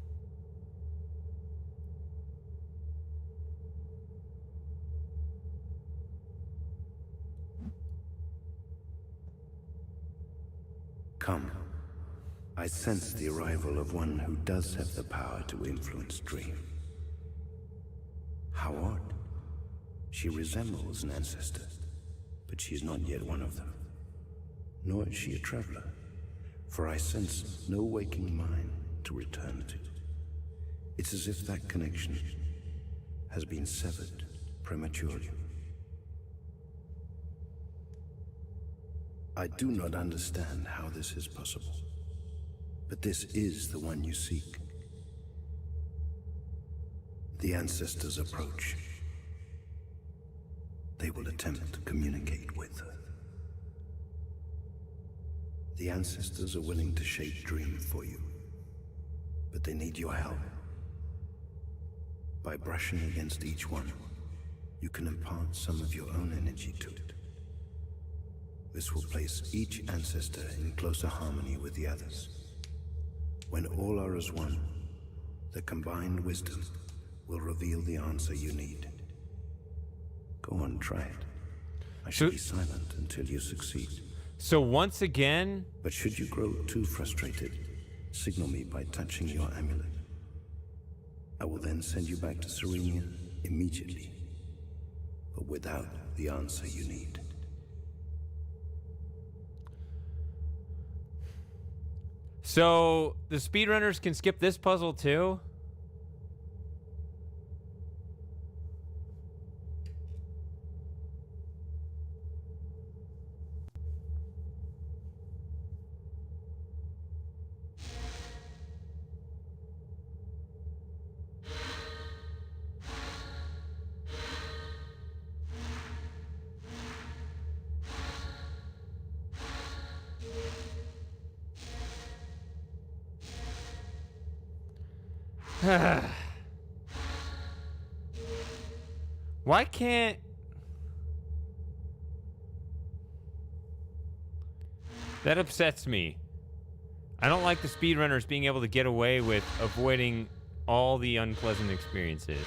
S15: Come. I sense the arrival of one who does have the power to influence Dream. How odd. She resembles an ancestor, but she is not yet one of them. Nor is she a traveler, for I sense no waking mind to return to. It's as if that connection has been severed prematurely. I do not understand how this is possible, but this is the one you seek. The ancestors approach. They will attempt to communicate with her. The ancestors are willing to shape Dream for you, but they need your help. By brushing against each one, you can impart some of your own energy to it. This will place each ancestor in closer harmony with the others. When all are as one, the combined wisdom will reveal the answer you need. Go on, try it. I shall be silent until you succeed.
S1: So once again...
S15: But should you grow too frustrated, signal me by touching your amulet. I will then send you back to Serenia immediately, but without the answer you need.
S1: So the speedrunners can skip this puzzle too? Why can't... That upsets me. I don't like the speedrunners being able to get away with avoiding all the unpleasant experiences.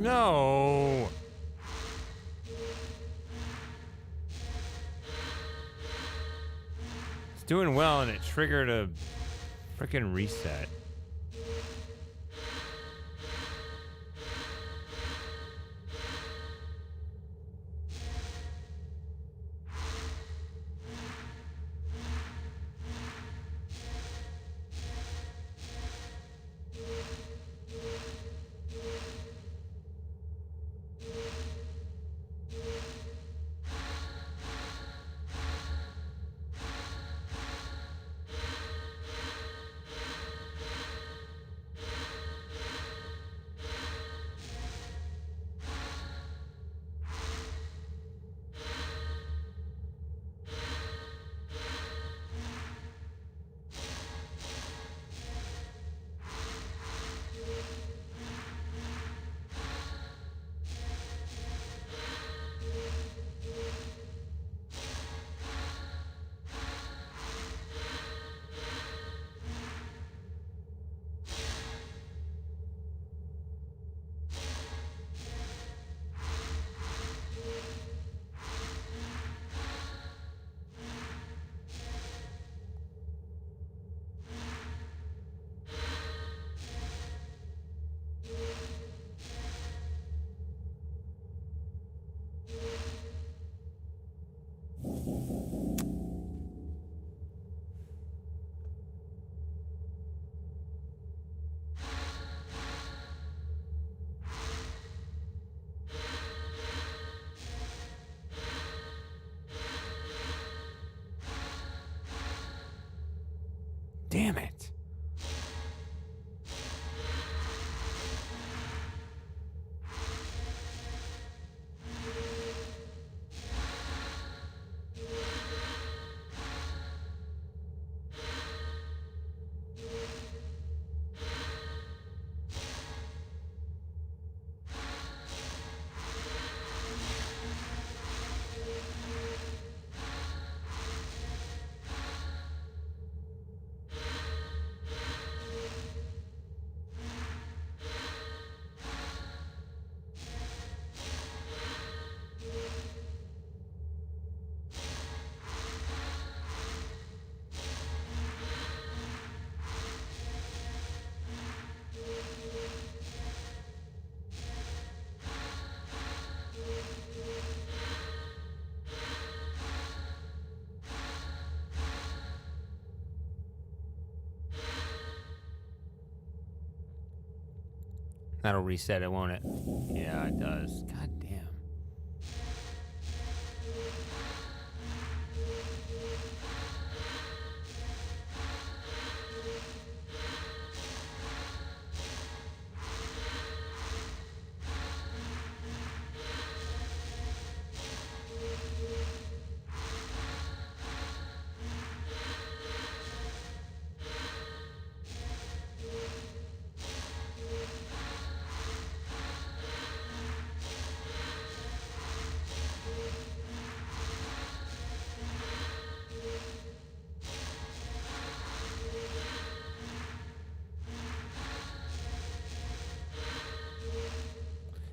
S1: No. It's doing well and it triggered a freaking reset. Damn it. That'll reset it, won't it? Yeah, it does. God damn.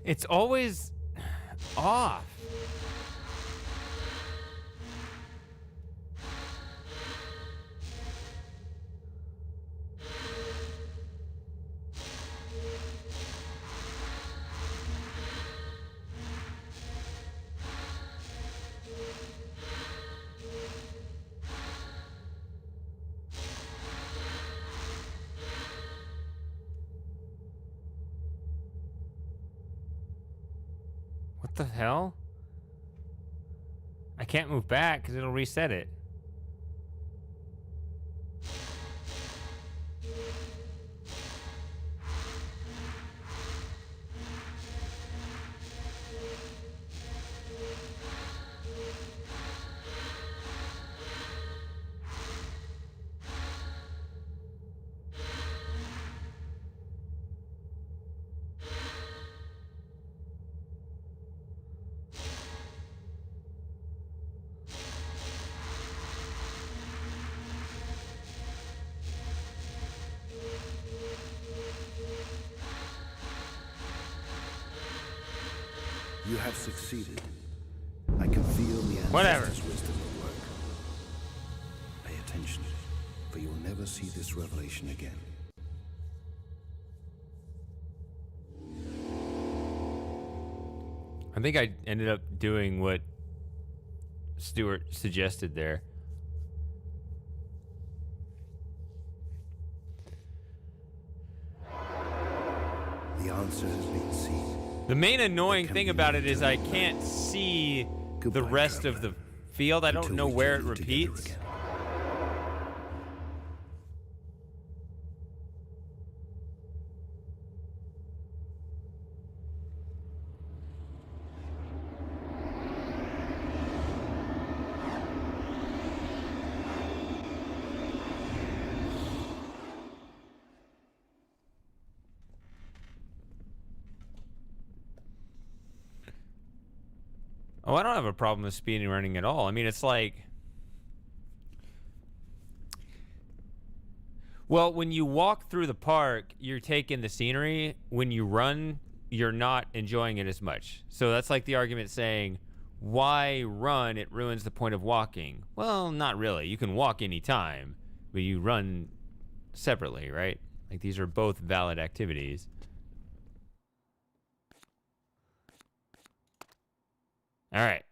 S1: It's always off. What the hell? I can't move back because it'll reset it.
S15: You have succeeded. I can feel the ancestors' wisdom at work. Pay attention, for you'll never see this revelation again.
S1: I think I ended up doing what Stuart suggested there.
S15: The answer has been seen.
S1: The main annoying thing about it is I can't see the rest of the field. I don't know where it repeats. Oh, I don't have a problem with speedrunning at all. I mean, it's like... Well, when you walk through the park, you're taking the scenery. When you run, you're not enjoying it as much. So that's like the argument saying, why run? It ruins the point of walking. Well, not really. You can walk anytime, but you run separately, right? Like, these are both valid activities. All right.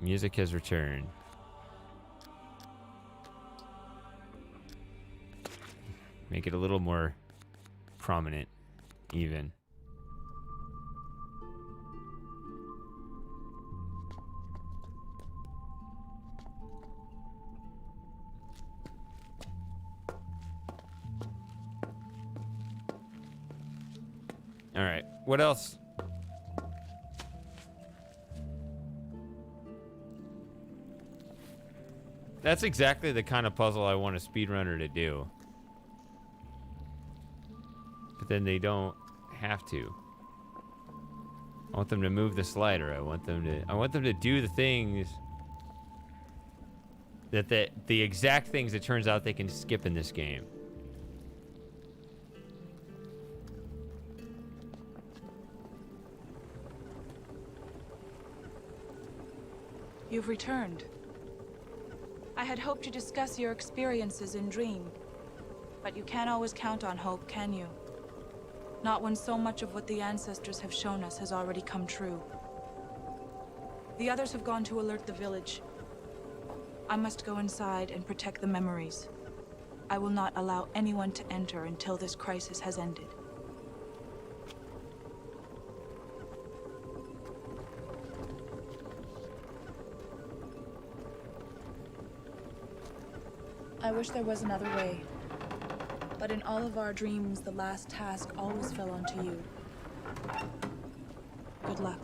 S1: Music has returned. Make it a little more prominent, even. All right. What else? That's exactly the kind of puzzle I want a speedrunner to do. But then they don't have to. I want them to move the slider. I want them to do the things that the exact things it turns out they can skip in this game.
S8: You've returned. I had hoped to discuss your experiences in Dream, but you can't always count on hope, can you? Not when so much of what the ancestors have shown us has already come true. The others have gone to alert the village. I must go inside and protect the memories. I will not allow anyone to enter until this crisis has ended. I wish there was another way. But in all of our dreams, the last task always fell onto you. Good luck.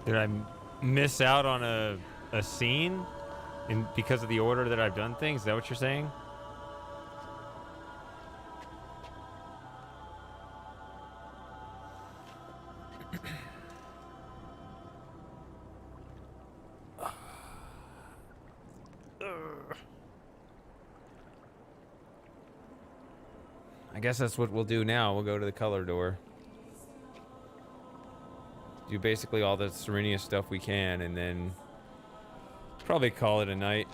S1: Did I miss out on a scene because of the order that I've done things? Is that what you're saying? I guess that's what we'll do now. We'll go to the color door. Do basically all the Serenia stuff we can, and then probably call it a night.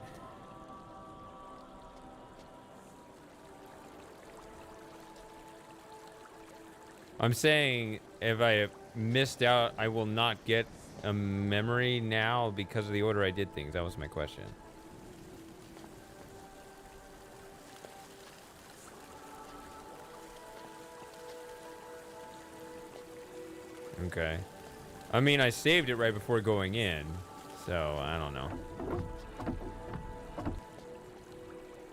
S1: I'm saying if I missed out, I will not get a memory now because of the order I did things. That was my question. Okay. I mean, I saved it right before going in, so I don't know.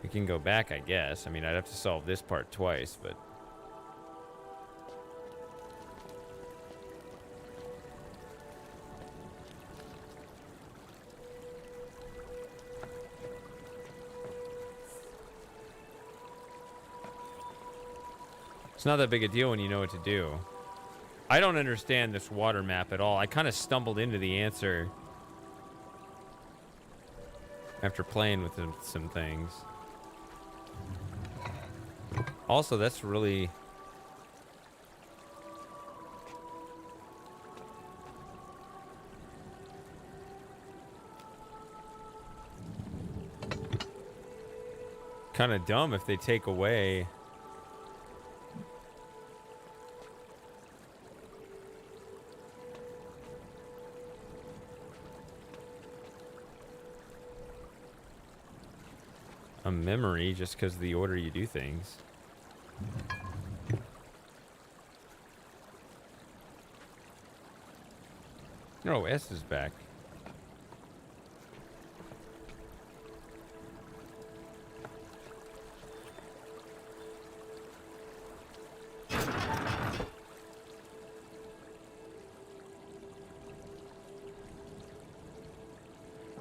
S1: We can go back, I guess. I mean, I'd have to solve this part twice, but... It's not that big a deal when you know what to do. I don't understand this water map at all. I kind of stumbled into the answer after playing with some things. Also, that's really... kind of dumb if they take away... a memory just because of the order you do things. No, S is back.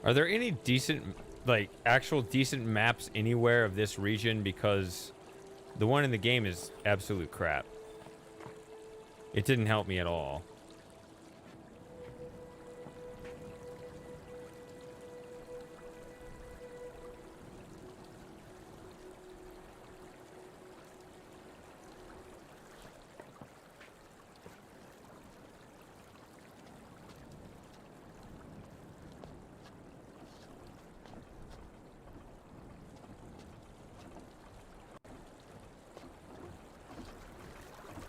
S1: Are there any decent, like, actual decent maps anywhere of this region? Because the one in the game is absolute crap. It didn't help me at all.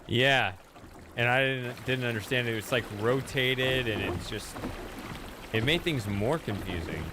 S1: Yeah, and I didn't understand it. It's like rotated, and it's just, it made things more confusing.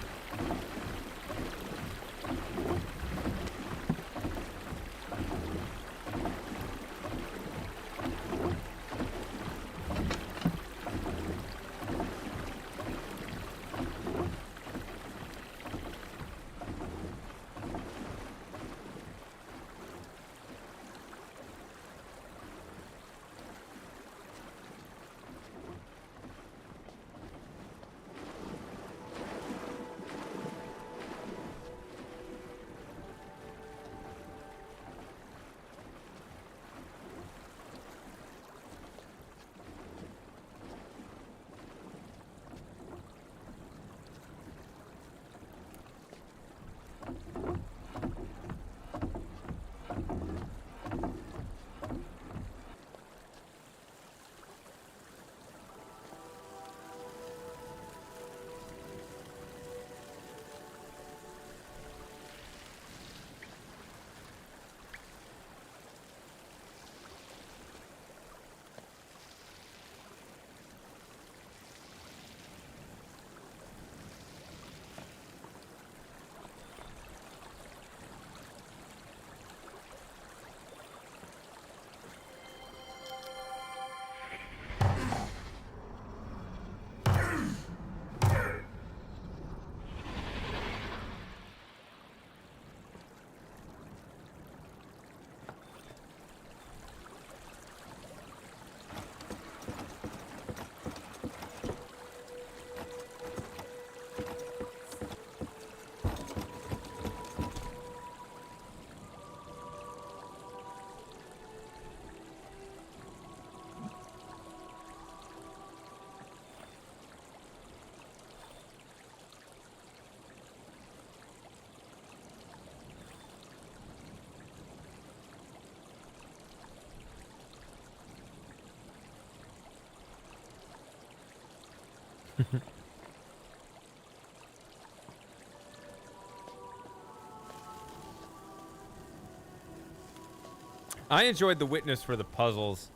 S1: I enjoyed the Witness for the puzzles,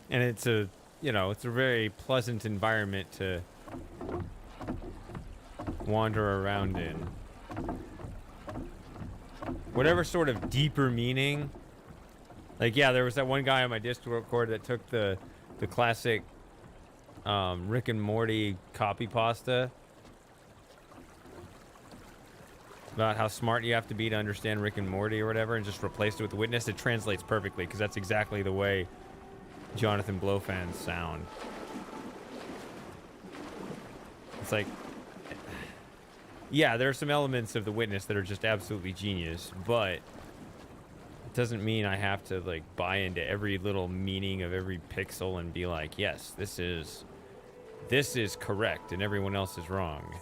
S1: and it's a, you know, it's a very pleasant environment to wander around in. Whatever sort of deeper meaning, like, yeah, there was that one guy on my Discord that took the classic Rick and Morty copy pasta about how smart you have to be to understand Rick and Morty or whatever, and just replaced it with the Witness. It translates perfectly, because that's exactly the way Jonathan Blow fans sound. It's like, yeah, there are some elements of the Witness that are just absolutely genius, but it doesn't mean I have to, like, buy into every little meaning of every pixel and be like, yes, this is correct and everyone else is wrong.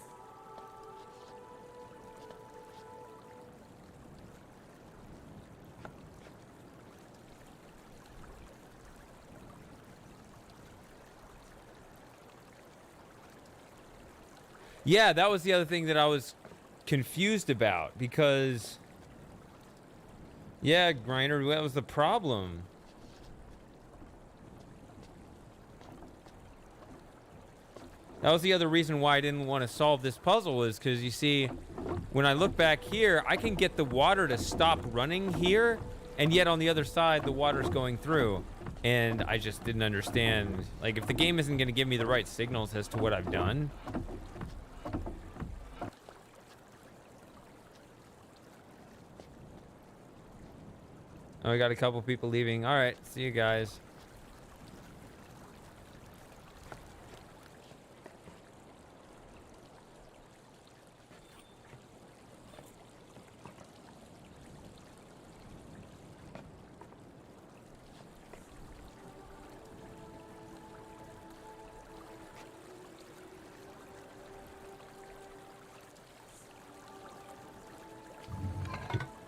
S1: Yeah, that was the other thing that I was confused about, because, yeah, Griner, that was the problem. That was the other reason why I didn't want to solve this puzzle, is because, you see, when I look back here, I can get the water to stop running here, and yet on the other side, the water's going through. And I just didn't understand, like, if the game isn't going to give me the right signals as to what I've done. Oh, we got a couple people leaving. All right, see you guys.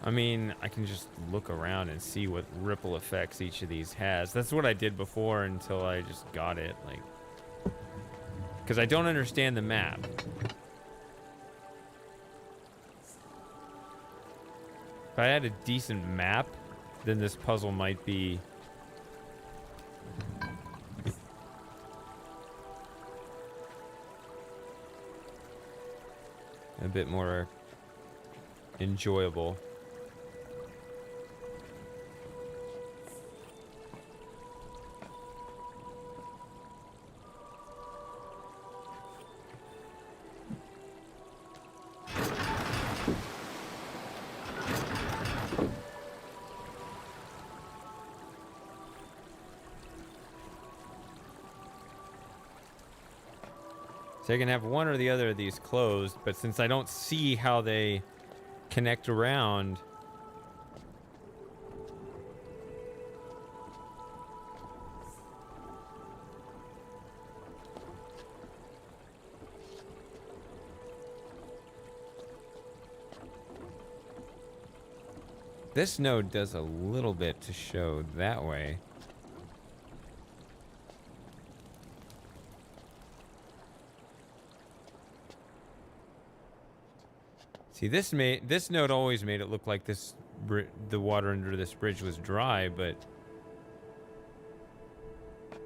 S1: I mean, I can just look around and see what ripple effects each of these has. That's what I did before until I just got it, like, because I don't understand the map. If I had a decent map, then this puzzle might be a bit more enjoyable. So I can have one or the other of these closed, but since I don't see how they connect around, this node does a little bit to show that way. See, this node always made it look like the water under this bridge was dry, but it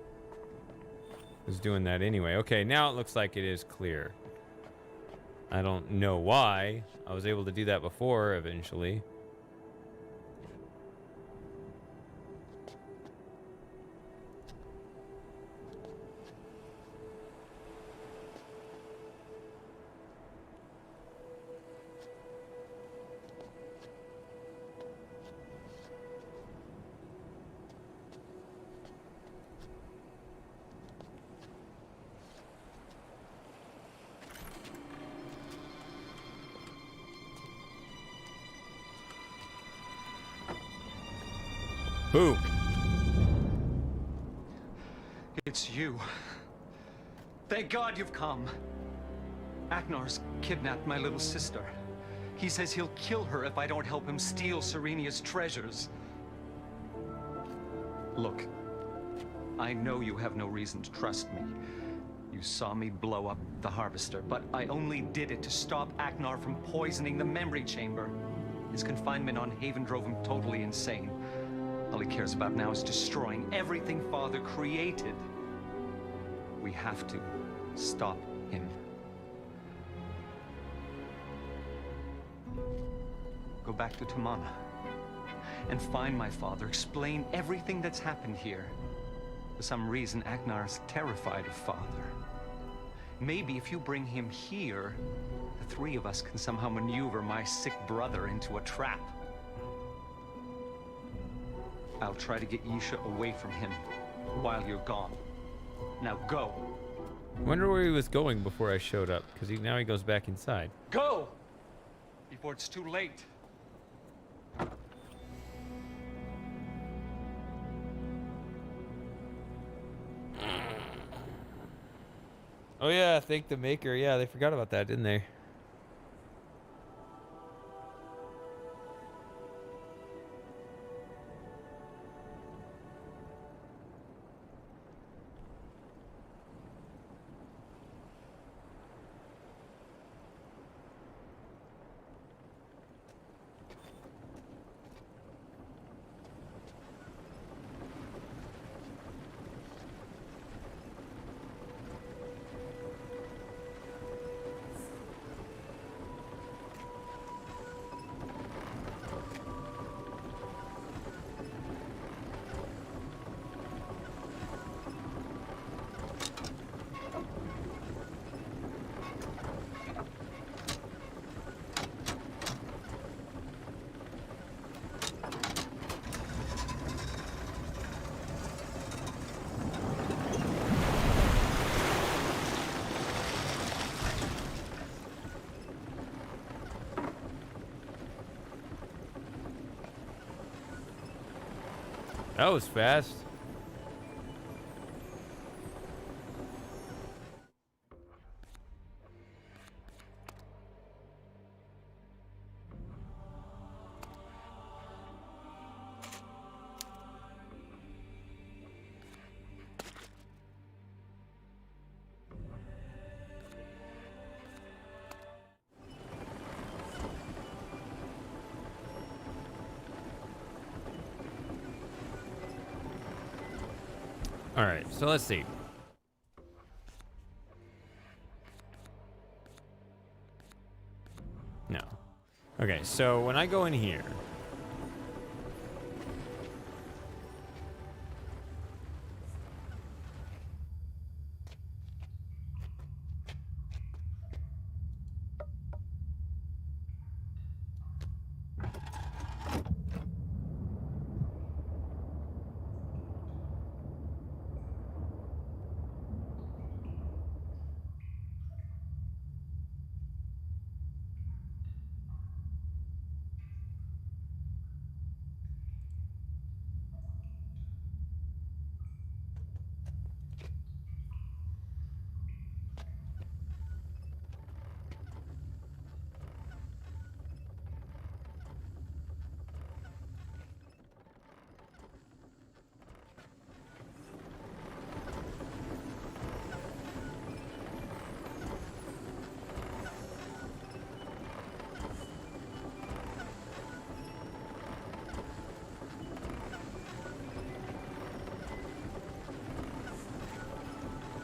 S1: was doing that anyway. Okay, now it looks like it is clear. I don't know why. I was able to do that before, eventually. Boom.
S9: It's you. Thank God you've come. Aknar's kidnapped my little sister. He says he'll kill her if I don't help him steal Serenia's treasures. Look, I know you have no reason to trust me, You saw me blow up the harvester, but I only did it to stop Aknar from poisoning the memory chamber. His confinement on Haven drove him totally insane. All he cares about now is destroying everything Father created. We have to stop him. Go back to Tamana and find my father. Explain everything that's happened here. For some reason, Aknar is terrified of Father. Maybe if you bring him here, the three of us can somehow maneuver my sick brother into a trap. I'll try to get Yisha away from him while you're gone. Now go.
S1: Wonder where he was going before I showed up, because now he goes back inside.
S9: Go! Before it's too late.
S1: Oh yeah, thank the maker. Yeah, they forgot about that, didn't they? That was fast. All right, so let's see. No. Okay, so when I go in here,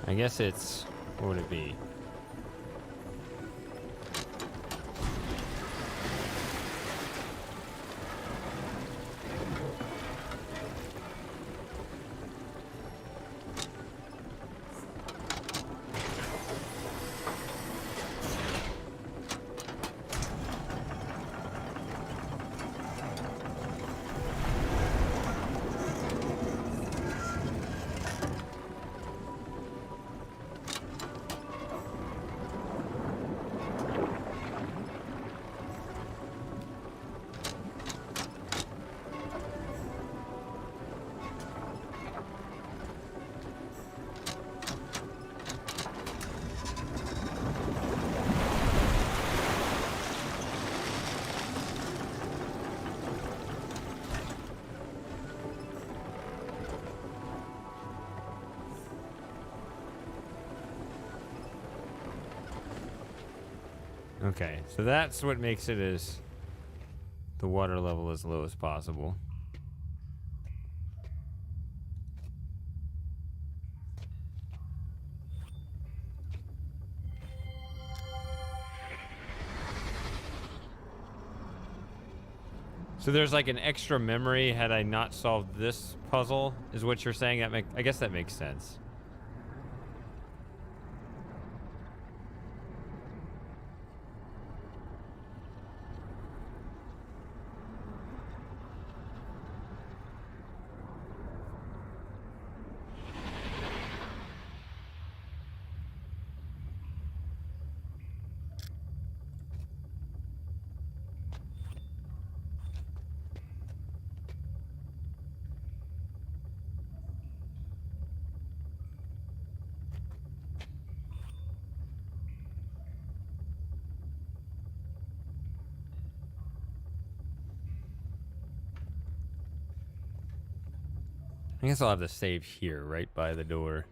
S1: I guess it's, what would it be? Okay, so that's what makes it as the water level as low as possible. So there's like an extra memory had I not solved this puzzle, is what you're saying? I guess that makes sense. I guess I'll have to save here, right by the door.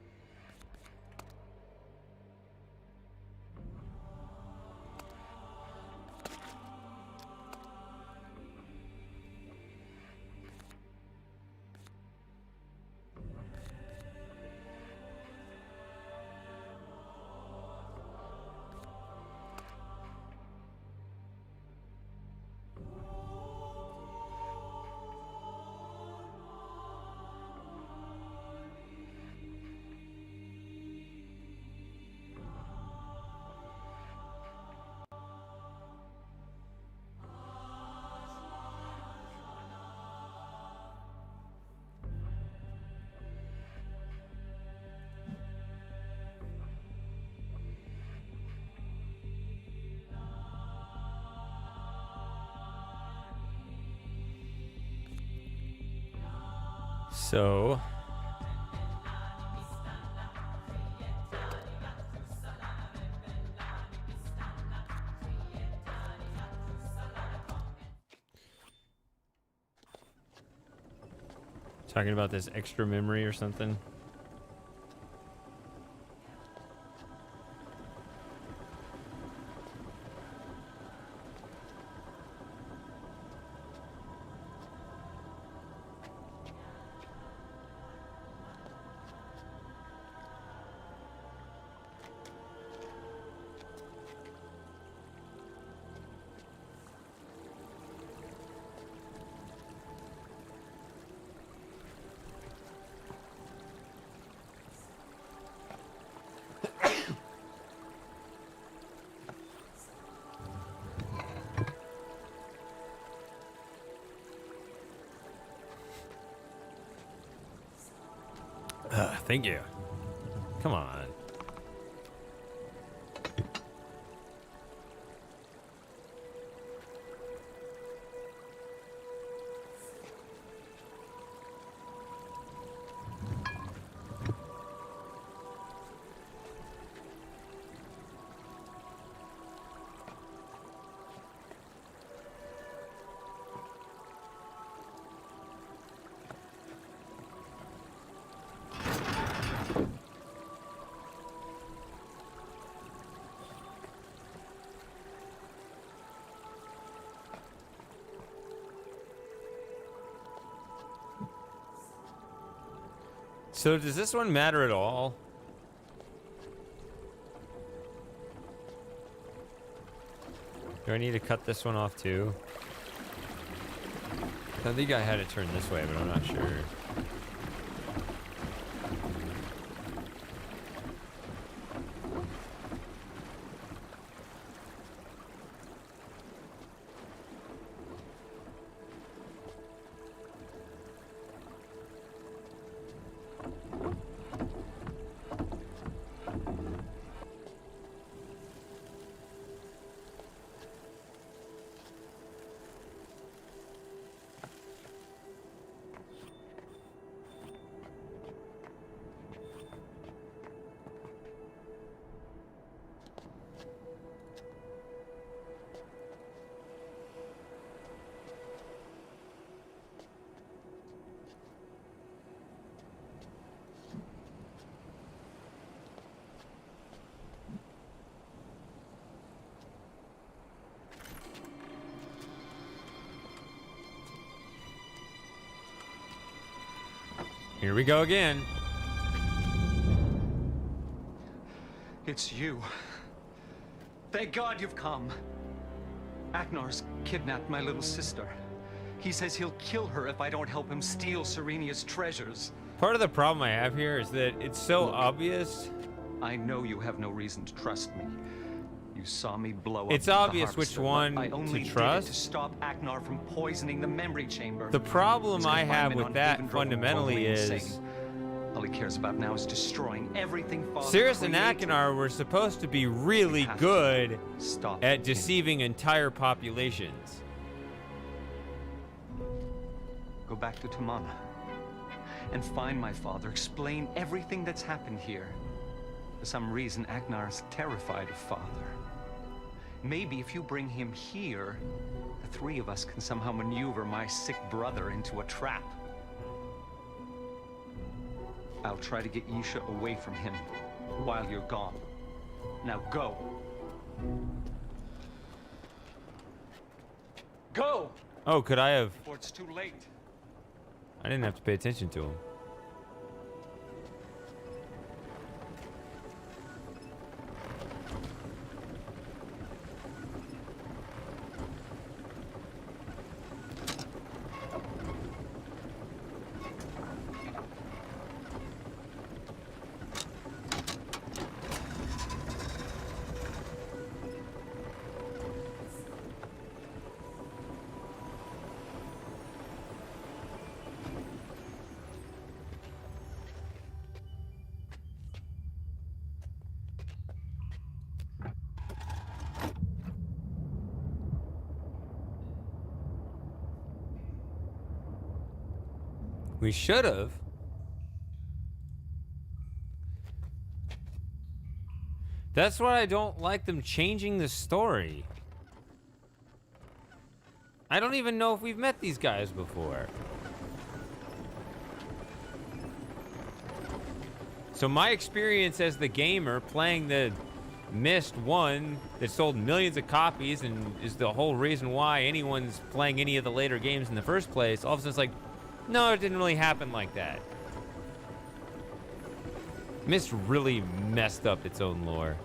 S1: So talking about this extra memory or something. Thank you. Come on. So does this one matter at all? Do I need to cut this one off too? I think I had it turned this way, but I'm not sure. Here we go again.
S9: It's you. Thank God you've come. Agnar's kidnapped my little sister. He says he'll kill her if I don't help him steal Serenia's treasures.
S1: Part of the problem I have here is that it's so obvious.
S9: I know you have no reason to trust me. You saw me blow up.
S1: It's
S9: the
S1: obvious which
S9: harvester,
S1: one
S9: I only
S1: to trust.
S9: Did it to stop Agnar from poisoning the memory chamber.
S1: The problem
S9: He's gonna
S1: I
S9: find
S1: have
S9: men
S1: with
S9: on
S1: that
S9: Haven Grove
S1: fundamentally
S9: totally
S1: is
S9: insane. All he cares about now is destroying everything Father
S1: Cirrus and
S9: created.
S1: Akinar were supposed to be really good at deceiving entire populations.
S9: Go back to Tamana and find my father. Explain everything that's happened here. For some reason, Agnar is terrified of Father. Maybe if you bring him here, the three of us can somehow maneuver my sick brother into a trap. I'll try to get Yisha away from him while you're gone. Now go. Go!
S1: Oh, could I have...
S9: Before it's too late.
S1: I didn't have to pay attention to him. We should have. That's why I don't like them changing the story. I don't even know if we've met these guys before. So my experience as the gamer playing the Myst 1 that sold millions of copies and is the whole reason why anyone's playing any of the later games in the first place, all of a sudden it's like, no, it didn't really happen like that. Myst really messed up its own lore.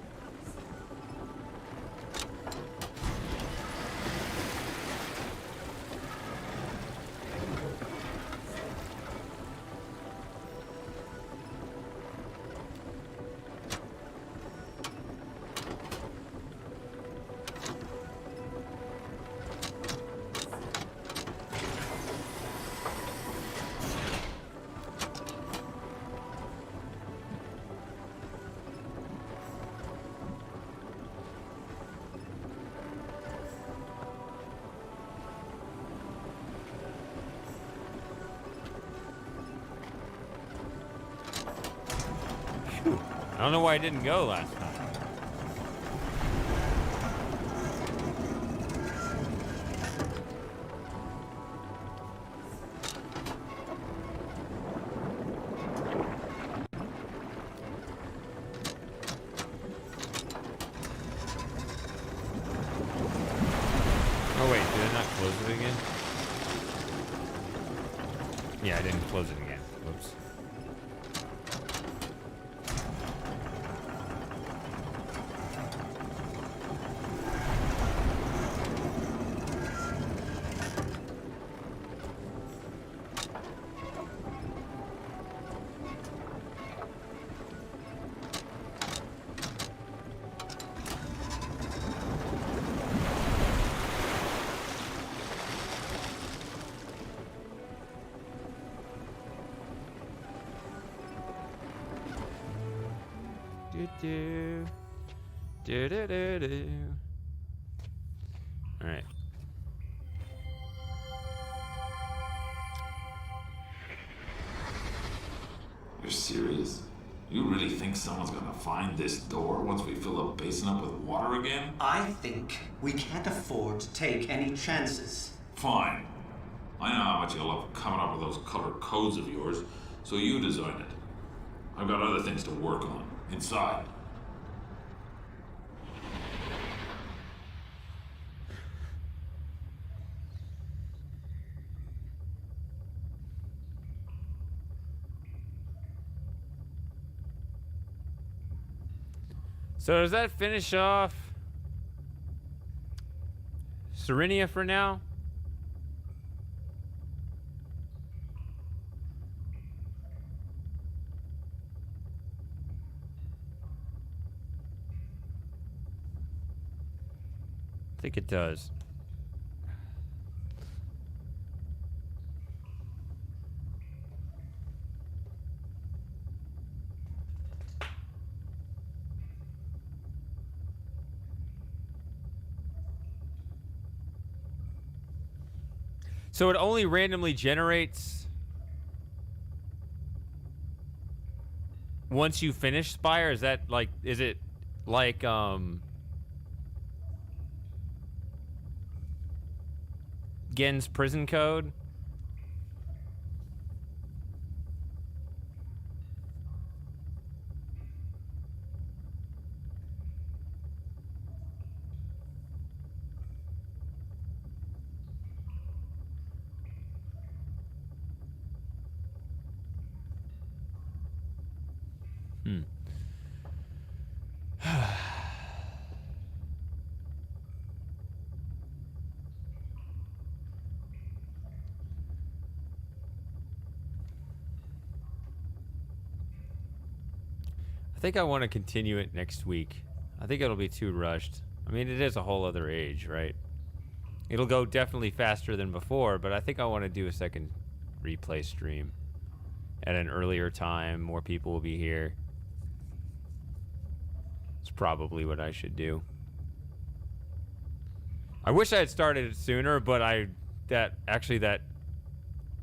S1: I don't know why I didn't go last time. Oh wait, did I not close it again? Yeah, I didn't close it again. Whoops. All right.
S7: You're serious? You really think someone's gonna find this door once we fill a basin up with water again?
S16: I think we can't afford to take any chances.
S7: Fine. I know how much you love coming up with those color codes of yours, so you design it. I've got other things to work on, inside.
S1: So does that finish off Serenia for now? I think it does. So it only randomly generates once you finish Spire? Is that like, is it like, Gen's prison code? I think I want to continue it next week. I think it'll be too rushed. I mean, it is a whole other age, right? It'll go definitely faster than before, but I think I want to do a second replay stream at an earlier time. More people will be here. It's probably what I should do. I wish I had started it sooner, but that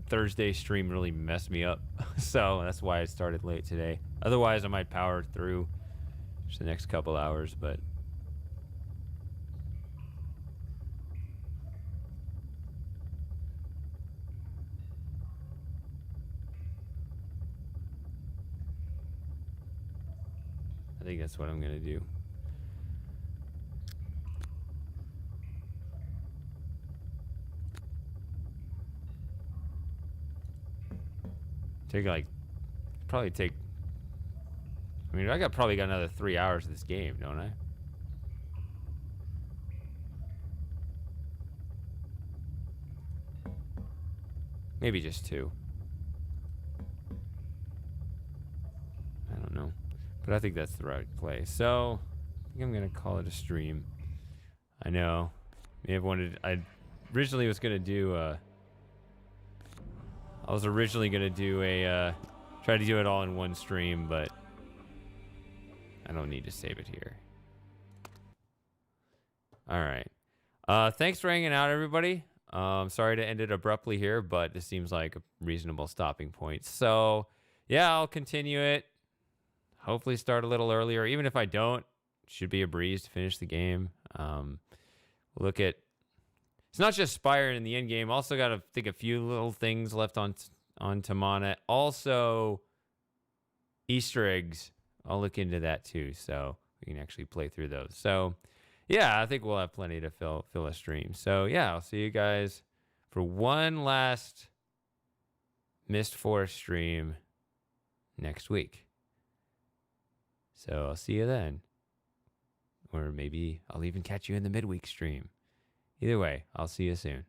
S1: Thursday stream really messed me up. So that's why I started late today. Otherwise, I might power through just the next couple hours, but I think that's what I'm going to do. I mean, I probably got another 3 hours of this game, don't I? Maybe just 2. I don't know. But I think that's the right play. So, I think I'm going to call it a stream. I know. I originally was going to do try to do it all in one stream, but I don't need to save it here. All right. Thanks for hanging out, everybody. Sorry to end it abruptly here, but this seems like a reasonable stopping point. So, yeah, I'll continue it. Hopefully start a little earlier. Even if I don't, it should be a breeze to finish the game. Look at... It's not just Spire in the end game. Also got to think a few little things left on Tamana. Also, Easter eggs. I'll look into that too, so we can actually play through those. So, yeah, I think we'll have plenty to fill a stream. So, yeah, I'll see you guys for one last Myst IV stream next week. So, I'll see you then. Or maybe I'll even catch you in the midweek stream. Either way, I'll see you soon.